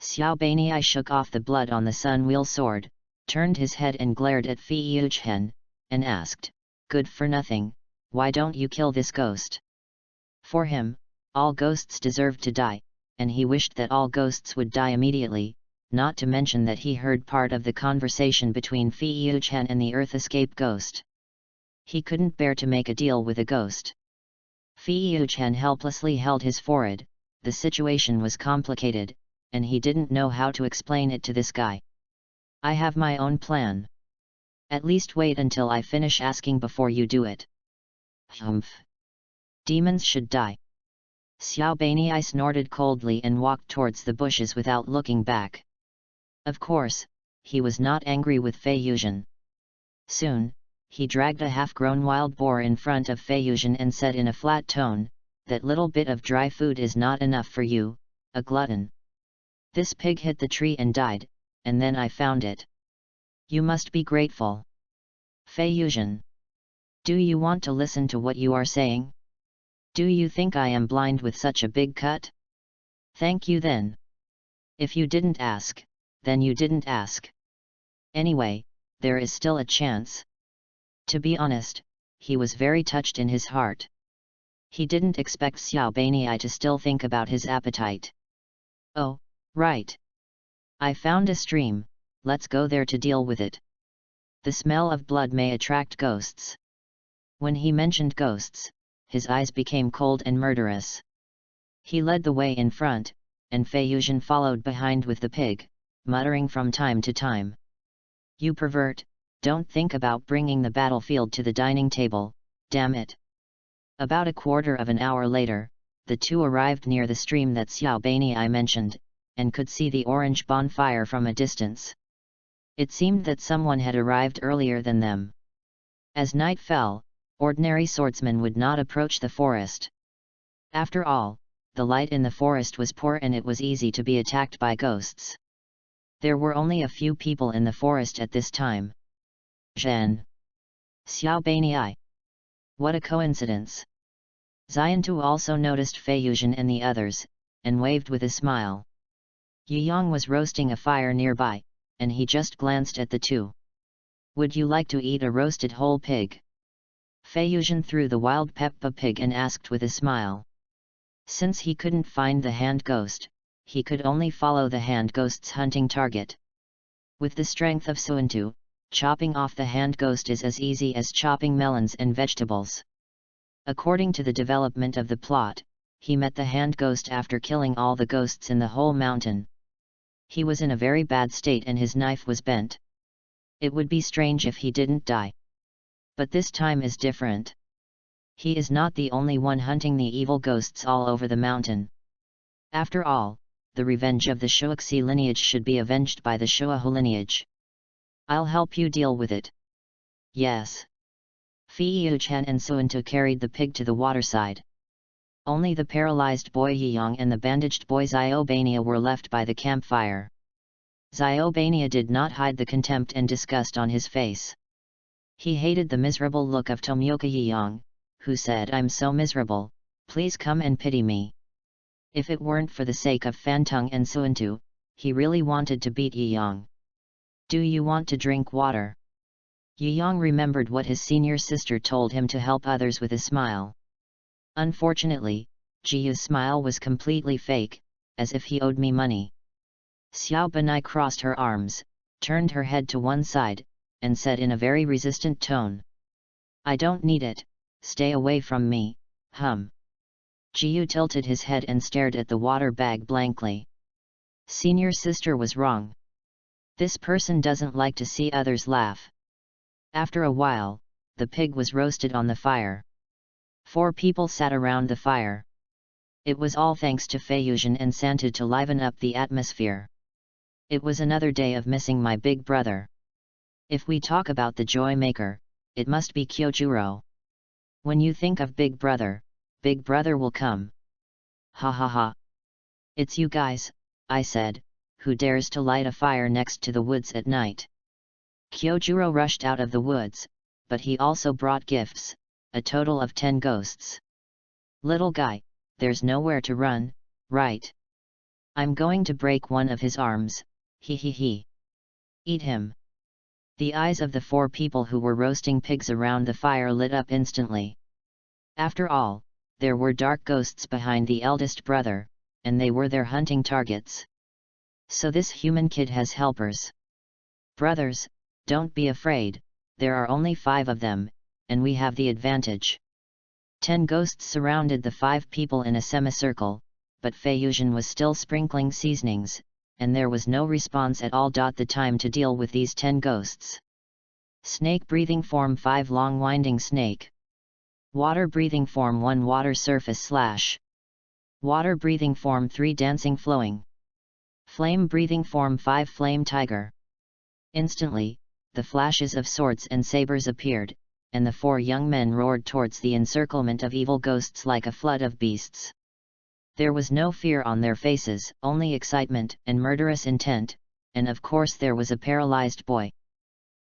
Speaker 1: Xiao Beinei shook off the blood on the sun wheel sword, turned his head and glared at Fei Yuchen, and asked, "Good for nothing, why don't you kill this ghost?" For him, all ghosts deserved to die, and he wished that all ghosts would die immediately, not to mention that he heard part of the conversation between Fei Yuchen and the Earth Escape Ghost. He couldn't bear to make a deal with a ghost. Fei Yuchen helplessly held his forehead. The situation was complicated, and he didn't know how to explain it to this guy. I have my own plan. At least wait until I finish asking before you do it. Humph. Demons should die. Xiao Beinei snorted coldly and walked towards the bushes without looking back. Of course, he was not angry with Fei Yuchen. Soon, he dragged a half-grown wild boar in front of Fei Yuchen and said in a flat tone, "That little bit of dry food is not enough for you, a glutton. This pig hit the tree and died, and then I found it. You must be grateful." Fei Yuchen. Do you want to listen to what you are saying? Do you think I am blind with such a big cut? Thank you then. If you didn't ask, then you didn't ask. Anyway, there is still a chance. To be honest, he was very touched in his heart. He didn't expect Xiao Beinei to still think about his appetite. Oh, right. I found a stream, let's go there to deal with it. The smell of blood may attract ghosts. When he mentioned ghosts, his eyes became cold and murderous. He led the way in front, and Fei Yuchen followed behind with the pig, muttering from time to time. You pervert, don't think about bringing the battlefield to the dining table, damn it. About a quarter of an hour later, the two arrived near the stream that Xiao Beinei mentioned, and could see the orange bonfire from a distance. It seemed that someone had arrived earlier than them. As night fell, ordinary swordsmen would not approach the forest. After all, the light in the forest was poor and it was easy to be attacked by ghosts. There were only a few people in the forest at this time. Zhen. Xiao Beinei. What a coincidence. Xiantu also noticed Fei Yuchen and the others, and waved with a smile. Yiyang was roasting a fire nearby, and he just glanced at the two. Would you like to eat a roasted whole pig? Fei Yuchen threw the wild Peppa Pig and asked with a smile. Since he couldn't find the hand ghost, he could only follow the hand ghost's hunting target. With the strength of Suantu, chopping off the hand ghost is as easy as chopping melons and vegetables. According to the development of the plot, he met the hand ghost after killing all the ghosts in the whole mountain. He was in a very bad state and his knife was bent. It would be strange if he didn't die. But this time is different. He is not the only one hunting the evil ghosts all over the mountain. After all, the revenge of the Shuoxi lineage should be avenged by the Shuohu lineage. I'll help you deal with it. Yes. Fei Yuchen and Suantu carried the pig to the waterside. Only the paralyzed boy Yiyang and the bandaged boy Xiao Beinei were left by the campfire. Xiao Beinei did not hide the contempt and disgust on his face. He hated the miserable look of Tomioka Yiyang, who said, "I'm so miserable, please come and pity me." If it weren't for the sake of Fantung and Suantu, he really wanted to beat Yiyang. Do you want to drink water? Yiyang remembered what his senior sister told him to help others with a smile. Unfortunately, Jiyu's smile was completely fake, as if he owed me money. Xiao Beinei crossed her arms, turned her head to one side, and said in a very resistant tone, I don't need it, stay away from me, Jiu tilted his head and stared at the water bag blankly. Senior sister was wrong. This person doesn't like to see others laugh. After a while, the pig was roasted on the fire. 4 people sat around the fire. It was all thanks to Fanfiction and Santa to liven up the atmosphere. It was another day of missing my big brother. If we talk about the joy maker, it must be Kyojuro. When you think of Big Brother will come. Ha ha ha. It's you guys, I said, who dares to light a fire next to the woods at night. Kyojuro rushed out of the woods, but he also brought gifts, a total of 10 ghosts. Little guy, there's nowhere to run, right? I'm going to break one of his arms, he he he. Eat him. The eyes of the 4 people who were roasting pigs around the fire lit up instantly. After all, there were dark ghosts behind the eldest brother, and they were their hunting targets. So this human kid has helpers. Brothers, don't be afraid, there are only 5 of them, and we have the advantage. 10 ghosts surrounded the 5 people in a semicircle, but Fanfiction was still sprinkling seasonings, and there was no response at all. The time to deal with these 10 ghosts. Snake breathing form 5 long winding snake. Water breathing form 1 water surface slash. Water breathing form 3 dancing flowing. Flame breathing form 5 flame tiger. Instantly, the flashes of swords and sabers appeared, and the 4 young men roared towards the encirclement of evil ghosts like a flood of beasts. There was no fear on their faces, only excitement and murderous intent, and of course there was a paralyzed boy.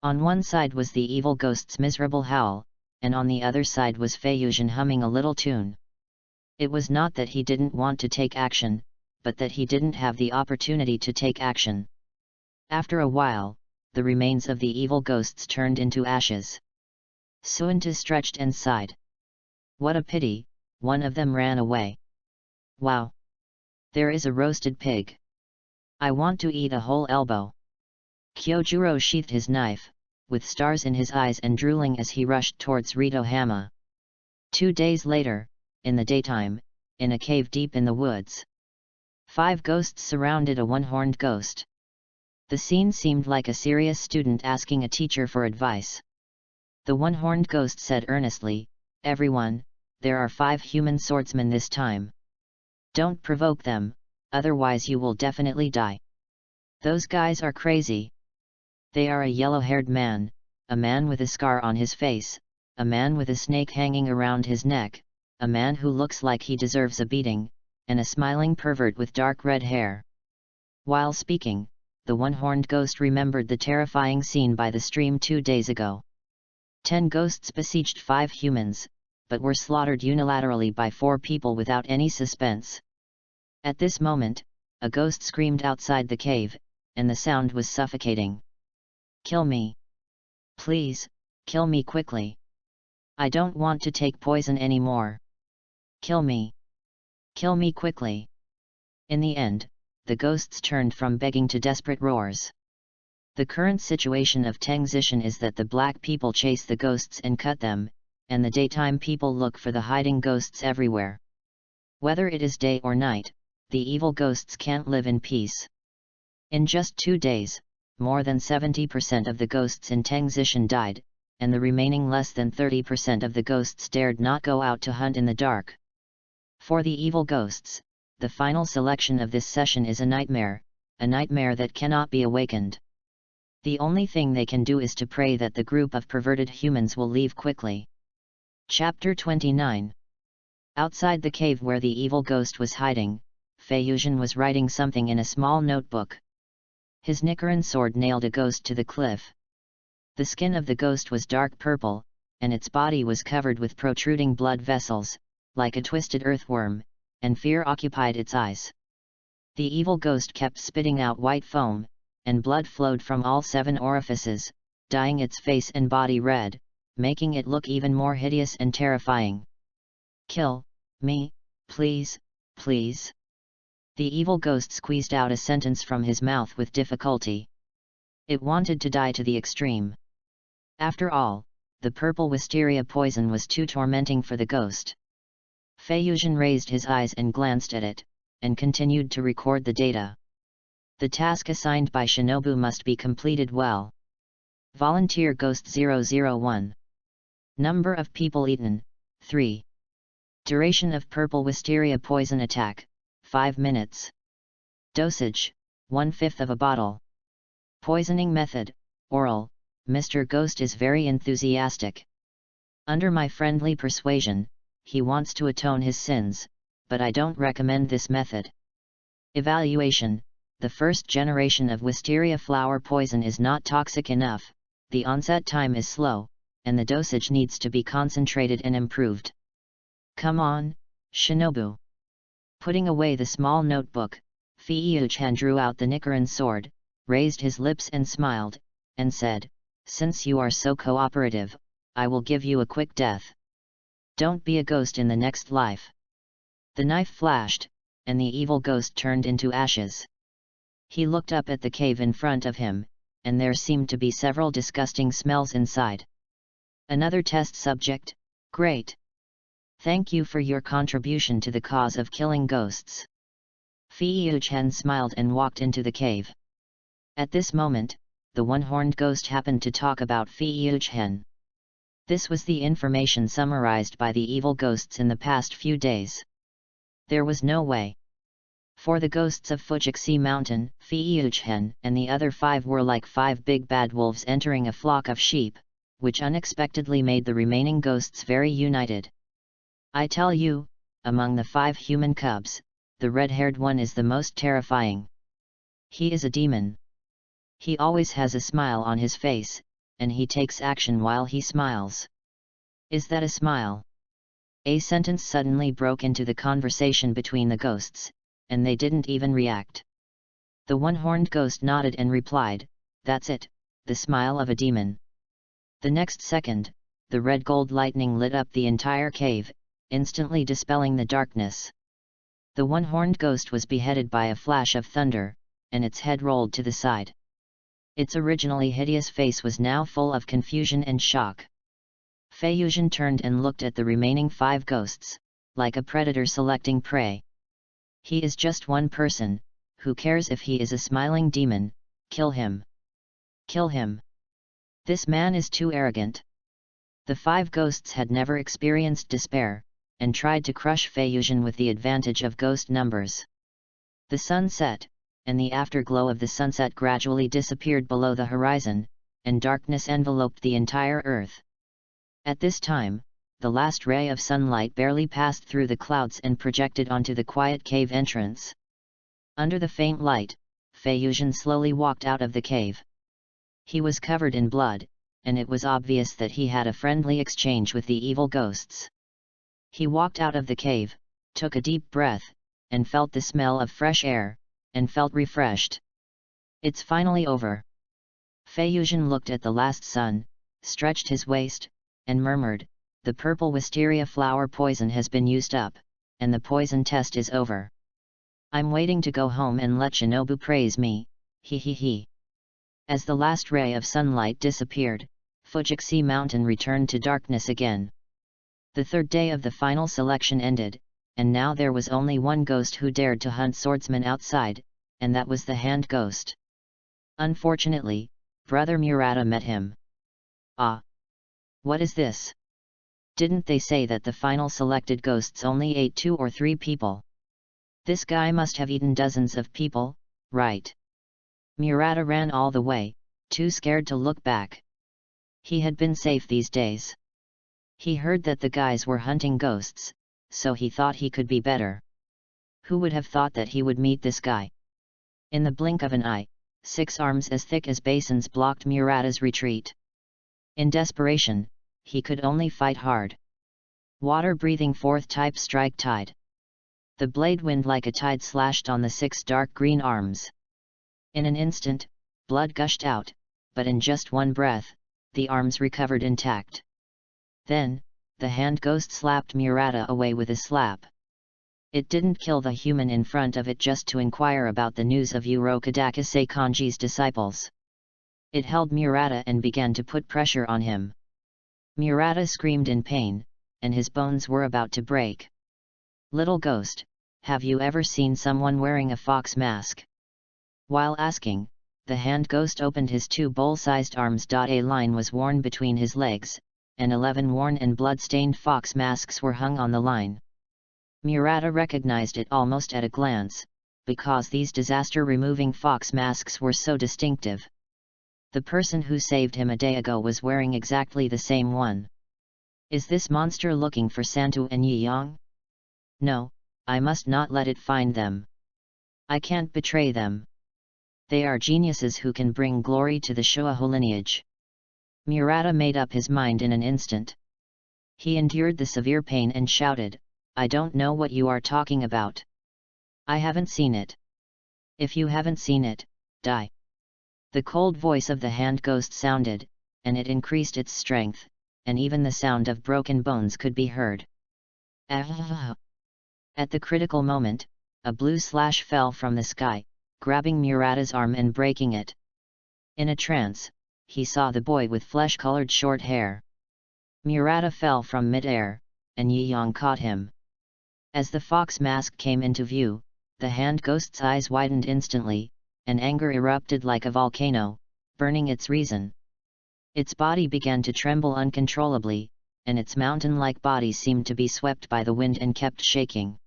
Speaker 1: On one side was the evil ghost's miserable howl, and on the other side was Fanfiction humming a little tune. It was not that he didn't want to take action, but that he didn't have the opportunity to take action. After a while, the remains of the evil ghosts turned into ashes. Suunta stretched and sighed. What a pity, one of them ran away. Wow! There is a roasted pig. I want to eat a whole elbow. Kyojuro sheathed his knife, with stars in his eyes and drooling as he rushed towards Ritohama. 2 days later, in the daytime, in a cave deep in the woods. 5 ghosts surrounded a one-horned ghost. The scene seemed like a serious student asking a teacher for advice. The one-horned ghost said earnestly, "Everyone, there are 5 human swordsmen this time. Don't provoke them, otherwise you will definitely die. Those guys are crazy. They are a yellow-haired man, a man with a scar on his face, a man with a snake hanging around his neck, a man who looks like he deserves a beating, and a smiling pervert with dark red hair." While speaking, the one-horned ghost remembered the terrifying scene by the stream 2 days ago. 10 ghosts besieged 5 humans, but were slaughtered unilaterally by 4 people without any suspense. At this moment, a ghost screamed outside the cave, and the sound was suffocating. "Kill me! Please, kill me quickly! I don't want to take poison anymore! Kill me! Kill me quickly!" In the end, the ghosts turned from begging to desperate roars. The current situation of Tangzishan is that the black people chase the ghosts and cut them, and the daytime people look for the hiding ghosts everywhere. Whether it is day or night, the evil ghosts can't live in peace. In just 2 days, more than 70% of the ghosts in Tangzishan died, and the remaining less than 30% of the ghosts dared not go out to hunt in the dark. For the evil ghosts, the final selection of this session is a nightmare that cannot be awakened. The only thing they can do is to pray that the group of perverted humans will leave quickly. Chapter 29. Outside the cave where the evil ghost was hiding, Fanfiction was writing something in a small notebook. His Nichiren sword nailed a ghost to the cliff. The skin of the ghost was dark purple, and its body was covered with protruding blood vessels, like a twisted earthworm, and fear occupied its eyes. The evil ghost kept spitting out white foam, and blood flowed from all 7 orifices, dyeing its face and body red, making it look even more hideous and terrifying. "Kill me, please, please." The evil ghost squeezed out a sentence from his mouth with difficulty. It wanted to die to the extreme. After all, the purple wisteria poison was too tormenting for the ghost. Feiyuzhen raised his eyes and glanced at it, and continued to record the data. The task assigned by Shinobu must be completed well. Volunteer Ghost 001. Number of people eaten, 3. Duration of purple wisteria poison attack, 5 minutes. Dosage, 1/5 of a bottle. Poisoning method, oral. Mr. Ghost is very enthusiastic. Under my friendly persuasion, he wants to atone his sins, but I don't recommend this method. Evaluation: the first generation of wisteria flower poison is not toxic enough, the onset time is slow, and the dosage needs to be concentrated and improved. Come on, Shinobu. Putting away the small notebook, Feiyuzhen drew out the Nichiren sword, raised his lips and smiled, and said, "Since you are so cooperative, I will give you a quick death. Don't be a ghost in the next life." The knife flashed, and the evil ghost turned into ashes. He looked up at the cave in front of him, and there seemed to be several disgusting smells inside. Another test subject? Great! Thank you for your contribution to the cause of killing ghosts. Feiyuzhen smiled and walked into the cave. At this moment, the one-horned ghost happened to talk about Feiyuzhen. This was the information summarized by the evil ghosts in the past few days. There was no way. For the ghosts of Fujixe Mountain, Feiyuzhen and the other 5 were like 5 big bad wolves entering a flock of sheep, which unexpectedly made the remaining ghosts very united. I tell you, among the 5 human cubs, the red-haired one is the most terrifying. He is a demon. He always has a smile on his face, and he takes action while he smiles. Is that a smile? A sentence suddenly broke into the conversation between the ghosts, and they didn't even react. The one-horned ghost nodded and replied, "That's it, the smile of a demon." The next second, the red gold lightning lit up the entire cave, instantly dispelling the darkness. The one-horned ghost was beheaded by a flash of thunder, and its head rolled to the side. Its originally hideous face was now full of confusion and shock. Feiyuzhen turned and looked at the remaining 5 ghosts, like a predator selecting prey. He is just one person, who cares if he is a smiling demon? Kill him! Kill him! This man is too arrogant. The 5 ghosts had never experienced despair, and tried to crush Feiyuzhen with the advantage of ghost numbers. The sun set, and the afterglow of the sunset gradually disappeared below the horizon, and darkness enveloped the entire earth. At this time, the last ray of sunlight barely passed through the clouds and projected onto the quiet cave entrance. Under the faint light, Feiyuzhen slowly walked out of the cave. He was covered in blood, and it was obvious that he had a friendly exchange with the evil ghosts. He walked out of the cave, took a deep breath, and felt the smell of fresh air, and felt refreshed. It's finally over. Feiyuzhen looked at the last sun, stretched his waist, and murmured, "The purple wisteria flower poison has been used up, and the poison test is over. I'm waiting to go home and let Shinobu praise me, he he he." As the last ray of sunlight disappeared, Fujixe Mountain returned to darkness again. The 3rd day of the final selection ended, and now there was only one ghost who dared to hunt swordsman outside, and that was the hand ghost. Unfortunately, Brother Murata met him. "Ah! What is this? Didn't they say that the final selected ghosts only ate 2 or 3 people? This guy must have eaten dozens of people, right?" Murata ran all the way, too scared to look back. He had been safe these days. He heard that the guys were hunting ghosts, so he thought he could be better. Who would have thought that he would meet this guy? In the blink of an eye, 6 arms as thick as basins blocked Murata's retreat. In desperation, he could only fight hard. Water-breathing 4th type strike tide. The blade wind like a tide slashed on the 6 dark green arms. In an instant, blood gushed out, but in just one breath, the arms recovered intact. Then, the hand ghost slapped Murata away with a slap. It didn't kill the human in front of it just to inquire about the news of Urokadaka Seikanji's disciples. It held Murata and began to put pressure on him. Murata screamed in pain, and his bones were about to break. "Little ghost, have you ever seen someone wearing a fox mask?" While asking, the hand ghost opened his two bowl-sized arms. A line was worn between his legs, and 11 worn and blood-stained fox masks were hung on the line. Murata recognized it almost at a glance, because these disaster-removing fox masks were so distinctive. The person who saved him a day ago was wearing exactly the same one. Is this monster looking for Santu and Yi Yang? No, I must not let it find them. I can't betray them. They are geniuses who can bring glory to the Shoahu lineage. Murata made up his mind in an instant. He endured the severe pain and shouted, "I don't know what you are talking about. I haven't seen it. If you haven't seen it, die." The cold voice of the hand ghost sounded, and it increased its strength, and even the sound of broken bones could be heard. At the critical moment, a blue slash fell from the sky, grabbing Murata's arm and breaking it. In a trance, he saw the boy with flesh-colored short hair. Murata fell from mid-air, and Yi Yang caught him. As the fox mask came into view, the hand ghost's eyes widened instantly, and anger erupted like a volcano, burning its reason. Its body began to tremble uncontrollably, and its mountain-like body seemed to be swept by the wind and kept shaking.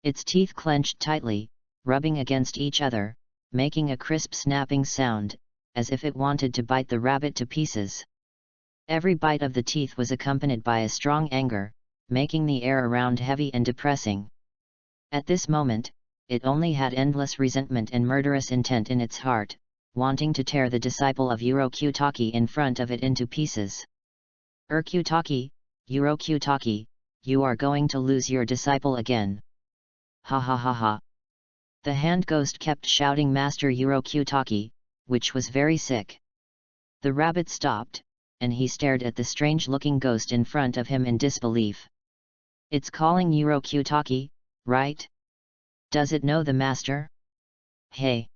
Speaker 1: Its teeth clenched tightly, rubbing against each other, making a crisp snapping sound, as if it wanted to bite the rabbit to pieces. Every bite of the teeth was accompanied by a strong anger, making the air around heavy and depressing. At this moment, it only had endless resentment and murderous intent in its heart, wanting to tear the disciple of Urokutaki in front of it into pieces. "Urkutaki, Urokutaki, you are going to lose your disciple again. Ha ha ha ha." The hand ghost kept shouting Master Urokutaki, which was very sick. The rabbit stopped, and he stared at the strange-looking ghost in front of him in disbelief. "It's calling Urokutaki, right? Does it know the master? Hey!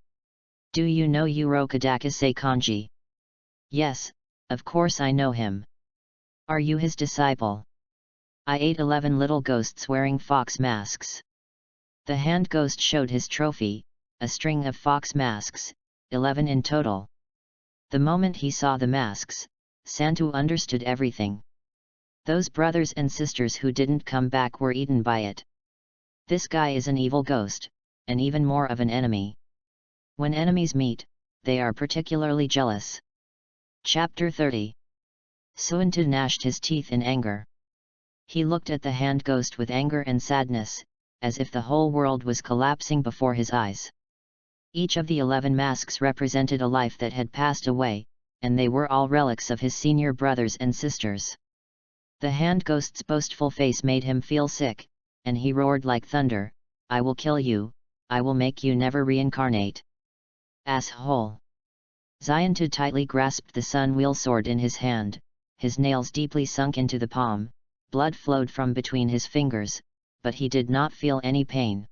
Speaker 1: Do you know Urokadakase Kanji?" "Yes, of course I know him. Are you his disciple?" "I ate 11 little ghosts wearing fox masks." The hand ghost showed his trophy, a string of fox masks, 11 in total. The moment he saw the masks, Santu understood everything. Those brothers and sisters who didn't come back were eaten by it. This guy is an evil ghost, and even more of an enemy. When enemies meet, they are particularly jealous. Chapter 30. Suintu gnashed his teeth in anger. He looked at the hand ghost with anger and sadness, as if the whole world was collapsing before his eyes. Each of the 11 masks represented a life that had passed away, and they were all relics of his senior brothers and sisters. The hand ghost's boastful face made him feel sick, and he roared like thunder, "I will kill you, I will make you never reincarnate. Asshole!" Xiantu tightly grasped the sun-wheel sword in his hand, his nails deeply sunk into the palm, blood flowed from between his fingers, but he did not feel any pain.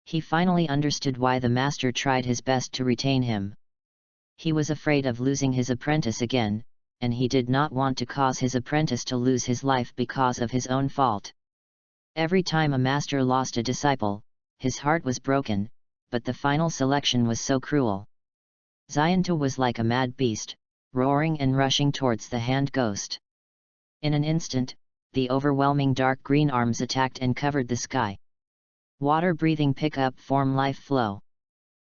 Speaker 1: He finally understood why the master tried his best to retain him. He was afraid of losing his apprentice again, and he did not want to cause his apprentice to lose his life because of his own fault. Every time a master lost a disciple, his heart was broken, but the final selection was so cruel. Xiantu was like a mad beast, roaring and rushing towards the hand ghost. In an instant, the overwhelming dark green arms attacked and covered the sky. Water-breathing pick-up form life flow.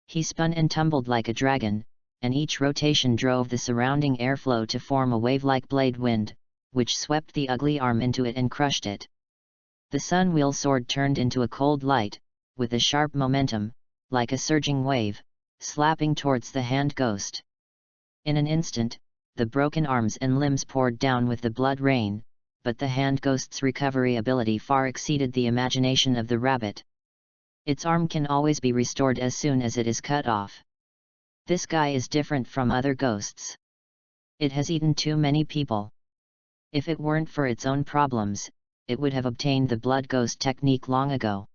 Speaker 1: He spun and tumbled like a dragon, and each rotation drove the surrounding airflow to form a wave-like blade wind, which swept the ugly arm into it and crushed it. The sun-wheel sword turned into a cold light, with a sharp momentum, like a surging wave, slapping towards the hand ghost. In an instant, the broken arms and limbs poured down with the blood rain, but the hand ghost's recovery ability far exceeded the imagination of the rabbit. Its arm can always be restored as soon as it is cut off. This guy is different from other ghosts. It has eaten too many people. If it weren't for its own problems, it would have obtained the blood ghost technique long ago.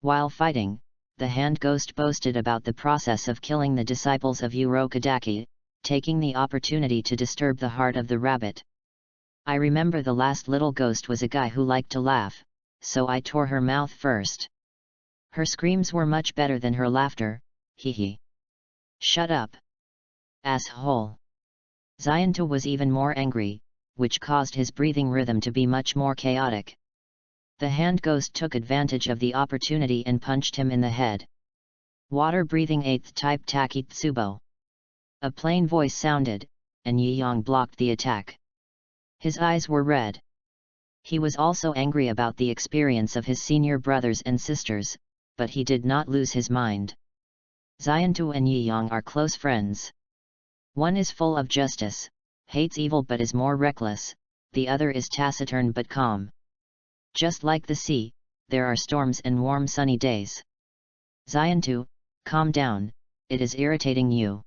Speaker 1: While fighting, the hand ghost boasted about the process of killing the disciples of Urokadaki, taking the opportunity to disturb the heart of the rabbit. I remember the last little ghost was a guy who liked to laugh, so I tore her mouth first. Her screams were much better than her laughter, hee hee. Shut up, asshole. Zionto was even more angry, which caused his breathing rhythm to be much more chaotic. The hand ghost took advantage of the opportunity and punched him in the head. Water-breathing 8th type Takitsubo. A plain voice sounded, and Yi Yang blocked the attack. His eyes were red. He was also angry about the experience of his senior brothers and sisters, but he did not lose his mind. Zionto and Yi Yang are close friends. One is full of justice, hates evil but is more reckless, the other is taciturn but calm. Just like the sea, there are storms and warm sunny days. Zionto, calm down, it is irritating you.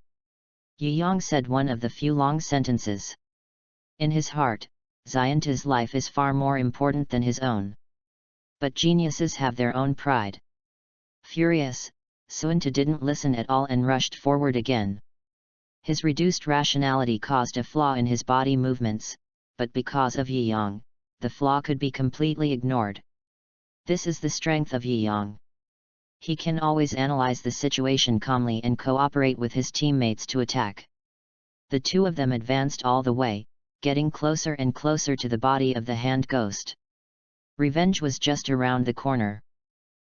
Speaker 1: Yi Yang said one of the few long sentences. In his heart, Zionto's life is far more important than his own. But geniuses have their own pride. Furious, Zionto didn't listen at all and rushed forward again. His reduced rationality caused a flaw in his body movements, but because of Yi Yang, the flaw could be completely ignored. This is the strength of Yi Yang. He can always analyze the situation calmly and cooperate with his teammates to attack. The two of them advanced all the way, getting closer and closer to the body of the hand ghost. Revenge was just around the corner.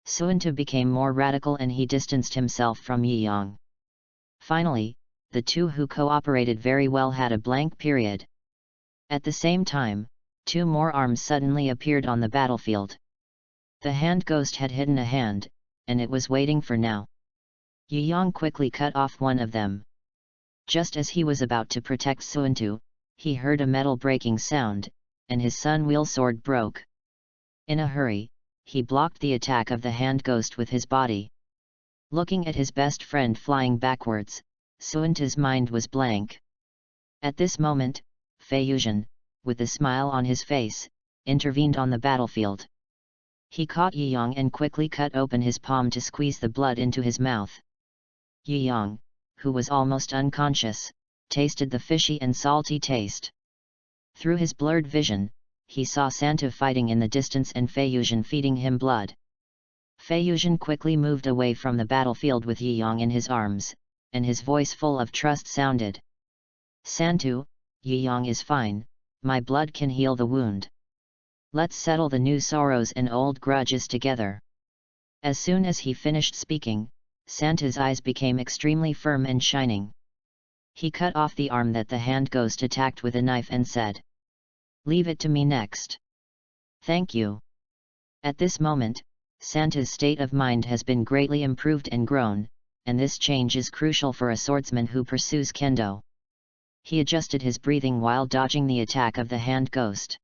Speaker 1: Zionto became more radical and he distanced himself from Yi Yang. Finally, the two who cooperated very well had a blank period. At the same time, two more arms suddenly appeared on the battlefield. The hand ghost had hidden a hand, and it was waiting for now. Yi Yang quickly cut off one of them. Just as he was about to protect Zionto, he heard a metal breaking sound, and his sun-wheel sword broke. In a hurry, he blocked the attack of the hand ghost with his body. Looking at his best friend flying backwards, Zionto's mind was blank. At this moment, Fei Yuzhen, with a smile on his face, intervened on the battlefield. He caught Yi Yang and quickly cut open his palm to squeeze the blood into his mouth. Yi Yang, who was almost unconscious, tasted the fishy and salty taste. Through his blurred vision, he saw Zionto fighting in the distance and Fei Yuzhen feeding him blood. Fei Yuzhen quickly moved away from the battlefield with Yi Yang in his arms, and his voice full of trust sounded. Zionto, Yi Yang is fine, my blood can heal the wound. Let's settle the new sorrows and old grudges together. As soon as he finished speaking, Zionto's eyes became extremely firm and shining. He cut off the arm that the hand ghost attacked with a knife and said, "Leave it to me next." Thank you. At this moment, Zionto's state of mind has been greatly improved and grown, and this change is crucial for a swordsman who pursues kendo. He adjusted his breathing while dodging the attack of the hand ghost.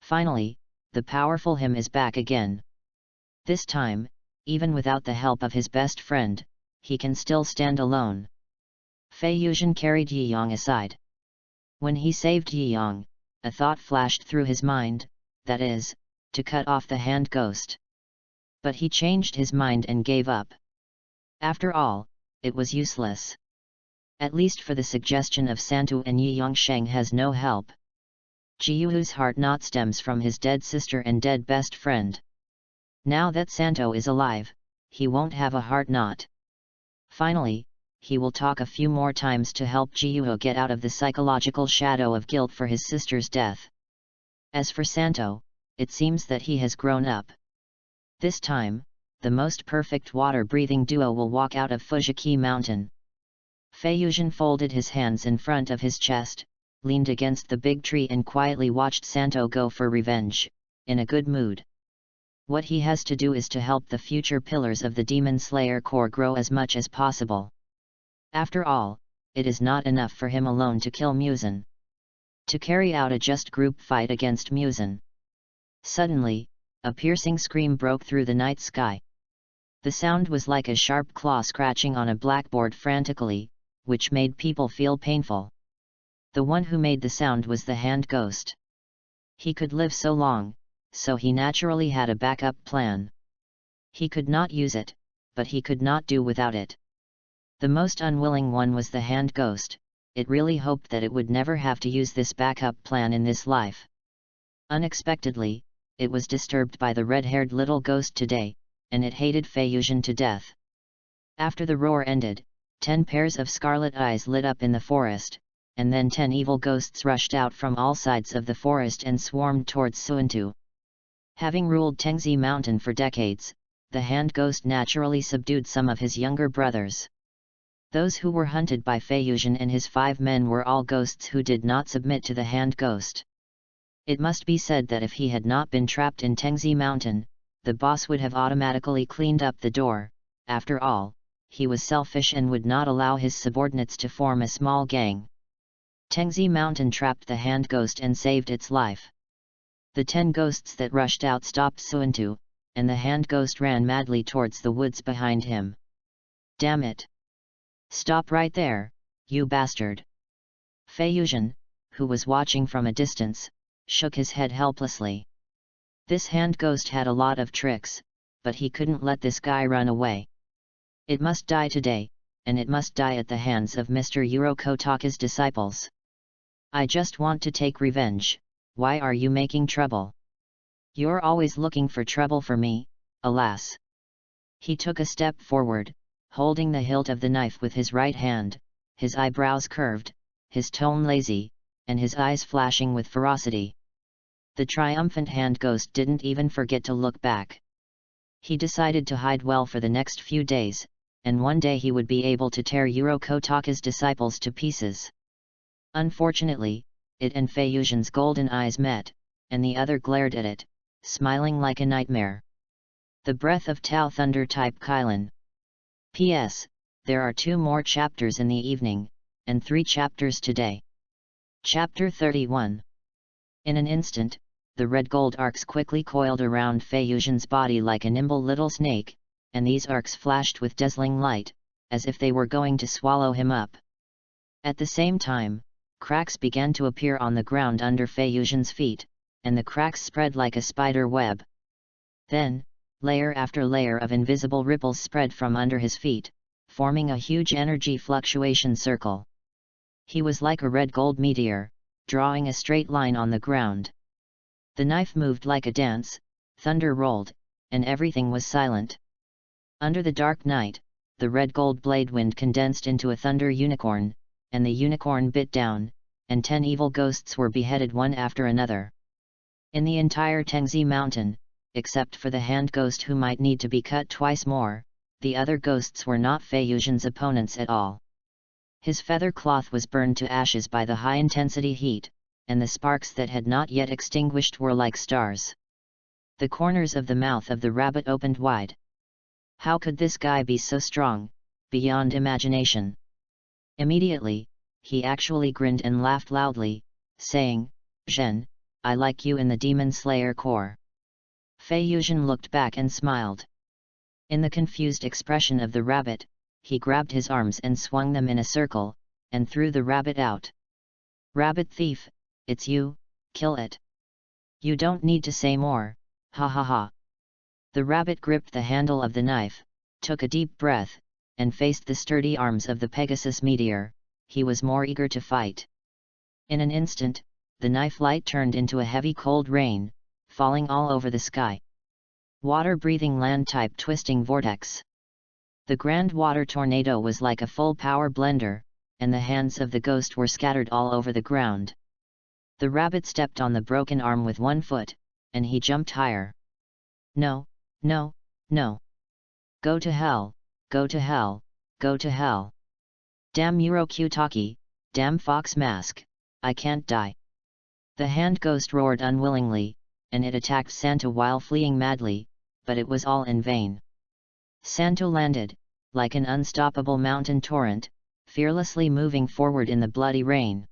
Speaker 1: Finally, the powerful him is back again. This time, even without the help of his best friend, he can still stand alone. Fei Yuzhen carried Yi Yang aside. When he saved Yi Yang, a thought flashed through his mind, that is, to cut off the hand ghost. But he changed his mind and gave up. After all, it was useless. At least for the suggestion of Zionto and Yi Yang Sheng has no help. Jiyuhu's heart knot stems from his dead sister and dead best friend. Now that Zionto is alive, he won't have a heart knot. Finally, he will talk a few more times to help Jiyuhu get out of the psychological shadow of guilt for his sister's death. As for Zionto, it seems that he has grown up. This time, the most perfect water-breathing duo will walk out of Fujiki Mountain. Fei Yuzhen folded his hands in front of his chest, leaned against the big tree and quietly watched Zionto go for revenge, in a good mood. What he has to do is to help the future pillars of the Demon Slayer Corps grow as much as possible. After all, it is not enough for him alone to kill Muzan. To carry out a just group fight against Muzan. Suddenly, a piercing scream broke through the night sky. The sound was like a sharp claw scratching on a blackboard frantically, which made people feel painful. The one who made the sound was the hand ghost. He could live so long, so he naturally had a backup plan. He could not use it, but he could not do without it. The most unwilling one was the hand ghost, it really hoped that it would never have to use this backup plan in this life. Unexpectedly, it was disturbed by the red-haired little ghost today, and it hated Fanfiction to death. After the roar ended, 10 pairs of scarlet eyes lit up in the forest, and then 10 evil ghosts rushed out from all sides of the forest and swarmed towards Suuntu. Having ruled Tengzi Mountain for decades, the hand ghost naturally subdued some of his younger brothers. Those who were hunted by Fanfiction and his 5 men were all ghosts who did not submit to the hand ghost. It must be said that if he had not been trapped in Tengzi Mountain, the boss would have automatically cleaned up the door. After all, he was selfish and would not allow his subordinates to form a small gang. Tengzi Mountain trapped the hand ghost and saved its life. The 10 ghosts that rushed out stopped Suuntu, and the hand ghost ran madly towards the woods behind him. "Damn it! Stop right there, you bastard!" Fanfiction, who was watching from a distance, shook his head helplessly. This hand ghost had a lot of tricks, but he couldn't let this guy run away. It must die today, and it must die at the hands of Mr. Kotaka's disciples. "I just want to take revenge. Why are you making trouble? You're always looking for trouble for me, alas." He took a step forward, holding the hilt of the knife with his right hand, his eyebrows curved, his tone lazy, and his eyes flashing with ferocity. The triumphant hand ghost didn't even forget to look back. He decided to hide well for the next few days, and one day he would be able to tear Kotaka's disciples to pieces. Unfortunately, it and Fanfiction's golden eyes met, and the other glared at it, smiling like a nightmare. The breath of Tao Thunder type Kylan. P.S. There are 2 more chapters in the evening, and 3 chapters today. Chapter 31. In an instant, the red gold arcs quickly coiled around Fanfiction's body like a nimble little snake, and these arcs flashed with dazzling light, as if they were going to swallow him up. At the same time, cracks began to appear on the ground under Fanfiction's feet, and the cracks spread like a spider web. Then, layer after layer of invisible ripples spread from under his feet, forming a huge energy fluctuation circle. He was like a red gold meteor, drawing a straight line on the ground. The knife moved like a dance, thunder rolled, and everything was silent. Under the dark night, the red gold blade wind condensed into a thunder unicorn, and the unicorn bit down, and 10 evil ghosts were beheaded one after another. In the entire Tengzi Mountain, except for the hand ghost who might need to be cut twice more, the other ghosts were not Fanfiction's opponents at all. His feather cloth was burned to ashes by the high-intensity heat, and the sparks that had not yet extinguished were like stars. The corners of the mouth of the rabbit opened wide. How could this guy be so strong, beyond imagination? Immediately, he actually grinned and laughed loudly, saying, "Zhen, I like you in the Demon Slayer Corps." Fanfiction looked back and smiled. In the confused expression of the rabbit, he grabbed his arms and swung them in a circle, and threw the rabbit out. "Rabbit thief, it's you, kill it. You don't need to say more, ha ha ha." The rabbit gripped the handle of the knife, took a deep breath, and faced the sturdy arms of the Pegasus meteor. He was more eager to fight. In an instant, the knife light turned into a heavy cold rain, falling all over the sky. Water-breathing land-type twisting vortex. The grand water tornado was like a full-power blender, and the hands of the ghost were scattered all over the ground. The rabbit stepped on the broken arm with one foot, and he jumped higher. "No, no, no. Go to hell, go to hell, go to hell. Damn Kotaka, damn fox mask, I can't die." The hand ghost roared unwillingly, and it attacked Santa while fleeing madly, but it was all in vain. Santa landed, like an unstoppable mountain torrent, fearlessly moving forward in the bloody rain.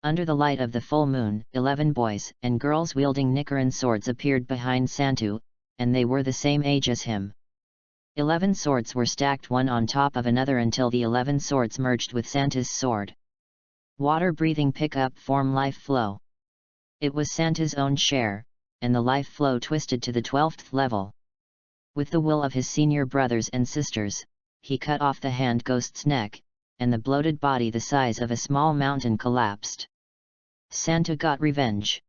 Speaker 1: Under the light of the full moon, 11 boys and girls wielding Nikaran swords appeared behind Santu, and they were the same age as him. 11 swords were stacked one on top of another until the 11 swords merged with Santa's sword. Water-breathing pick-up form life flow. It was Santa's own share, and the life flow twisted to the 12th level. With the will of his senior brothers and sisters, he cut off the hand ghost's neck, and the bloated body the size of a small mountain collapsed. Santa got revenge.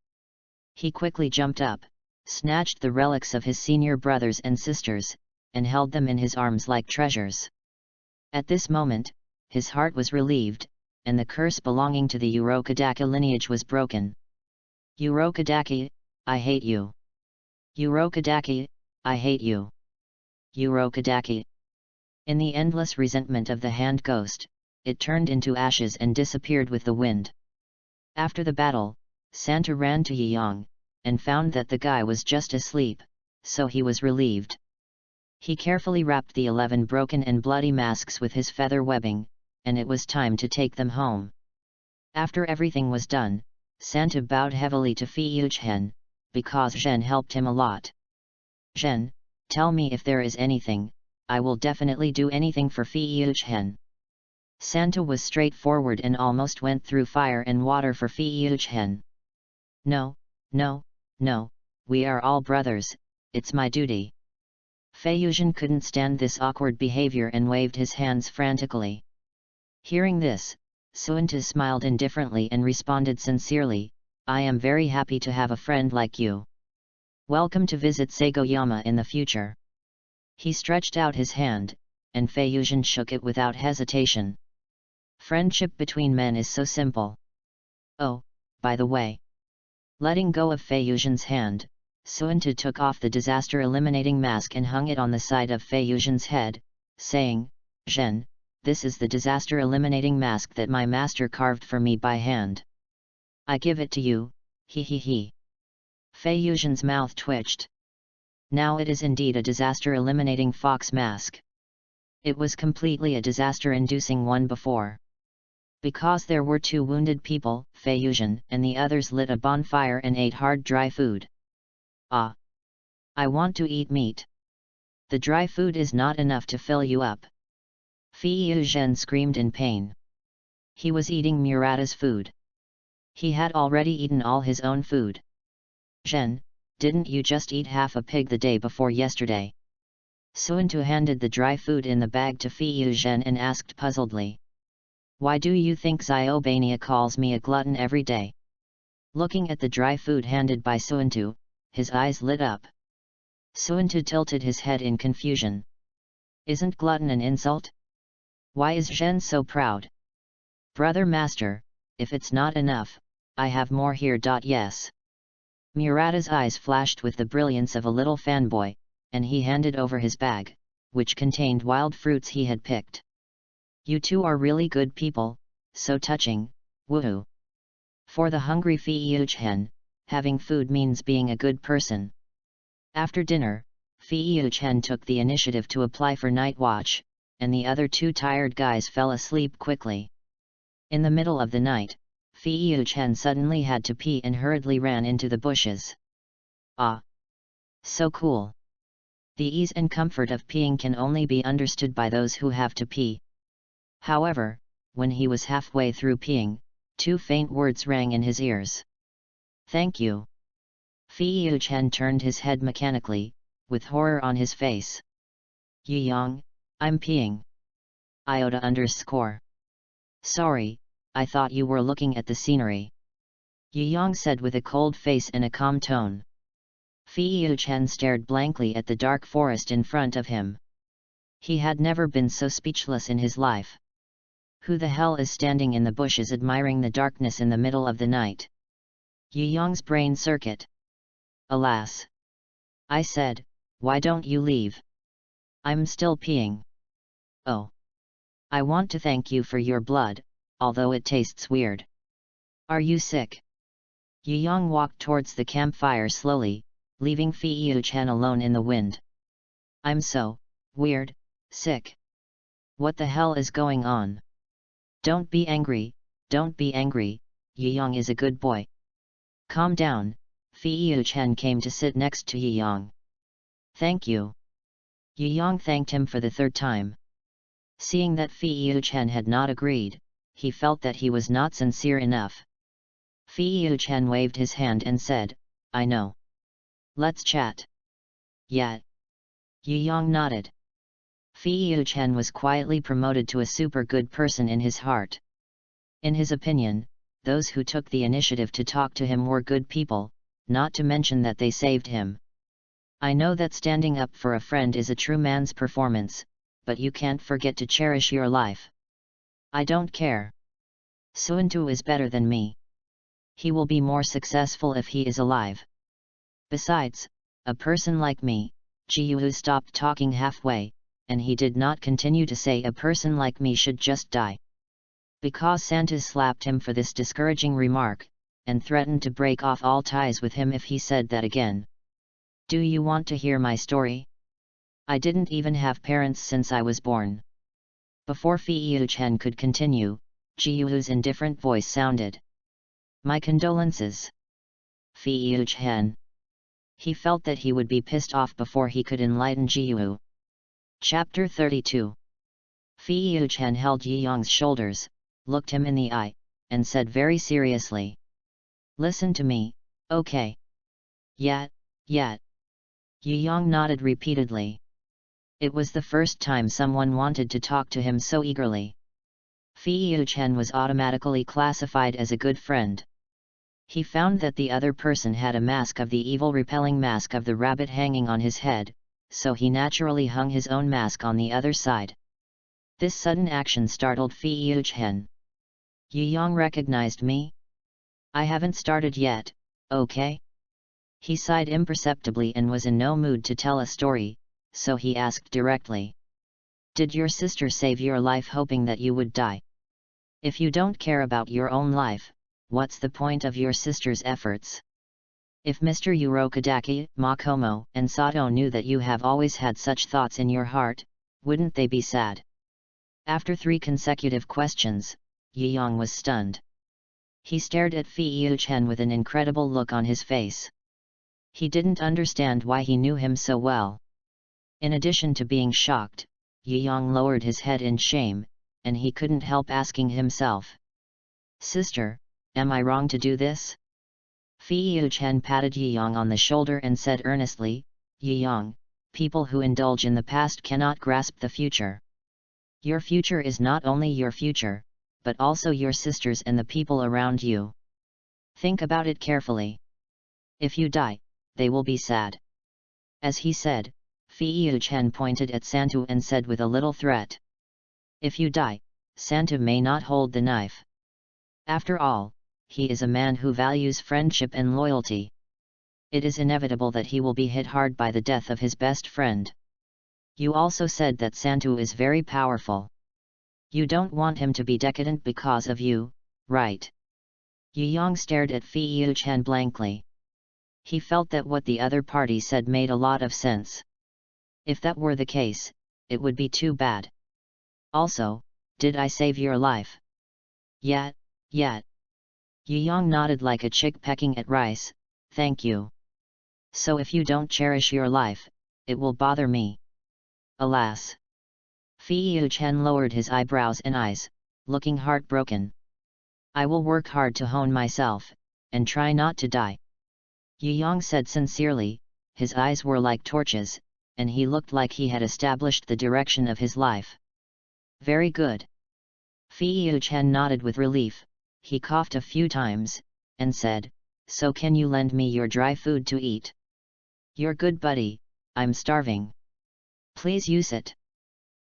Speaker 1: He quickly jumped up, snatched the relics of his senior brothers and sisters, and held them in his arms like treasures. At this moment, his heart was relieved, and the curse belonging to the Urokodaki lineage was broken. Urokodaki, I hate you. Urokodaki, I hate you. Urokodaki. In the endless resentment of the hand ghost, it turned into ashes and disappeared with the wind. After the battle, Santa ran to Yiyang, and found that the guy was just asleep, so he was relieved. He carefully wrapped the 11 broken and bloody masks with his feather webbing, and it was time to take them home. After everything was done, Santa bowed heavily to Fi Yuchen, because Zhen helped him a lot. Zhen, tell me if there is anything, I will definitely do anything for Fi Yuchen. Santa was straightforward and almost went through fire and water for Fi Yuchen. No, no, no, we are all brothers, it's my duty. Fei Yuzhen couldn't stand this awkward behavior and waved his hands frantically. Hearing this, Suunta smiled indifferently and responded sincerely, I am very happy to have a friend like you. Welcome to visit Sagoyama in the future. He stretched out his hand, and Fei Yuzhen shook it without hesitation. Friendship between men is so simple. Oh, by the way. Letting go of Fei Yuzhen's hand, Suunta took off the disaster-eliminating mask and hung it on the side of Fei Yuzhen's head, saying, Zhen, this is the disaster-eliminating mask that my master carved for me by hand. I give it to you, he he he. Fei Yuzhen's mouth twitched. Now it is indeed a disaster-eliminating fox mask. It was completely a disaster-inducing one before. Because there were 2 wounded people, Fei Yuzhen and the others lit a bonfire and ate hard dry food. Ah! I want to eat meat. The dry food is not enough to fill you up. Fei Yuzhen screamed in pain. He was eating Murata's food. He had already eaten all his own food. Zhen, didn't you just eat half a pig the day before yesterday? Suunta handed the dry food in the bag to Fei Yuzhen and asked puzzledly. Why do you think Xiaobania calls me a glutton every day? Looking at the dry food handed by Suunta, his eyes lit up. Suunta tilted his head in confusion. Isn't glutton an insult? Why is Zhen so proud? Brother Master, if it's not enough, I have more here. Yes. Murata's eyes flashed with the brilliance of a little fanboy, and he handed over his bag, which contained wild fruits he had picked. You two are really good people, so touching, woohoo. For the hungry Fei Yuzhen, having food means being a good person. After dinner, Fei Yuzhen took the initiative to apply for night watch, and the other 2 tired guys fell asleep quickly. In the middle of the night, Fei Yuzhen suddenly had to pee and hurriedly ran into the bushes. Ah! So cool! The ease and comfort of peeing can only be understood by those who have to pee. However, when he was halfway through peeing, 2 faint words rang in his ears. Thank you. Fei Yuzhen turned his head mechanically, with horror on his face. Yiyang, I'm peeing. Iota_. Sorry, I thought you were looking at the scenery. Yiyang said with a cold face and a calm tone. Fei Yuzhen stared blankly at the dark forest in front of him. He had never been so speechless in his life. Who the hell is standing in the bushes admiring the darkness in the middle of the night? Yiyang's brain circuit. Alas! I said, why don't you leave? I'm still peeing. Oh! I want to thank you for your blood, although it tastes weird. Are you sick? Yiyang walked towards the campfire slowly, leaving Fei Yuzhen alone in the wind. I'm so weird, sick. What the hell is going on? Don't be angry, Yiyang is a good boy. Calm down, Fei Yuzhen came to sit next to Yiyang. Thank you. Yiyang thanked him for the 3rd time. Seeing that Fei Yuzhen had not agreed, he felt that he was not sincere enough. Fei Yuzhen waved his hand and said, I know. Let's chat. Yeah. Yiyang nodded. Fei Chen was quietly promoted to a super good person in his heart. In his opinion, those who took the initiative to talk to him were good people, not to mention that they saved him. I know that standing up for a friend is a true man's performance, but you can't forget to cherish your life. I don't care. Suantu is better than me. He will be more successful if he is alive. Besides, a person like me, Jiu stopped talking halfway, and he did not continue to say a person like me should just die. Because Santa slapped him for this discouraging remark, and threatened to break off all ties with him if he said that again. Do you want to hear my story? I didn't even have parents since I was born. Before Fei Chen could continue, Jiu's indifferent voice sounded. My condolences. Fei Chen. He felt that he would be pissed off before he could enlighten Jiu. Chapter 32. Fei Chen held Yi Yong's shoulders, looked him in the eye, and said very seriously. Listen to me, okay? Yet. Yi Yong nodded repeatedly. It was the first time someone wanted to talk to him so eagerly. Fei Chen was automatically classified as a good friend. He found that the other person had a mask of the evil repelling mask of the rabbit hanging on his head, so he naturally hung his own mask on the other side. This sudden action startled Fei Chen. Yi Yong recognized me? I haven't started yet, okay? He sighed imperceptibly and was in no mood to tell a story, so he asked directly. Did your sister save your life hoping that you would die? If you don't care about your own life, what's the point of your sister's efforts? If Mr. Urokadaki, Makomo, and Sato knew that you have always had such thoughts in your heart, wouldn't they be sad? After 3 consecutive questions, Yi Yong was stunned. He stared at Fei Chen with an incredible look on his face. He didn't understand why he knew him so well. In addition to being shocked, Yi Yong lowered his head in shame, and he couldn't help asking himself. Sister, am I wrong to do this? Fei Chen patted Yi Yong on the shoulder and said earnestly, Yi Yong, people who indulge in the past cannot grasp the future. Your future is not only your future, but also your sister's and the people around you. Think about it carefully. If you die, they will be sad. As he said, Fei Chen pointed at Santu and said with a little threat. If you die, Santu may not hold the knife. After all, he is a man who values friendship and loyalty. It is inevitable that he will be hit hard by the death of his best friend. You also said that Santu is very powerful. You don't want him to be decadent because of you, right? Yi Yong stared at Fei Chen blankly. He felt that what the other party said made a lot of sense. If that were the case, it would be too bad. Also, did I save your life? Yet. Yi Yong nodded like a chick pecking at rice, thank you. So if you don't cherish your life, it will bother me. Alas. Fei Chen lowered his eyebrows and eyes, looking heartbroken. I will work hard to hone myself, and try not to die. Yi Yong said sincerely, his eyes were like torches, and he looked like he had established the direction of his life. Very good. Fei Chen nodded with relief, he coughed a few times, and said, so can you lend me your dry food to eat? Your good buddy, I'm starving. Please use it.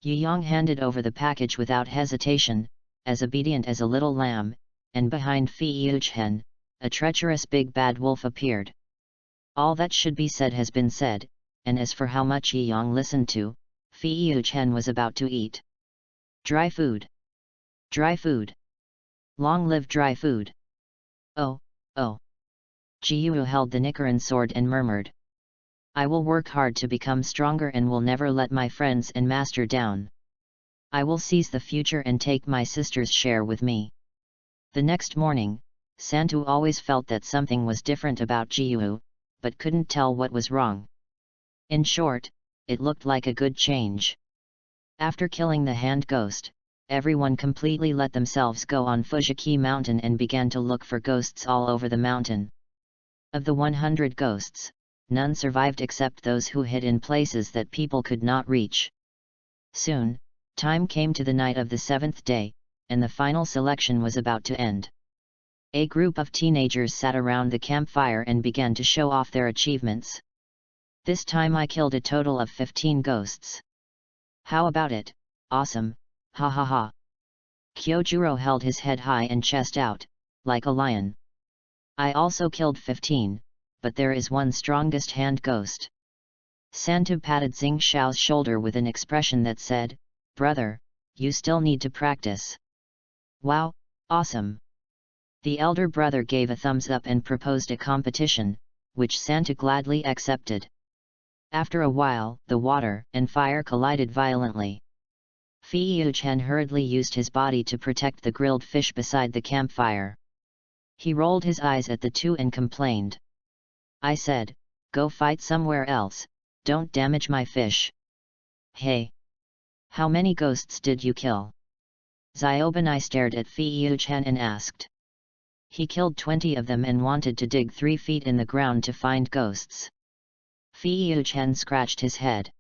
Speaker 1: Yi Yong handed over the package without hesitation, as obedient as a little lamb, and behind Fei Chen, a treacherous big bad wolf appeared. All that should be said has been said, and as for how much Yi Yong listened to, Fei Chen was about to eat. Dry food. Dry food. Long live dry food. Oh. Jiu held the Nichiren sword and murmured. I will work hard to become stronger and will never let my friends and master down. I will seize the future and take my sister's share with me. The next morning, Santu always felt that something was different about Jiu, but couldn't tell what was wrong. In short, it looked like a good change. After killing the hand ghost, everyone completely let themselves go on Fujiki Mountain and began to look for ghosts all over the mountain. Of the 100 ghosts, none survived except those who hid in places that people could not reach. Soon, time came to the night of the 7th day, and the final selection was about to end. A group of teenagers sat around the campfire and began to show off their achievements. This time I killed a total of 15 ghosts. How about it? Awesome, ha ha ha. Kyojuro held his head high and chest out, like a lion. I also killed 15, but there is one strongest hand ghost. Santu patted Xing Xiao's shoulder with an expression that said, "Brother, you still need to practice." Wow, awesome! The elder brother gave a thumbs up and proposed a competition, which Santu gladly accepted. After a while, the water and fire collided violently. Fei-Yu-Chen hurriedly used his body to protect the grilled fish beside the campfire. He rolled his eyes at the two and complained. I said, "Go fight somewhere else, don't damage my fish." Hey! How many ghosts did you kill? Xiaobanai stared at Fei-Yu-Chen and asked. He killed 20 of them and wanted to dig 3 feet in the ground to find ghosts. Fei-Yu-Chen scratched his head.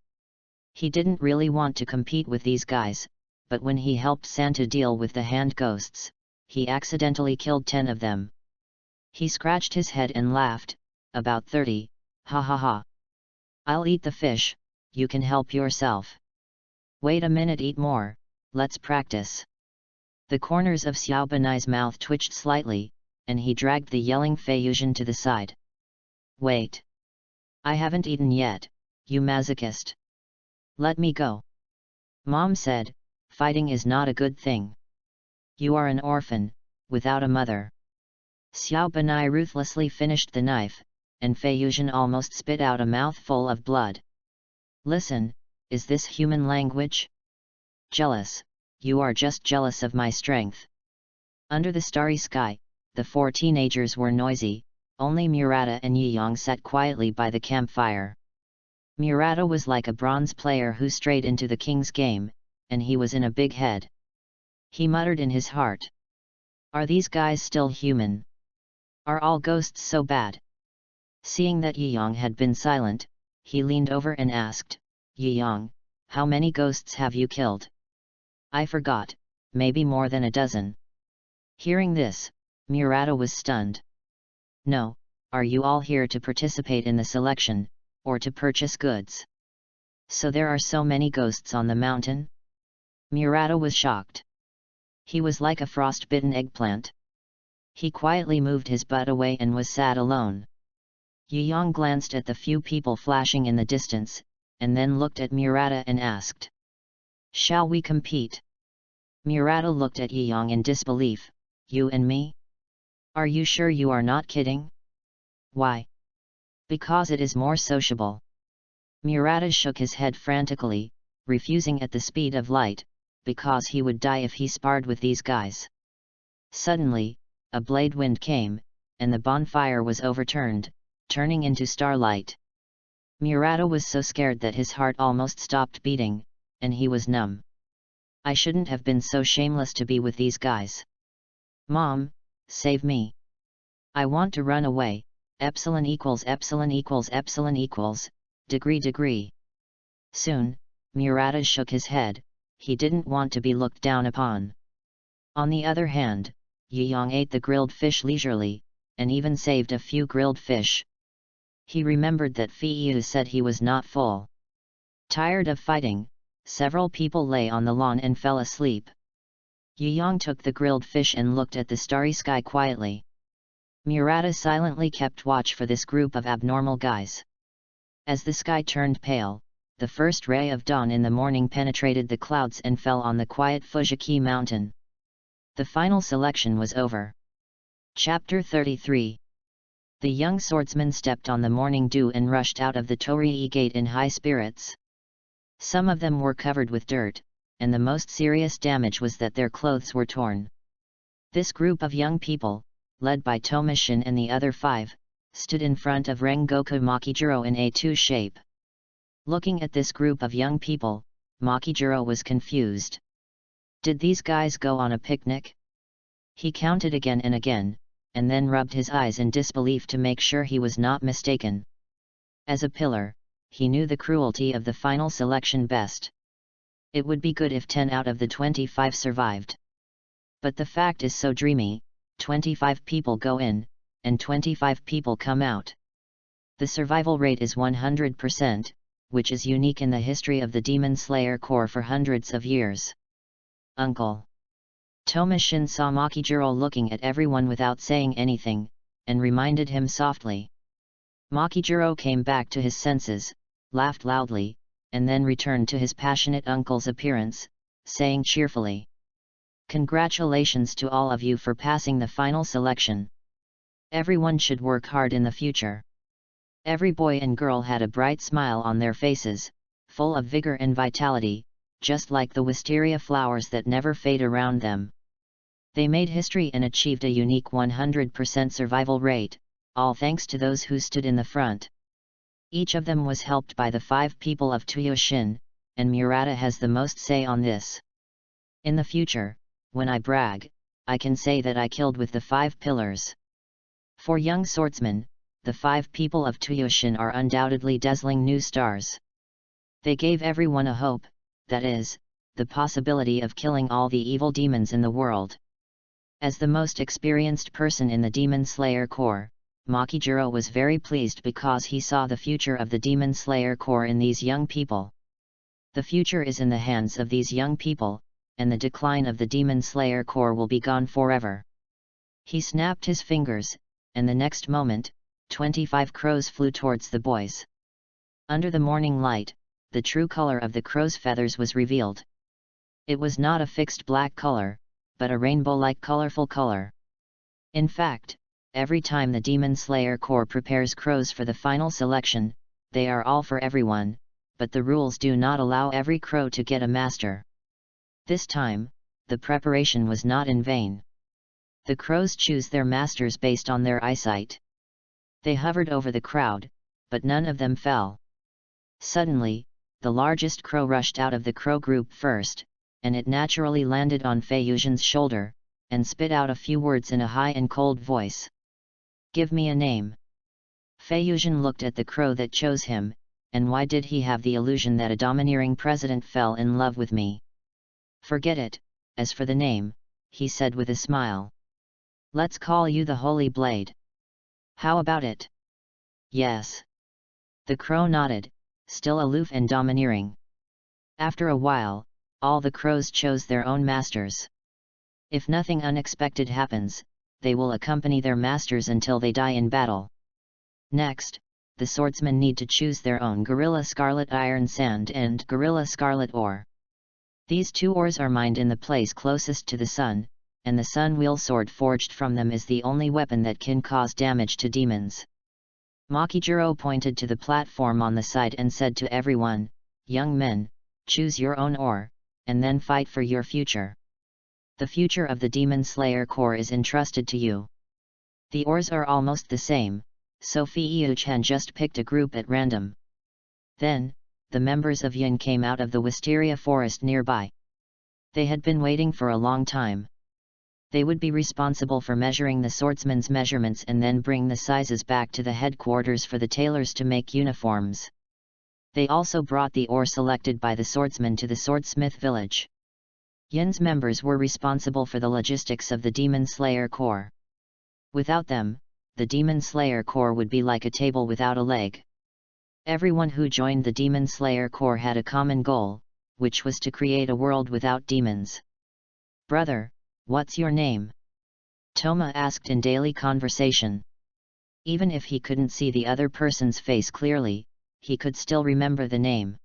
Speaker 1: He didn't really want to compete with these guys, but when he helped Santa deal with the hand ghosts, he accidentally killed 10 of them. He scratched his head and laughed, about 30, ha ha ha. I'll eat the fish, you can help yourself. Wait a minute, eat more, let's practice. The corners of Xiaobanai's mouth twitched slightly, and he dragged the yelling Fei-Yu-Zhen to the side. Wait. I haven't eaten yet, you masochist. Let me go. Mom said, fighting is not a good thing. You are an orphan, without a mother. Xiaobanai ruthlessly finished the knife, and Fei-Yu-Zhen almost spit out a mouthful of blood. Listen, is this human language? Jealous, you are just jealous of my strength. Under the starry sky, the 4 teenagers were noisy, only Murata and Yiyang sat quietly by the campfire. Murata was like a bronze player who strayed into the king's game, and he was in a big head. He muttered in his heart. Are these guys still human? Are all ghosts so bad? Seeing that Yiyang had been silent, he leaned over and asked, Yiyang, how many ghosts have you killed? I forgot, maybe more than a dozen. Hearing this, Murata was stunned. No, are you all here to participate in the selection, or to purchase goods? So there are so many ghosts on the mountain? Murata was shocked. He was like a frost-bitten eggplant. He quietly moved his butt away and was sad alone. Yiyang glanced at the few people flashing in the distance, and then looked at Murata and asked. Shall we compete? Murata looked at Yiyang in disbelief. You and me? Are you sure you are not kidding? Why? Because it is more sociable. Murata shook his head frantically, refusing at the speed of light, because he would die if he sparred with these guys. Suddenly, a blade wind came, and the bonfire was overturned, turning into starlight. Murata was so scared that his heart almost stopped beating, and he was numb. I shouldn't have been so shameless to be with these guys. Mom, save me. I want to run away. Epsilon equals epsilon equals epsilon equals, degree. Soon, Murata shook his head, he didn't want to be looked down upon. On the other hand, Yiyang ate the grilled fish leisurely, and even saved a few grilled fish. He remembered that Fei-Yu said he was not full. Tired of fighting, several people lay on the lawn and fell asleep. Yiyang took the grilled fish and looked at the starry sky quietly. Murata silently kept watch for this group of abnormal guys. As the sky turned pale, the first ray of dawn in the morning penetrated the clouds and fell on the quiet Fujiki mountain. The final selection was over. Chapter 33. The young swordsman stepped on the morning dew and rushed out of the Torii gate in high spirits. Some of them were covered with dirt, and the most serious damage was that their clothes were torn. This group of young people, led by Tomishin and the other 5, stood in front of Rengoku Makijiro in A2 shape. Looking at this group of young people, Makijiro was confused. Did these guys go on a picnic? He counted again and again, and then rubbed his eyes in disbelief to make sure he was not mistaken. As a pillar, he knew the cruelty of the final selection best. It would be good if 10 out of the 25 survived. But the fact is so dreamy, 25 people go in, and 25 people come out. The survival rate is 100%, which is unique in the history of the Demon Slayer Corps for hundreds of years. Uncle. Toma-shin saw Makijiro looking at everyone without saying anything, and reminded him softly. Makijiro came back to his senses, laughed loudly, and then returned to his passionate uncle's appearance, saying cheerfully, "Congratulations to all of you for passing the final selection. Everyone should work hard in the future." Every boy and girl had a bright smile on their faces, full of vigor and vitality, just like the wisteria flowers that never fade around them. They made history and achieved a unique 100% survival rate, all thanks to those who stood in the front. Each of them was helped by the 5 people of Tuyoshin, and Murata has the most say on this. In the future, when I brag, I can say that I killed with the 5 pillars. For young swordsmen, the 5 people of Tuyoshin are undoubtedly dazzling new stars. They gave everyone a hope, that is, the possibility of killing all the evil demons in the world. As the most experienced person in the Demon Slayer Corps, Makijiro was very pleased because he saw the future of the Demon Slayer Corps in these young people. The future is in the hands of these young people, and the decline of the Demon Slayer Corps will be gone forever. He snapped his fingers, and the next moment, 25 crows flew towards the boys. Under the morning light, the true color of the crow's feathers was revealed. It was not a fixed black color, but a rainbow-like colorful color. In fact, every time the Demon Slayer Corps prepares crows for the final selection, they are all for everyone, but the rules do not allow every crow to get a master. This time, the preparation was not in vain. The crows choose their masters based on their eyesight. They hovered over the crowd, but none of them fell. Suddenly, the largest crow rushed out of the crow group first, and it naturally landed on Fei Yuzhen's shoulder, and spit out a few words in a high and cold voice. "Give me a name." Fei Yuzhen looked at the crow that chose him, and why did he have the illusion that a domineering president fell in love with me? "Forget it, as for the name," he said with a smile. "Let's call you the Holy Blade. How about it?" "Yes." The crow nodded, still aloof and domineering. After a while, all the crows chose their own masters. If nothing unexpected happens, they will accompany their masters until they die in battle. Next, the swordsmen need to choose their own Gorilla Scarlet Iron Sand and Gorilla Scarlet Ore. These 2 ores are mined in the place closest to the sun, and the sun wheel sword forged from them is the only weapon that can cause damage to demons. Makijiro pointed to the platform on the side and said to everyone, "Young men, choose your own ore, and then fight for your future. The future of the Demon Slayer Corps is entrusted to you." The ores are almost the same, so Fei Yuzhen just picked a group at random. Then, the members of Yin came out of the wisteria forest nearby. They had been waiting for a long time. They would be responsible for measuring the swordsman's measurements and then bring the sizes back to the headquarters for the tailors to make uniforms. They also brought the ore selected by the swordsman to the swordsmith village. Yin's members were responsible for the logistics of the Demon Slayer Corps. Without them, the Demon Slayer Corps would be like a table without a leg. Everyone who joined the Demon Slayer Corps had a common goal, which was to create a world without demons. "Brother, what's your name?" Toma asked in daily conversation. Even if he couldn't see the other person's face clearly, he could still remember the name.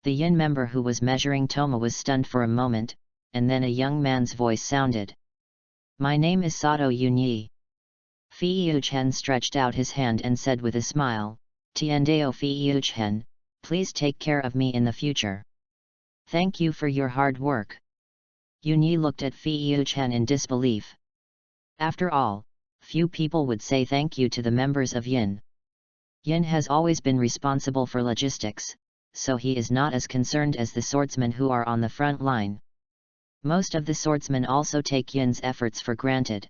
Speaker 1: The Yin member who was measuring Toma was stunned for a moment, and then a young man's voice sounded. "My name is Sato Yunyi." Fei Yuzhen stretched out his hand and said with a smile, "Tiandeo Fei Yuzhen, please take care of me in the future. Thank you for your hard work." Yunyi looked at Fei Yuzhen in disbelief. After all, few people would say thank you to the members of Yin. Yin has always been responsible for logistics, so he is not as concerned as the swordsmen who are on the front line. Most of the swordsmen also take Yin's efforts for granted.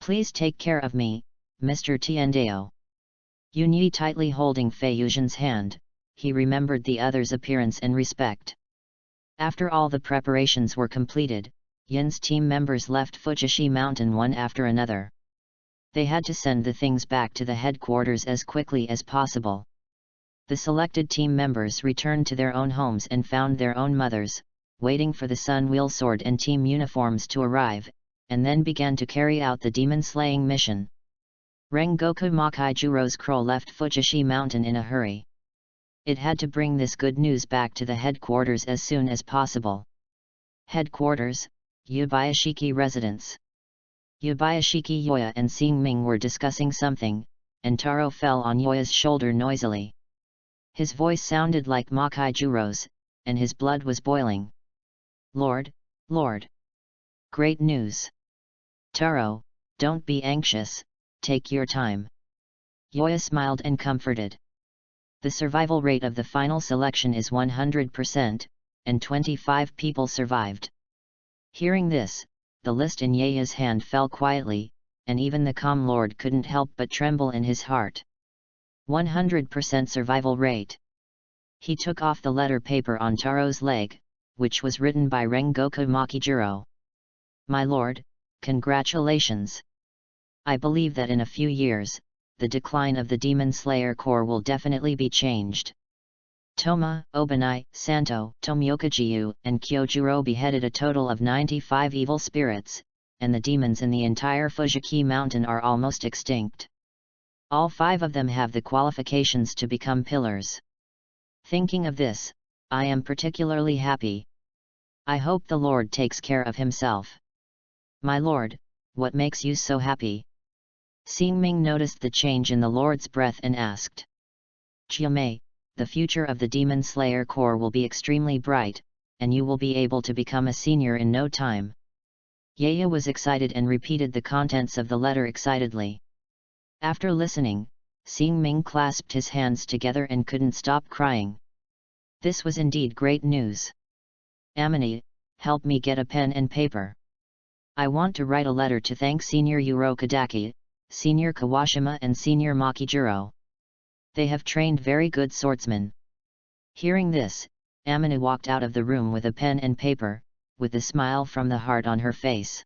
Speaker 1: "Please take care of me, Mr. Tiandeo." Yunyi tightly holding Fei Yuzhen's hand, he remembered the other's appearance and respect. After all the preparations were completed, Yin's team members left Fujishi Mountain one after another. They had to send the things back to the headquarters as quickly as possible. The selected team members returned to their own homes and found their own mothers, waiting for the Sun Wheel Sword and team uniforms to arrive, and then began to carry out the demon-slaying mission. Rengoku Makai-Juro's crow left Fujishi Mountain in a hurry. It had to bring this good news back to the headquarters as soon as possible. Headquarters, Yubayashiki residence. Yubayashiki Yoya and Xingming were discussing something, and Taro fell on Yoya's shoulder noisily. His voice sounded like Makai-Juro's, and his blood was boiling. Lord, Lord! Great news! Taro, don't be anxious, take your time. Yoya smiled and comforted. The survival rate of the final selection is 100%, and 25 people survived. Hearing this, the list in Yaya's hand fell quietly, and even the calm Lord couldn't help but tremble in his heart. 100% survival rate. He took off the letter paper on Taro's leg, which was written by Rengoku Makijuro. My lord, congratulations! I believe that in a few years, the decline of the Demon Slayer Corps will definitely be changed. Toma, Obanai, Santo, Tomiokajiu, and Kyojuro beheaded a total of 95 evil spirits, and the demons in the entire Fujiki Mountain are almost extinct. All 5 of them have the qualifications to become pillars. Thinking of this, I am particularly happy. I hope the Lord takes care of himself. My lord, what makes you so happy? Xingming noticed the change in the Lord's breath and asked. Chiamei, the future of the Demon Slayer Corps will be extremely bright, and you will be able to become a senior in no time. Yaya was excited and repeated the contents of the letter excitedly. After listening, Xingming clasped his hands together and couldn't stop crying. This was indeed great news. Amini, help me get a pen and paper. I want to write a letter to thank Senior Urokadaki, Senior Kawashima and Senior Makijuro. They have trained very good swordsmen. Hearing this, Amina walked out of the room with a pen and paper, with a smile from the heart on her face.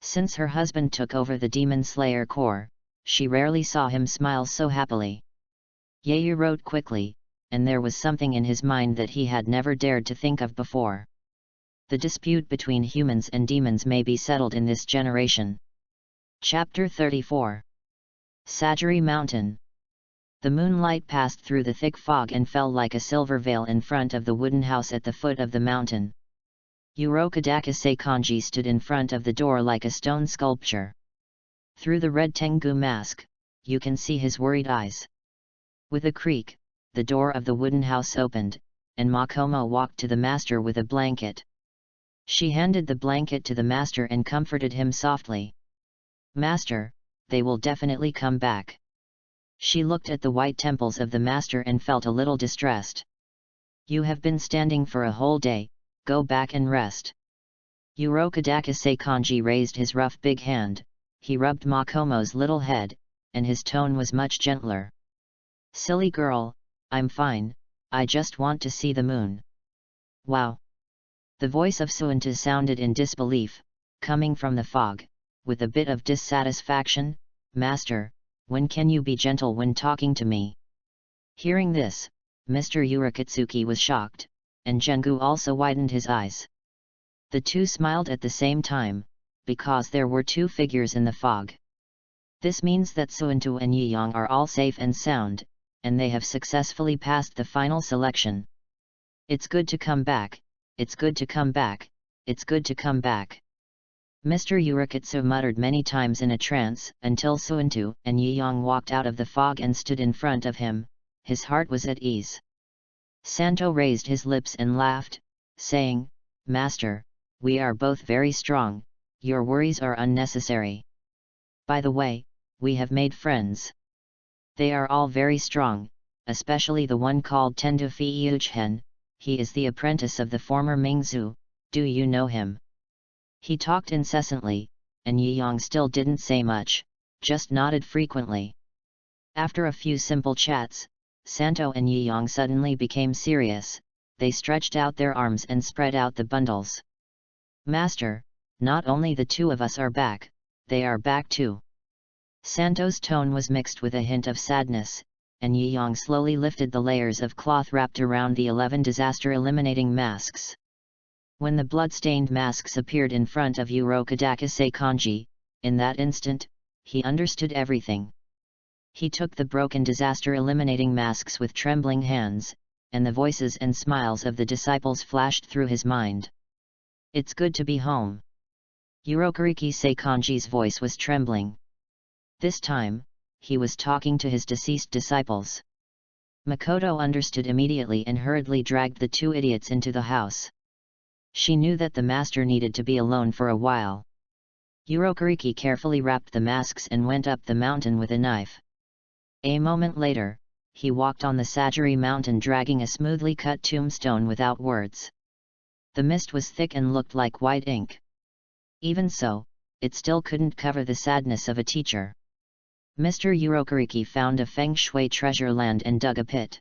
Speaker 1: Since her husband took over the Demon Slayer Corps, she rarely saw him smile so happily. Yaya wrote quickly, and there was something in his mind that he had never dared to think of before. The dispute between humans and demons may be settled in this generation. Chapter 34. Sagiri Mountain. The moonlight passed through the thick fog and fell like a silver veil in front of the wooden house at the foot of the mountain. Urokadaka Seikanji stood in front of the door like a stone sculpture. Through the red Tengu mask, you can see his worried eyes. With a creak, the door of the wooden house opened, and Makomo walked to the master with a blanket. She handed the blanket to the master and comforted him softly. Master, they will definitely come back. She looked at the white temples of the master and felt a little distressed. You have been standing for a whole day, go back and rest. Urokadaka Seikanji raised his rough big hand, he rubbed Makomo's little head, and his tone was much gentler. Silly girl, I'm fine, I just want to see the moon. Wow! The voice of Suunta sounded in disbelief, coming from the fog, with a bit of dissatisfaction. Master, when can you be gentle when talking to me? Hearing this, Mr. Urakatsuki was shocked, and Jengu also widened his eyes. The two smiled at the same time, because there were two figures in the fog. This means that Suuntu and Yiyang are all safe and sound, and they have successfully passed the final selection. It's good to come back, it's good to come back, it's good to come back. Mr. Urakatsu muttered many times in a trance, until Suuntu and Yiyang walked out of the fog and stood in front of him. His heart was at ease. Santo raised his lips and laughed, saying, Master, we are both very strong, your worries are unnecessary. By the way, we have made friends. They are all very strong, especially the one called Tendu Fiuchen, he is the apprentice of the former Mingzu, do you know him? He talked incessantly, and Yiyang still didn't say much, just nodded frequently. After a few simple chats, Santo and Yiyang suddenly became serious. they stretched out their arms and spread out the bundles. "Master, not only the two of us are back, they are back too." Santo's tone was mixed with a hint of sadness, and Yi Yang slowly lifted the layers of cloth wrapped around the 11 disaster-eliminating masks. When the blood-stained masks appeared in front of Urokodaka Seikanji, in that instant, he understood everything. He took the broken disaster-eliminating masks with trembling hands, and the voices and smiles of the disciples flashed through his mind. "It's good to be home." Urokuriki Seikanji's voice was trembling. This time, he was talking to his deceased disciples. Makoto understood immediately and hurriedly dragged the two idiots into the house. She knew that the master needed to be alone for a while. Urokuriki carefully wrapped the masks and went up the mountain with a knife. A moment later, he walked on the Sagiri mountain dragging a smoothly cut tombstone without words. The mist was thick and looked like white ink. Even so, it still couldn't cover the sadness of a teacher. Mr. Urokuriki found a feng shui treasure land and dug a pit.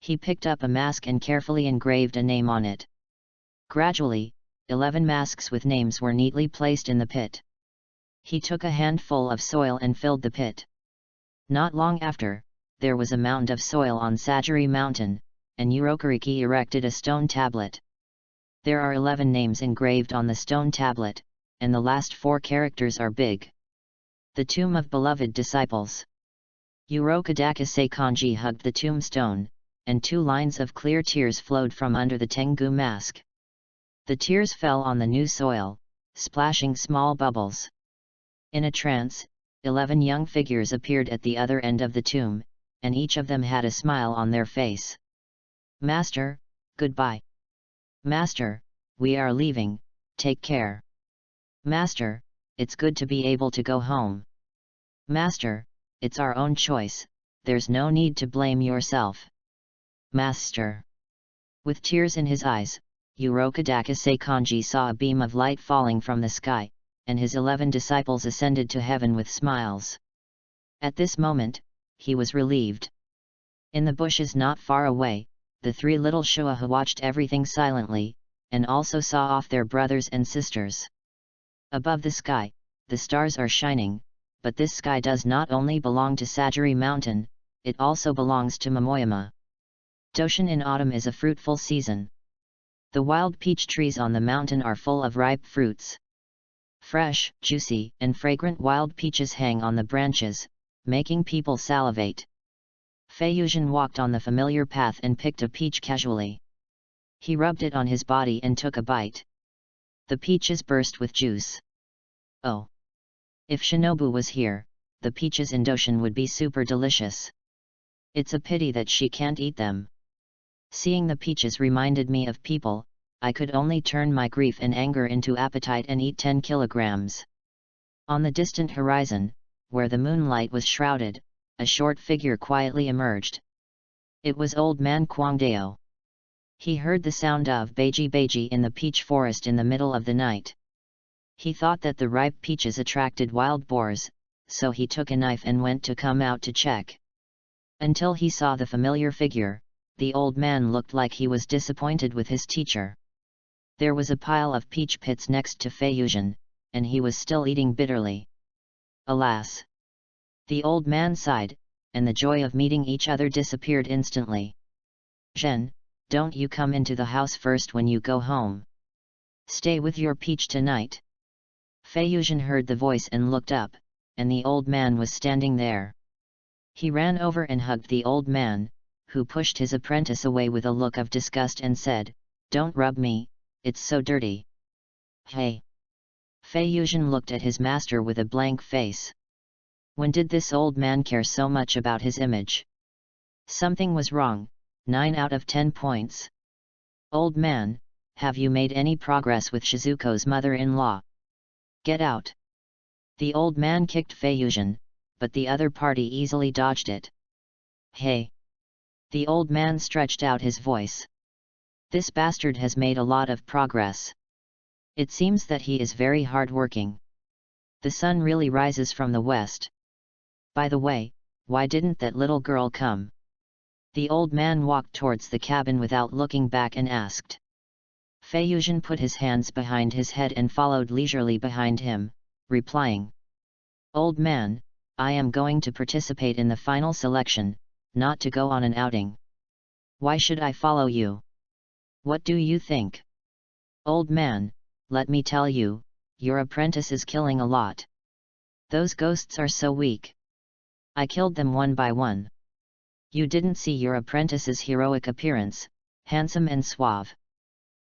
Speaker 1: He picked up a mask and carefully engraved a name on it. Gradually, 11 masks with names were neatly placed in the pit. He took a handful of soil and filled the pit. Not long after, there was a mound of soil on Sagiri Mountain, and Urokuriki erected a stone tablet. There are 11 names engraved on the stone tablet, and the last 4 characters are big. The Tomb of Beloved Disciples. Urokodaka Seikanji hugged the tombstone, and 2 lines of clear tears flowed from under the Tengu mask. The tears fell on the new soil, splashing small bubbles. In a trance, 11 young figures appeared at the other end of the tomb, and each of them had a smile on their face. "Master, goodbye." "Master, we are leaving, take care." "Master, it's good to be able to go home." "Master, it's our own choice, there's no need to blame yourself." "Master." With tears in his eyes, Urokodaka Seikanji saw a beam of light falling from the sky, and his 11 disciples ascended to heaven with smiles. At this moment, he was relieved. In the bushes not far away, the 3 little Shuaha watched everything silently, and also saw off their brothers and sisters. Above the sky, the stars are shining, but this sky does not only belong to Sagiri Mountain, it also belongs to Momoyama. Doshin in autumn is a fruitful season. The wild peach trees on the mountain are full of ripe fruits. Fresh, juicy, and fragrant wild peaches hang on the branches, making people salivate. Feiyuzhen walked on the familiar path and picked a peach casually. He rubbed it on his body and took a bite. The peaches burst with juice. Oh! If Shinobu was here, the peaches in Doshin would be super delicious. It's a pity that she can't eat them. Seeing the peaches reminded me of people, I could only turn my grief and anger into appetite and eat 10 kilograms. On the distant horizon, where the moonlight was shrouded, a short figure quietly emerged. It was old man Kwangdeo. He heard the sound of beiji beiji in the peach forest in the middle of the night. He thought that the ripe peaches attracted wild boars, so he took a knife and went to come out to check. Until he saw the familiar figure, the old man looked like he was disappointed with his teacher. There was a pile of peach pits next to Feiyuzhen, and he was still eating bitterly. Alas! The old man sighed, and the joy of meeting each other disappeared instantly. "Zhen, don't you come into the house first when you go home. Stay with your peach tonight." Feiyuzhen heard the voice and looked up, and the old man was standing there. He ran over and hugged the old man, who pushed his apprentice away with a look of disgust and said, "Don't rub me, it's so dirty." "Hey!" Feiyuzhen looked at his master with a blank face. When did this old man care so much about his image? Something was wrong. 9 out of 10 points. "Old man, have you made any progress with Shizuko's mother-in-law? Get out!" The old man kicked Feiyuzhen, but the other party easily dodged it. "Hey!" The old man stretched out his voice. "This bastard has made a lot of progress. It seems that he is very hard-working. The sun really rises from the west. By the way, why didn't that little girl come?" The old man walked towards the cabin without looking back and asked. Fei Yuzhen put his hands behind his head and followed leisurely behind him, replying. Old man, I am going to participate in the final selection, not to go on an outing. Why should I follow you? What do you think? Old man, let me tell you, your apprentice is killing a lot. Those ghosts are so weak. I killed them one by one. You didn't see your apprentice's heroic appearance, handsome and suave.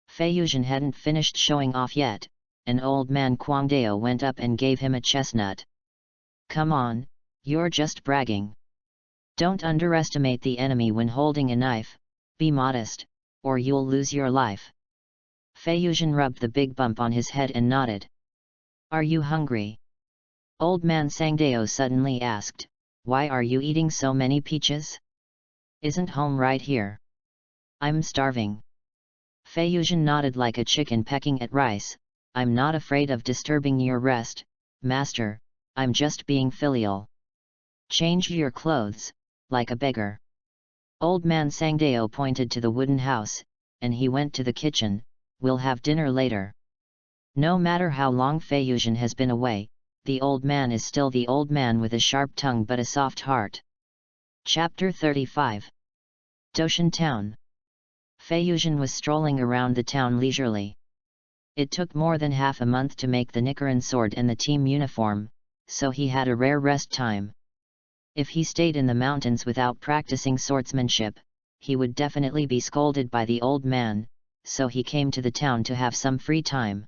Speaker 1: Fei Yuzhen hadn't finished showing off yet, and old man Guangdao went up and gave him a chestnut. Come on, you're just bragging. Don't underestimate the enemy when holding a knife, be modest, or you'll lose your life. Fei Yuzhen rubbed the big bump on his head and nodded. Are you hungry? Old man Sangdao suddenly asked, why are you eating so many peaches? Isn't home right here? I'm starving. Fei Yuzhen nodded like a chicken pecking at rice. I'm not afraid of disturbing your rest, master, I'm just being filial. Change your clothes, like a beggar. Old man Sangdao pointed to the wooden house, and he went to the kitchen. We'll have dinner later. No matter how long Fei Yuzhen has been away, the old man is still the old man with a sharp tongue but a soft heart. Chapter 35. Doshan Town. Fei Yuzhen was strolling around the town leisurely. It took more than half a month to make the Nichiren sword and the team uniform, so he had a rare rest time. If he stayed in the mountains without practicing swordsmanship, he would definitely be scolded by the old man, so he came to the town to have some free time.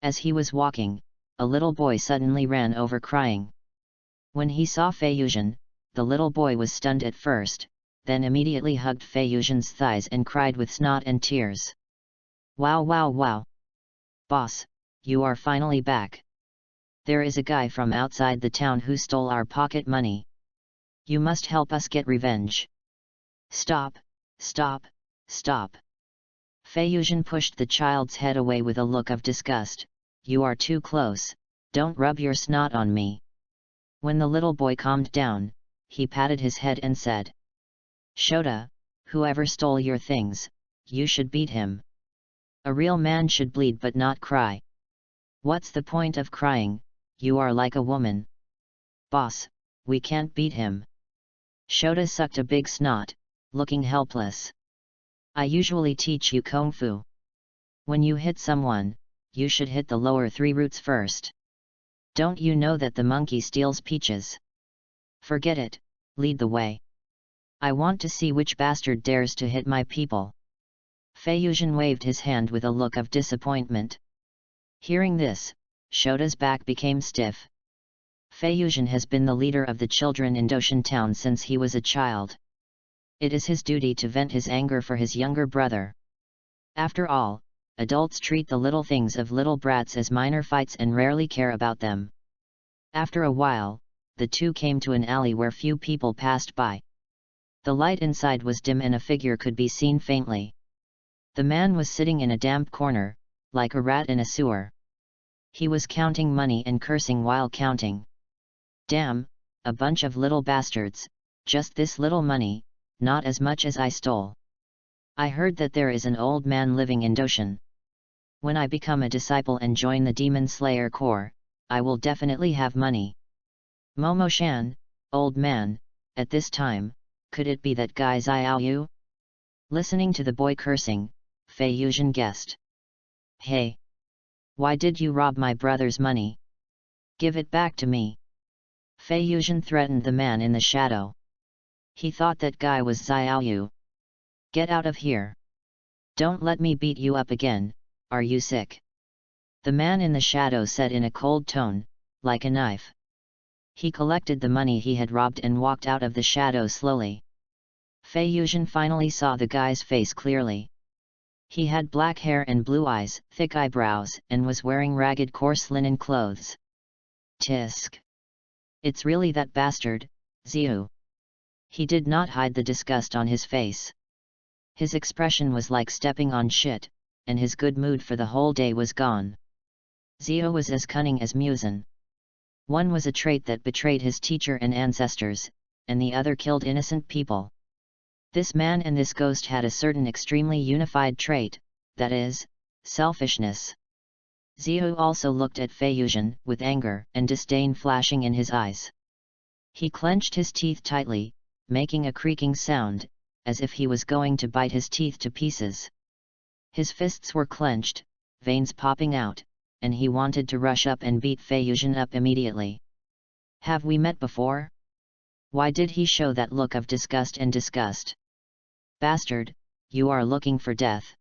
Speaker 1: As he was walking, a little boy suddenly ran over crying. When he saw Fei Yuzhen, the little boy was stunned at first, then immediately hugged Fei Yuzhen's thighs and cried with snot and tears. Wow wow wow! Boss, you are finally back. There is a guy from outside the town who stole our pocket money. You must help us get revenge. Stop, stop, stop. Fei Yuzhen pushed the child's head away with a look of disgust. You are too close, don't rub your snot on me. When the little boy calmed down, he patted his head and said. Shota, whoever stole your things, you should beat him. A real man should bleed but not cry. What's the point of crying, you are like a woman. Boss, we can't beat him. Shota sucked a big snot, looking helpless. I usually teach you Kung Fu. When you hit someone, you should hit the lower 3 roots first. Don't you know that the monkey steals peaches? Forget it, lead the way. I want to see which bastard dares to hit my people. Fei Yuzhen waved his hand with a look of disappointment. Hearing this, Shota's back became stiff. Fei Yuzhen has been the leader of the children in Doshan Town since he was a child. It is his duty to vent his anger for his younger brother. After all, adults treat the little things of little brats as minor fights and rarely care about them. After a while, the two came to an alley where few people passed by. The light inside was dim and a figure could be seen faintly. The man was sitting in a damp corner, like a rat in a sewer. He was counting money and cursing while counting. Damn, a bunch of little bastards, just this little money, not as much as I stole. I heard that there is an old man living in Doshan. When I become a disciple and join the Demon Slayer Corps, I will definitely have money. Momo-shan, old man, at this time, could it be that guy Xiao Yu? Listening to the boy cursing, Fei Yuzhen guessed. Hey! Why did you rob my brother's money? Give it back to me. Fei Yuzhen threatened the man in the shadow. He thought that guy was Xiao Yu. Get out of here. Don't let me beat you up again, are you sick? The man in the shadow said in a cold tone, like a knife. He collected the money he had robbed and walked out of the shadow slowly. Fei Yuzhen finally saw the guy's face clearly. He had black hair and blue eyes, thick eyebrows, and was wearing ragged coarse linen clothes. Tisk! It's really that bastard, Ziu. He did not hide the disgust on his face. His expression was like stepping on shit, and his good mood for the whole day was gone. Ziu was as cunning as Musen. One was a trait that betrayed his teacher and ancestors, and the other killed innocent people. This man and this ghost had a certain extremely unified trait, that is, selfishness. Xiu also looked at Fei Yuzhen with anger and disdain flashing in his eyes. He clenched his teeth tightly, making a creaking sound, as if he was going to bite his teeth to pieces. His fists were clenched, veins popping out, and he wanted to rush up and beat Fei Yuzhen up immediately. Have we met before? Why did he show that look of disgust and disgust? Bastard, you are looking for death.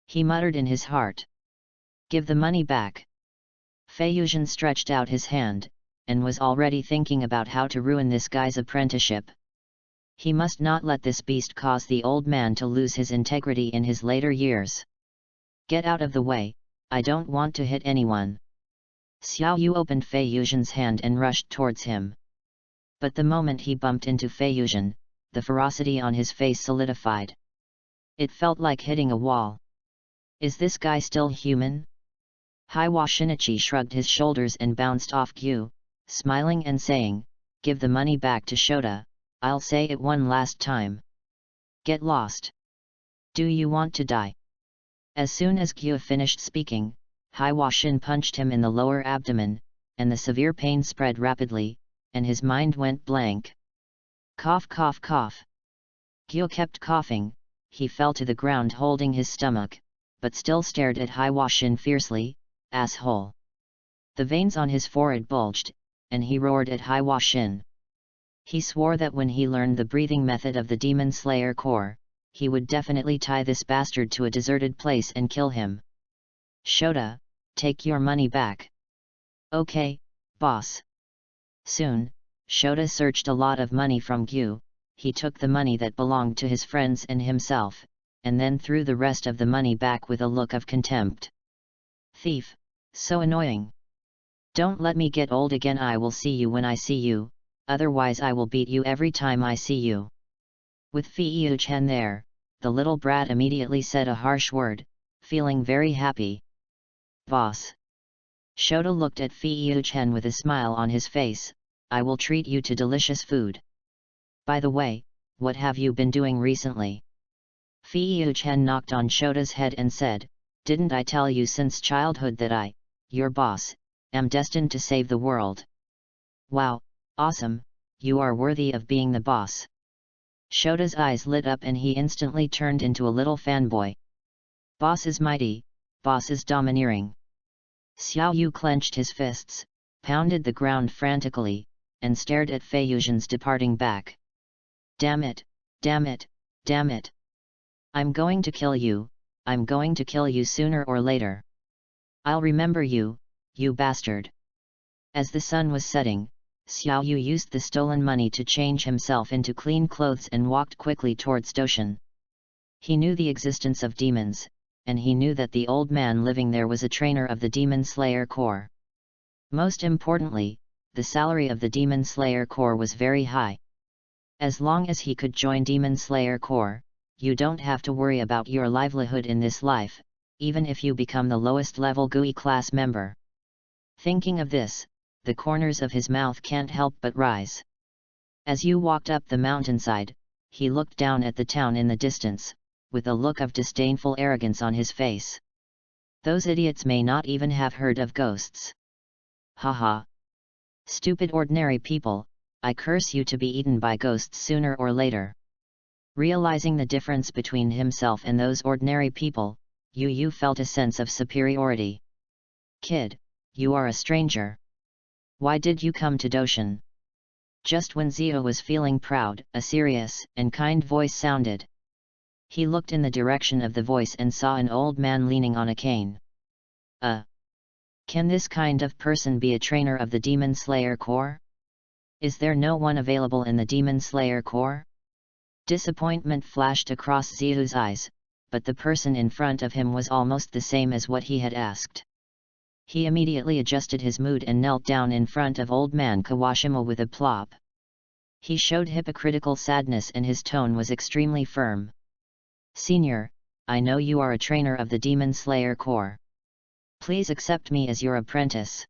Speaker 1: He muttered in his heart. Give the money back. Fei Yuzhen stretched out his hand, and was already thinking about how to ruin this guy's apprenticeship. He must not let this beast cause the old man to lose his integrity in his later years. Get out of the way, I don't want to hit anyone. Xiao Yu opened Fei Yuzhen's hand and rushed towards him. But the moment he bumped into Fei Yuzhen, the ferocity on his face solidified. It felt like hitting a wall. Is this guy still human? Haiwa Shinichi shrugged his shoulders and bounced off Gyu, smiling and saying, give the money back to Shota, I'll say it one last time. Get lost. Do you want to die? As soon as Gyu finished speaking, Haiwa Shin punched him in the lower abdomen, and the severe pain spread rapidly, and his mind went blank. Cough cough cough. Gyu kept coughing, he fell to the ground holding his stomach, but still stared at Haiwa Shin fiercely, asshole. The veins on his forehead bulged, and he roared at Haiwa Shin. He swore that when he learned the breathing method of the Demon Slayer Corps, he would definitely tie this bastard to a deserted place and kill him. Shota, take your money back. Okay, boss. Soon, Shota searched a lot of money from Gyu. He took the money that belonged to his friends and himself, and then threw the rest of the money back with a look of contempt. Thief, so annoying. Don't let me get old again. I will see you when I see you, otherwise I will beat you every time I see you. With Fei Yuzhen there, the little brat immediately said a harsh word, feeling very happy. Boss. Shota looked at Fei Yuzhen with a smile on his face. I will treat you to delicious food. By the way, what have you been doing recently? Fei Yuzhen knocked on Shota's head and said, didn't I tell you since childhood that I, your boss, am destined to save the world? Wow, awesome, you are worthy of being the boss. Shota's eyes lit up and he instantly turned into a little fanboy. Boss is mighty, boss is domineering. Xiao Yu clenched his fists, pounded the ground frantically, and stared at Fei Yuzhen's departing back. Damn it, damn it, damn it. I'm going to kill you, I'm going to kill you sooner or later. I'll remember you, you bastard. As the sun was setting, Xiao Yu used the stolen money to change himself into clean clothes and walked quickly towards Doshan. He knew the existence of demons, and he knew that the old man living there was a trainer of the Demon Slayer Corps. Most importantly, the salary of the Demon Slayer Corps was very high. As long as he could join Demon Slayer Corps, you don't have to worry about your livelihood in this life, even if you become the lowest level GUI class member. Thinking of this, the corners of his mouth can't help but rise. As you walked up the mountainside, he looked down at the town in the distance, with a look of disdainful arrogance on his face. Those idiots may not even have heard of ghosts. Haha. Stupid ordinary people, I curse you to be eaten by ghosts sooner or later. Realizing the difference between himself and those ordinary people, Yu felt a sense of superiority. Kid, you are a stranger. Why did you come to Doshan? Just when Zio was feeling proud, a serious and kind voice sounded. He looked in the direction of the voice and saw an old man leaning on a cane. Can this kind of person be a trainer of the Demon Slayer Corps? Is there no one available in the Demon Slayer Corps? Disappointment flashed across Zio's eyes, but the person in front of him was almost the same as what he had asked. He immediately adjusted his mood and knelt down in front of old man Kawashima with a plop. He showed hypocritical sadness and his tone was extremely firm. Senior, I know you are a trainer of the Demon Slayer Corps. Please accept me as your apprentice.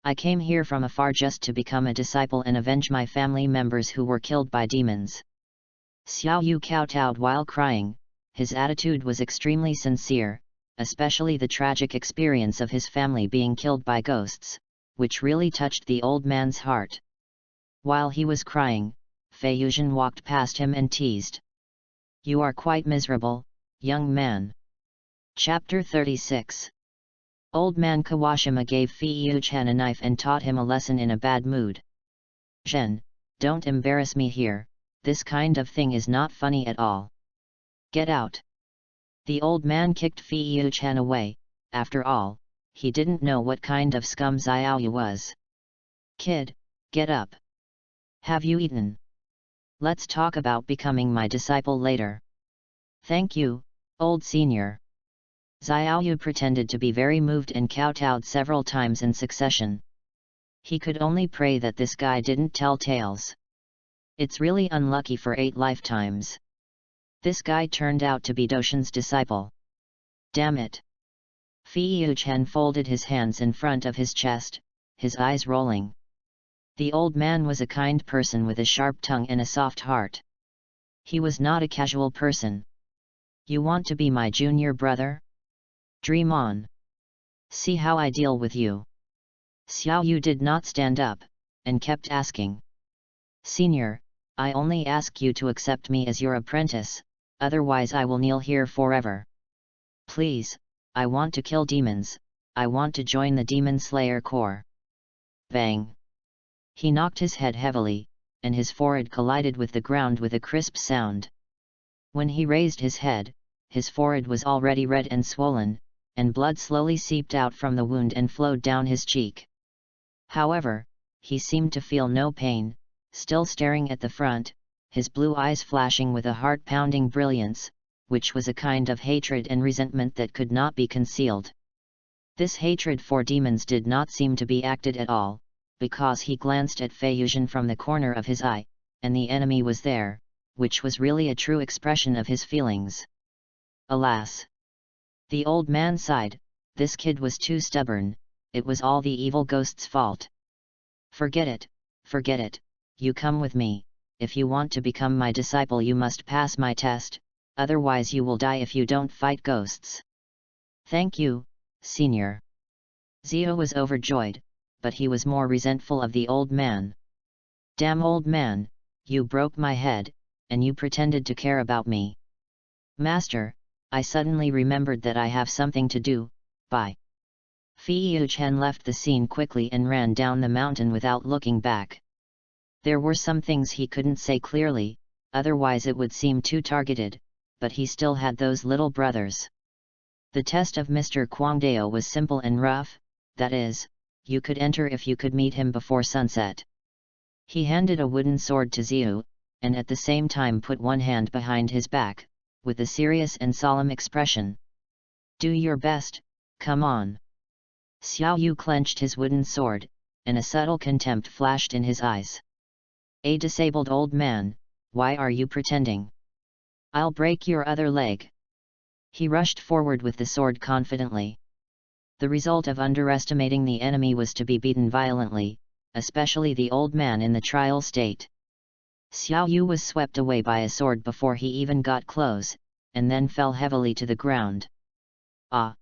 Speaker 1: I came here from afar just to become a disciple and avenge my family members who were killed by demons. Xiao Yu kowtowed while crying. His attitude was extremely sincere, especially the tragic experience of his family being killed by ghosts, which really touched the old man's heart. While he was crying, Fei Yuzhen walked past him and teased. "You are quite miserable, young man." Chapter 36. Old man Kawashima gave Fei Yuzhen a knife and taught him a lesson in a bad mood. "Zhen, don't embarrass me here, this kind of thing is not funny at all. Get out." The old man kicked Fei Yuzhen away. After all, he didn't know what kind of scum Xiao Yu was. "Kid, get up. Have you eaten? Let's talk about becoming my disciple later." "Thank you, old senior." Xiao Yu pretended to be very moved and kowtowed several times in succession. He could only pray that this guy didn't tell tales. It's really unlucky for 8 lifetimes. This guy turned out to be Doshin's disciple. Damn it. Fei Yuzhen folded his hands in front of his chest, his eyes rolling. The old man was a kind person with a sharp tongue and a soft heart. He was not a casual person. "You want to be my junior brother? Dream on. See how I deal with you." Xiao Yu did not stand up, and kept asking. "Senior, I only ask you to accept me as your apprentice, otherwise I will kneel here forever. Please, I want to kill demons, I want to join the Demon Slayer Corps." Bang! He knocked his head heavily, and his forehead collided with the ground with a crisp sound. When he raised his head, his forehead was already red and swollen, and blood slowly seeped out from the wound and flowed down his cheek. However, he seemed to feel no pain, still staring at the front, his blue eyes flashing with a heart-pounding brilliance, which was a kind of hatred and resentment that could not be concealed. This hatred for demons did not seem to be acted at all, because he glanced at Fei Yuzhen from the corner of his eye, and the enemy was there, which was really a true expression of his feelings. Alas! The old man sighed. This kid was too stubborn, it was all the evil ghost's fault. Forget it, you come with me. If you want to become my disciple you must pass my test, otherwise you will die if you don't fight ghosts." "Thank you, senior." Zio was overjoyed, but he was more resentful of the old man. "Damn old man, you broke my head, and you pretended to care about me." "Master, I suddenly remembered that I have something to do, bye." Fei Yuzhen left the scene quickly and ran down the mountain without looking back. There were some things he couldn't say clearly, otherwise it would seem too targeted, but he still had those little brothers. The test of Mr. Kwangdao was simple and rough, that is, you could enter if you could meet him before sunset. He handed a wooden sword to Ziu, and at the same time put one hand behind his back, with a serious and solemn expression. "Do your best, come on." Xiao Yu clenched his wooden sword, and a subtle contempt flashed in his eyes. "A disabled old man, why are you pretending? I'll break your other leg." He rushed forward with the sword confidently. The result of underestimating the enemy was to be beaten violently, especially the old man in the trial state. Xiao Yu was swept away by a sword before he even got close, and then fell heavily to the ground. Ah!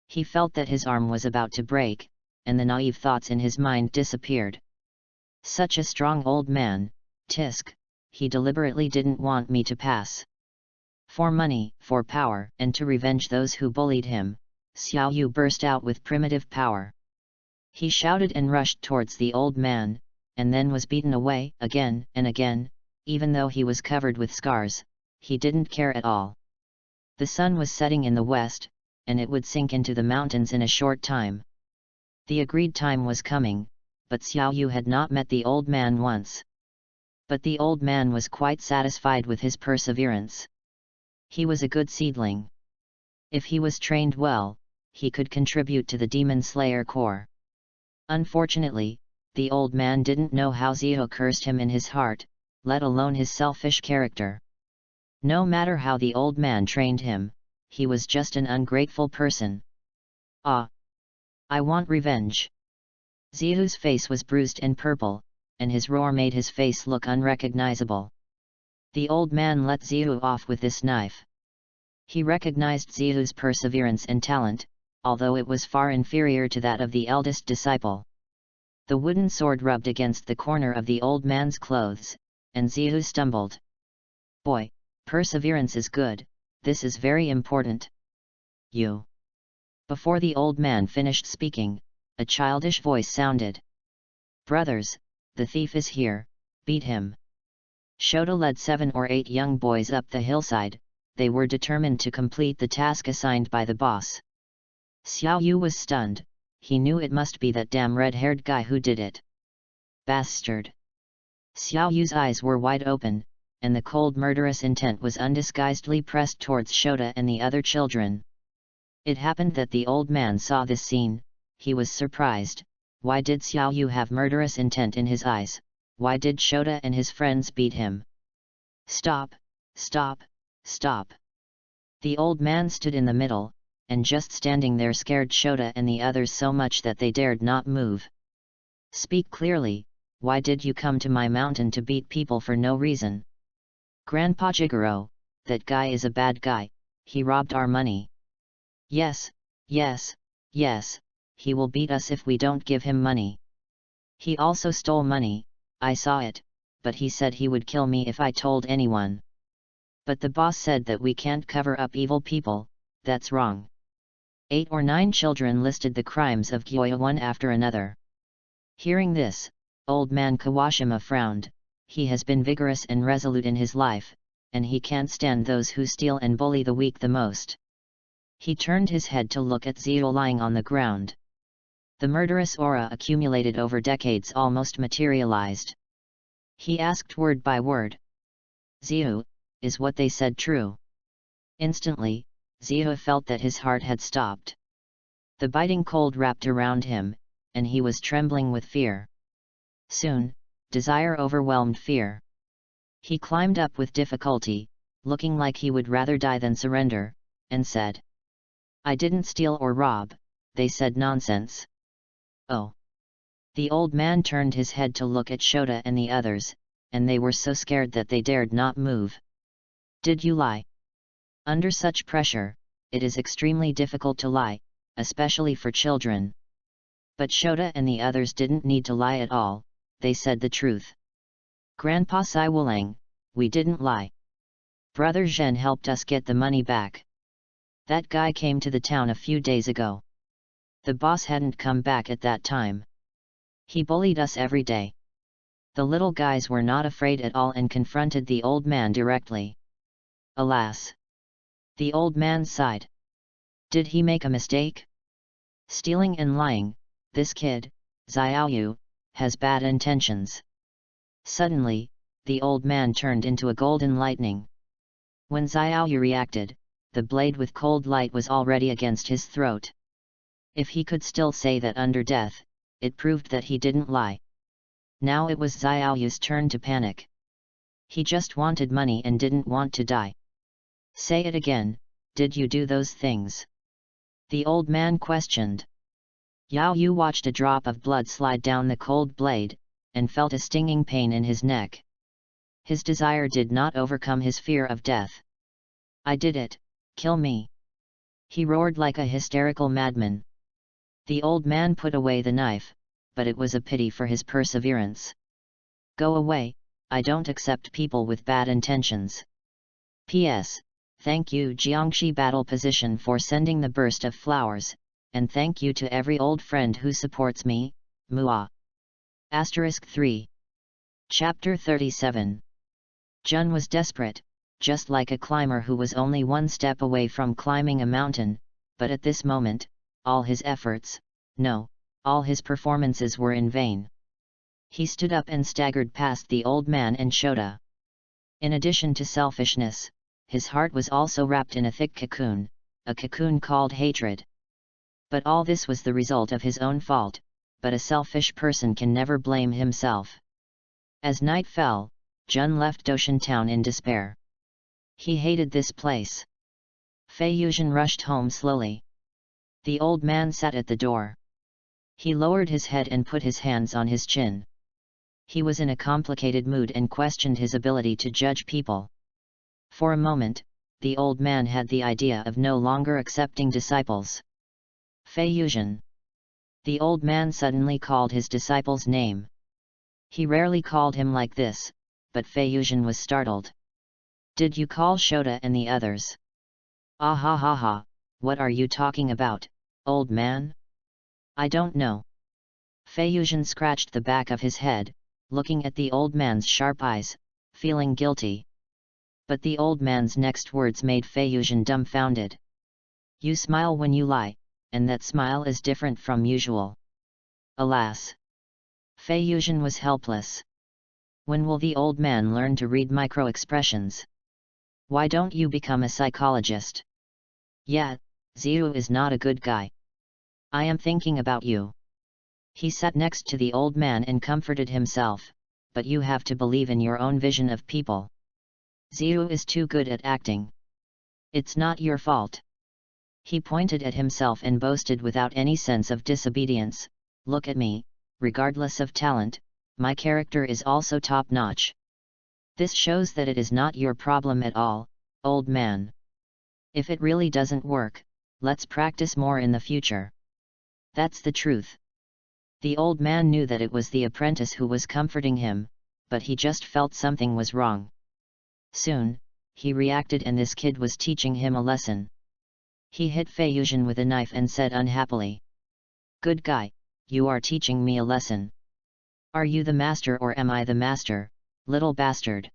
Speaker 1: He felt that his arm was about to break, and the naive thoughts in his mind disappeared. Such a strong old man, tisk, he deliberately didn't want me to pass. For money, for power, and to revenge those who bullied him, Xiao Yu burst out with primitive power. He shouted and rushed towards the old man, and then was beaten away again and again. Even though he was covered with scars, he didn't care at all. The sun was setting in the west, and it would sink into the mountains in a short time. The agreed time was coming, but Xiao Yu had not met the old man once. But the old man was quite satisfied with his perseverance. He was a good seedling. If he was trained well, he could contribute to the Demon Slayer Corps. Unfortunately, the old man didn't know how Zio cursed him in his heart, let alone his selfish character. No matter how the old man trained him, he was just an ungrateful person. Ah! I want revenge. Zio's face was bruised and purple, and his roar made his face look unrecognizable. The old man let Ziyu off with this knife. He recognized Ziyu's perseverance and talent, although it was far inferior to that of the eldest disciple. The wooden sword rubbed against the corner of the old man's clothes, and Ziyu stumbled. "Boy, perseverance is good, this is very important. You." Before the old man finished speaking, a childish voice sounded. "Brothers, the thief is here, beat him." Shota led 7 or 8 young boys up the hillside. They were determined to complete the task assigned by the boss. Xiao Yu was stunned. He knew it must be that damn red-haired guy who did it. Bastard! Xiao Yu's eyes were wide open, and the cold murderous intent was undisguisedly pressed towards Shota and the other children. It happened that the old man saw this scene. He was surprised. Why did Xiao Yu have murderous intent in his eyes? Why did Shota and his friends beat him? "Stop! Stop! Stop!" The old man stood in the middle, and just standing there scared Shota and the others so much that they dared not move. "Speak clearly, why did you come to my mountain to beat people for no reason?" "Grandpa Jigoro, that guy is a bad guy, he robbed our money." Yes, yes, yes, he will beat us if we don't give him money. He also stole money, I saw it, but he said he would kill me if I told anyone." "But the boss said that we can't cover up evil people, that's wrong." 8 or 9 children listed the crimes of Gyoya one after another. Hearing this, old man Kawashima frowned. He has been vigorous and resolute in his life, and he can't stand those who steal and bully the weak the most. He turned his head to look at Ziyu lying on the ground. The murderous aura accumulated over decades almost materialized. He asked word by word. "Ziyu, is what they said true?" Instantly, Ziyu felt that his heart had stopped. The biting cold wrapped around him, and he was trembling with fear. Soon, desire overwhelmed fear. He climbed up with difficulty, looking like he would rather die than surrender, and said, "I didn't steal or rob, they said nonsense." "Oh." The old man turned his head to look at Shota and the others, and they were so scared that they dared not move. "Did you lie?" Under such pressure, it is extremely difficult to lie, especially for children. But Shota and the others didn't need to lie at all, they said the truth. "Grandpa Sai Wulang, we didn't lie. Brother Zhen helped us get the money back. That guy came to the town a few days ago. The boss hadn't come back at that time. He bullied us every day." The little guys were not afraid at all and confronted the old man directly. Alas! The old man sighed. Did he make a mistake? Stealing and lying, this kid, Xiaoyu, has bad intentions. Suddenly, the old man turned into a golden lightning. When Xiaoyu reacted, the blade with cold light was already against his throat. If he could still say that under death, it proved that he didn't lie. Now it was Xiaoyu's turn to panic. He just wanted money and didn't want to die. "Say it again, did you do those things?" the old man questioned. Yao Yu watched a drop of blood slide down the cold blade, and felt a stinging pain in his neck. His desire did not overcome his fear of death. "I did it, kill me!" he roared like a hysterical madman. The old man put away the knife, but it was a pity for his perseverance. "Go away, I don't accept people with bad intentions. P.S. Thank you Jiangxi Battle Position for sending the burst of flowers, and thank you to every old friend who supports me, Mua. *3. Chapter 37. Jun was desperate, just like a climber who was only one step away from climbing a mountain, but at this moment, all his efforts, no, all his performances were in vain. He stood up and staggered past the old man and Shota. In addition to selfishness, his heart was also wrapped in a thick cocoon, a cocoon called hatred. But all this was the result of his own fault, but a selfish person can never blame himself. As night fell, Jun left Doshan town in despair. He hated this place. Fei Yuzhen rushed home slowly. The old man sat at the door. He lowered his head and put his hands on his chin. He was in a complicated mood and questioned his ability to judge people. For a moment, the old man had the idea of no longer accepting disciples. Feiyuzhen. The old man suddenly called his disciple's name. He rarely called him like this, but Feiyuzhen was startled. Did you call Shota and the others? Ah ha ha ha, what are you talking about, old man? I don't know. Feiyuzhen scratched the back of his head, looking at the old man's sharp eyes, feeling guilty. But the old man's next words made Feiyuzhen dumbfounded. You smile when you lie, and that smile is different from usual. Alas! Feiyuzhen was helpless. When will the old man learn to read micro-expressions? Why don't you become a psychologist? Yeah, Ziyu is not a good guy. I am thinking about you. He sat next to the old man and comforted himself, but you have to believe in your own vision of people. Ziyu is too good at acting. It's not your fault. He pointed at himself and boasted without any sense of disobedience, look at me, regardless of talent, my character is also top-notch. This shows that it is not your problem at all, old man. If it really doesn't work, let's practice more in the future. That's the truth. The old man knew that it was the apprentice who was comforting him, but he just felt something was wrong. Soon, he reacted and this kid was teaching him a lesson. He hit Feiyuzhen with a knife and said unhappily. Good guy, you are teaching me a lesson. Are you the master or am I the master, little bastard?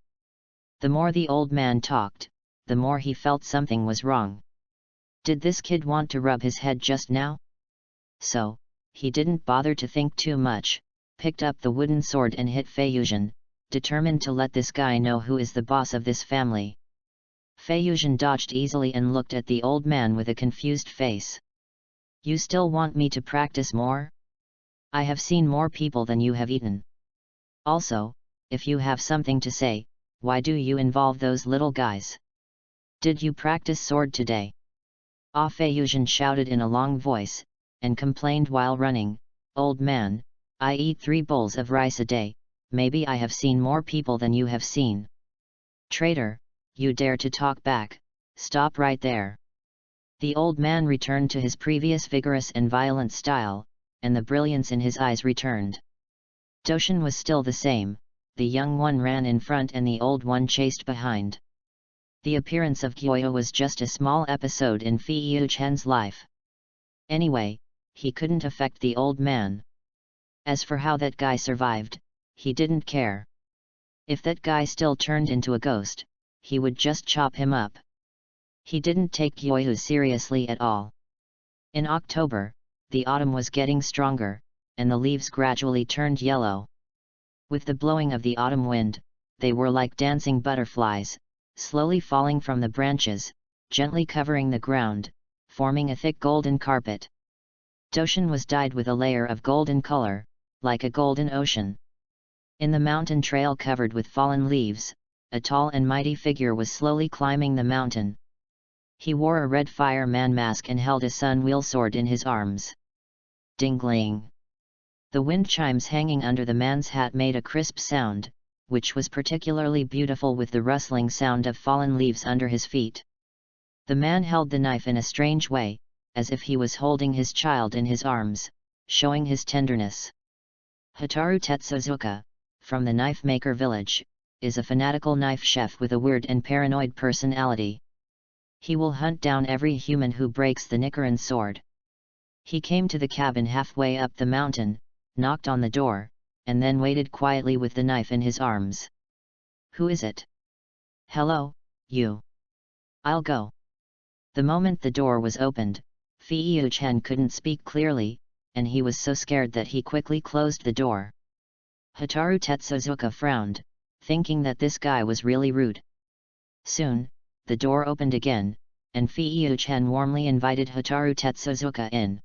Speaker 1: The more the old man talked, the more he felt something was wrong. Did this kid want to rub his head just now? So, he didn't bother to think too much, picked up the wooden sword and hit Feiyuzhen, determined to let this guy know who is the boss of this family. Feiyuzhen dodged easily and looked at the old man with a confused face. You still want me to practice more? I have seen more people than you have eaten. Also, if you have something to say, why do you involve those little guys? Did you practice sword today? Ah, Feiyuzhen shouted in a long voice, and complained while running, Old man, I eat 3 bowls of rice a day, maybe I have seen more people than you have seen. Traitor, you dare to talk back, stop right there. The old man returned to his previous vigorous and violent style, and the brilliance in his eyes returned. Doshin was still the same, the young one ran in front and the old one chased behind. The appearance of Gyoyo was just a small episode in Feiyuzhen's life. Anyway, he couldn't affect the old man. As for how that guy survived, he didn't care. If that guy still turned into a ghost, he would just chop him up. He didn't take Gyoyo seriously at all. In October, the autumn was getting stronger, and the leaves gradually turned yellow. With the blowing of the autumn wind, they were like dancing butterflies, slowly falling from the branches, gently covering the ground, forming a thick golden carpet. Doshin was dyed with a layer of golden color, like a golden ocean. In the mountain trail covered with fallen leaves, a tall and mighty figure was slowly climbing the mountain. He wore a red fireman mask and held a sun-wheel sword in his arms. Dingling! The wind chimes hanging under the man's hat made a crisp sound, which was particularly beautiful with the rustling sound of fallen leaves under his feet. The man held the knife in a strange way, as if he was holding his child in his arms, showing his tenderness. Hotaru Tetsuzuka, from the knife maker village, is a fanatical knife chef with a weird and paranoid personality. He will hunt down every human who breaks the Nichiren sword. He came to the cabin halfway up the mountain, knocked on the door, and then waited quietly with the knife in his arms. Who is it? Hello, you. I'll go. The moment the door was opened, Feiyuzhen couldn't speak clearly, and he was so scared that he quickly closed the door. Hotaru Tetsuzuka frowned, thinking that this guy was really rude. Soon, the door opened again, and Feiyuzhen warmly invited Hotaru Tetsuzuka in.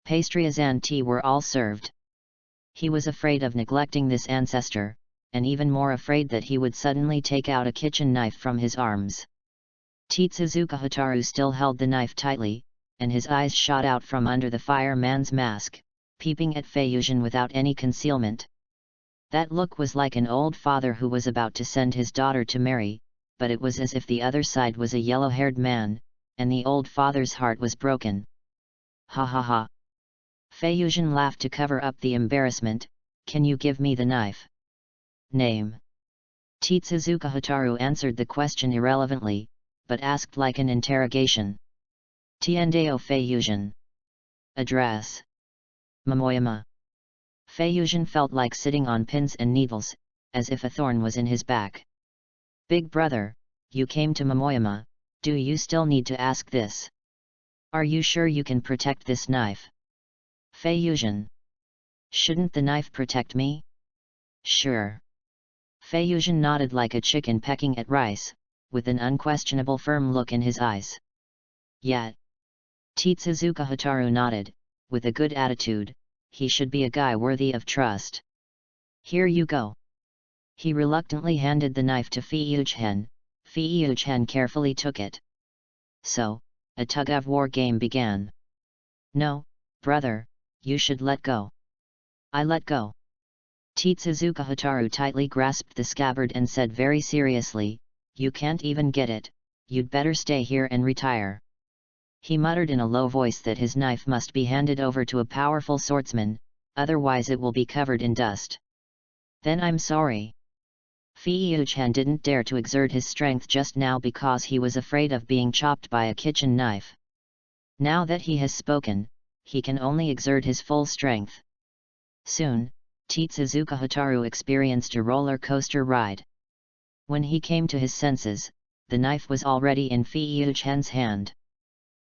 Speaker 1: Pastries and tea were all served. He was afraid of neglecting this ancestor, and even more afraid that he would suddenly take out a kitchen knife from his arms. Tetsuzuka Hotaru still held the knife tightly, and his eyes shot out from under the fireman's mask, peeping at Feiyuzhen without any concealment. That look was like an old father who was about to send his daughter to marry, but it was as if the other side was a yellow-haired man, and the old father's heart was broken. Ha ha ha. Feiyuzhen laughed to cover up the embarrassment. Can you give me the knife? Name. Tetsuzuka Hotaru answered the question irrelevantly, but asked like an interrogation. Tiendeo Feiyuzhen. Address. Momoyama. Feiyuzhen felt like sitting on pins and needles, as if a thorn was in his back. Big brother, you came to Momoyama, do you still need to ask this? Are you sure you can protect this knife? Feiyuzhen. Shouldn't the knife protect me? Sure. Feiyuzhen nodded like a chicken pecking at rice, with an unquestionable firm look in his eyes. Yet. Tetsuzuka Hotaru nodded, with a good attitude. He should be a guy worthy of trust. Here you go. He reluctantly handed the knife to Feiyuzhen. Feiyuzhen carefully took it. So, a tug-of-war game began. No, brother, you should let go. I let go. Tetsuzuka Hotaru tightly grasped the scabbard and said very seriously, you can't even get it, you'd better stay here and retire. He muttered in a low voice that his knife must be handed over to a powerful swordsman, otherwise it will be covered in dust. Then I'm sorry. Feiyuzhen didn't dare to exert his strength just now because he was afraid of being chopped by a kitchen knife. Now that he has spoken, he can only exert his full strength. Soon, Tetsuzuka Hotaru experienced a roller coaster ride. When he came to his senses, the knife was already in Feiyuzhen's hand.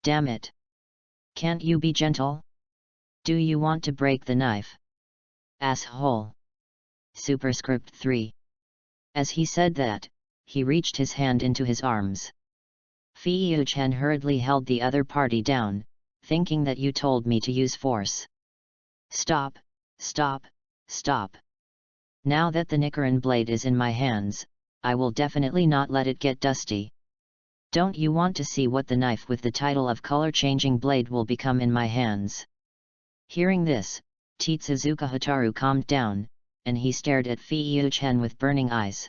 Speaker 1: Damn it! Can't you be gentle? Do you want to break the knife? Asshole! Superscript 3. As he said that, he reached his hand into his arms. Feiyuzhen hurriedly held the other party down, thinking that you told me to use force. Stop, stop, stop. Now that the Nichiren blade is in my hands, I will definitely not let it get dusty. Don't you want to see what the knife with the title of color-changing blade will become in my hands? Hearing this, Tetsuzuka Hotaru calmed down, and he stared at Feiyuzhen with burning eyes.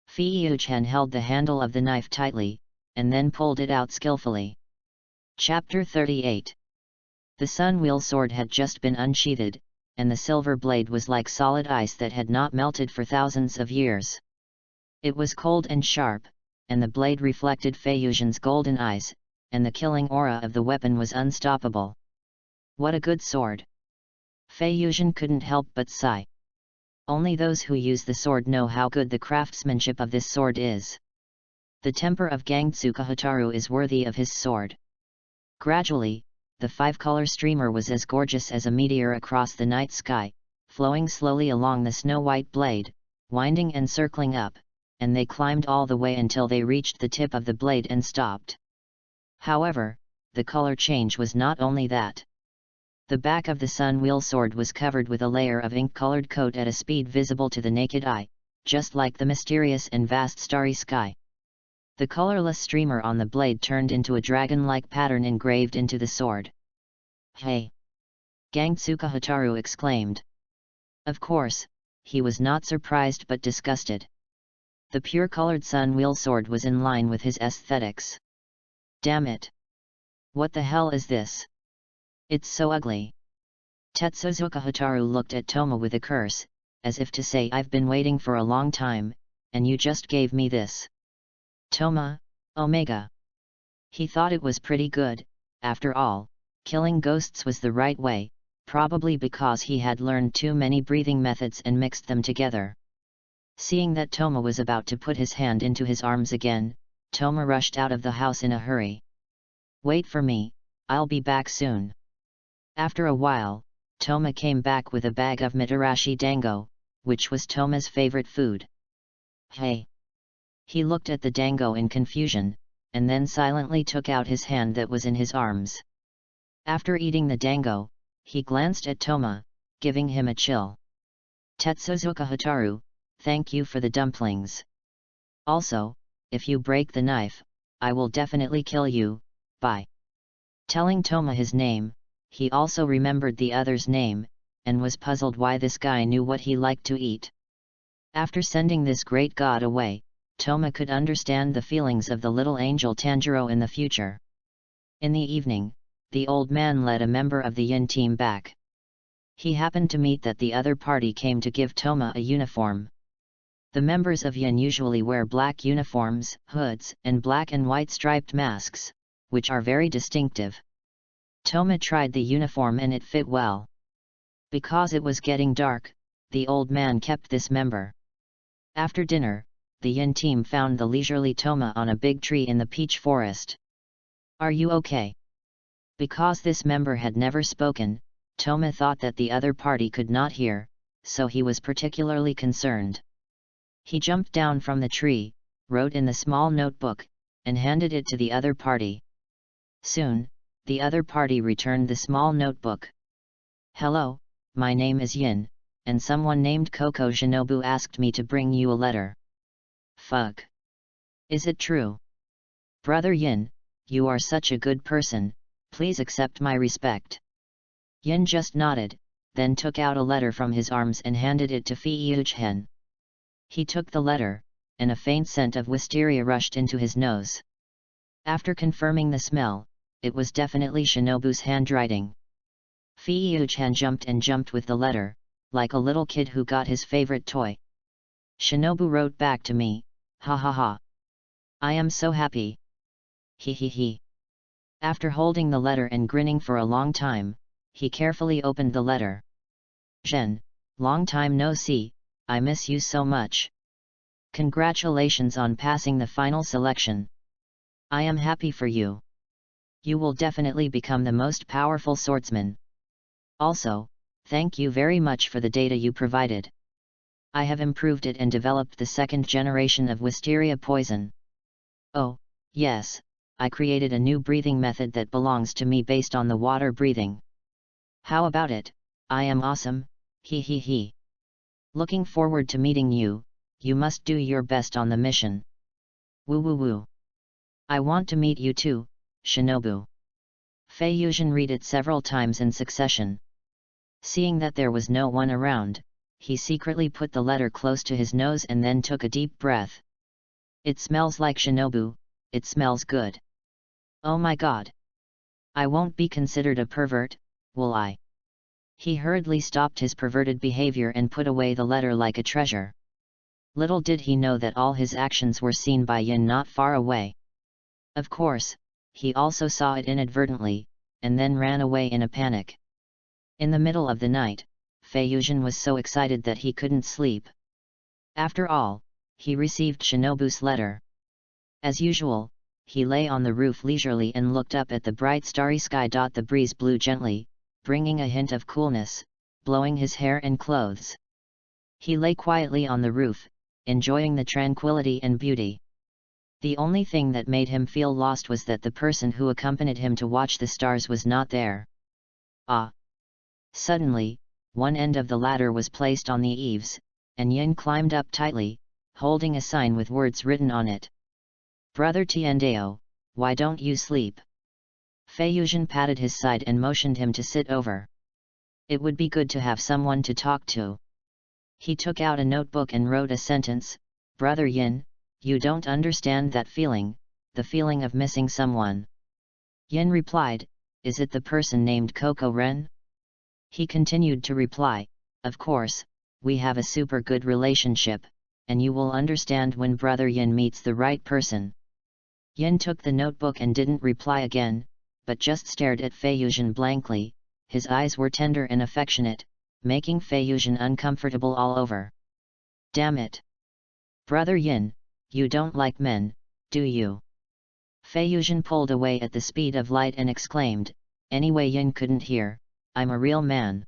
Speaker 1: Feiyuzhen held the handle of the knife tightly, and then pulled it out skillfully. Chapter 38. The sun-wheel sword had just been unsheathed, and the silver blade was like solid ice that had not melted for thousands of years. It was cold and sharp, and the blade reflected Feiyuzhen's golden eyes, and the killing aura of the weapon was unstoppable. What a good sword! Feiyuzhen couldn't help but sigh. Only those who use the sword know how good the craftsmanship of this sword is. The temper of Gangtsuka Hotaru is worthy of his sword. Gradually, the five-color streamer was as gorgeous as a meteor across the night sky, flowing slowly along the snow-white blade, winding and circling up, and they climbed all the way until they reached the tip of the blade and stopped. However, the color change was not only that. The back of the sun-wheel sword was covered with a layer of ink-colored coat at a speed visible to the naked eye, just like the mysterious and vast starry sky. The colorless streamer on the blade turned into a dragon-like pattern engraved into the sword. Hey! Gangtsuka Hotaru exclaimed. Of course, he was not surprised but disgusted. The pure-colored sun-wheel sword was in line with his aesthetics. Damn it! What the hell is this? It's so ugly. Tetsuzuka Hotaru looked at Toma with a curse, as if to say I've been waiting for a long time, and you just gave me this. Toma, Omega. He thought it was pretty good, after all, killing ghosts was the right way, probably because he had learned too many breathing methods and mixed them together. Seeing that Toma was about to put his hand into his arms again, Toma rushed out of the house in a hurry. Wait for me, I'll be back soon. After a while, Toma came back with a bag of mitarashi dango, which was Toma's favorite food. Hey! He looked at the dango in confusion, and then silently took out his hand that was in his arms. After eating the dango, he glanced at Toma, giving him a chill. Tetsuzuka Hotaru, thank you for the dumplings. Also, if you break the knife, I will definitely kill you. Bye. Telling Toma his name, he also remembered the other's name, and was puzzled why this guy knew what he liked to eat. After sending this great god away, Toma could understand the feelings of the little angel Tanjiro in the future. In the evening, the old man led a member of the Yin team back. He happened to meet that the other party came to give Toma a uniform. The members of Yin usually wear black uniforms, hoods, and black and white striped masks, which are very distinctive. Toma tried the uniform and it fit well. Because it was getting dark, the old man kept this member. After dinner, the Yin team found the leisurely Toma on a big tree in the peach forest. "Are you okay?" Because this member had never spoken, Toma thought that the other party could not hear, so he was particularly concerned. He jumped down from the tree, wrote in the small notebook, and handed it to the other party. Soon, the other party returned the small notebook. "Hello, my name is Yin, and someone named Koko Shinobu asked me to bring you a letter." "Fuck. Is it true?" "Brother Yin, you are such a good person, please accept my respect." Yin just nodded, then took out a letter from his arms and handed it to Fei-Yuchen. He took the letter, and a faint scent of wisteria rushed into his nose. After confirming the smell, it was definitely Shinobu's handwriting. Fei-Yuchen jumped with the letter, like a little kid who got his favorite toy. "Shinobu wrote back to me, ha ha ha. I am so happy. He he he." After holding the letter and grinning for a long time, he carefully opened the letter. "Zhen, long time no see, I miss you so much. Congratulations on passing the final selection. I am happy for you. You will definitely become the most powerful swordsman. Also, thank you very much for the data you provided. I have improved it and developed the second generation of wisteria poison. Oh, yes, I created a new breathing method that belongs to me based on the water breathing. How about it? I am awesome, he he he. Looking forward to meeting you, you must do your best on the mission. Woo woo woo. I want to meet you too, Shinobu." Fei-Yuchen read it several times in succession. Seeing that there was no one around, he secretly put the letter close to his nose and then took a deep breath. "It smells like Shinobu, it smells good. Oh my god. I won't be considered a pervert, will I?" He hurriedly stopped his perverted behavior and put away the letter like a treasure. Little did he know that all his actions were seen by Yin not far away. Of course, he also saw it inadvertently, and then ran away in a panic. In the middle of the night, Fei-Yuchen was so excited that he couldn't sleep. After all, he received Shinobu's letter. As usual, he lay on the roof leisurely and looked up at the bright starry sky. The breeze blew gently, bringing a hint of coolness, blowing his hair and clothes. He lay quietly on the roof, enjoying the tranquility and beauty. The only thing that made him feel lost was that the person who accompanied him to watch the stars was not there. Ah! Suddenly, one end of the ladder was placed on the eaves, and Yin climbed up tightly, holding a sign with words written on it. "Brother Tiandao, why don't you sleep?" Fei-Yuchen patted his side and motioned him to sit over. It would be good to have someone to talk to. He took out a notebook and wrote a sentence, "Brother Yin, you don't understand that feeling, the feeling of missing someone." Yin replied, "Is it the person named Koko Ren?" He continued to reply, "Of course, we have a super good relationship, and you will understand when Brother Yin meets the right person." Yin took the notebook and didn't reply again, but just stared at Fei-Yuchen blankly. His eyes were tender and affectionate, making Fei-Yuchen uncomfortable all over. "Damn it! Brother Yin, you don't like men, do you?" Fei-Yuchen pulled away at the speed of light and exclaimed, "Anyway Yin couldn't hear, I'm a real man."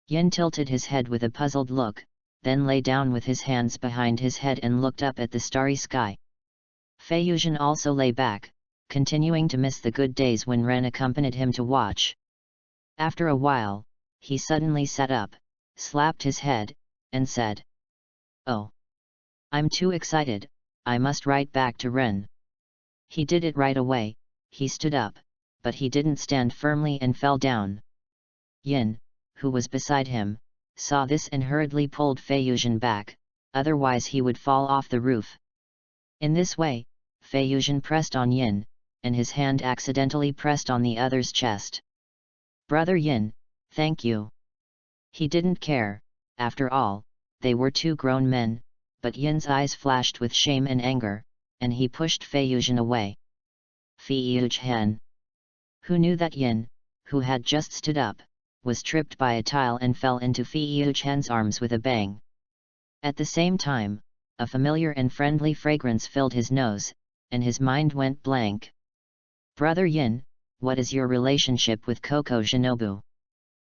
Speaker 1: Yin tilted his head with a puzzled look, then lay down with his hands behind his head and looked up at the starry sky. Fei-Yuchen also lay back, continuing to miss the good days when Ren accompanied him to watch. After a while, he suddenly sat up, slapped his head, and said, "Oh! I'm too excited, I must write back to Ren." He did it right away. He stood up, but he didn't stand firmly and fell down. "Yin, who was beside him, saw this and hurriedly pulled Feiyuzhen back, otherwise he would fall off the roof. In this way, Feiyuzhen pressed on Yin, and his hand accidentally pressed on the other's chest. "Brother Yin, thank you." He didn't care, after all, they were two grown men, but Yin's eyes flashed with shame and anger, and he pushed Feiyuzhen away. Feiyuzhen, who knew that Yin, who had just stood up, was tripped by a tile and fell into Feiyuzhen's arms with a bang. At the same time, a familiar and friendly fragrance filled his nose, and his mind went blank. "Brother Yin, what is your relationship with Coco Shinobu?"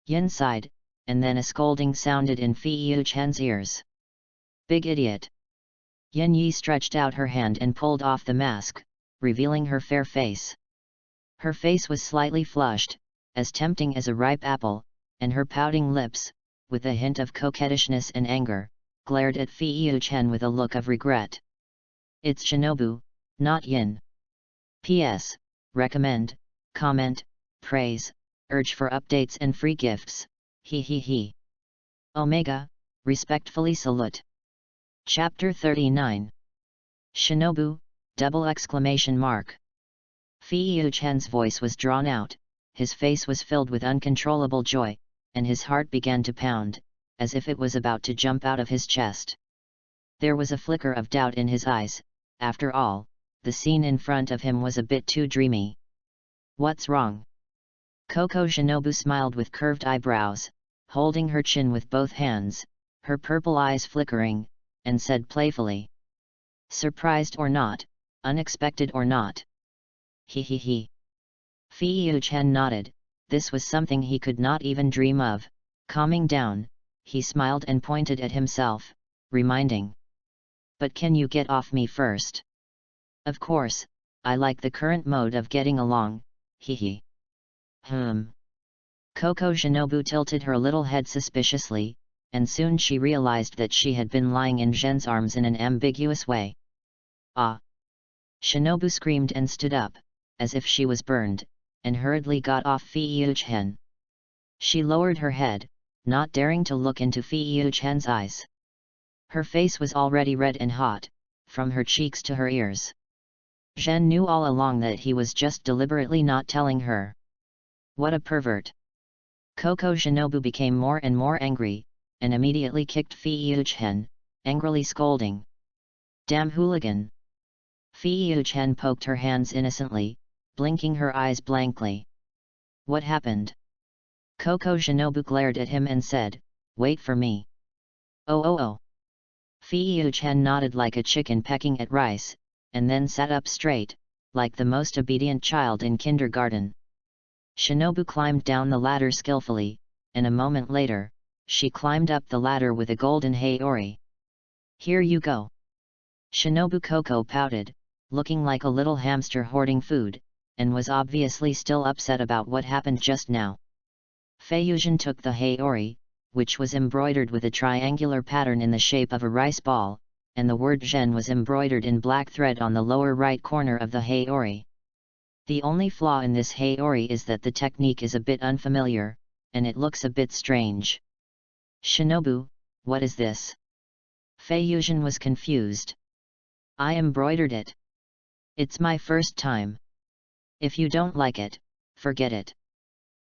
Speaker 1: Yin sighed, and then a scolding sounded in Feiyuzhen's ears. "Big idiot!" Yin Yi stretched out her hand and pulled off the mask, revealing her fair face. Her face was slightly flushed, as tempting as a ripe apple, and her pouting lips, with a hint of coquettishness and anger, glared at Feiyuzhen with a look of regret. "It's Shinobu, not Yin. P.S. Recommend, comment, praise, urge for updates and free gifts, he. Omega, respectfully salute." Chapter 39. Shinobu, ! Feiyuzhen's voice was drawn out, his face was filled with uncontrollable joy, and his heart began to pound, as if it was about to jump out of his chest. There was a flicker of doubt in his eyes. After all, the scene in front of him was a bit too dreamy. "What's wrong?" Coco Shinobu smiled with curved eyebrows, holding her chin with both hands, her purple eyes flickering, and said playfully. "Surprised or not, unexpected or not?" He. Feiyuzhen nodded, this was something he could not even dream of. Calming down, he smiled and pointed at himself, reminding. "But can you get off me first?" "Of course, I like the current mode of getting along, he. Coco Shinobu tilted her little head suspiciously, and soon she realized that she had been lying in Zhen's arms in an ambiguous way. "Ah!" Shinobu screamed and stood up, as if she was burned, and hurriedly got off Feiyuzhen. She lowered her head, not daring to look into Feiyuzhen's eyes. Her face was already red and hot, from her cheeks to her ears. Zhen knew all along that he was just deliberately not telling her. What a pervert! Coco Shinobu became more and more angry, and immediately kicked Feiyuzhen, angrily scolding. "Damn hooligan!" Feiyuzhen poked her hands innocently, blinking her eyes blankly. "What happened?" Coco Shinobu glared at him and said, "Wait for me." Oh. Feiyuzhen nodded like a chicken pecking at rice, and then sat up straight, like the most obedient child in kindergarten. Shinobu climbed down the ladder skillfully, and a moment later, she climbed up the ladder with a golden Haori. "Here you go." Shinobu Coco pouted, looking like a little hamster hoarding food, and was obviously still upset about what happened just now. Feiyuzhen took the Haori, which was embroidered with a triangular pattern in the shape of a rice ball, and the word Zhen was embroidered in black thread on the lower right corner of the Haori. The only flaw in this Haori is that the technique is a bit unfamiliar, and it looks a bit strange. "Shinobu, what is this?" Feiyuzhen was confused. "I embroidered it. It's my first time. If you don't like it, forget it."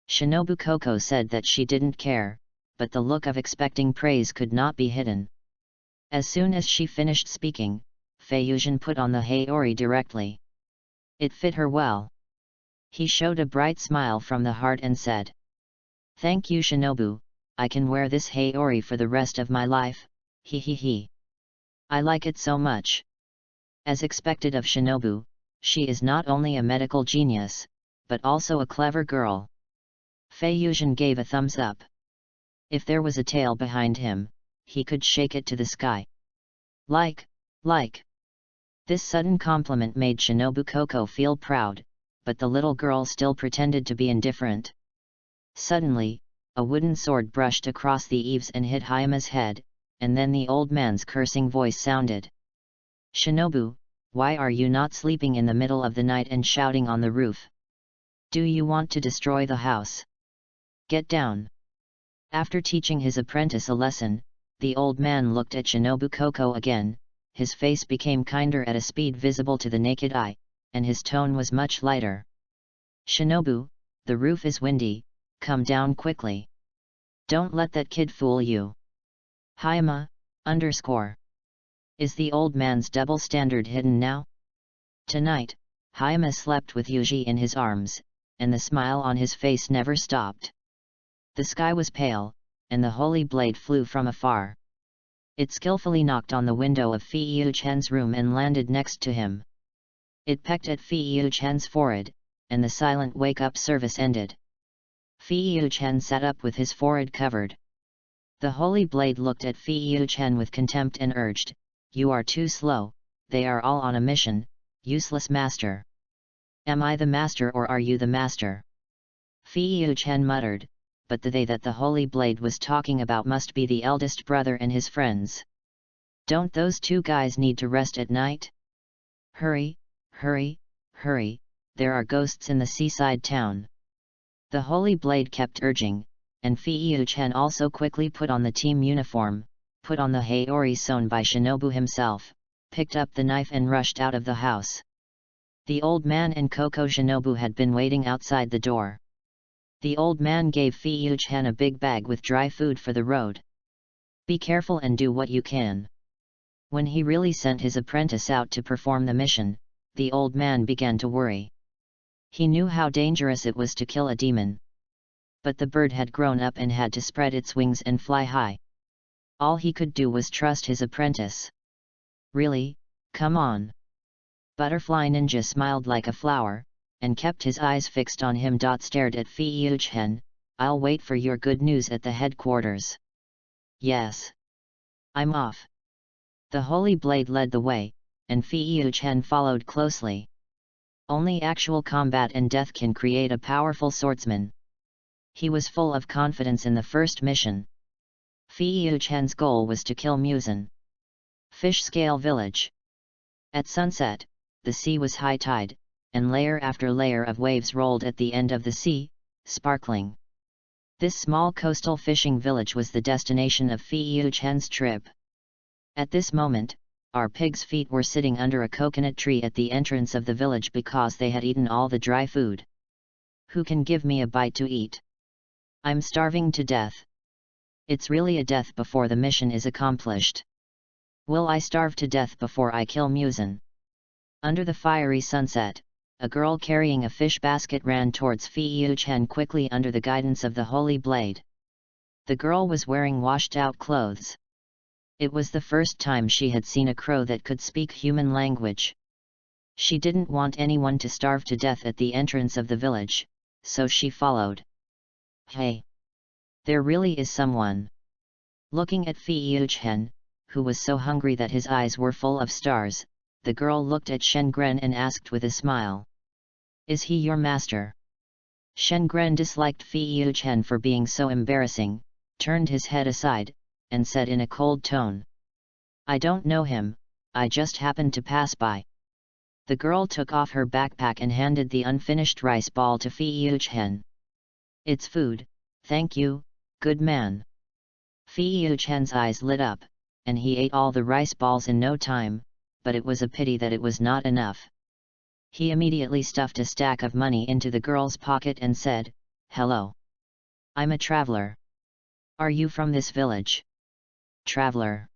Speaker 1: Shinobu Coco said that she didn't care, but the look of expecting praise could not be hidden. As soon as she finished speaking, Feiyuzhen put on the Haori directly. It fit her well. He showed a bright smile from the heart and said, "Thank you Shinobu, I can wear this Haori for the rest of my life, he. I like it so much." As expected of Shinobu, she is not only a medical genius, but also a clever girl. Feiyuzhen gave a thumbs up. If there was a tail behind him, he could shake it to the sky. Like. This sudden compliment made Shinobu Coco feel proud, but the little girl still pretended to be indifferent. Suddenly, a wooden sword brushed across the eaves and hit Hayama's head, and then the old man's cursing voice sounded. "Shinobu, why are you not sleeping in the middle of the night and shouting on the roof? Do you want to destroy the house? Get down!" After teaching his apprentice a lesson, the old man looked at Shinobu Koko again. His face became kinder at a speed visible to the naked eye, and his tone was much lighter. Shinobu, the roof is windy, come down quickly. Don't let that kid fool you. Hayama, _ Is the old man's double standard hidden now? Tonight, Hayama slept with Yuji in his arms, and the smile on his face never stopped. The sky was pale, and the holy blade flew from afar. It skillfully knocked on the window of Fei Chen's room and landed next to him. It pecked at Fei Chen's forehead, and the silent wake-up service ended. Fei Chen sat up with his forehead covered. The holy blade looked at Fei Chen with contempt and urged, "You are too slow, they are all on a mission, useless master." "Am I the master or are you the master?" Fei Chen muttered, but the they that the holy blade was talking about must be the eldest brother and his friends. "Don't those two guys need to rest at night? Hurry, hurry, hurry, there are ghosts in the seaside town." The holy blade kept urging, and Fei Chen also quickly put on the team uniform, put on the Haori sewn by Shinobu himself, picked up the knife and rushed out of the house. The old man and Koko Shinobu had been waiting outside the door. The old man gave Fei Chen a big bag with dry food for the road. "Be careful and do what you can." When he really sent his apprentice out to perform the mission, the old man began to worry. He knew how dangerous it was to kill a demon. But the bird had grown up and had to spread its wings and fly high. All he could do was trust his apprentice. "Really, come on." Butterfly Ninja smiled like a flower, and kept his eyes fixed on him. Stared at Fei Chen. "I'll wait for your good news at the headquarters." "Yes. I'm off." The holy blade led the way, and Fei Chen followed closely. Only actual combat and death can create a powerful swordsman. He was full of confidence in the first mission. Fei Chen's goal was to kill Muzan. Fish Scale Village. At sunset, the sea was high tide, and layer after layer of waves rolled at the end of the sea, sparkling. This small coastal fishing village was the destination of Fei Chen's trip. At this moment, our pig's feet were sitting under a coconut tree at the entrance of the village because they had eaten all the dry food. "Who can give me a bite to eat? I'm starving to death." "It's really a death before the mission is accomplished. Will I starve to death before I kill Muzan?" Under the fiery sunset, a girl carrying a fish basket ran towards Fei Chen quickly under the guidance of the holy blade. The girl was wearing washed-out clothes. It was the first time she had seen a crow that could speak human language. She didn't want anyone to starve to death at the entrance of the village, so she followed. "Hey! There really is someone." Looking at Fei Chen, who was so hungry that his eyes were full of stars, the girl looked at Shengren and asked with a smile, "Is he your master?" Shengren disliked Fei Chen for being so embarrassing, turned his head aside, and said in a cold tone, "I don't know him, I just happened to pass by." The girl took off her backpack and handed the unfinished rice ball to Fei Chen. "It's food, thank you, good man." Fei Chen's eyes lit up, and he ate all the rice balls in no time, but it was a pity that it was not enough. He immediately stuffed a stack of money into the girl's pocket and said, "Hello. I'm a traveler. Are you from this village?" "Traveler."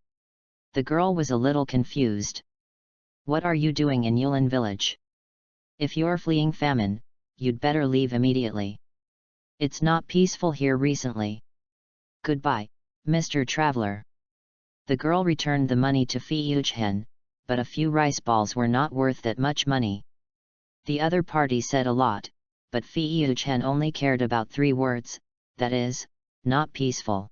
Speaker 1: The girl was a little confused. "What are you doing in Yulin village? If you're fleeing famine, you'd better leave immediately. It's not peaceful here recently. Goodbye, Mr. Traveler." The girl returned the money to Fei Chen, but a few rice balls were not worth that much money. The other party said a lot, but Fei Chen only cared about 3 words, that is, not peaceful.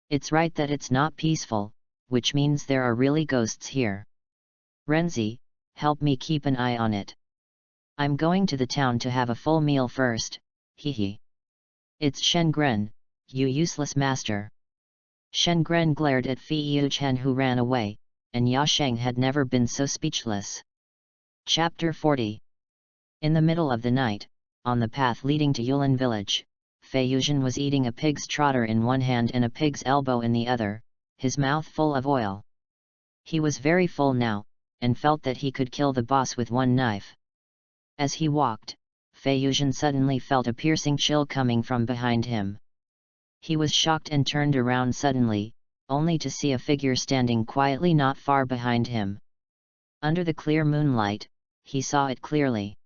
Speaker 1: It's right that it's not peaceful, which means there are really ghosts here. "Renzi, help me keep an eye on it. I'm going to the town to have a full meal first, hehe." "It's Shengren, you useless master." Shengren glared at Fei Chen who ran away, and Yasheng had never been so speechless. Chapter 40. In the middle of the night, on the path leading to Yulin village, Fei Yuzhen was eating a pig's trotter in one hand and a pig's elbow in the other, his mouth full of oil. He was very full now, and felt that he could kill the boss with one knife. As he walked, Fei Yuzhen suddenly felt a piercing chill coming from behind him. He was shocked and turned around suddenly, only to see a figure standing quietly not far behind him. Under the clear moonlight, he saw it clearly.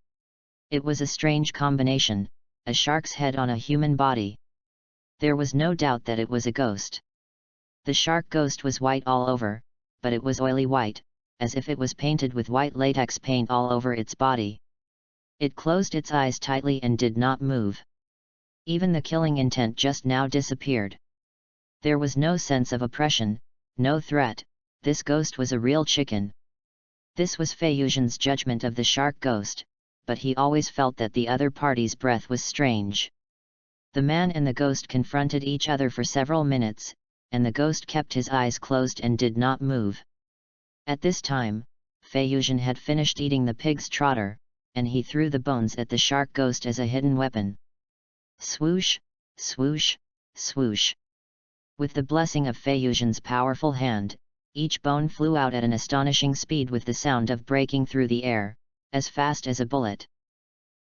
Speaker 1: It was a strange combination, a shark's head on a human body. There was no doubt that it was a ghost. The shark ghost was white all over, but it was oily white, as if it was painted with white latex paint all over its body. It closed its eyes tightly and did not move. Even the killing intent just now disappeared. There was no sense of oppression, no threat. This ghost was a real chicken. This was Fei Yuzhen's judgment of the shark ghost, but he always felt that the other party's breath was strange. The man and the ghost confronted each other for several minutes, and the ghost kept his eyes closed and did not move. At this time, Fei Yuzhen had finished eating the pig's trotter, and he threw the bones at the shark ghost as a hidden weapon. Swoosh, swoosh, swoosh. With the blessing of Fei Yuzhen's powerful hand, each bone flew out at an astonishing speed with the sound of breaking through the air, as fast as a bullet.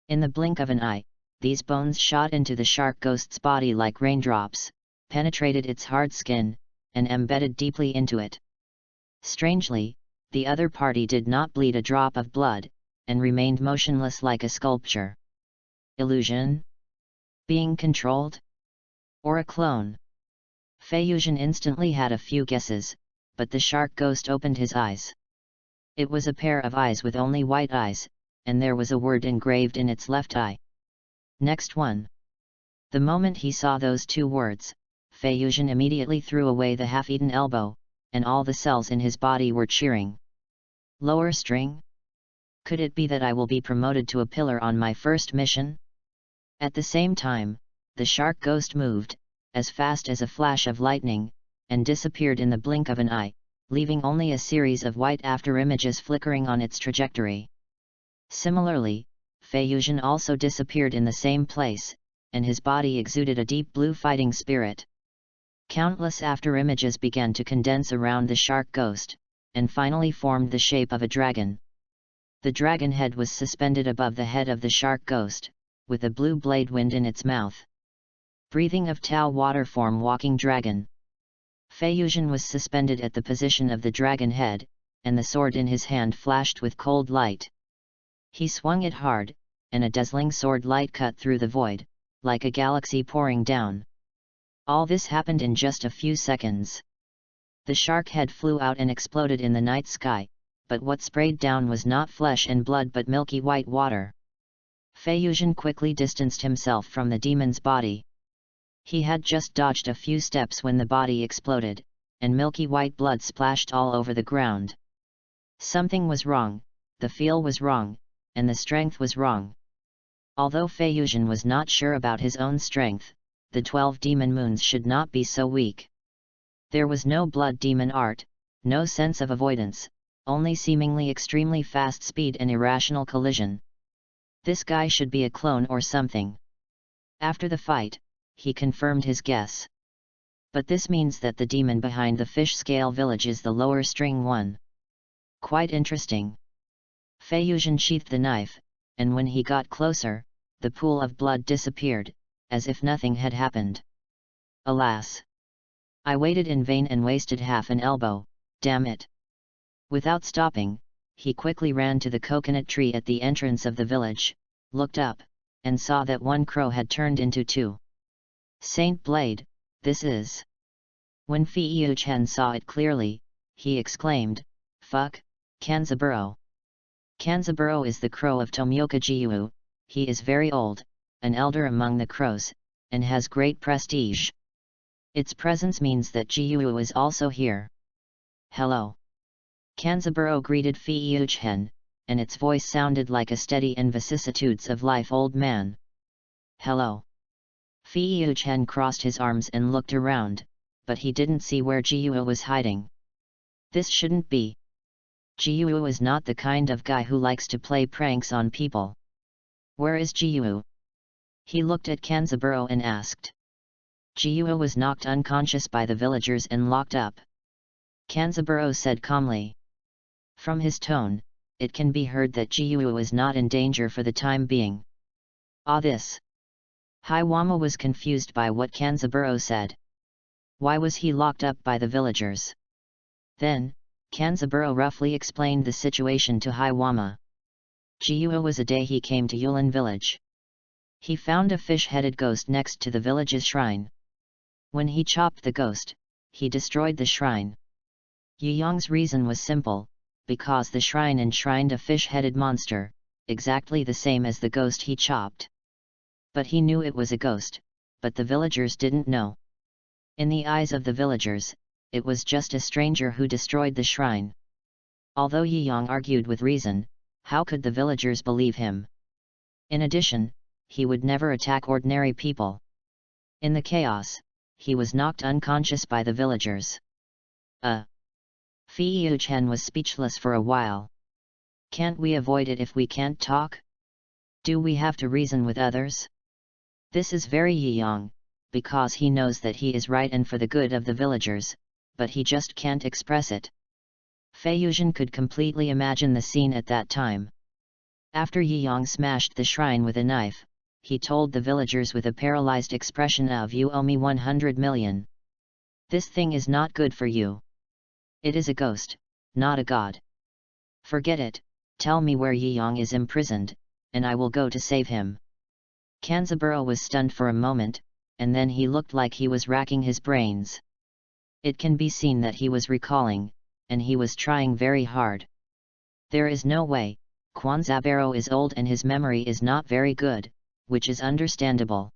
Speaker 1: In the blink of an eye, these bones shot into the shark ghost's body like raindrops, penetrated its hard skin, and embedded deeply into it. Strangely, the other party did not bleed a drop of blood, and remained motionless like a sculpture. Illusion? Being controlled? Or a clone? Fei Yuzhen instantly had a few guesses, but the shark ghost opened his eyes. It was a pair of eyes with only white eyes, and there was a word engraved in its left eye. Next one. The moment he saw those two words, Fei Yuzhen immediately threw away the half-eaten elbow, and all the cells in his body were cheering. Lower string? Could it be that I will be promoted to a pillar on my first mission? At the same time, the shark ghost moved, as fast as a flash of lightning, and disappeared in the blink of an eye, leaving only a series of white afterimages flickering on its trajectory. Similarly, Fei Yuzhen also disappeared in the same place, and his body exuded a deep blue fighting spirit. Countless afterimages began to condense around the shark ghost, and finally formed the shape of a dragon. The dragon head was suspended above the head of the shark ghost, with a blue blade wind in its mouth. Breathing of Tao water form walking dragon. Fei Yuzhen was suspended at the position of the dragon head, and the sword in his hand flashed with cold light. He swung it hard, and a dazzling sword light cut through the void, like a galaxy pouring down. All this happened in just a few seconds. The shark head flew out and exploded in the night sky, but what sprayed down was not flesh and blood but milky white water. Fei Yuzhen quickly distanced himself from the demon's body. He had just dodged a few steps when the body exploded, and milky white blood splashed all over the ground. Something was wrong, the feel was wrong, and the strength was wrong. Although Fei Yuzhen was not sure about his own strength, the 12 demon moons should not be so weak. There was no blood demon art, no sense of avoidance, only seemingly extremely fast speed and irrational collision. This guy should be a clone or something. After the fight, he confirmed his guess. But this means that the demon behind the fish scale village is the lower string one. Quite interesting. Fei Yuzhen sheathed the knife, and when he got closer, the pool of blood disappeared, as if nothing had happened. Alas! I waited in vain and wasted half an elbow, damn it! Without stopping, he quickly ran to the coconut tree at the entrance of the village, looked up, and saw that one crow had turned into two. Saint Blade, this is... When Fei Yuzhen saw it clearly, he exclaimed, "Fuck, Kanzaburo! Kanzaburo is the crow of Tomioka Jiyu, he is very old, an elder among the crows, and has great prestige. Its presence means that Jiyu is also here. Hello!" Kanzaburo greeted Fei Yuzhen, and its voice sounded like a steady and vicissitudes of life old man. Hello! Fei Yuzhen crossed his arms and looked around, but he didn't see where Jiyu was hiding. This shouldn't be. Jiyu is not the kind of guy who likes to play pranks on people. Where is Jiyu? He looked at Kanzaburo and asked. Jiuo was knocked unconscious by the villagers and locked up. Kanzaburo said calmly. From his tone, it can be heard that Jiuo is not in danger for the time being. This. Hiwama was confused by what Kanzaburo said. Why was he locked up by the villagers? Then, Kanzaburo roughly explained the situation to Hiwama. Jiuo was a day he came to Yulin village. He found a fish-headed ghost next to the village's shrine. When he chopped the ghost, he destroyed the shrine. Yuyong's reason was simple, because the shrine enshrined a fish-headed monster, exactly the same as the ghost he chopped. But he knew it was a ghost, but the villagers didn't know. In the eyes of the villagers, it was just a stranger who destroyed the shrine. Although Yuyong argued with reason, how could the villagers believe him? In addition, he would never attack ordinary people. In the chaos, he was knocked unconscious by the villagers. Fei Yuchen was speechless for a while. Can't we avoid it if we can't talk? Do we have to reason with others? This is very Yuyong, because he knows that he is right and for the good of the villagers, but he just can't express it. Fei Yuzhen could completely imagine the scene at that time. After Yuyong smashed the shrine with a knife, he told the villagers with a paralyzed expression of "You owe me 100 million. This thing is not good for you. It is a ghost, not a god. Forget it, tell me where Yuyong is imprisoned, and I will go to save him." Kanzaburo was stunned for a moment, and then he looked like he was racking his brains. It can be seen that he was recalling, and he was trying very hard. There is no way, Kanzaburo is old and his memory is not very good, which is understandable.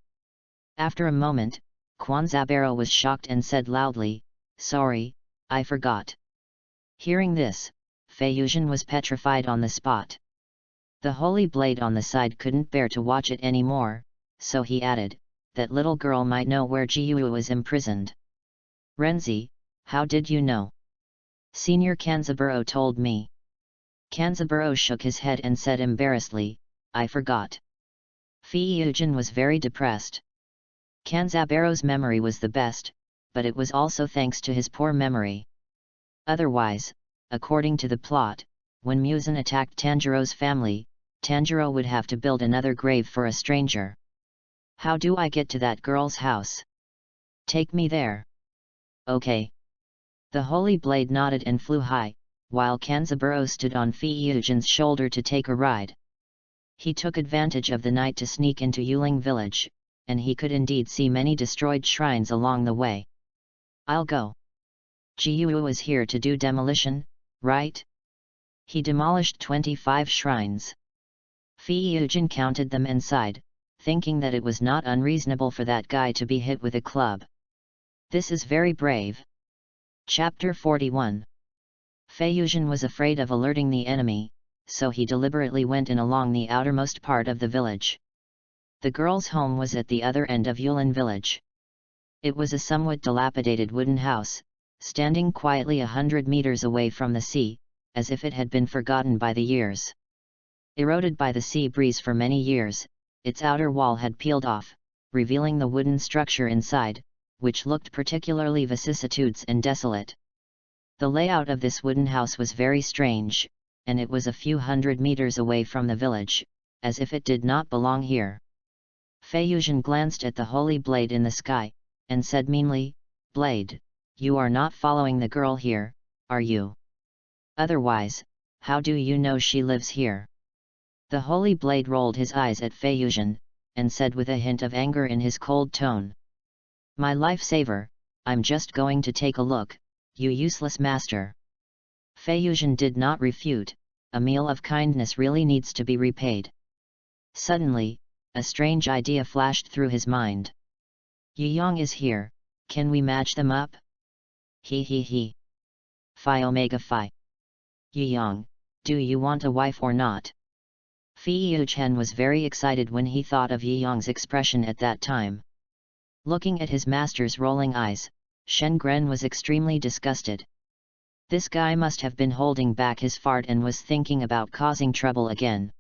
Speaker 1: After a moment, Kanzaburo was shocked and said loudly, "Sorry, I forgot." Hearing this, Fei Yuzhen was petrified on the spot. The holy blade on the side couldn't bear to watch it anymore, so he added, "That little girl might know where Jiuo is imprisoned." "Renzi, how did you know?" "Senior Kanzaburo told me." Kanzaburo shook his head and said embarrassedly, "I forgot." Fei Yuzhen was very depressed. Kanzaburo's memory was the best, but it was also thanks to his poor memory. Otherwise, according to the plot, when Muzan attacked Tanjiro's family, Tanjiro would have to build another grave for a stranger. "How do I get to that girl's house?" "Take me there." "Okay." The holy blade nodded and flew high, while Kanzaburo stood on Fei Yuzhen's shoulder to take a ride. He took advantage of the night to sneak into Yuling village, and he could indeed see many destroyed shrines along the way. "I'll go." "Jiuo is here to do demolition, right?" "He demolished 25 shrines." Fei Yuzhen counted them and sighed, thinking that it was not unreasonable for that guy to be hit with a club. This is very brave. Chapter 41. Fei Yuzhen was afraid of alerting the enemy, so he deliberately went in along the outermost part of the village. The girl's home was at the other end of Yulin village. It was a somewhat dilapidated wooden house, standing quietly 100 meters away from the sea, as if it had been forgotten by the years. Eroded by the sea breeze for many years, its outer wall had peeled off, revealing the wooden structure inside, which looked particularly vicissitudes and desolate. The layout of this wooden house was very strange, and it was a few hundred meters away from the village, as if it did not belong here. Fei Yuzhen glanced at the holy blade in the sky, and said meanly, "Blade, you are not following the girl here, are you? Otherwise, how do you know she lives here?" The holy blade rolled his eyes at Fei Yuzhen, and said with a hint of anger in his cold tone, "My lifesaver, I'm just going to take a look, you useless master." Fei Yuzhen did not refute, a meal of kindness really needs to be repaid. Suddenly, a strange idea flashed through his mind. "Yuyong is here, can we match them up?" He. Phi Omega Phi. "Yuyong, do you want a wife or not?" Fei Yuzhen was very excited when he thought of Yuyong's expression at that time. Looking at his master's rolling eyes, Shen Gren was extremely disgusted. This guy must have been holding back his fart and was thinking about causing trouble again.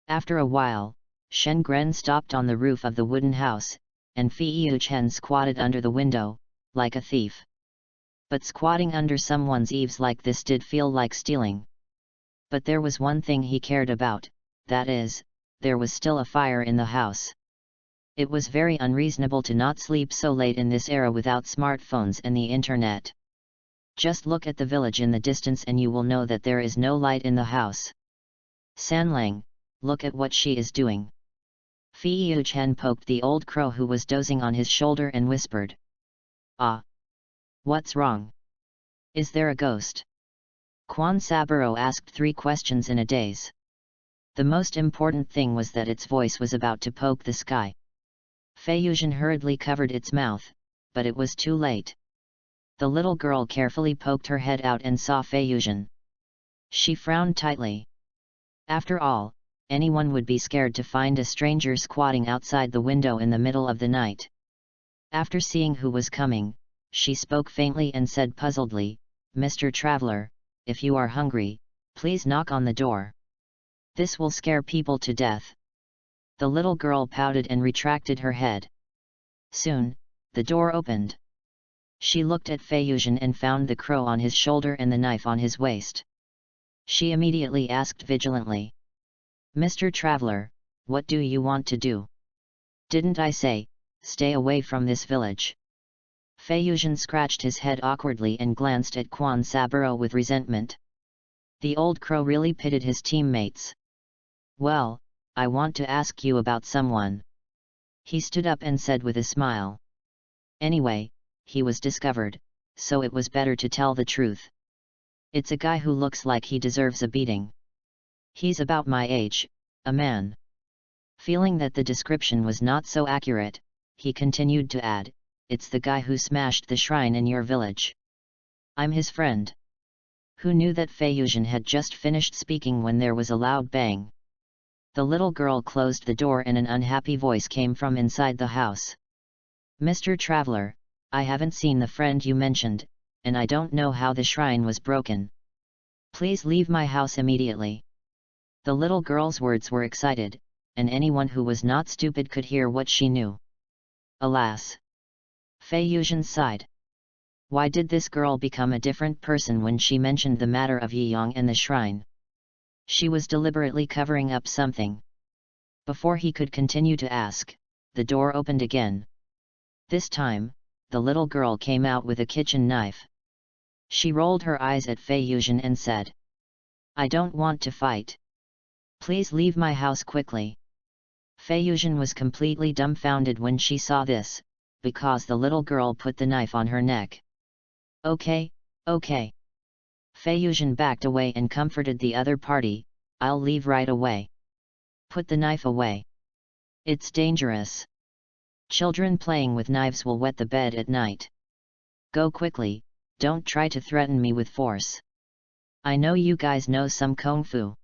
Speaker 1: After a while, Shen Gren stopped on the roof of the wooden house, and Fei Yuchen squatted under the window, like a thief. But squatting under someone's eaves like this did feel like stealing. But there was one thing he cared about, that is, there was still a fire in the house. It was very unreasonable to not sleep so late in this era without smartphones and the internet. Just look at the village in the distance and you will know that there is no light in the house. Sanlang, look at what she is doing. Fei Yuchen poked the old crow who was dozing on his shoulder and whispered. Ah! What's wrong? Is there a ghost? Quan Saburo asked 3 questions in a daze. The most important thing was that its voice was about to poke the sky. Fei Yuchen hurriedly covered its mouth, but it was too late. The little girl carefully poked her head out and saw Fei Yuchen. She frowned tightly. After all, anyone would be scared to find a stranger squatting outside the window in the middle of the night. After seeing who was coming, she spoke faintly and said puzzledly, "Mr. Traveler, if you are hungry, please knock on the door. This will scare people to death." The little girl pouted and retracted her head. Soon, the door opened. She looked at Fei Yuchen and found the crow on his shoulder and the knife on his waist. She immediately asked vigilantly, "Mr. Traveler, what do you want to do? Didn't I say, stay away from this village?" Fei Yuchen scratched his head awkwardly and glanced at Quan Saburo with resentment. The old crow really pitted his teammates. "Well, I want to ask you about someone." He stood up and said with a smile. Anyway, he was discovered, so it was better to tell the truth. "It's a guy who looks like he deserves a beating. He's about my age, a man." Feeling that the description was not so accurate, he continued to add, "It's the guy who smashed the shrine in your village. I'm his friend." Who knew that Fei Yuchen had just finished speaking when there was a loud bang. The little girl closed the door and an unhappy voice came from inside the house. "Mr. Traveler, I haven't seen the friend you mentioned, and I don't know how the shrine was broken. Please leave my house immediately." The little girl's words were excited, and anyone who was not stupid could hear what she knew. Alas! Fei Yuchen sighed. Why did this girl become a different person when she mentioned the matter of Yiyang and the shrine? She was deliberately covering up something. Before he could continue to ask, the door opened again. This time, the little girl came out with a kitchen knife. She rolled her eyes at Fei Yuchen and said, "I don't want to fight. Please leave my house quickly." Fei Yuchen was completely dumbfounded when she saw this, because the little girl put the knife on her neck. Okay. Fei Yuchen backed away and comforted the other party, "I'll leave right away. Put the knife away. It's dangerous. Children playing with knives will wet the bed at night. Go quickly, don't try to threaten me with force. I know you guys know some kung fu."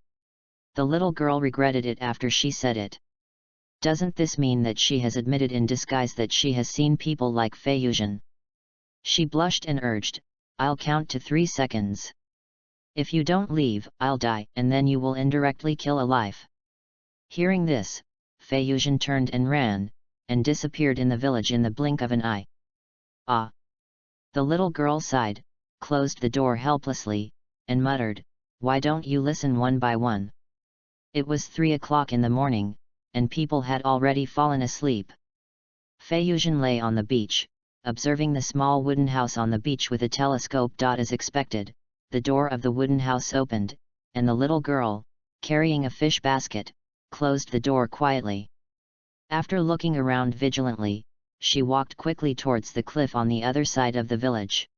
Speaker 1: The little girl regretted it after she said it. Doesn't this mean that she has admitted in disguise that she has seen people like Fei Yuchen? She blushed and urged, "I'll count to 3 seconds. If you don't leave, I'll die, and then you will indirectly kill a life." Hearing this, Fei Yuchen turned and ran, and disappeared in the village in the blink of an eye. Ah! The little girl sighed, closed the door helplessly, and muttered, "Why don't you listen one by one?" It was 3 o'clock in the morning, and people had already fallen asleep. Fei Yuchen lay on the beach, observing the small wooden house on the beach with a telescope. As expected, the door of the wooden house opened, and the little girl, carrying a fish basket, closed the door quietly. After looking around vigilantly, she walked quickly towards the cliff on the other side of the village.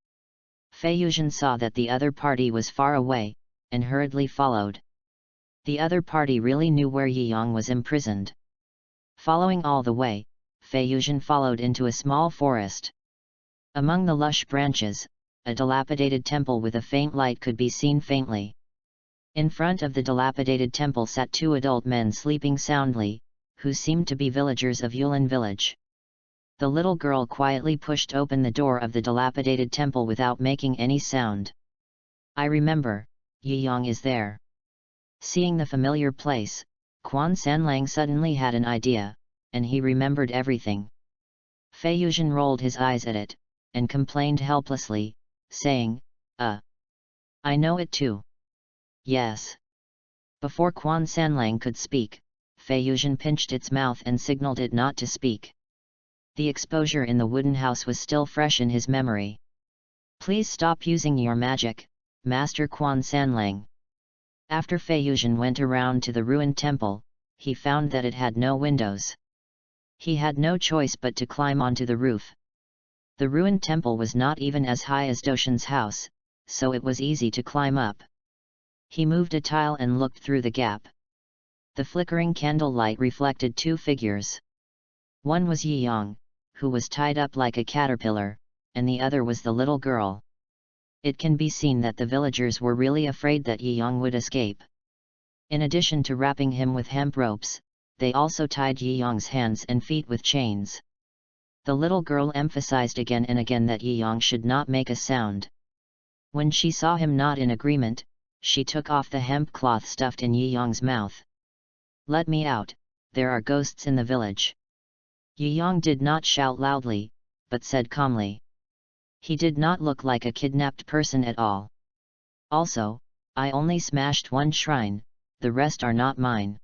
Speaker 1: Fei Yuchen saw that the other party was far away, and hurriedly followed. The other party really knew where Yiyang was imprisoned. Following all the way, Fei Yuchen followed into a small forest. Among the lush branches, a dilapidated temple with a faint light could be seen faintly. In front of the dilapidated temple sat 2 adult men sleeping soundly, who seemed to be villagers of Yulin village. The little girl quietly pushed open the door of the dilapidated temple without making any sound. "I remember, Yiyang is there." Seeing the familiar place, Quan Sanlang suddenly had an idea, and he remembered everything. Fei Yuzhen rolled his eyes at it, and complained helplessly, saying, I know it too. Yes. Before Quan Sanlang could speak, Fei Yuzhen pinched its mouth and signaled it not to speak. The exposure in the wooden house was still fresh in his memory. Please stop using your magic, Master Quan Sanlang. After Fei Yuzhen went around to the ruined temple, he found that it had no windows. He had no choice but to climb onto the roof. The ruined temple was not even as high as Doshan's house, so it was easy to climb up. He moved a tile and looked through the gap. The flickering candlelight reflected two figures. One was Yi Yang, who was tied up like a caterpillar, and the other was the little girl. It can be seen that the villagers were really afraid that Yi Yang would escape. In addition to wrapping him with hemp ropes, they also tied Yi Yang's hands and feet with chains. The little girl emphasized again and again that Yi Yang should not make a sound. When she saw him not in agreement, she took off the hemp cloth stuffed in Yi Yang's mouth. Let me out, there are ghosts in the village. Yi Yang did not shout loudly, but said calmly. He did not look like a kidnapped person at all. Also, I only smashed one shrine, the rest are not mine.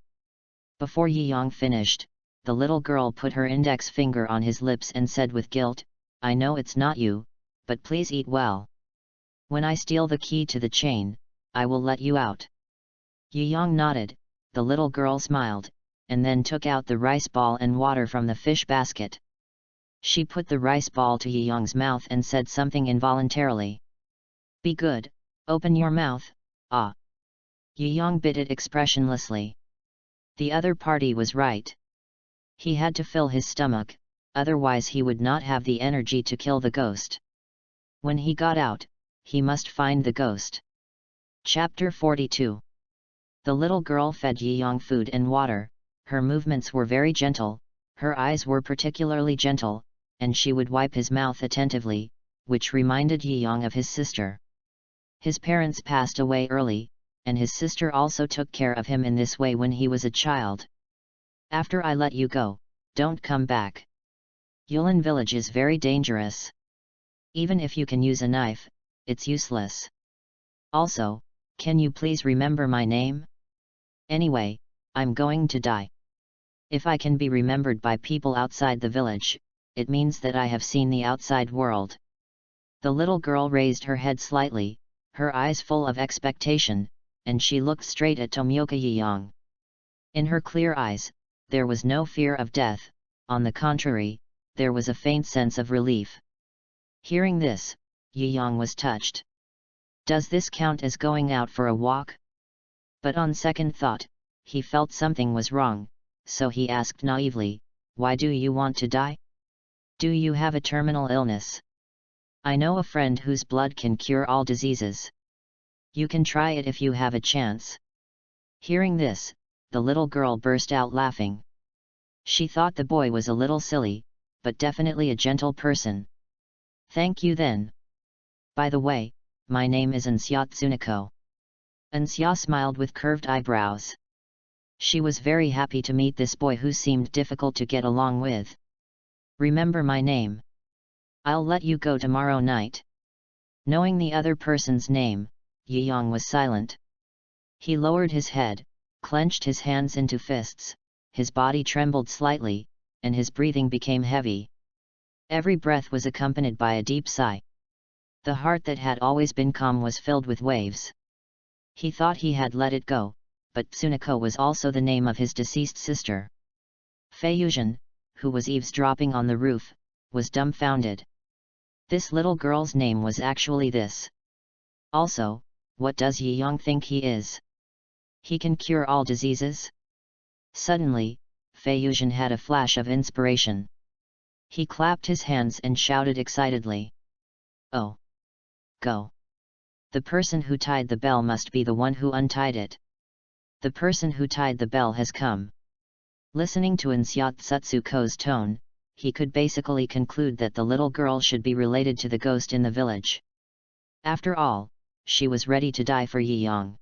Speaker 1: Before Yi Yang finished, the little girl put her index finger on his lips and said with guilt, I know it's not you, but please eat well. When I steal the key to the chain, I will let you out. Yi Yang nodded, the little girl smiled, and then took out the rice ball and water from the fish basket. She put the rice ball to Yi Yang's mouth and said something involuntarily. Be good, open your mouth, ah. Yi Yang bit it expressionlessly. The other party was right. He had to fill his stomach, otherwise he would not have the energy to kill the ghost. When he got out, he must find the ghost. Chapter 42. The little girl fed Yi Yang food and water, her movements were very gentle, her eyes were particularly gentle, and she would wipe his mouth attentively, which reminded Yi Yang of his sister. His parents passed away early, and his sister also took care of him in this way when he was a child. After I let you go, don't come back. Yulin village is very dangerous. Even if you can use a knife, it's useless. Also, can you please remember my name? Anyway, I'm going to die. If I can be remembered by people outside the village, it means that I have seen the outside world. The little girl raised her head slightly, her eyes full of expectation, and she looked straight at Tomioka Yi Yang. In her clear eyes, there was no fear of death, on the contrary, there was a faint sense of relief. Hearing this, Yi Yang was touched. Does this count as going out for a walk? But on second thought, he felt something was wrong, so he asked naively, why do you want to die? Do you have a terminal illness? I know a friend whose blood can cure all diseases. You can try it if you have a chance. Hearing this, the little girl burst out laughing. She thought the boy was a little silly, but definitely a gentle person. Thank you then. By the way, my name is Ansya Tsuneko. Ansya smiled with curved eyebrows. She was very happy to meet this boy who seemed difficult to get along with. Remember my name. I'll let you go tomorrow night. Knowing the other person's name, Yi Yang was silent. He lowered his head, clenched his hands into fists, his body trembled slightly, and his breathing became heavy. Every breath was accompanied by a deep sigh. The heart that had always been calm was filled with waves. He thought he had let it go, but Tsuneko was also the name of his deceased sister. Fei Yuzhen, who was eavesdropping on the roof, was dumbfounded. This little girl's name was actually this. Also, what does Yi Yang think he is? He can cure all diseases? Suddenly, Fei Yuzhen had a flash of inspiration. He clapped his hands and shouted excitedly. Oh! Go! The person who tied the bell must be the one who untied it. The person who tied the bell has come. Listening to Ansya Tsuko's tone, he could basically conclude that the little girl should be related to the ghost in the village. After all, she was ready to die for Yi Yang.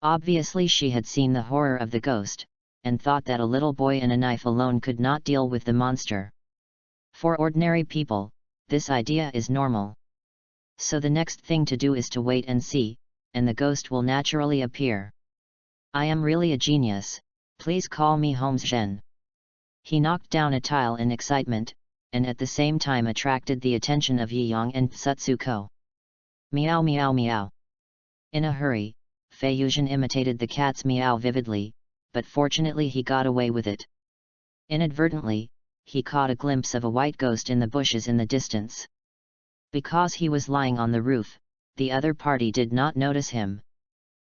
Speaker 1: Obviously she had seen the horror of the ghost, and thought that a little boy and a knife alone could not deal with the monster. For ordinary people, this idea is normal. So the next thing to do is to wait and see, and the ghost will naturally appear. I am really a genius, please call me Holmes Zhen. He knocked down a tile in excitement, and at the same time attracted the attention of Yiyang and Tsutsuko. Meow meow meow. In a hurry, Fei Yuzhen imitated the cat's meow vividly, but fortunately he got away with it. Inadvertently, he caught a glimpse of a white ghost in the bushes in the distance. Because he was lying on the roof, the other party did not notice him.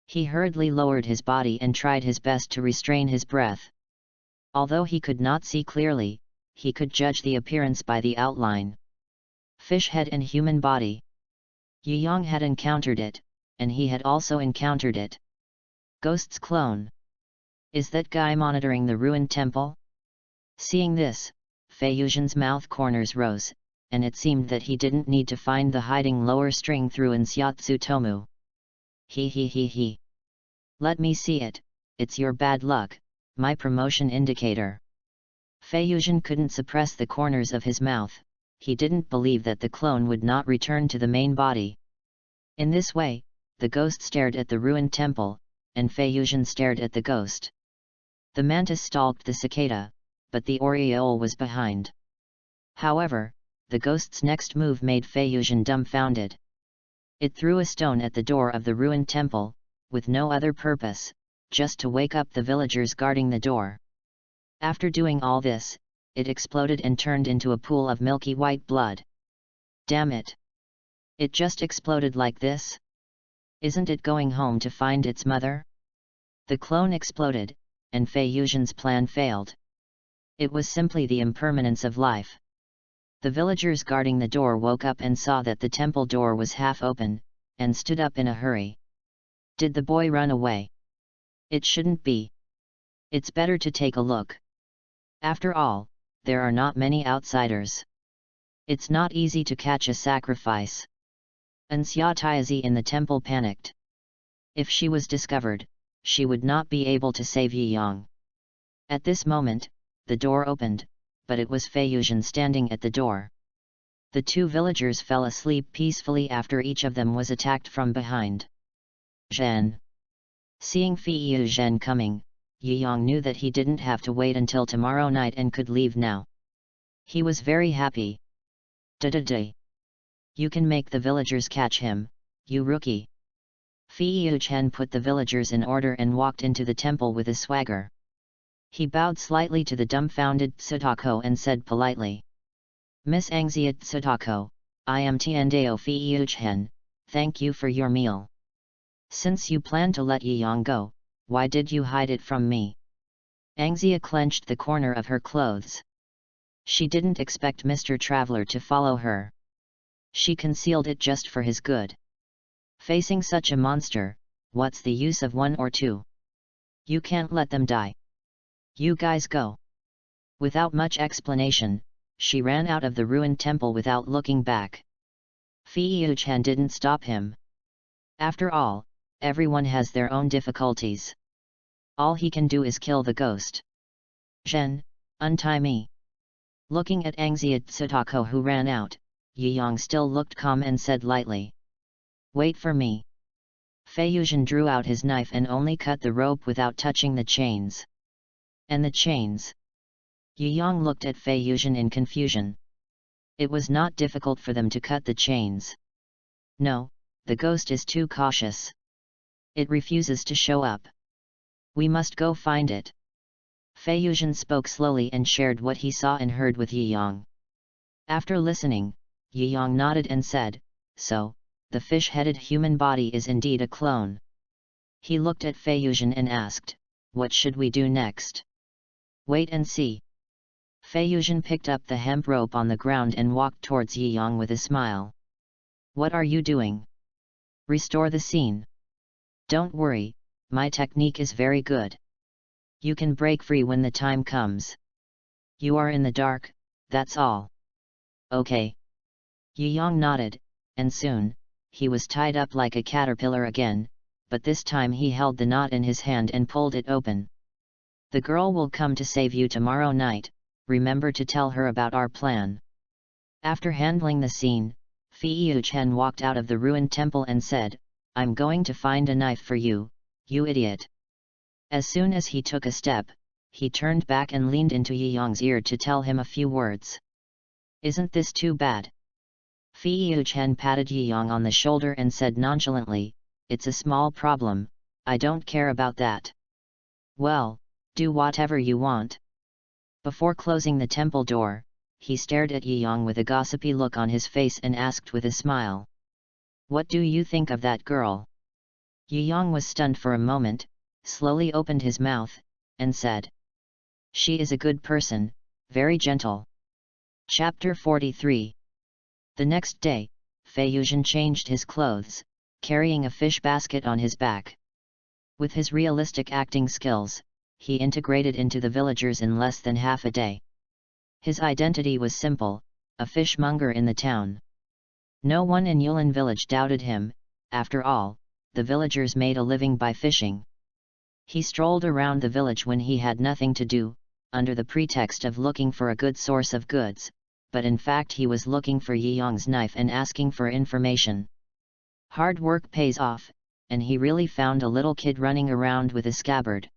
Speaker 1: He hurriedly lowered his body and tried his best to restrain his breath. Although he could not see clearly, he could judge the appearance by the outline. Fish head and human body. Yiyang had encountered it, and he had also encountered it. Ghost's clone. Is that guy monitoring the ruined temple? Seeing this, Fei Yuzhen's mouth corners rose, and it seemed that he didn't need to find the hiding lower string through Nshyatsu Tomu. He. Let me see it, it's your bad luck, my promotion indicator. Fei Yuzhen couldn't suppress the corners of his mouth, he didn't believe that the clone would not return to the main body. In this way, the ghost stared at the ruined temple, and Fei Yuzhen stared at the ghost. The mantis stalked the cicada, but the oriole was behind. However, the ghost's next move made Fei Yuzhen dumbfounded. It threw a stone at the door of the ruined temple, with no other purpose, just to wake up the villagers guarding the door. After doing all this, it exploded and turned into a pool of milky white blood. Damn it! It just exploded like this? Isn't it going home to find its mother? The clone exploded, and Fei Yuzhen's plan failed. It was simply the impermanence of life. The villagers guarding the door woke up and saw that the temple door was half open, and stood up in a hurry. Did the boy run away? It shouldn't be. It's better to take a look. After all, there are not many outsiders. It's not easy to catch a sacrifice. Nshyatsu in the temple panicked. If she was discovered, she would not be able to save Yiyang. At this moment, the door opened, but it was Fei Yuzhen standing at the door. The two villagers fell asleep peacefully after each of them was attacked from behind. Zhen. Seeing Fei Yuzhen coming, Yiyang knew that he didn't have to wait until tomorrow night and could leave now. He was very happy. Da. You can make the villagers catch him, you rookie. Fei Yuzhen put the villagers in order and walked into the temple with a swagger. He bowed slightly to the dumbfounded Tsutako and said politely, Miss Angxia Tsutako, I am Tiandao Fei Yuzhen, thank you for your meal. Since you plan to let Yiyang go, why did you hide it from me? Angxia clenched the corner of her clothes. She didn't expect Mr. Traveler to follow her. She concealed it just for his good. Facing such a monster, what's the use of one or two? You can't let them die. You guys go. Without much explanation, she ran out of the ruined temple without looking back. Fei Yuzhen didn't stop him. After all, everyone has their own difficulties. All he can do is kill the ghost. Zhen, untie me. Looking at Angxia Tsutako who ran out, Yiyang still looked calm and said lightly, Wait for me. Fei Yuzhen drew out his knife and only cut the rope without touching the chains. And the chains? Yiyang looked at Fei Yuzhen in confusion. It was not difficult for them to cut the chains. No, the ghost is too cautious. It refuses to show up. We must go find it. Fei Yuzhen spoke slowly and shared what he saw and heard with Yiyang. After listening, Yiyang nodded and said, So, the fish-headed human body is indeed a clone. He looked at Fei Yuzhen and asked, What should we do next? Wait and see. Fei Yuzhen picked up the hemp rope on the ground and walked towards Yiyang with a smile. What are you doing? Restore the scene. Don't worry, my technique is very good. You can break free when the time comes. You are in the dark, that's all. Okay. Yiyang nodded, and soon, he was tied up like a caterpillar again, but this time he held the knot in his hand and pulled it open. The girl will come to save you tomorrow night, remember to tell her about our plan. After handling the scene, Fei Chen walked out of the ruined temple and said, I'm going to find a knife for you, you idiot. As soon as he took a step, he turned back and leaned into Yi Yong's ear to tell him a few words. Isn't this too bad? Fei Chen patted Yi Yong on the shoulder and said nonchalantly, it's a small problem, I don't care about that. Well, do whatever you want. Before closing the temple door, he stared at Yi Yong with a gossipy look on his face and asked with a smile. What do you think of that girl? Yi Yong was stunned for a moment, slowly opened his mouth, and said. She is a good person, very gentle. Chapter 43. The next day, Fei Yuzhen changed his clothes, carrying a fish basket on his back. With his realistic acting skills, he integrated into the villagers in less than half a day. His identity was simple, a fishmonger in the town. No one in Yulin village doubted him, after all, the villagers made a living by fishing. He strolled around the village when he had nothing to do, under the pretext of looking for a good source of goods, but in fact he was looking for Yi Yong's knife and asking for information. Hard work pays off, and he really found a little kid running around with a scabbard.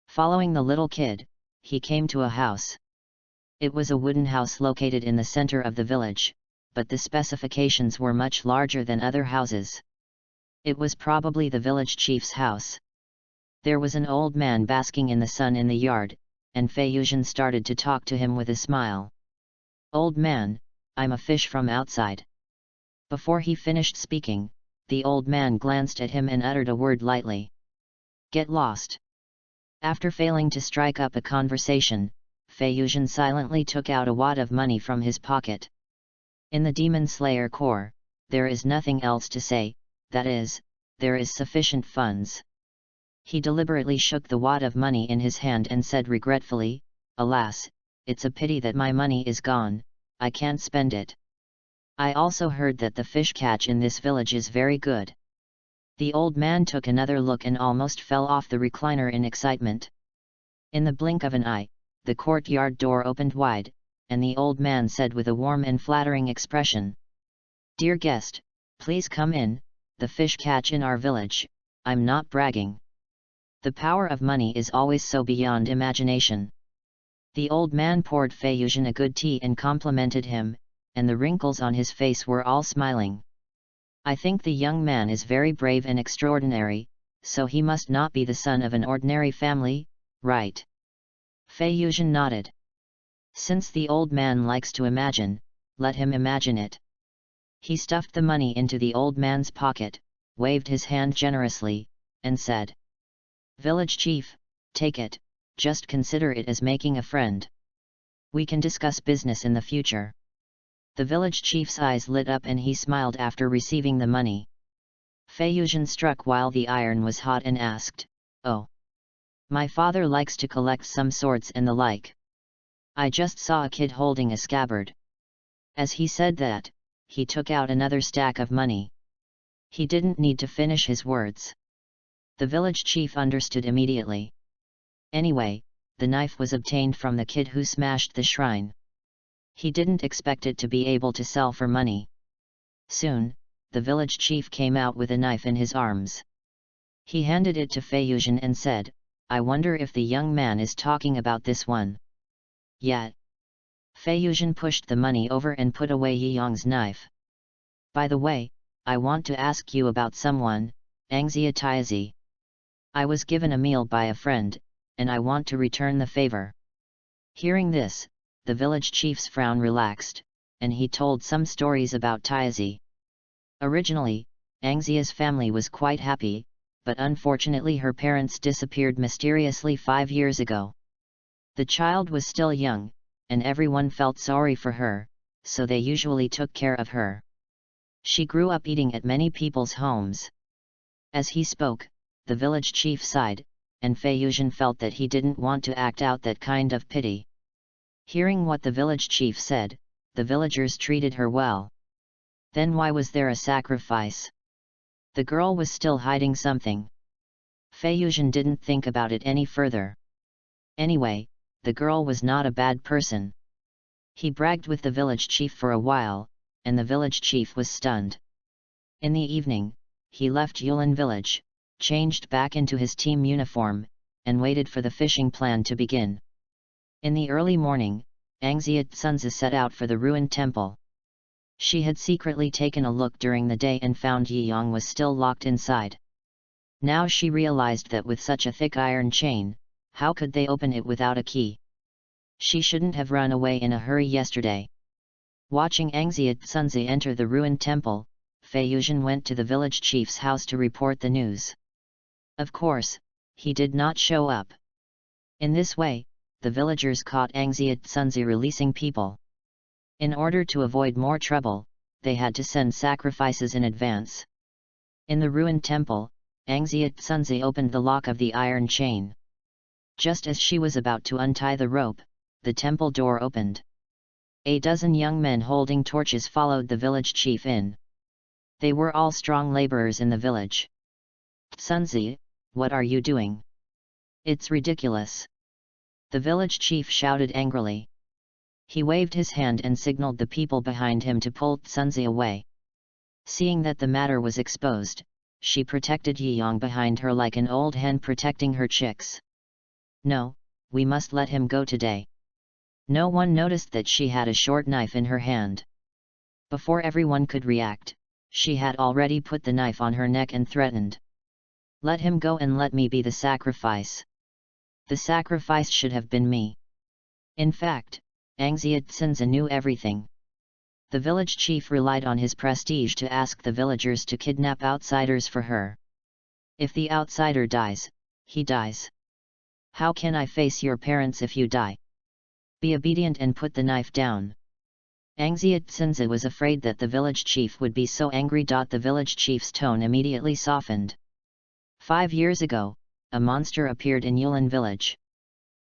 Speaker 1: Following the little kid, he came to a house. It was a wooden house located in the center of the village, but the specifications were much larger than other houses. It was probably the village chief's house. There was an old man basking in the sun in the yard, and Fei Yuzhen started to talk to him with a smile. Old man, I'm a fish from outside. Before he finished speaking, the old man glanced at him and uttered a word lightly. Get lost. After failing to strike up a conversation, Fei Yuzhen silently took out a wad of money from his pocket. In the Demon Slayer Corps, there is nothing else to say, that is, there is sufficient funds. He deliberately shook the wad of money in his hand and said regretfully, Alas, it's a pity that my money is gone, I can't spend it. I also heard that the fish catch in this village is very good. The old man took another look and almost fell off the recliner in excitement. In the blink of an eye, the courtyard door opened wide, and the old man said with a warm and flattering expression. Dear guest, please come in, the fish catch in our village, I'm not bragging. The power of money is always so beyond imagination. The old man poured Fei Yuzhen a good tea and complimented him, and the wrinkles on his face were all smiling. I think the young man is very brave and extraordinary, so he must not be the son of an ordinary family, right? Fei Yuzhen nodded. Since the old man likes to imagine, let him imagine it. He stuffed the money into the old man's pocket, waved his hand generously, and said. Village chief, take it, just consider it as making a friend. We can discuss business in the future. The village chief's eyes lit up and he smiled after receiving the money. Fei Yuzhen struck while the iron was hot and asked, Oh. My father likes to collect some swords and the like. I just saw a kid holding a scabbard. As he said that, he took out another stack of money. He didn't need to finish his words. The village chief understood immediately. Anyway, the knife was obtained from the kid who smashed the shrine. He didn't expect it to be able to sell for money. Soon, the village chief came out with a knife in his arms. He handed it to Fei Yuzhen and said, I wonder if the young man is talking about this one. Yeah. Fei Yuzhen pushed the money over and put away Yi Yong's knife. By the way, I want to ask you about someone, Angzia Taizi. I was given a meal by a friend, and I want to return the favor. Hearing this, the village chief's frown relaxed, and he told some stories about Taizi. Originally, Angzia's family was quite happy, but unfortunately her parents disappeared mysteriously 5 years ago. The child was still young, and everyone felt sorry for her, so they usually took care of her. She grew up eating at many people's homes. As he spoke, the village chief sighed, and Fei Yuzhen felt that he didn't want to act out that kind of pity. Hearing what the village chief said, the villagers treated her well. Then why was there a sacrifice? The girl was still hiding something. Fei Yuzhen didn't think about it any further. Anyway, the girl was not a bad person. He bragged with the village chief for a while, and the village chief was stunned. In the evening, he left Yulin village, changed back into his team uniform, and waited for the fishing plan to begin. In the early morning, Angziat Sunza set out for the ruined temple. She had secretly taken a look during the day and found Yiyang was still locked inside. Now she realized that with such a thick iron chain, how could they open it without a key? She shouldn't have run away in a hurry yesterday. Watching Angziat Sunza enter the ruined temple, Fei Yuzhen went to the village chief's house to report the news. Of course, he did not show up. In this way, the villagers caught Angziat Sunza releasing people. In order to avoid more trouble, they had to send sacrifices in advance. In the ruined temple, Angziat Sunza opened the lock of the iron chain. Just as she was about to untie the rope, the temple door opened. A dozen young men holding torches followed the village chief in. They were all strong laborers in the village. Sunza, what are you doing? It's ridiculous. The village chief shouted angrily. He waved his hand and signaled the people behind him to pull Sunza away. Seeing that the matter was exposed, she protected Yiyang behind her like an old hen protecting her chicks. No, we must let him go today. No one noticed that she had a short knife in her hand. Before everyone could react, she had already put the knife on her neck and threatened. Let him go and let me be the sacrifice. The sacrifice should have been me. In fact, Angziat Sunza knew everything. The village chief relied on his prestige to ask the villagers to kidnap outsiders for her. If the outsider dies, he dies. How can I face your parents if you die? Be obedient and put the knife down. Angziat Sunza was afraid that the village chief would be so angry. The village chief's tone immediately softened. 5 years ago, a monster appeared in Yulin village.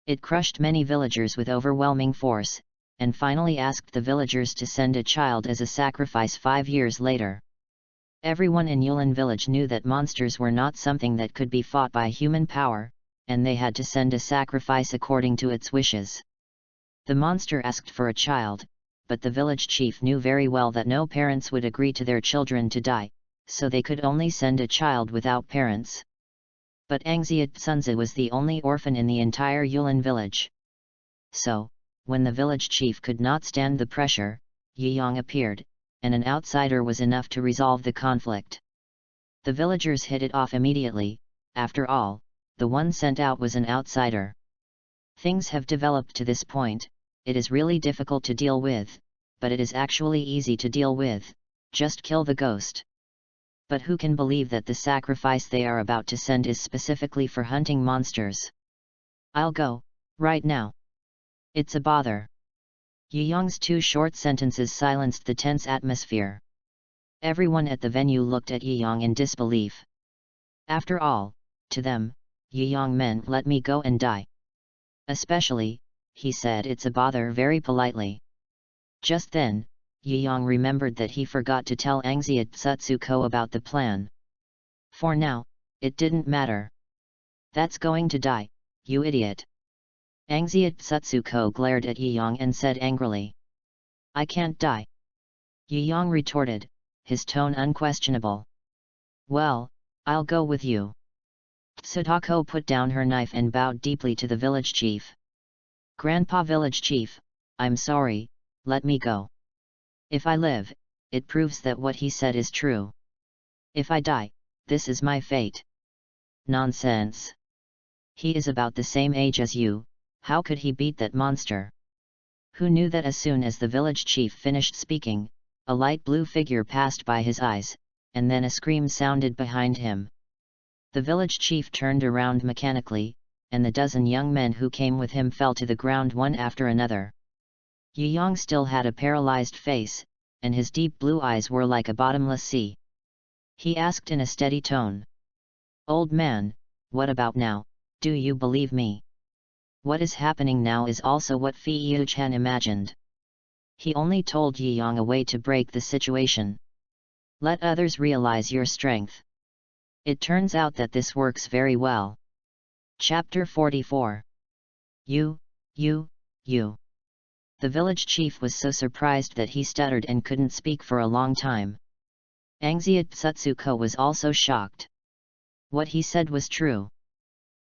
Speaker 1: It crushed many villagers with overwhelming force, and finally asked the villagers to send a child as a sacrifice 5 years later. Everyone in Yulin village knew that monsters were not something that could be fought by human power, and they had to send a sacrifice according to its wishes. The monster asked for a child, but the village chief knew very well that no parents would agree to their children to die, so they could only send a child without parents. But Angziat Sunza was the only orphan in the entire Yulin village. So, when the village chief could not stand the pressure, Yiyang appeared, and an outsider was enough to resolve the conflict. The villagers hit it off immediately. After all, the one sent out was an outsider. Things have developed to this point. It is really difficult to deal with, but it is actually easy to deal with. Just kill the ghost. But who can believe that the sacrifice they are about to send is specifically for hunting monsters? I'll go, right now. It's a bother. Yiyang's 2 short sentences silenced the tense atmosphere. Everyone at the venue looked at Yiyang in disbelief. After all, to them, Yiyang meant let me go and die. Especially, he said it's a bother very politely. Just then, Yiyang remembered that he forgot to tell Angziat Tsutsuko about the plan. For now, it didn't matter. That's going to die, you idiot. Angziat Tsutsuko glared at Yiyang and said angrily. I can't die. Yiyang retorted, his tone unquestionable. Well, I'll go with you. Tsutako put down her knife and bowed deeply to the village chief. Grandpa village chief, I'm sorry, let me go. If I live, it proves that what he said is true. If I die, this is my fate. Nonsense. He is about the same age as you, how could he beat that monster? Who knew that as soon as the village chief finished speaking, a light blue figure passed by his eyes, and then a scream sounded behind him. The village chief turned around mechanically, and the dozen young men who came with him fell to the ground one after another. Yiyang still had a paralyzed face, and his deep blue eyes were like a bottomless sea. He asked in a steady tone. Old man, what about now, do you believe me? What is happening now is also what Fei Yuzhen imagined. He only told Yiyang a way to break the situation. Let others realize your strength. It turns out that this works very well. Chapter 44 You. The village chief was so surprised that he stuttered and couldn't speak for a long time. Anxiety Satsuko was also shocked. What he said was true.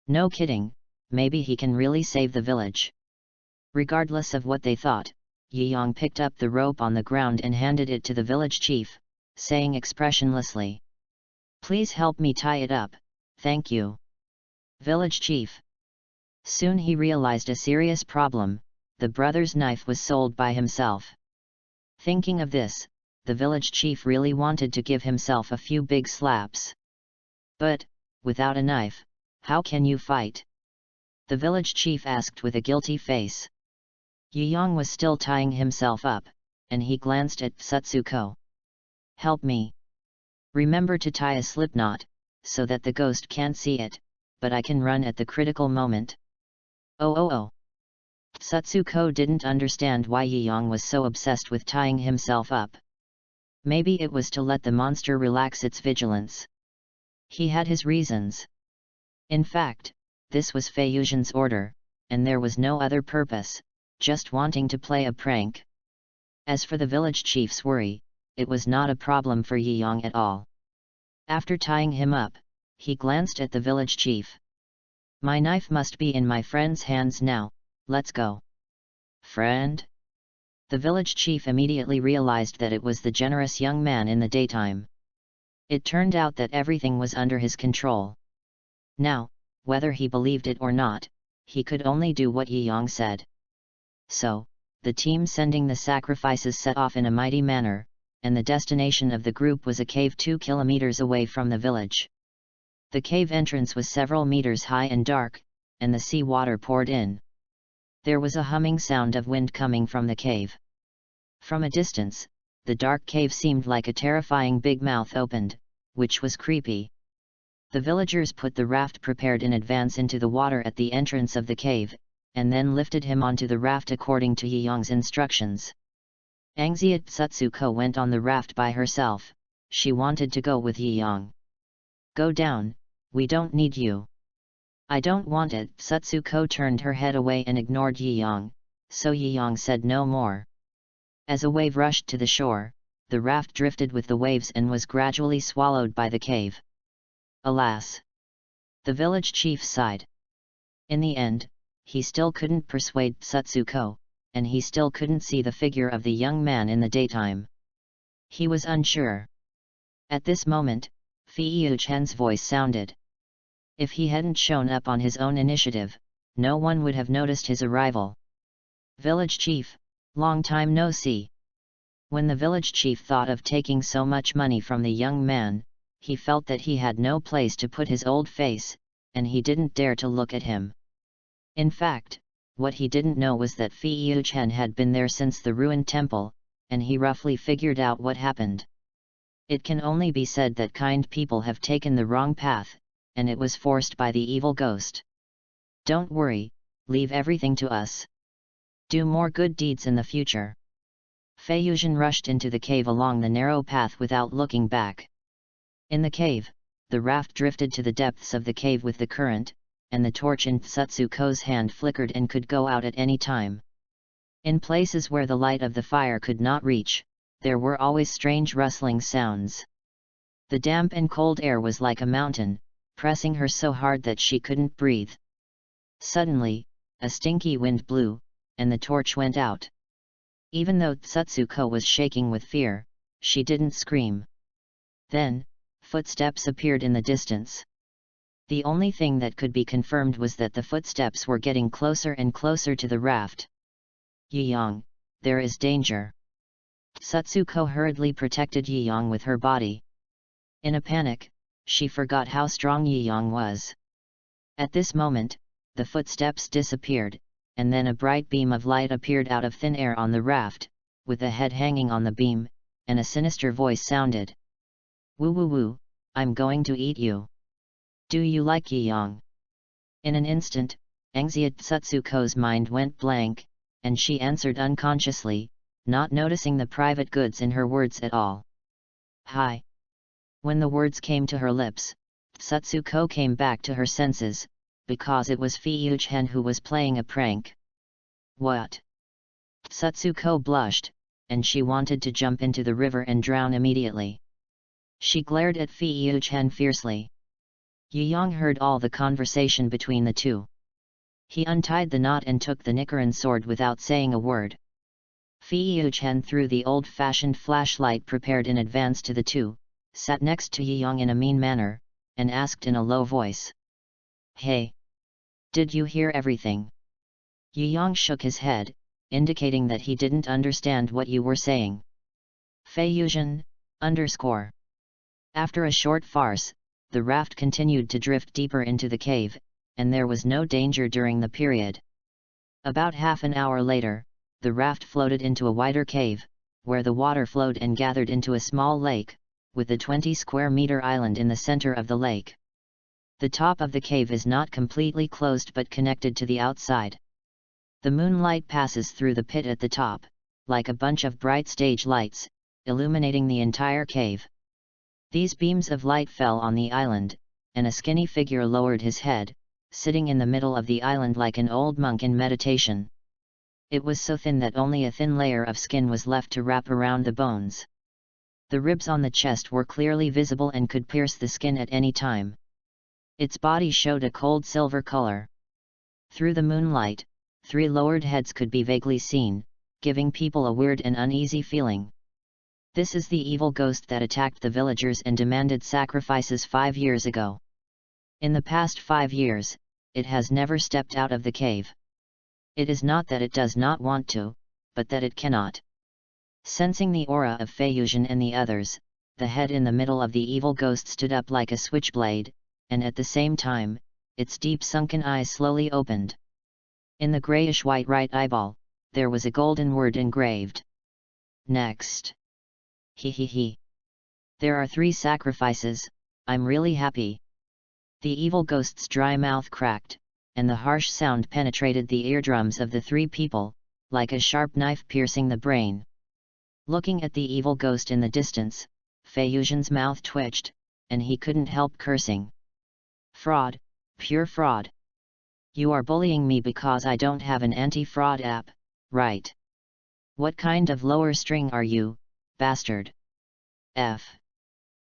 Speaker 1: No kidding, maybe he can really save the village. Regardless of what they thought, Yi-Yong picked up the rope on the ground and handed it to the village chief, saying expressionlessly, "Please help me tie it up, thank you." Village chief. Soon he realized a serious problem: the brother's knife was sold by himself. Thinking of this, the village chief really wanted to give himself a few big slaps. But, without a knife, how can you fight? The village chief asked with a guilty face. Yi-Yong was still tying himself up, and he glanced at Satsuko. "Help me. Remember to tie a slipknot, so that the ghost can't see it, but I can run at the critical moment." Oh. Satsuko didn't understand why Yi-Yong was so obsessed with tying himself up. Maybe it was to let the monster relax its vigilance. He had his reasons. In fact, this was Fei Yuzhen's order, and there was no other purpose, just wanting to play a prank. As for the village chief's worry, it was not a problem for Yi-Yong at all. After tying him up, he glanced at the village chief. "My knife must be in my friend's hands now, let's go." "Friend?" The village chief immediately realized that it was the generous young man in the daytime. It turned out that everything was under his control. Now, whether he believed it or not, he could only do what Yi-Yong said. So, the team sending the sacrifices set off in a mighty manner, and the destination of the group was a cave 2 kilometers away from the village. The cave entrance was several meters high and dark, and the sea water poured in. There was a humming sound of wind coming from the cave. From a distance, the dark cave seemed like a terrifying big mouth opened, which was creepy. The villagers put the raft prepared in advance into the water at the entrance of the cave, and then lifted him onto the raft according to Yi-Yong's instructions. Anxiety Satsuko went on the raft by herself. She wanted to go with Yi-Yong. "Go down, we don't need you." "I don't want it." Satsuko turned her head away and ignored Yi-Yong, so Yi-Yong said no more. As a wave rushed to the shore, the raft drifted with the waves and was gradually swallowed by the cave. Alas! The village chief sighed. In the end, he still couldn't persuade Satsuko, and he still couldn't see the figure of the young man in the daytime. He was unsure. At this moment, Fei Yuzhen's voice sounded. If he hadn't shown up on his own initiative, no one would have noticed his arrival. "Village chief, long time no see." When the village chief thought of taking so much money from the young man, he felt that he had no place to put his old face, and he didn't dare to look at him. In fact, what he didn't know was that Fei Yuzhen had been there since the ruined temple, and he roughly figured out what happened. It can only be said that kind people have taken the wrong path, and it was forced by the evil ghost. Don't worry, leave everything to us. Do more good deeds in the future. Fei Yuzhen rushed into the cave along the narrow path without looking back. In the cave, the raft drifted to the depths of the cave with the current, and the torch in Satsuko's hand flickered and could go out at any time. In places where the light of the fire could not reach, there were always strange rustling sounds. The damp and cold air was like a mountain, pressing her so hard that she couldn't breathe. Suddenly, a stinky wind blew, and the torch went out. Even though Satsuko was shaking with fear, she didn't scream. Then, footsteps appeared in the distance. The only thing that could be confirmed was that the footsteps were getting closer and closer to the raft. "Yi-Yong, there is danger." Satsuko hurriedly protected Yi-Yong with her body. In a panic, she forgot how strong Yi-Yong was. At this moment, the footsteps disappeared, and then a bright beam of light appeared out of thin air on the raft, with a head hanging on the beam, and a sinister voice sounded. "Woo woo woo, I'm going to eat you. Do you like Yi-Yong?" In an instant, Anxiety Satsuko's mind went blank, and she answered unconsciously, not noticing the private goods in her words at all. "Hi." When the words came to her lips, Satsuko came back to her senses, because it was Fei-Yuchen who was playing a prank. What? Satsuko blushed, and she wanted to jump into the river and drown immediately. She glared at Fei-Yuchen fiercely. Yu Yang heard all the conversation between the two. He untied the knot and took the Nichiren sword without saying a word. Fei-Yuchen threw the old-fashioned flashlight prepared in advance to the two, sat next to Yu Yang in a mean manner, and asked in a low voice. Hey! Did you hear everything? Yu Yang shook his head, indicating that he didn't understand what you were saying. Fei-Yuchen, _. After a short farce, the raft continued to drift deeper into the cave, and there was no danger during the period. About half an hour later, the raft floated into a wider cave, where the water flowed and gathered into a small lake, with a 20-square-meter island in the center of the lake. The top of the cave is not completely closed but connected to the outside. The moonlight passes through the pit at the top, like a bunch of bright stage lights, illuminating the entire cave. These beams of light fell on the island, and a skinny figure lowered his head, sitting in the middle of the island like an old monk in meditation. It was so thin that only a thin layer of skin was left to wrap around the bones. The ribs on the chest were clearly visible and could pierce the skin at any time. Its body showed a cold silver color. Through the moonlight, 3 lowered heads could be vaguely seen, giving people a weird and uneasy feeling. This is the evil ghost that attacked the villagers and demanded sacrifices 5 years ago. In the past 5 years, it has never stepped out of the cave. It is not that it does not want to, but that it cannot. Sensing the aura of Fei-Yuchen and the others, the head in the middle of the evil ghost stood up like a switchblade, and at the same time, its deep sunken eyes slowly opened. In the grayish-white right eyeball, there was a golden word engraved. Next. He. There are 3 sacrifices, I'm really happy. The evil ghost's dry mouth cracked, and the harsh sound penetrated the eardrums of the 3 people, like a sharp knife piercing the brain. Looking at the evil ghost in the distance, Fei-Yuchen's mouth twitched, and he couldn't help cursing. Fraud, pure fraud. You are bullying me because I don't have an anti-fraud app, right? What kind of lower string are you, bastard? F.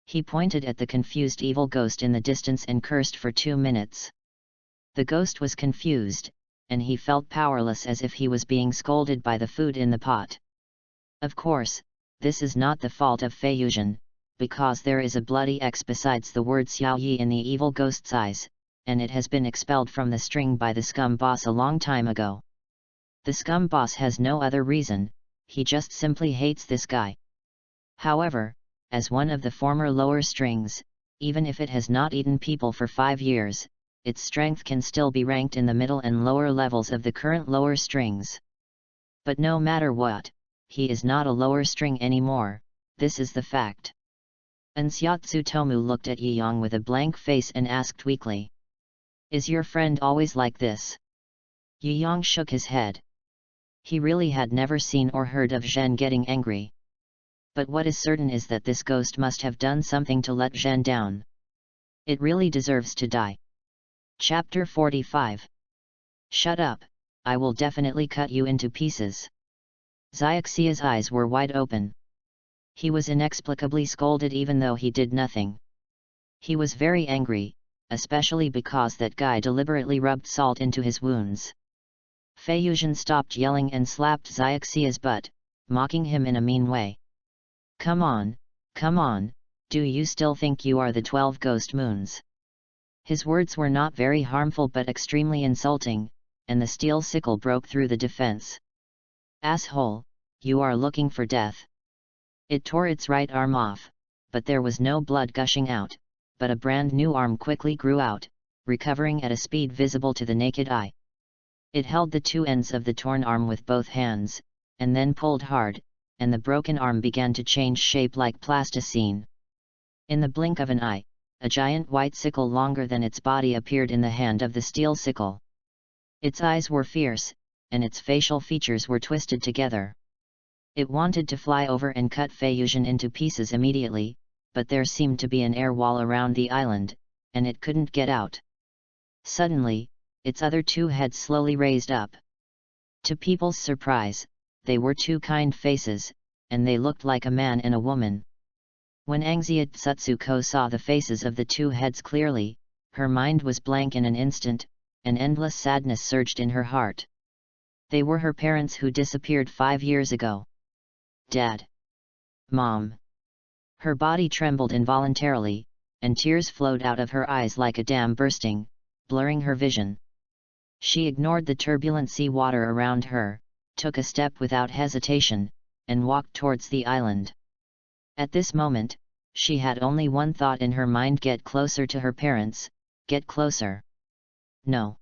Speaker 1: He pointed at the confused evil ghost in the distance and cursed for 2 minutes. The ghost was confused, and he felt powerless as if he was being scolded by the food in the pot. Of course, this is not the fault of Fei-Yuchen, because there is a bloody X besides the word Xiao Yi in the evil ghost's eyes, and it has been expelled from the string by the scum boss a long time ago. The scum boss has no other reason, he just simply hates this guy. However, as one of the former lower strings, even if it has not eaten people for 5 years, its strength can still be ranked in the middle and lower levels of the current lower strings. But no matter what, he is not a lower string anymore, this is the fact. Ansyatsu Tomu looked at Yi Yang with a blank face and asked weakly. Is your friend always like this? Yi Yang shook his head. He really had never seen or heard of Zhen getting angry. But what is certain is that this ghost must have done something to let Zhen down. It really deserves to die. Chapter 45. Shut up, I will definitely cut you into pieces. Xiaxia's eyes were wide open. He was inexplicably scolded even though he did nothing. He was very angry, especially because that guy deliberately rubbed salt into his wounds. Fei-Yuchen stopped yelling and slapped Xiaxia's butt, mocking him in a mean way. Come on, do you still think you are the 12 ghost moons? His words were not very harmful but extremely insulting, and the steel sickle broke through the defense. Asshole, you are looking for death. It tore its right arm off, but there was no blood gushing out, but a brand new arm quickly grew out, recovering at a speed visible to the naked eye. It held the 2 ends of the torn arm with both hands, and then pulled hard, and the broken arm began to change shape like plasticine. In the blink of an eye, a giant white sickle longer than its body appeared in the hand of the steel sickle. Its eyes were fierce, and its facial features were twisted together. It wanted to fly over and cut Fei-Yuchen into pieces immediately, but there seemed to be an air wall around the island, and it couldn't get out. Suddenly, its other two heads slowly raised up. To people's surprise, they were two kind faces, and they looked like a man and a woman. When Angzia Tsutsuko saw the faces of the two heads clearly, her mind was blank in an instant, and endless sadness surged in her heart. They were her parents who disappeared 5 years ago. Dad. Mom. Her body trembled involuntarily, and tears flowed out of her eyes like a dam bursting, blurring her vision. She ignored the turbulent sea water around her, took a step without hesitation, and walked towards the island. At this moment, she had only one thought in her mind: get closer to her parents, get closer. No.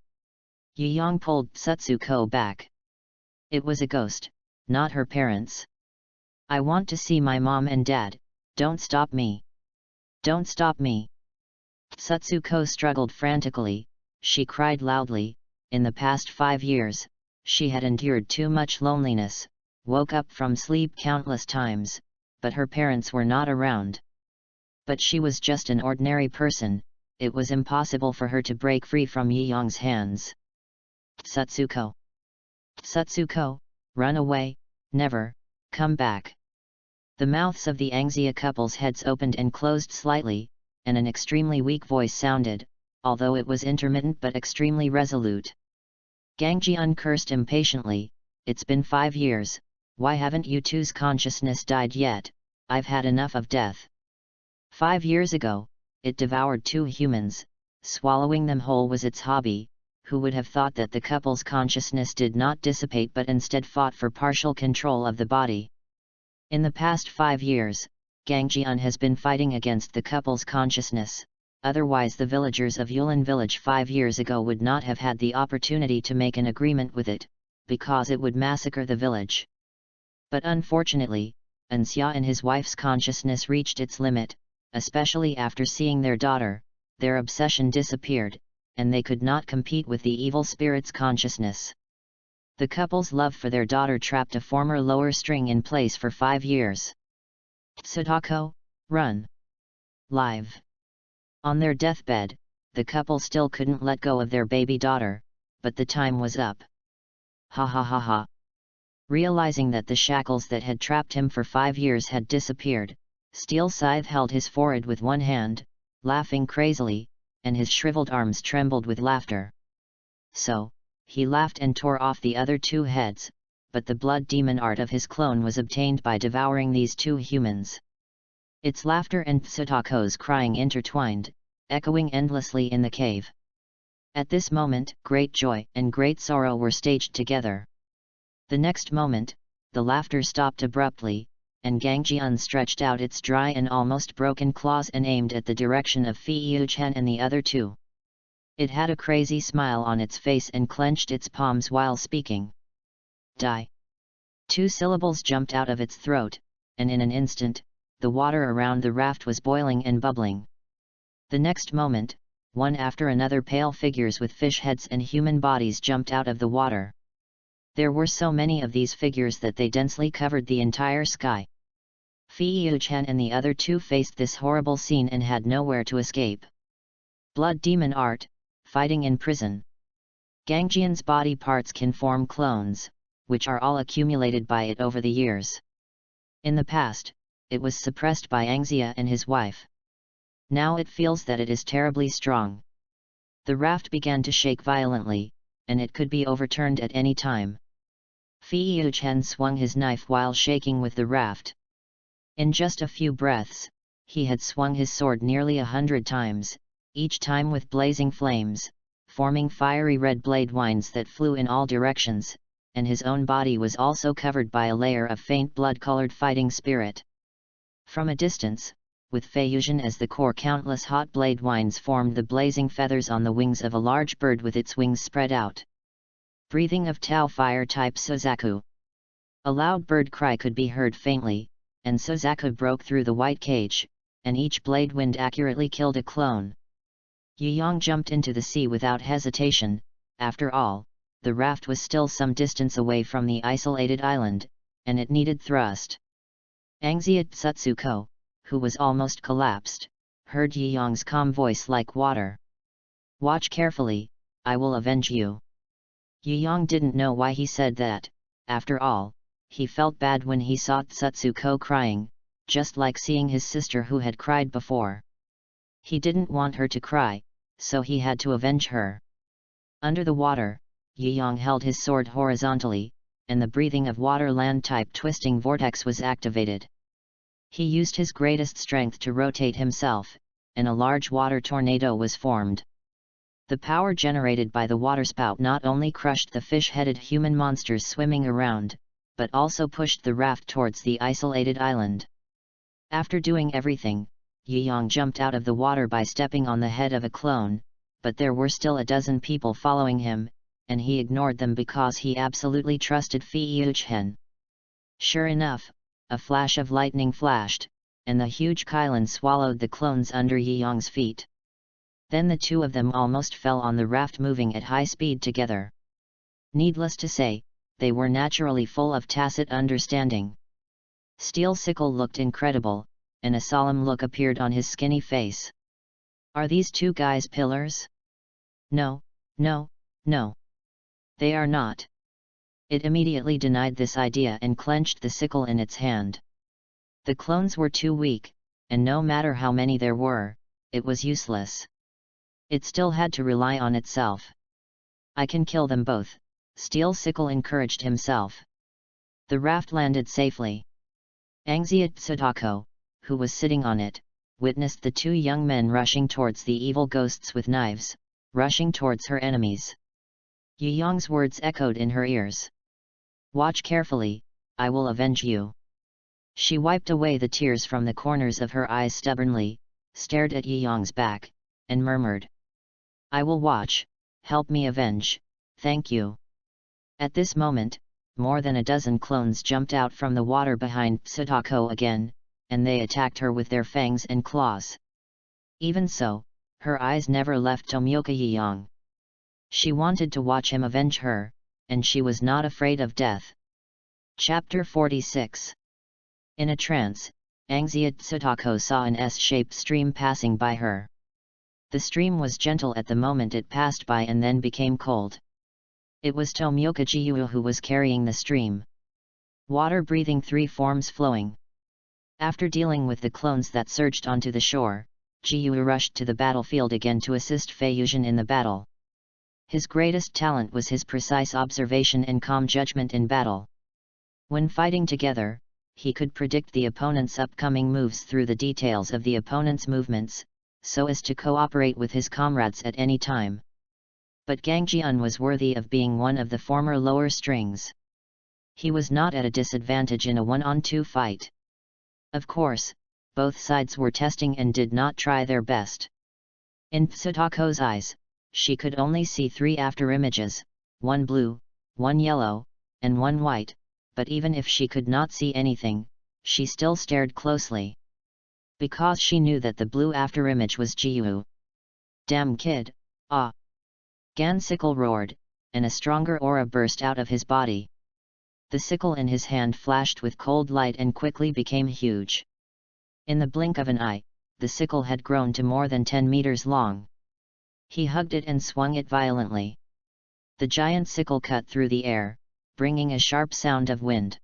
Speaker 1: Yiyang pulled Tsutsuko back. It was a ghost, not her parents. I want to see my mom and dad, don't stop me. Don't stop me. Tsutsuko struggled frantically, she cried loudly. In the past 5 years, she had endured too much loneliness, woke up from sleep countless times, but her parents were not around. But she was just an ordinary person, it was impossible for her to break free from Yiyang's hands. Tsutsuko. Tsutsuko, run away, never, come back. The mouths of the Angzia couple's heads opened and closed slightly, and an extremely weak voice sounded, although it was intermittent but extremely resolute. Gangjian cursed impatiently, it's been 5 years, why haven't you two's consciousness died yet? I've had enough of death. 5 years ago, it devoured 2 humans, swallowing them whole was its hobby. Who would have thought that the couple's consciousness did not dissipate but instead fought for partial control of the body? In the past 5 years, Gangjian has been fighting against the couple's consciousness, otherwise the villagers of Yulin village 5 years ago would not have had the opportunity to make an agreement with it, because it would massacre the village. But unfortunately, Anxia and his wife's consciousness reached its limit, especially after seeing their daughter, their obsession disappeared, and they could not compete with the evil spirit's consciousness. The couple's love for their daughter trapped a former lower string in place for 5 years. Tsutako, run! Live. On their deathbed, the couple still couldn't let go of their baby daughter, but the time was up. Ha ha ha ha. Realizing that the shackles that had trapped him for 5 years had disappeared, Steel Scythe held his forehead with one hand, laughing crazily, and his shriveled arms trembled with laughter. So, he laughed and tore off the other 2 heads, but the blood demon art of his clone was obtained by devouring these 2 humans. Its laughter and Tsutako's crying intertwined, echoing endlessly in the cave. At this moment, great joy and great sorrow were staged together. The next moment, the laughter stopped abruptly, and Gangjian stretched out its dry and almost broken claws and aimed at the direction of Fei-Yu-Chen and the other 2. It had a crazy smile on its face and clenched its palms while speaking. Die! 2 syllables jumped out of its throat, and in an instant, the water around the raft was boiling and bubbling. The next moment, one after another pale figures with fish heads and human bodies jumped out of the water. There were so many of these figures that they densely covered the entire sky. Fei-Yu-Chen and the other 2 faced this horrible scene and had nowhere to escape. Blood demon art, fighting in prison. Gangjian's body parts can form clones, which are all accumulated by it over the years. In the past, it was suppressed by Angzia and his wife. Now it feels that it is terribly strong. The raft began to shake violently, and it could be overturned at any time. Fei-Yu-Chen swung his knife while shaking with the raft. In just a few breaths, he had swung his sword nearly 100 times, each time with blazing flames, forming fiery red blade winds that flew in all directions, and his own body was also covered by a layer of faint blood-colored fighting spirit. From a distance, with Fei-Yu-Chen as the core, countless hot blade winds formed the blazing feathers on the wings of a large bird with its wings spread out. Breathing of Tao fire type Suzaku. A loud bird cry could be heard faintly, and Suzaku broke through the white cage, and each blade wind accurately killed a clone. Yiyang jumped into the sea without hesitation. After all, the raft was still some distance away from the isolated island, and it needed thrust. Angzia Tsutsuko, who was almost collapsed, heard Yiyang's calm voice like water. Watch carefully, I will avenge you." Yuyang didn't know why he said that. After all, he felt bad when he saw Tsutsuko crying, just like seeing his sister who had cried before. He didn't want her to cry, so he had to avenge her. Under the water, Yuyang held his sword horizontally, and the breathing of water-land type twisting vortex was activated. He used his greatest strength to rotate himself, and a large water tornado was formed. The power generated by the waterspout not only crushed the fish-headed human monsters swimming around, but also pushed the raft towards the isolated island. After doing everything, Yuyang jumped out of the water by stepping on the head of a clone, but there were still a dozen people following him, and he ignored them because he absolutely trusted Fi Yuchen. Sure enough, a flash of lightning flashed, and the huge Kylan swallowed the clones under Yuyang's feet. Then the two of them almost fell on the raft moving at high speed together. Needless to say, they were naturally full of tacit understanding. Steel Sickle looked incredible, and a solemn look appeared on his skinny face. "Are these two guys pillars?" "No, no, no. They are not." It immediately denied this idea and clenched the sickle in its hand. The clones were too weak, and no matter how many there were, it was useless. It still had to rely on itself. "I can kill them both," Steel Sickle encouraged himself. The raft landed safely. Angziat Sadako, who was sitting on it, witnessed the two young men rushing towards the evil ghosts with knives, rushing towards her enemies. Yuyang's words echoed in her ears. "Watch carefully, I will avenge you." She wiped away the tears from the corners of her eyes stubbornly, stared at Yuyang's back, and murmured, "I will watch, help me avenge, thank you." At this moment, more than a dozen clones jumped out from the water behind Sadako again, and they attacked her with their fangs and claws. Even so, her eyes never left Tomioka Yuyang. She wanted to watch him avenge her, and she was not afraid of death. Chapter 46. In a trance, Angziat Sadako saw an S-shaped stream passing by her. The stream was gentle at the moment it passed by and then became cold. It was Tomioka Jiyu who was carrying the stream. Water breathing, three forms flowing. After dealing with the clones that surged onto the shore, Jiyu rushed to the battlefield again to assist Feiyuzhen in the battle. His greatest talent was his precise observation and calm judgment in battle. When fighting together, he could predict the opponent's upcoming moves through the details of the opponent's movements, so as to cooperate with his comrades at any time. But Gangjian was worthy of being one of the former lower strings. He was not at a disadvantage in a one-on-two fight. Of course, both sides were testing and did not try their best. In Sadako's eyes, she could only see three afterimages, one blue, one yellow, and one white, but even if she could not see anything, she still stared closely. Because she knew that the blue afterimage was Jiyu. "Damn kid, ah!" Gan Sickle roared, and a stronger aura burst out of his body. The sickle in his hand flashed with cold light and quickly became huge. In the blink of an eye, the sickle had grown to more than 10 meters long. He hugged it and swung it violently. The giant sickle cut through the air, bringing a sharp sound of wind.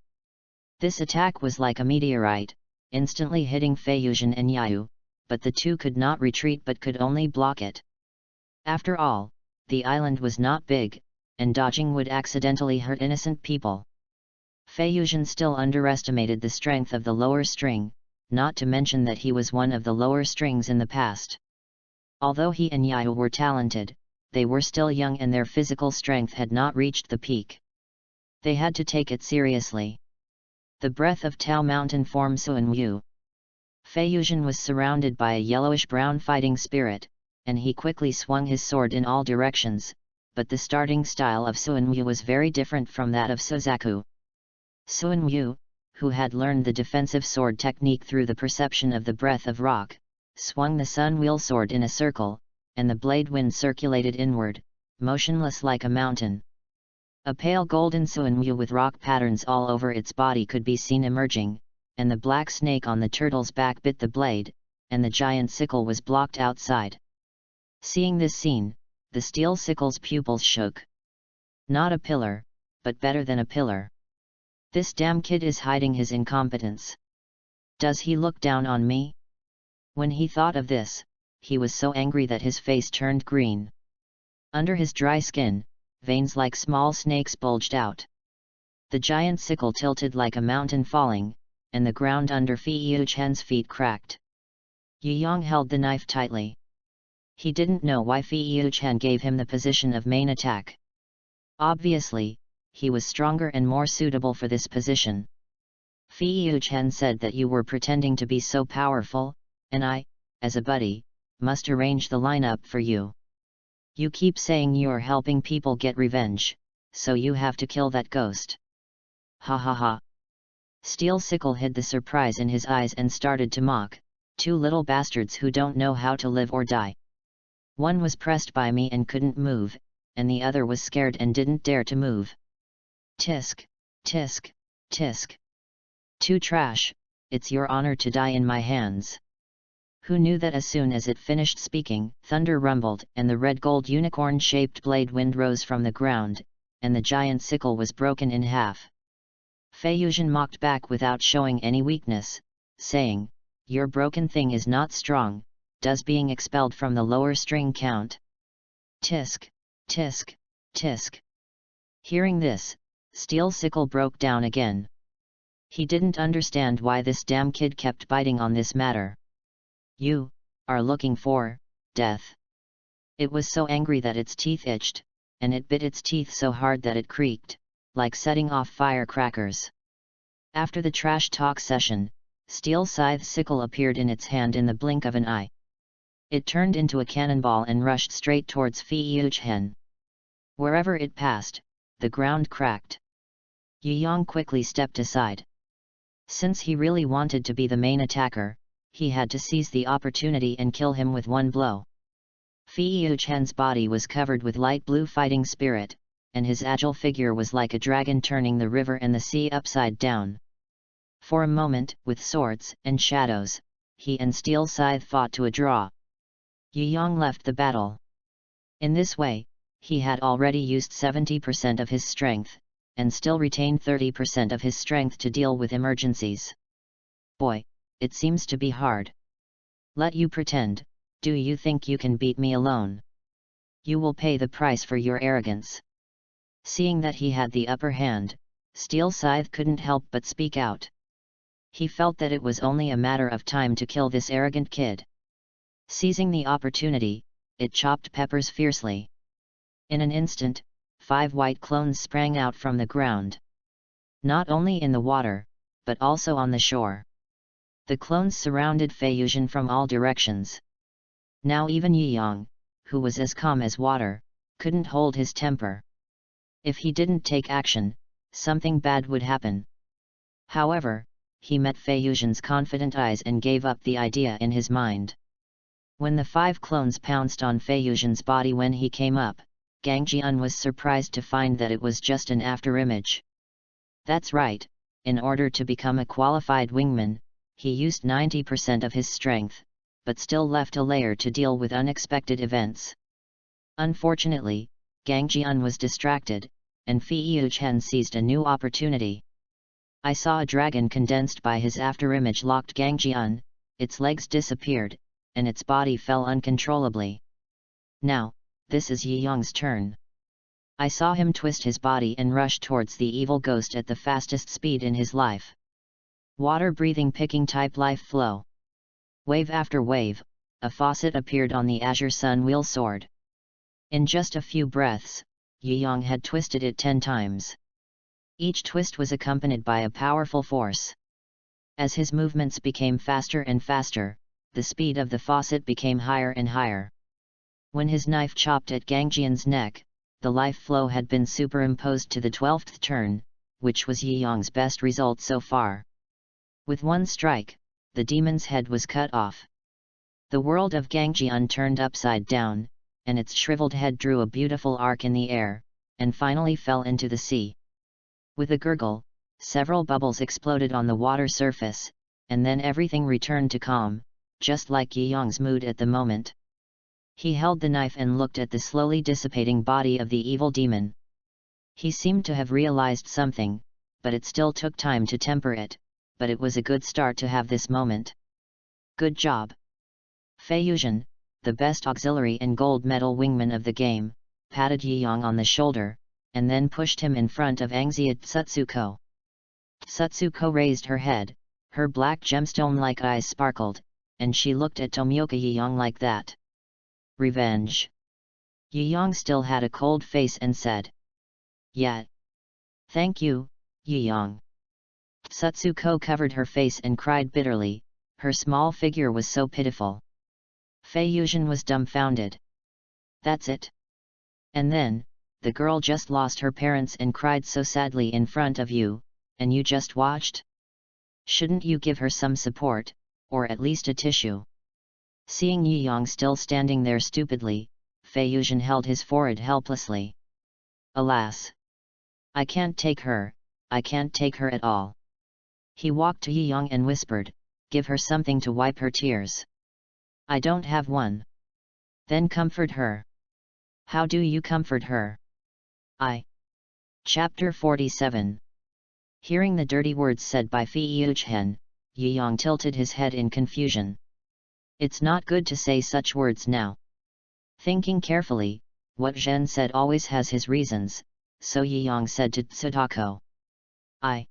Speaker 1: This attack was like a meteorite, instantly hitting Feiyuzhen and Yayu, but the two could not retreat but could only block it. After all, the island was not big, and dodging would accidentally hurt innocent people. Feiyuzhen still underestimated the strength of the lower string, not to mention that he was one of the lower strings in the past. Although he and Yayu were talented, they were still young and their physical strength had not reached the peak. They had to take it seriously. The breath of Tao Mountain formed Suanwu. Feiyuzhen was surrounded by a yellowish-brown fighting spirit, and he quickly swung his sword in all directions, but the starting style of Suanwu was very different from that of Suzaku. Suanwu, who had learned the defensive sword technique through the perception of the breath of rock, swung the sun wheel sword in a circle, and the blade wind circulated inward, motionless like a mountain. A pale golden Suanwu with rock patterns all over its body could be seen emerging, and the black snake on the turtle's back bit the blade, and the giant sickle was blocked outside. Seeing this scene, the steel sickle's pupils shook. Not a pillar, but better than a pillar. This damn kid is hiding his incompetence. Does he look down on me? When he thought of this, he was so angry that his face turned green. Under his dry skin, veins like small snakes bulged out. The giant sickle tilted like a mountain falling, and the ground under Fei Yuchen's feet cracked. Yi Yang held the knife tightly. He didn't know why Fei Yuchen gave him the position of main attack. Obviously, he was stronger and more suitable for this position. Fei Yuchen said that you were pretending to be so powerful, and I, as a buddy, must arrange the lineup for you. You keep saying you're helping people get revenge, so you have to kill that ghost. Ha ha ha. Steel Sickle hid the surprise in his eyes and started to mock, two little bastards who don't know how to live or die. One was pressed by me and couldn't move, and the other was scared and didn't dare to move. Tisk, tisk, tisk. Too trash, it's your honor to die in my hands. Who knew that as soon as it finished speaking, thunder rumbled and the red-gold unicorn-shaped blade wind rose from the ground, and the giant sickle was broken in half. Fei Yuzhen mocked back without showing any weakness, saying, "Your broken thing is not strong, does being expelled from the lower string count?" Tisk, tisk, tisk. Hearing this, Steel Sickle broke down again. He didn't understand why this damn kid kept biting on this matter. You are looking for death. It was so angry that its teeth itched, and it bit its teeth so hard that it creaked, like setting off firecrackers. After the trash talk session, Steel Scythe Sickle appeared in its hand in the blink of an eye. It turned into a cannonball and rushed straight towards Fei Yuchen. Wherever it passed, the ground cracked. Yi Yang quickly stepped aside. Since he really wanted to be the main attacker, he had to seize the opportunity and kill him with one blow. Fei Yuchen's body was covered with light blue fighting spirit, and his agile figure was like a dragon turning the river and the sea upside down. For a moment, with swords and shadows, he and Steel Scythe fought to a draw. Yi Yang left the battle. In this way, he had already used 70% of his strength, and still retained 30% of his strength to deal with emergencies. Boy, it seems to be hard. Let you pretend, do you think you can beat me alone? You will pay the price for your arrogance. Seeing that he had the upper hand, Steel Scythe couldn't help but speak out. He felt that it was only a matter of time to kill this arrogant kid. Seizing the opportunity, it chopped peppers fiercely. In an instant, 5 white clones sprang out from the ground. Not only in the water, but also on the shore. The clones surrounded Fei Yuzhen from all directions. Now even Yi Yang, who was as calm as water, couldn't hold his temper. If he didn't take action, something bad would happen. However, he met Fei Yuzhen's confident eyes and gave up the idea in his mind. When the 5 clones pounced on Fei Yuzhen's body when he came up, Gang Jian was surprised to find that it was just an afterimage. That's right, in order to become a qualified wingman, he used 90% of his strength, but still left a layer to deal with unexpected events. Unfortunately, Gang Jian was distracted, and Fei Yuchen seized a new opportunity. I saw a dragon condensed by his afterimage locked Gang Jian, its legs disappeared, and its body fell uncontrollably. Now, this is Yi Yang's turn. I saw him twist his body and rush towards the evil ghost at the fastest speed in his life. Water-breathing picking type life flow. Wave after wave, a faucet appeared on the azure sun wheel sword. In just a few breaths, Yi Yang had twisted it 10 times. Each twist was accompanied by a powerful force. As his movements became faster and faster, the speed of the faucet became higher and higher. When his knife chopped at Gang Jian's neck, the life flow had been superimposed to the 12th turn, which was Yi Yang's best result so far. With one strike, the demon's head was cut off. The world of Gang Jian turned upside down, and its shriveled head drew a beautiful arc in the air, and finally fell into the sea. With a gurgle, several bubbles exploded on the water surface, and then everything returned to calm, just like Yi Yang's mood at the moment. He held the knife and looked at the slowly dissipating body of the evil demon. He seemed to have realized something, but it still took time to temper it, but it was a good start to have this moment. Good job. Fei Yuzhen, the best auxiliary and gold medal wingman of the game, patted Yi Yang on the shoulder, and then pushed him in front of Angzia Tsutsuko. Tsutsuko raised her head, her black gemstone-like eyes sparkled, and she looked at Tomioka Yi Yang like that. Revenge. Yi Yang still had a cold face and said, "Yeah. Thank you, Yi Yang." Tsutsuko covered her face and cried bitterly, her small figure was so pitiful. Fei Yuzhen was dumbfounded. That's it? And then, the girl just lost her parents and cried so sadly in front of you, and you just watched? Shouldn't you give her some support, or at least a tissue? Seeing Yi Yang still standing there stupidly, Fei Yuzhen held his forehead helplessly. Alas! I can't take her at all. He walked to Yi Yang and whispered, "Give her something to wipe her tears." "I don't have one." "Then comfort her." "How do you comfort her?" Chapter 47. Hearing the dirty words said by Fei Yuzhen, Yi Yang tilted his head in confusion. It's not good to say such words now. Thinking carefully, what Zhen said always has his reasons, so Yi Yang said to Tsutako. Fei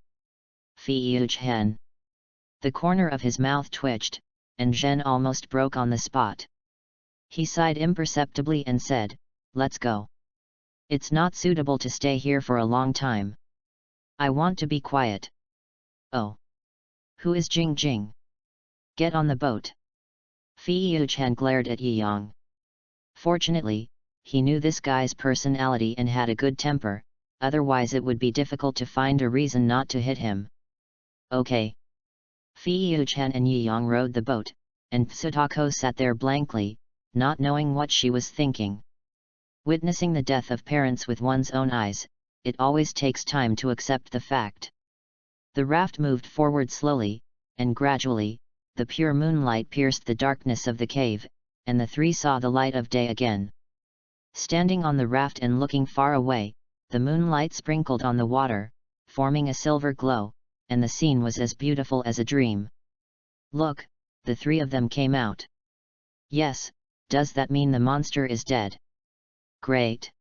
Speaker 1: Yuzhen. The corner of his mouth twitched, and Zhen almost broke on the spot. He sighed imperceptibly and said, "Let's go. It's not suitable to stay here for a long time. I want to be quiet." "Oh. Who is Jing Jing? Get on the boat." Fei Yuzhen glared at Yi Yang. Fortunately, he knew this guy's personality and had a good temper, otherwise it would be difficult to find a reason not to hit him. Okay. Fei Yuzhen and Yi Yang rowed the boat, and Tsutako sat there blankly, not knowing what she was thinking. Witnessing the death of parents with one's own eyes, it always takes time to accept the fact. The raft moved forward slowly, and gradually, the pure moonlight pierced the darkness of the cave, and the three saw the light of day again. Standing on the raft and looking far away, the moonlight sprinkled on the water, forming a silver glow, and the scene was as beautiful as a dream. "Look, the three of them came out." "Yes, does that mean the monster is dead?" "Great.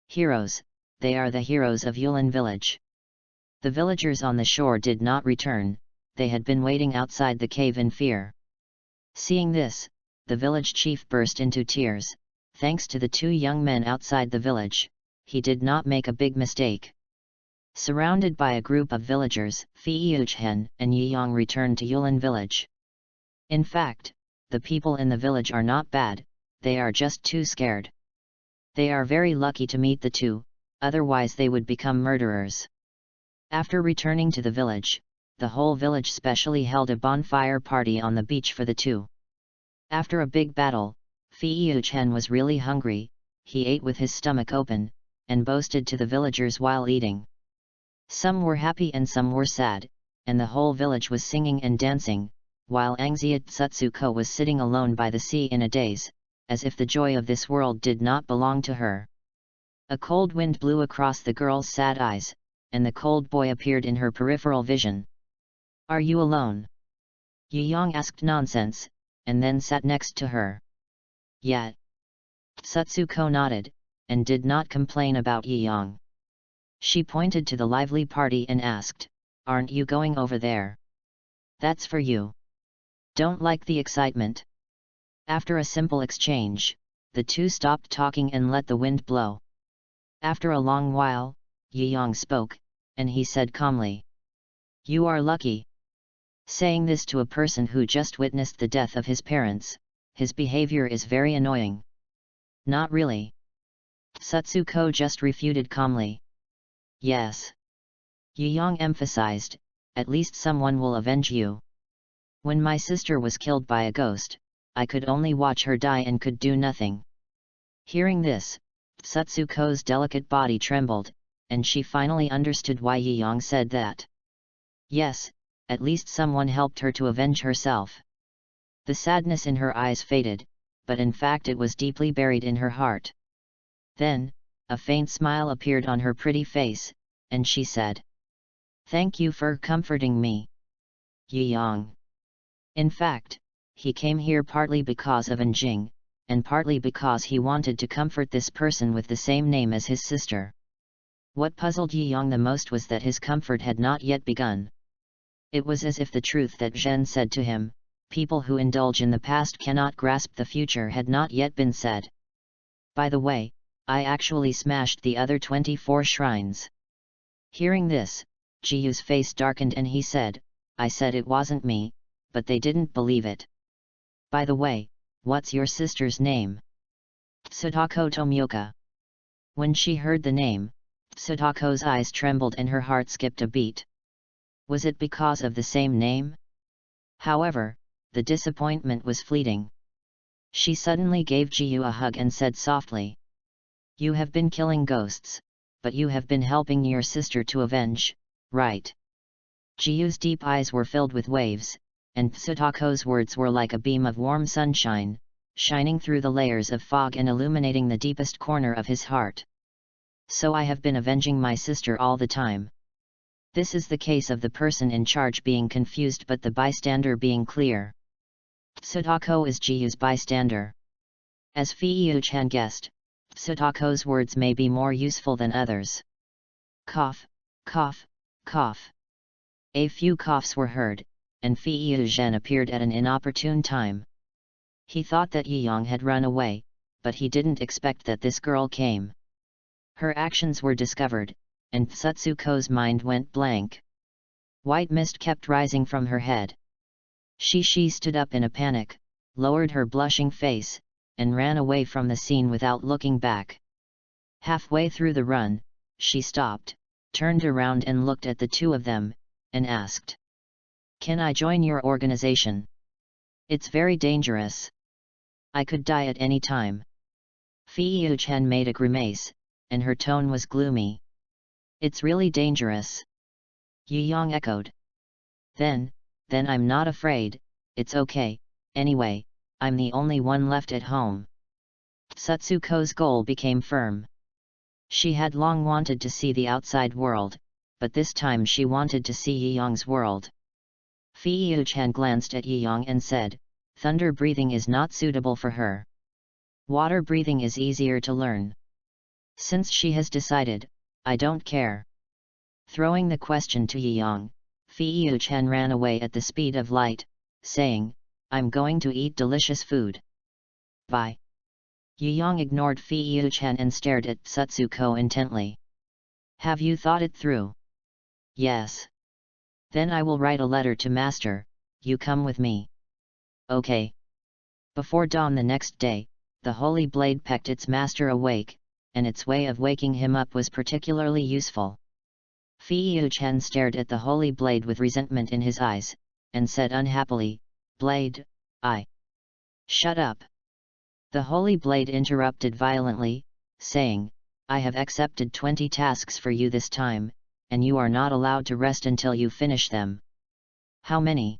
Speaker 1: Heroes, they are the heroes of Yulin village." The villagers on the shore did not return, they had been waiting outside the cave in fear. Seeing this, the village chief burst into tears. Thanks to the two young men outside the village, he did not make a big mistake. Surrounded by a group of villagers, Fei Yuzhen and Yi Yang returned to Yulin village. In fact, the people in the village are not bad, they are just too scared. They are very lucky to meet the two, otherwise they would become murderers. After returning to the village, the whole village specially held a bonfire party on the beach for the two. After a big battle, Fei Yuzhen was really hungry, he ate with his stomach open, and boasted to the villagers while eating. Some were happy and some were sad, and the whole village was singing and dancing, while Angzia Tsutsuko was sitting alone by the sea in a daze, as if the joy of this world did not belong to her. A cold wind blew across the girl's sad eyes, and the cold boy appeared in her peripheral vision. "Are you alone?" Yi Yang asked nonsense, and then sat next to her. "Yeah." Tsutsuko nodded, and did not complain about Yi Yang. She pointed to the lively party and asked, "Aren't you going over there?" "That's for you. Don't like the excitement." After a simple exchange, the two stopped talking and let the wind blow. After a long while, Yi Yang spoke, and he said calmly, "You are lucky." Saying this to a person who just witnessed the death of his parents, his behavior is very annoying. "Not really." Tsutsuko just refuted calmly. "Yes." Yi Yang emphasized, "At least someone will avenge you. When my sister was killed by a ghost, I could only watch her die and could do nothing." Hearing this, Tsutsuko's delicate body trembled, and she finally understood why Yi Yang said that. Yes, at least someone helped her to avenge herself. The sadness in her eyes faded, but in fact it was deeply buried in her heart. Then, a faint smile appeared on her pretty face, and she said, "Thank you for comforting me, Yi-yang. In fact, he came here partly because of Anjing, and partly because he wanted to comfort this person with the same name as his sister." What puzzled Yi-yang the most was that his comfort had not yet begun. It was as if the truth that Zhen said to him, "People who indulge in the past cannot grasp the future," had not yet been said. "By the way, I actually smashed the other 24 shrines." Hearing this, Jiyu's face darkened and he said, "I said it wasn't me, but they didn't believe it. By the way, what's your sister's name?" "Sadako Tomioka." When she heard the name, Sadako's eyes trembled and her heart skipped a beat. Was it because of the same name? However, the disappointment was fleeting. She suddenly gave Jiyu a hug and said softly, "You have been killing ghosts, but you have been helping your sister to avenge, right?" Jiyu's deep eyes were filled with waves, and Sadako's words were like a beam of warm sunshine, shining through the layers of fog and illuminating the deepest corner of his heart. "So I have been avenging my sister all the time." This is the case of the person in charge being confused but the bystander being clear. Sadako is Jiyu's bystander. As Fei-Yu-chan guessed, Sadako's words may be more useful than others. Cough, cough, cough. A few coughs were heard, and Fei-Yu-chan appeared at an inopportune time. He thought that Yi-yang had run away, but he didn't expect that this girl came. Her actions were discovered, and Satsuko's mind went blank. White mist kept rising from her head. She stood up in a panic, lowered her blushing face, and ran away from the scene without looking back. Halfway through the run, she stopped, turned around and looked at the two of them, and asked, "Can I join your organization? It's very dangerous. I could die at any time." Fei-Yu-chan made a grimace, and her tone was gloomy. "It's really dangerous?" Yi-yang echoed. Then I'm not afraid, it's okay, anyway, I'm the only one left at home." Satsuko's goal became firm. She had long wanted to see the outside world, but this time she wanted to see Yi-yang's world. Fei-Yu-chan glanced at Yi-yang and said, "Thunder breathing is not suitable for her. Water breathing is easier to learn." "Since she has decided, I don't care." Throwing the question to Yi-yang, Fei-Yu-chan ran away at the speed of light, saying, "I'm going to eat delicious food. Bye." Yi-yang ignored Fei-Yu-chan and stared at Satsuko intently. "Have you thought it through?" "Yes." "Then I will write a letter to Master, you come with me." "Okay." Before dawn the next day, the holy blade pecked its master awake, and its way of waking him up was particularly useful. Fei-Yu-chan stared at the holy blade with resentment in his eyes, and said unhappily, "Blade, I..." "Shut up." The holy blade interrupted violently, saying, "I have accepted 20 tasks for you this time, and you are not allowed to rest until you finish them." "How many?"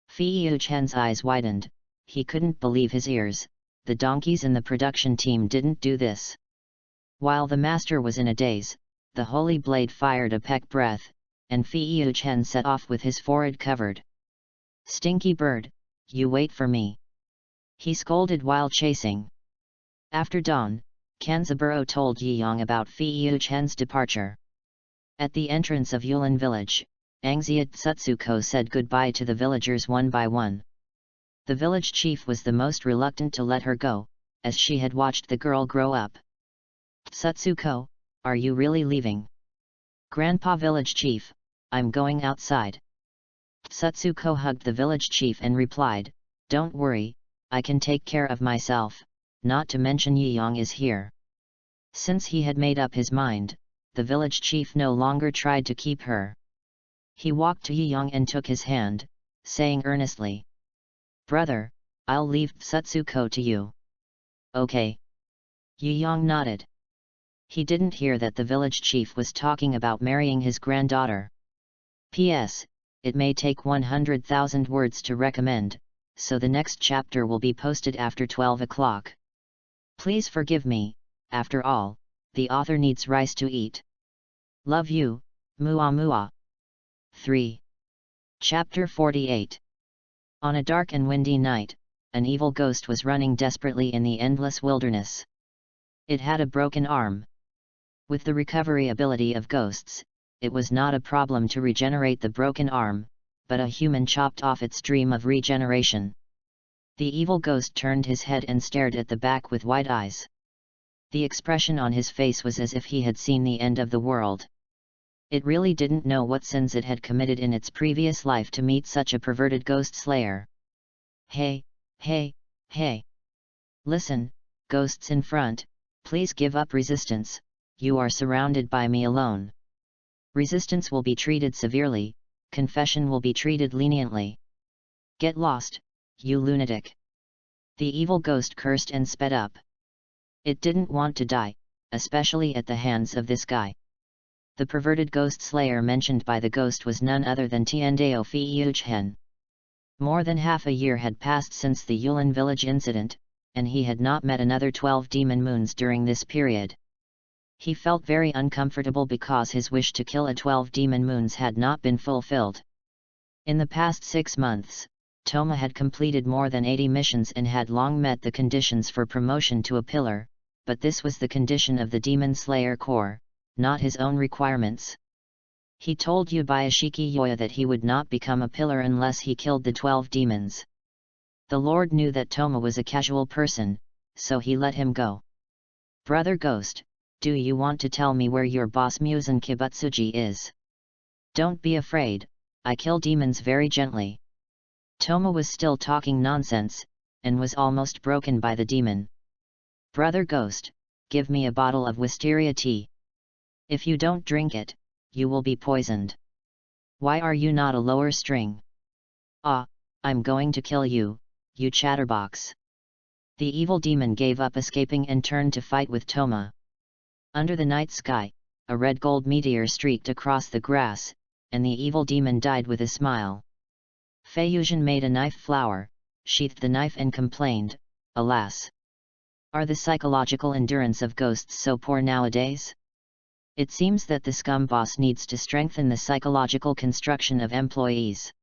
Speaker 1: Fei-Yu-chan's eyes widened, he couldn't believe his ears, the donkeys in the production team didn't do this. While the master was in a daze, the holy blade fired a peck breath, and Fei-Yu-chan set off with his forehead covered. "Stinky bird, you wait for me!" he scolded while chasing. After dawn, Kanzaburo told Yi-yang about Fei-Yu-chan's departure. At the entrance of Yulin village, Angziat Satsuko said goodbye to the villagers one by one. The village chief was the most reluctant to let her go, as she had watched the girl grow up. "Satsuko, are you really leaving?" "Grandpa village chief, I'm going outside." Satsuko hugged the village chief and replied, "Don't worry, I can take care of myself, not to mention Yi-yang is here." Since he had made up his mind, the village chief no longer tried to keep her. He walked to Yi-yang and took his hand, saying earnestly, "Brother, I'll leave Satsuko to you." "Okay." Yi-yang nodded. He didn't hear that the village chief was talking about marrying his granddaughter. P.S. It may take 100,000 words to recommend, so the next chapter will be posted after 12 o'clock. Please forgive me, after all, the author needs rice to eat. Love you, Mua Mua. 3. Chapter 48. On a dark and windy night, an evil ghost was running desperately in the endless wilderness. It had a broken arm. With the recovery ability of ghosts, it was not a problem to regenerate the broken arm, but a human chopped off its dream of regeneration. The evil ghost turned his head and stared at the back with wide eyes. The expression on his face was as if he had seen the end of the world. It really didn't know what sins it had committed in its previous life to meet such a perverted ghost slayer. Hey, hey, hey! Listen, ghosts in front, please give up resistance, you are surrounded by me alone. Resistance will be treated severely, confession will be treated leniently. Get lost, you lunatic! The evil ghost cursed and sped up. It didn't want to die, especially at the hands of this guy. The perverted ghost slayer mentioned by the ghost was none other than Tiandeo Fiuchen. More than half a year had passed since the Yulin village incident, and he had not met another 12 demon moons during this period. He felt very uncomfortable because his wish to kill a 12 demon moons had not been fulfilled. In the past 6 months, Toma had completed more than 80 missions and had long met the conditions for promotion to a pillar, but this was the condition of the Demon Slayer Corps, not his own requirements. He told Yubayashiki Yoya that he would not become a pillar unless he killed the 12 demons. The Lord knew that Toma was a casual person, so he let him go. Brother Ghost, do you want to tell me where your boss Muzan Kibutsuji is? Don't be afraid, I kill demons very gently. Toma was still talking nonsense, and was almost broken by the demon. Brother Ghost, give me a bottle of wisteria tea. If you don't drink it, you will be poisoned. Why are you not a lower string? Ah, I'm going to kill you, you chatterbox. The evil demon gave up escaping and turned to fight with Toma. Under the night sky, a red gold meteor streaked across the grass, and the evil demon died with a smile. Feiyuzhen made a knife flower, sheathed the knife and complained, alas! Are the psychological endurance of ghosts so poor nowadays? It seems that the scum boss needs to strengthen the psychological construction of employees.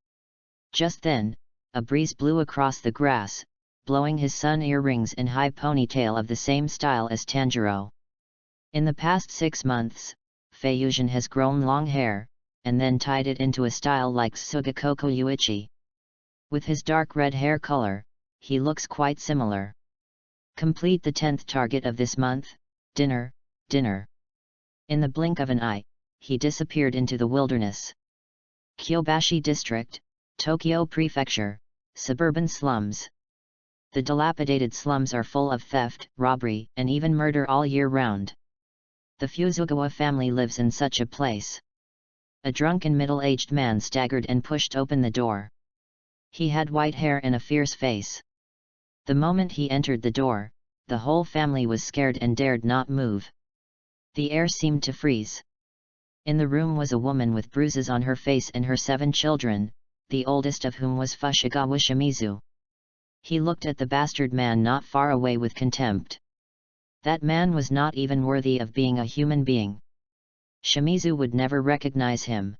Speaker 1: Just then, a breeze blew across the grass, blowing his sun earrings and high ponytail of the same style as Tanjiro. In the past 6 months, Feiyuzhen has grown long hair, and then tied it into a style like Sugakoko Yuichi. With his dark red hair color, he looks quite similar. Complete the 10th target of this month, dinner, dinner. In the blink of an eye, he disappeared into the wilderness. Kyobashi District, Tokyo Prefecture, suburban slums. The dilapidated slums are full of theft, robbery, and even murder all year round. The Fuzugawa family lives in such a place. A drunken middle-aged man staggered and pushed open the door. He had white hair and a fierce face. The moment he entered the door, the whole family was scared and dared not move. The air seemed to freeze. In the room was a woman with bruises on her face and her 7 children, the oldest of whom was Fushigawa Shimizu. He looked at the bastard man not far away with contempt. That man was not even worthy of being a human being. Shimizu would never recognize him.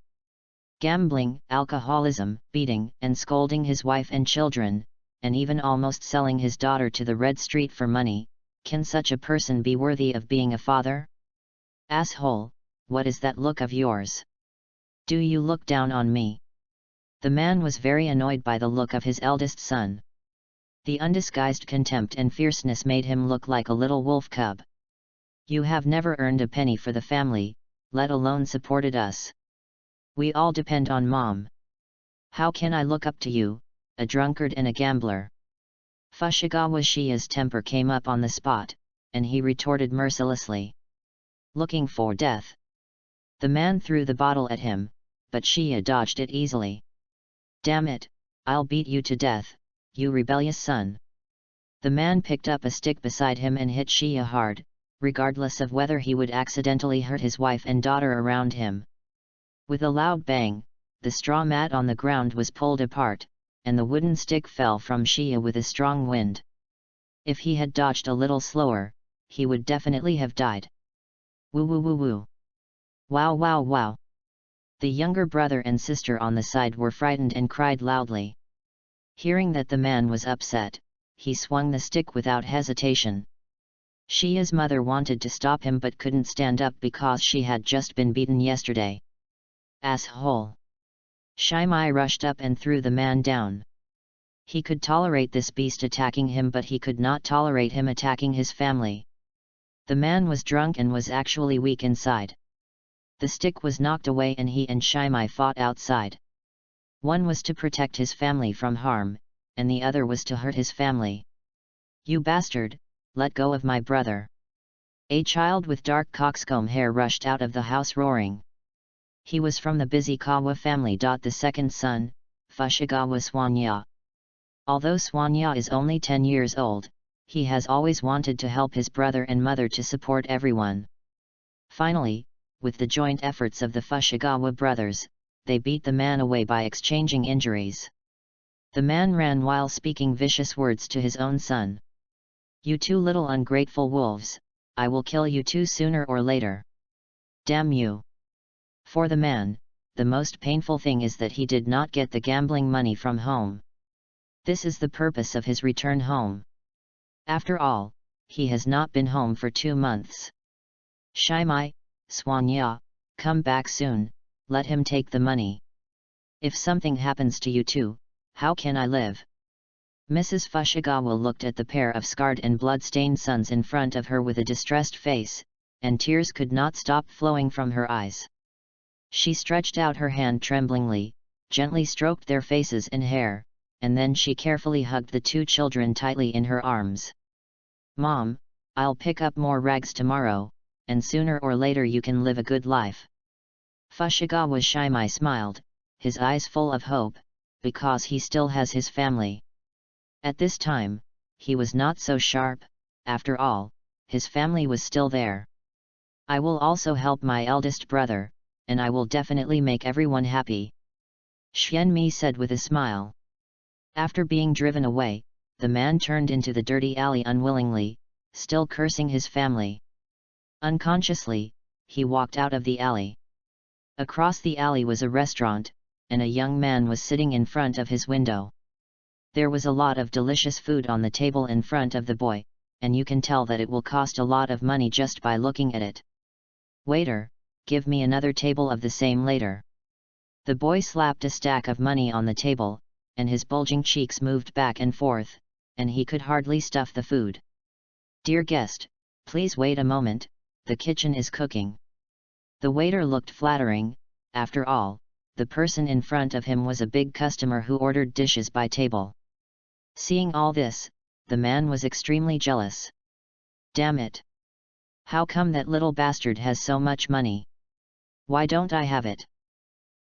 Speaker 1: Gambling, alcoholism, beating and scolding his wife and children, and even almost selling his daughter to the Red Street for money, can such a person be worthy of being a father? Asshole, what is that look of yours? Do you look down on me? The man was very annoyed by the look of his eldest son. The undisguised contempt and fierceness made him look like a little wolf cub. You have never earned a penny for the family, let alone supported us. We all depend on Mom. How can I look up to you, a drunkard and a gambler? Fushigawa Shia's temper came up on the spot, and he retorted mercilessly. Looking for death. The man threw the bottle at him, but Shia dodged it easily. Damn it, I'll beat you to death, you rebellious son. The man picked up a stick beside him and hit Shia hard, regardless of whether he would accidentally hurt his wife and daughter around him. With a loud bang, the straw mat on the ground was pulled apart, and the wooden stick fell from Shia with a strong wind. If he had dodged a little slower, he would definitely have died. Woo woo woo woo. Wow wow wow. The younger brother and sister on the side were frightened and cried loudly. Hearing that the man was upset, he swung the stick without hesitation. Shia's mother wanted to stop him but couldn't stand up because she had just been beaten yesterday. Asshole! Shimei rushed up and threw the man down. He could tolerate this beast attacking him, but he could not tolerate him attacking his family. The man was drunk and was actually weak inside. The stick was knocked away and he and Shimei fought outside. One was to protect his family from harm, and the other was to hurt his family. You bastard, let go of my brother. A child with dark coxcomb hair rushed out of the house roaring. He was from the Bizikawa family. The second son, Fushigawa Swanya. Although Swanya is only 10 years old, he has always wanted to help his brother and mother to support everyone. Finally, with the joint efforts of the Fushigawa brothers, they beat the man away by exchanging injuries. The man ran while speaking vicious words to his own son. You two little ungrateful wolves, I will kill you two sooner or later. Damn you! For the man, the most painful thing is that he did not get the gambling money from home. This is the purpose of his return home. After all, he has not been home for 2 months. Shimei, Swanya, come back soon, let him take the money. If something happens to you two, how can I live? Mrs. Fushigawa looked at the pair of scarred and blood-stained sons in front of her with a distressed face, and tears could not stop flowing from her eyes. She stretched out her hand tremblingly, gently stroked their faces and hair, and then she carefully hugged the 2 children tightly in her arms. Mom, I'll pick up more rags tomorrow, and sooner or later you can live a good life. Fushigawa Shimei smiled, his eyes full of hope, because he still has his family. At this time, he was not so sharp, after all, his family was still there. I will also help my eldest brother, and I will definitely make everyone happy. Xianmi said with a smile. After being driven away, the man turned into the dirty alley unwillingly, still cursing his family. Unconsciously, he walked out of the alley. Across the alley was a restaurant, and a young man was sitting in front of his window. There was a lot of delicious food on the table in front of the boy, and you can tell that it will cost a lot of money just by looking at it. Waiter, give me another table of the same later. The boy slapped a stack of money on the table, and his bulging cheeks moved back and forth, and he could hardly stuff the food. Dear guest, please wait a moment, the kitchen is cooking. The waiter looked flattering, after all, the person in front of him was a big customer who ordered dishes by table. Seeing all this, the man was extremely jealous. Damn it! How come that little bastard has so much money? Why don't I have it?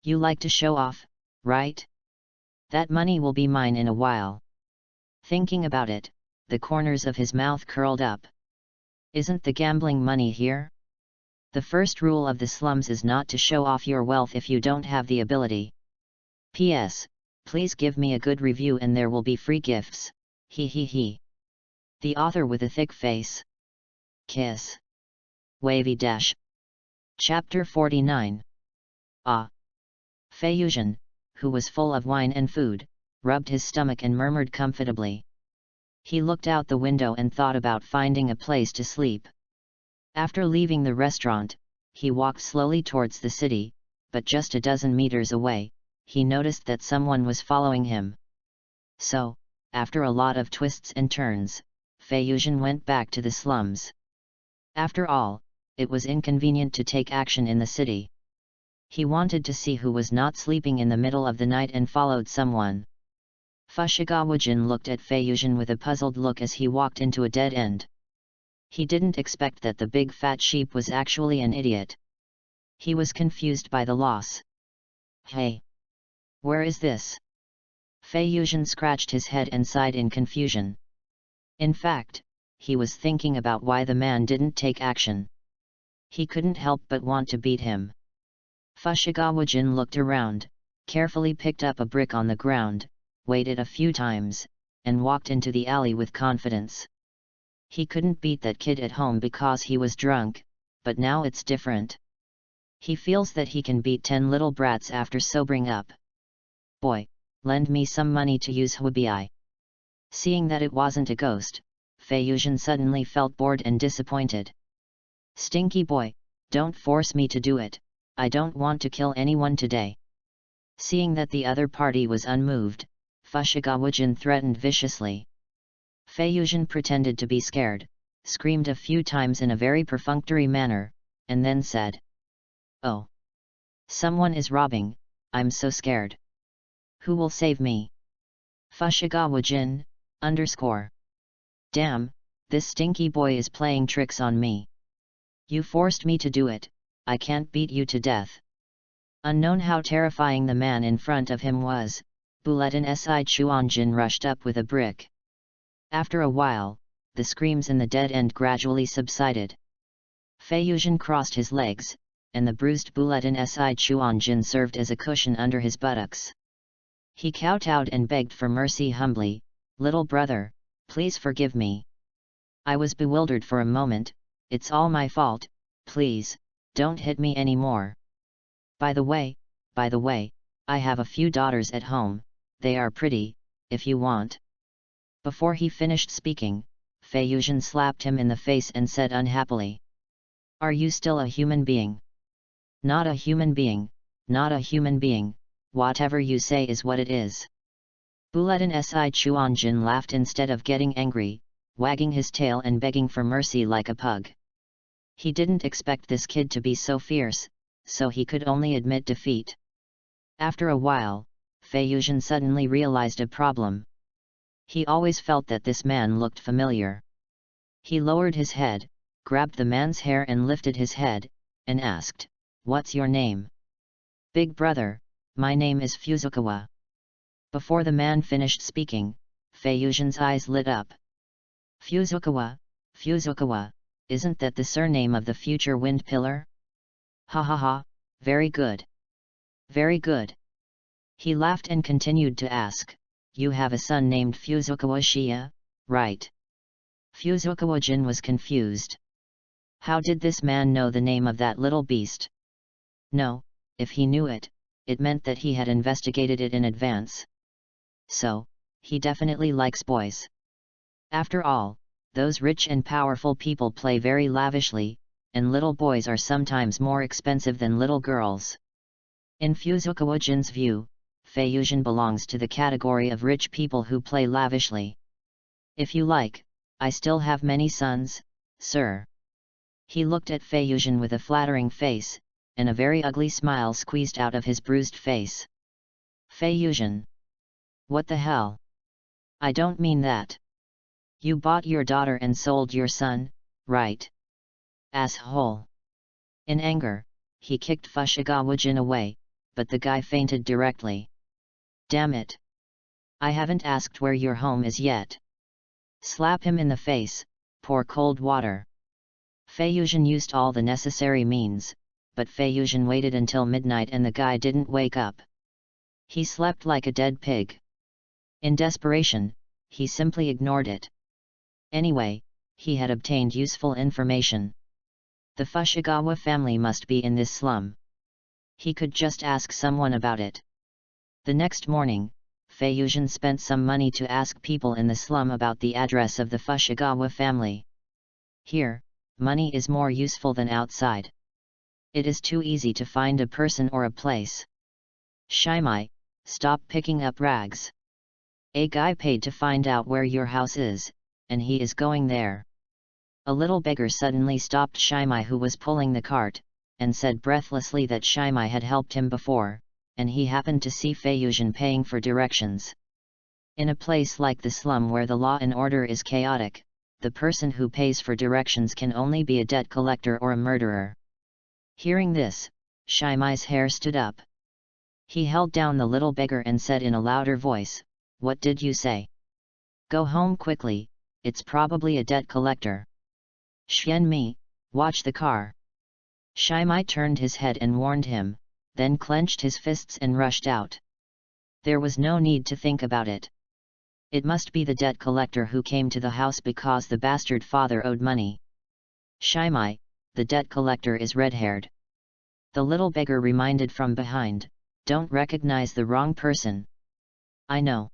Speaker 1: You like to show off, right? That money will be mine in a while. Thinking about it, the corners of his mouth curled up. Isn't the gambling money here? The first rule of the slums is not to show off your wealth if you don't have the ability. P.S. Please give me a good review and there will be free gifts. He he he. The author with a thick face. Kiss. Wavy dash. Chapter 49. Fei Yuzhen, who was full of wine and food, rubbed his stomach and murmured comfortably. He looked out the window and thought about finding a place to sleep. After leaving the restaurant, he walked slowly towards the city, but just a dozen meters away, he noticed that someone was following him. So, after a lot of twists and turns, Fei Yuzhen went back to the slums. After all, it was inconvenient to take action in the city. He wanted to see who was not sleeping in the middle of the night and followed someone. Fushigawa-jin looked at Fei Yuzhen with a puzzled look as he walked into a dead end. He didn't expect that the big fat sheep was actually an idiot. He was confused by the loss. Hey! Where is this? Fei Yuzhen scratched his head and sighed in confusion. In fact, he was thinking about why the man didn't take action. He couldn't help but want to beat him. Fushigawa-jin looked around, carefully picked up a brick on the ground, waited a few times, and walked into the alley with confidence. He couldn't beat that kid at home because he was drunk, but now it's different. He feels that he can beat 10 little brats after sobering up. Boy, lend me some money to use Huobi. Seeing that it wasn't a ghost, Feiyuzhen suddenly felt bored and disappointed. Stinky boy, don't force me to do it, I don't want to kill anyone today. Seeing that the other party was unmoved, Fushigawajin threatened viciously. Feiyuzhen pretended to be scared, screamed a few times in a very perfunctory manner, and then said, "Oh! Someone is robbing, I'm so scared. Who will save me?" Fushigawajin, _ Damn, this stinky boy is playing tricks on me. You forced me to do it, I can't beat you to death. Unknown how terrifying the man in front of him was, Bulletin Si Chuanjin rushed up with a brick. After a while, the screams in the dead end gradually subsided. Feiyuzhen crossed his legs, and the bruised Bulletin Si Chuanjin served as a cushion under his buttocks. He kowtowed and begged for mercy humbly, "Little brother, please forgive me. I was bewildered for a moment, it's all my fault, please, don't hit me anymore. By the way, I have a few daughters at home, they are pretty, if you want." Before he finished speaking, Feiyuzhen slapped him in the face and said unhappily, "Are you still a human being?" "Not a human being, not a human being, whatever you say is what it is." Bulletin Si Chuanjin laughed instead of getting angry, wagging his tail and begging for mercy like a pug. He didn't expect this kid to be so fierce, so he could only admit defeat. After a while, Feiyuzhen suddenly realized a problem. He always felt that this man looked familiar. He lowered his head, grabbed the man's hair and lifted his head, and asked, "What's your name?" "Big brother, my name is Fuzukawa." Before the man finished speaking, Feiyuzhen's eyes lit up. Fuzukawa, isn't that the surname of the future wind pillar? Ha ha ha, very good. Very good. He laughed and continued to ask, "You have a son named Fuzukawa Shia, right?" Fuzukawa-jin was confused. How did this man know the name of that little beast? No, if he knew it, it meant that he had investigated it in advance. So, he definitely likes boys. After all, those rich and powerful people play very lavishly, and little boys are sometimes more expensive than little girls. In Fuzukawa-jin's view, Feiyuzhen belongs to the category of rich people who play lavishly. "If you like, I still have many sons, sir." He looked at Feiyuzhen with a flattering face, and a very ugly smile squeezed out of his bruised face. "Feiyuzhen! What the hell? I don't mean that. You bought your daughter and sold your son, right? Asshole!" In anger, he kicked Fushigawajin away, but the guy fainted directly. "Damn it! I haven't asked where your home is yet." Slap him in the face, pour cold water. Feiyuzhen used all the necessary means, but Feiyuzhen waited until midnight and the guy didn't wake up. He slept like a dead pig. In desperation, he simply ignored it. Anyway, he had obtained useful information. The Fushigawa family must be in this slum. He could just ask someone about it. The next morning, Feiyuzhen spent some money to ask people in the slum about the address of the Fushigawa family. Here, money is more useful than outside. It is too easy to find a person or a place. "Shimai, stop picking up rags. A guy paid to find out where your house is, and he is going there." A little beggar suddenly stopped Shimai, who was pulling the cart, and said breathlessly that Shimai had helped him before, and he happened to see Feiyuzhen paying for directions. In a place like the slum where the law and order is chaotic, the person who pays for directions can only be a debt collector or a murderer. Hearing this, Shimai's hair stood up. He held down the little beggar and said in a louder voice, "What did you say? Go home quickly, it's probably a debt collector. Xianmi, watch the car." Shimai turned his head and warned him, then clenched his fists and rushed out. There was no need to think about it. It must be the debt collector who came to the house because the bastard father owed money. Shimai, the debt collector is red-haired. The little beggar reminded from behind, don't recognize the wrong person. I know.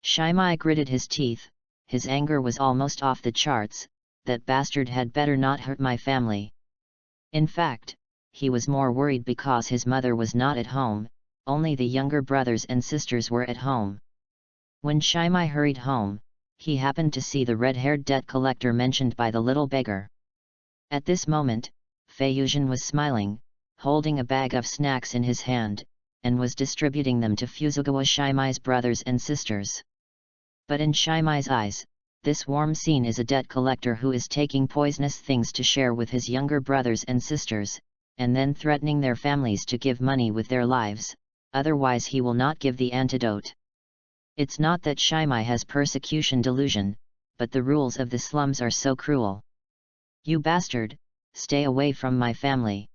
Speaker 1: Shimai gritted his teeth, his anger was almost off the charts, that bastard had better not hurt my family. In fact, he was more worried because his mother was not at home, only the younger brothers and sisters were at home. When Shimai hurried home, he happened to see the red-haired debt collector mentioned by the little beggar. At this moment, Feiyuzhen was smiling, holding a bag of snacks in his hand, and was distributing them to Fuzugawa Shimai's brothers and sisters. But in Shimai's eyes, this warm scene is a debt collector who is taking poisonous things to share with his younger brothers and sisters, and then threatening their families to give money with their lives, otherwise he will not give the antidote. It's not that Shimai has persecution delusion, but the rules of the slums are so cruel. You bastard, stay away from my family!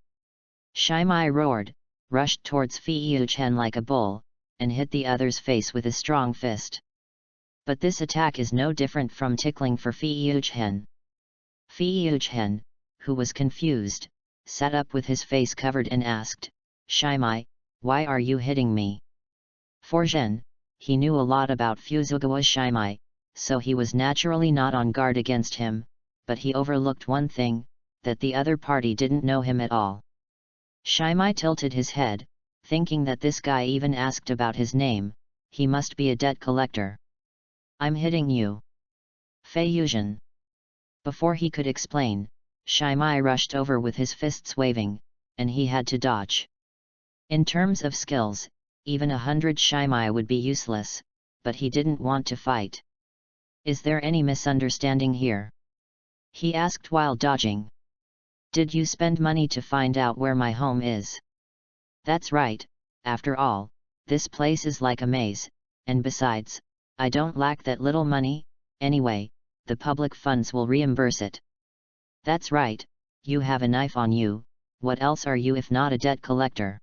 Speaker 1: Shimai roared, rushed towards Feiyuzhen like a bull, and hit the other's face with a strong fist. But this attack is no different from tickling for Feiyuzhen. Feiyuzhen, who was confused, sat up with his face covered and asked, Shimai, why are you hitting me? For Zhen, he knew a lot about Fuzugawa Shimai, so he was naturally not on guard against him, but he overlooked one thing, that the other party didn't know him at all. Shimai tilted his head, thinking that this guy even asked about his name, he must be a debt collector. I'm hitting you. Feiyuzhen. Before he could explain, Shimai rushed over with his fists waving, and he had to dodge. In terms of skills, even 100 Shimai would be useless, but he didn't want to fight. Is there any misunderstanding here? He asked while dodging. Did you spend money to find out where my home is? That's right, after all, this place is like a maze, and besides, I don't lack that little money, anyway, the public funds will reimburse it. That's right, you have a knife on you, what else are you if not a debt collector?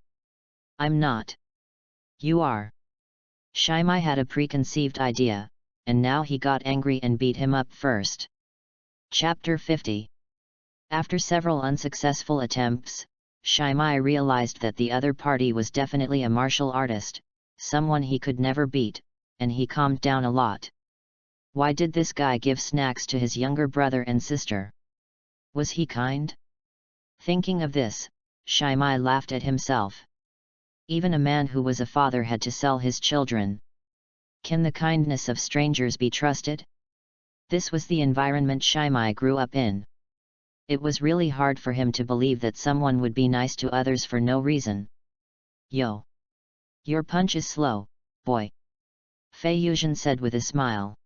Speaker 1: I'm not. You are. Shimai had a preconceived idea, and now he got angry and beat him up first. Chapter 50. After several unsuccessful attempts, Shimai realized that the other party was definitely a martial artist, someone he could never beat, and he calmed down a lot. Why did this guy give snacks to his younger brother and sister? Was he kind? Thinking of this, Shimai laughed at himself. Even a man who was a father had to sell his children. Can the kindness of strangers be trusted? This was the environment Shimai grew up in. It was really hard for him to believe that someone would be nice to others for no reason. Yo! Your punch is slow, boy. Feiyuzhen said with a smile.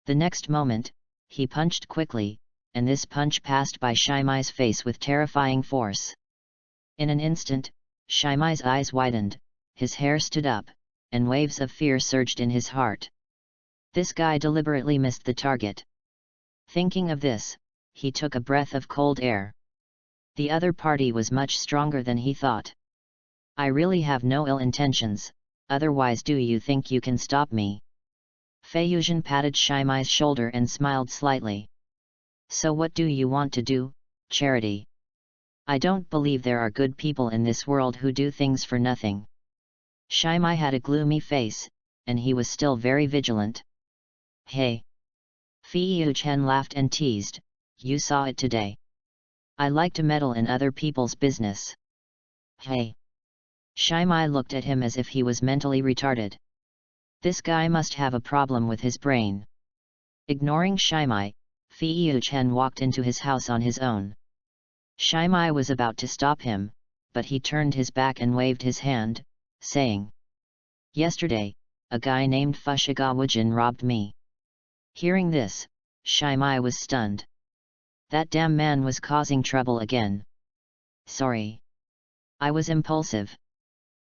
Speaker 1: The next moment, he punched quickly, and this punch passed by Shimai's face with terrifying force. In an instant, Shimai's eyes widened, his hair stood up, and waves of fear surged in his heart. This guy deliberately missed the target. Thinking of this, he took a breath of cold air. The other party was much stronger than he thought. I really have no ill intentions, otherwise do you think you can stop me? Feiyuzhen patted Shimai's shoulder and smiled slightly. So what do you want to do, Charity? I don't believe there are good people in this world who do things for nothing. Shimai had a gloomy face, and he was still very vigilant. Hey! Feiyuzhen laughed and teased, you saw it today. I like to meddle in other people's business. Hey! Shimai looked at him as if he was mentally retarded. This guy must have a problem with his brain. Ignoring Shimai, Feiyuzhen walked into his house on his own. Shimai was about to stop him, but he turned his back and waved his hand, saying, Yesterday, a guy named Fushigawajin robbed me. Hearing this, Shimai was stunned. That damn man was causing trouble again. Sorry. I was impulsive.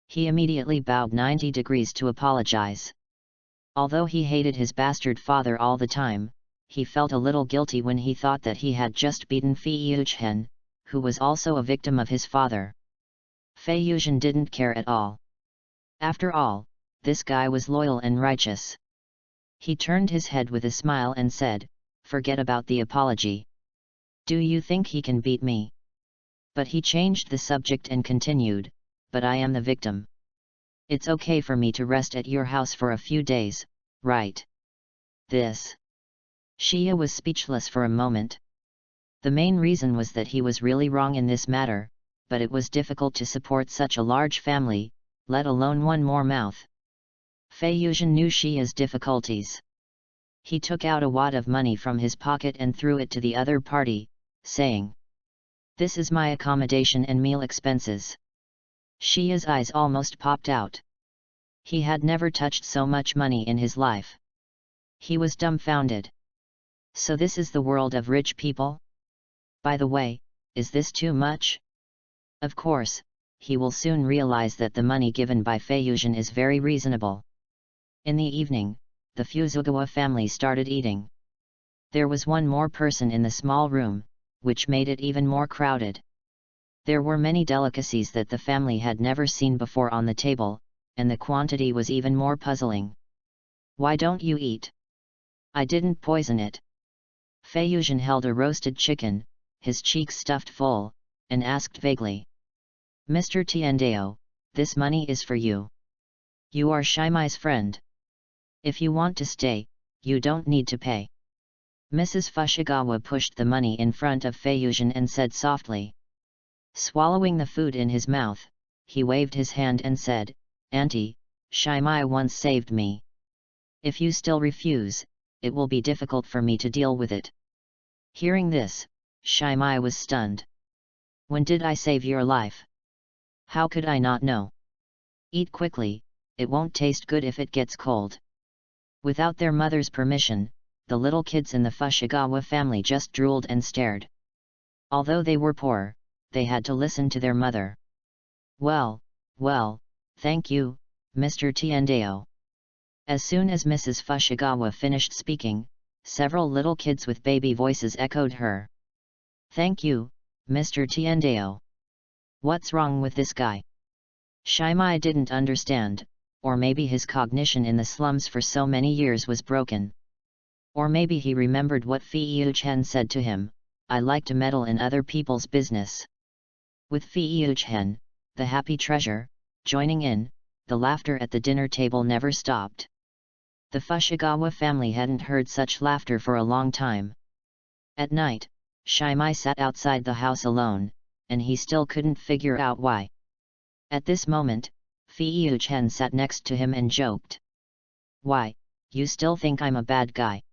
Speaker 1: He immediately bowed 90 degrees to apologize. Although he hated his bastard father all the time, he felt a little guilty when he thought that he had just beaten Feiyuzhen, who was also a victim of his father. Feiyuzhen didn't care at all. After all, this guy was loyal and righteous. He turned his head with a smile and said, "Forget about the apology. Do you think he can beat me?" But he changed the subject and continued, "But I am the victim. It's okay for me to rest at your house for a few days, right?" This. Shia was speechless for a moment. The main reason was that he was really wrong in this matter, but it was difficult to support such a large family, let alone one more mouth. Feiyuzhen knew Shia's difficulties. He took out a wad of money from his pocket and threw it to the other party, saying, "This is my accommodation and meal expenses." Shia's eyes almost popped out. He had never touched so much money in his life. He was dumbfounded. So this is the world of rich people? By the way, is this too much? Of course, he will soon realize that the money given by Feiyuzhen is very reasonable. In the evening, the Fuzugawa family started eating. There was one more person in the small room, which made it even more crowded. There were many delicacies that the family had never seen before on the table, and the quantity was even more puzzling. "Why don't you eat?" "I didn't poison it." Feiyuzhen held a roasted chicken, his cheeks stuffed full, and asked vaguely, "Mr. Tiandeo, this money is for you. You are Shimai's friend. If you want to stay, you don't need to pay." Mrs. Fushigawara pushed the money in front of Feiyuzhen and said softly. Swallowing the food in his mouth, he waved his hand and said, "Auntie, Shimai once saved me. If you still refuse, it will be difficult for me to deal with it." Hearing this, Shimai was stunned. "When did I save your life? How could I not know? Eat quickly, it won't taste good if it gets cold." Without their mother's permission, the little kids in the Fushigawara family just drooled and stared. Although they were poor, they had to listen to their mother. Well, thank you, Mr. Tiandeo." As soon as Mrs. Fushigawara finished speaking, several little kids with baby voices echoed her. "Thank you, Mr. Tiandeo. What's wrong with this guy?" Shimai didn't understand, or maybe his cognition in the slums for so many years was broken. Or maybe he remembered what Feiyuzhen said to him, "I like to meddle in other people's business." With Feiyuzhen, the happy treasure, joining in, the laughter at the dinner table never stopped. The Fushigawara family hadn't heard such laughter for a long time. At night, Shimai sat outside the house alone, and he still couldn't figure out why. At this moment, Feiyuzhen sat next to him and joked. "Why, you still think I'm a bad guy?"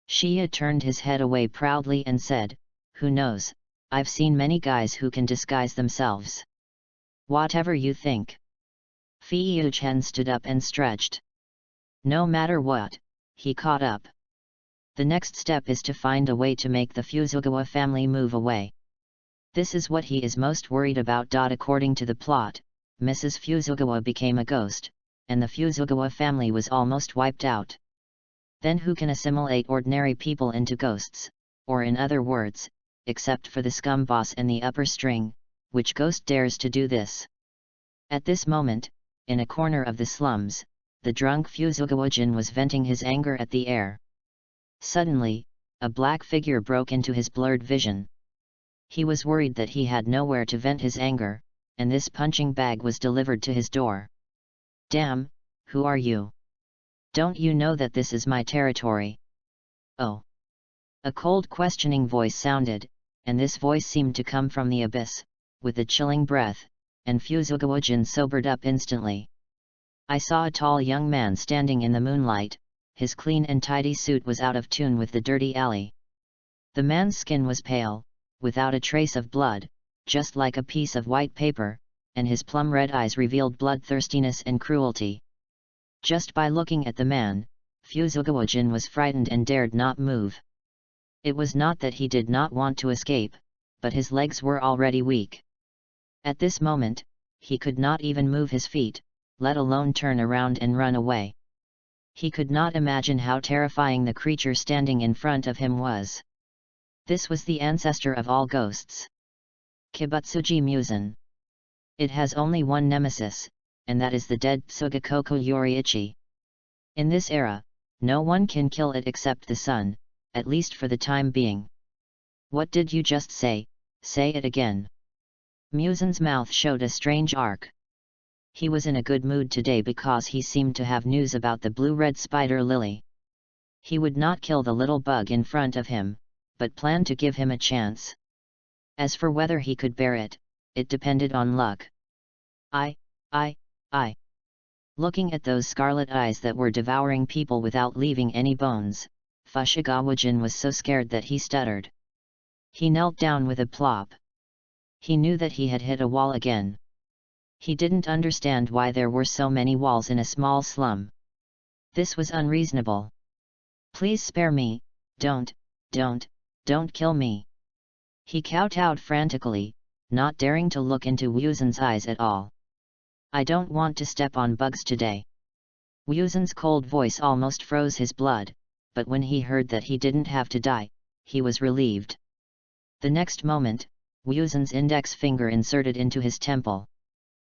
Speaker 1: Shia turned his head away proudly and said, "Who knows, I've seen many guys who can disguise themselves." "Whatever you think." Feiyuzhen stood up and stretched. No matter what, he caught up. The next step is to find a way to make the Fuzugawa family move away. This is what he is most worried about. According to the plot, Mrs. Fuzugawa became a ghost, and the Fuzugawa family was almost wiped out. Then who can assimilate ordinary people into ghosts, or in other words, except for the scum boss and the upper string, which ghost dares to do this? At this moment, in a corner of the slums, the drunk Fuzugawa-jin was venting his anger at the air. Suddenly, a black figure broke into his blurred vision. He was worried that he had nowhere to vent his anger, and this punching bag was delivered to his door. "Damn, who are you? Don't you know that this is my territory?" "Oh." A cold questioning voice sounded, and this voice seemed to come from the abyss, with a chilling breath, and Fuzugawa-jin sobered up instantly. "I saw a tall young man standing in the moonlight, his clean and tidy suit was out of tune with the dirty alley. The man's skin was pale, without a trace of blood, just like a piece of white paper, and his plum-red eyes revealed bloodthirstiness and cruelty. Just by looking at the man, Fuzugawa-jin was frightened and dared not move. It was not that he did not want to escape, but his legs were already weak. At this moment, he could not even move his feet, let alone turn around and run away. He could not imagine how terrifying the creature standing in front of him was. This was the ancestor of all ghosts. Kibutsuji Musen. It has only one nemesis, and that is the dead Tsugakoku Yoriichi. In this era, no one can kill it except the sun, at least for the time being. What did you just say? Say it again. Musen's mouth showed a strange arc. He was in a good mood today because he seemed to have news about the blue-red spider lily. He would not kill the little bug in front of him, but planned to give him a chance. As for whether he could bear it, it depended on luck. I. Looking at those scarlet eyes that were devouring people without leaving any bones, Fushigawajin was so scared that he stuttered. He knelt down with a plop. He knew that he had hit a wall again. He didn't understand why there were so many walls in a small slum. This was unreasonable. Please spare me, don't kill me. He kowtowed frantically, not daring to look into Wuzen's eyes at all. I don't want to step on bugs today. Wuzen's cold voice almost froze his blood, but when he heard that he didn't have to die, he was relieved. The next moment, Wuzen's index finger inserted into his temple.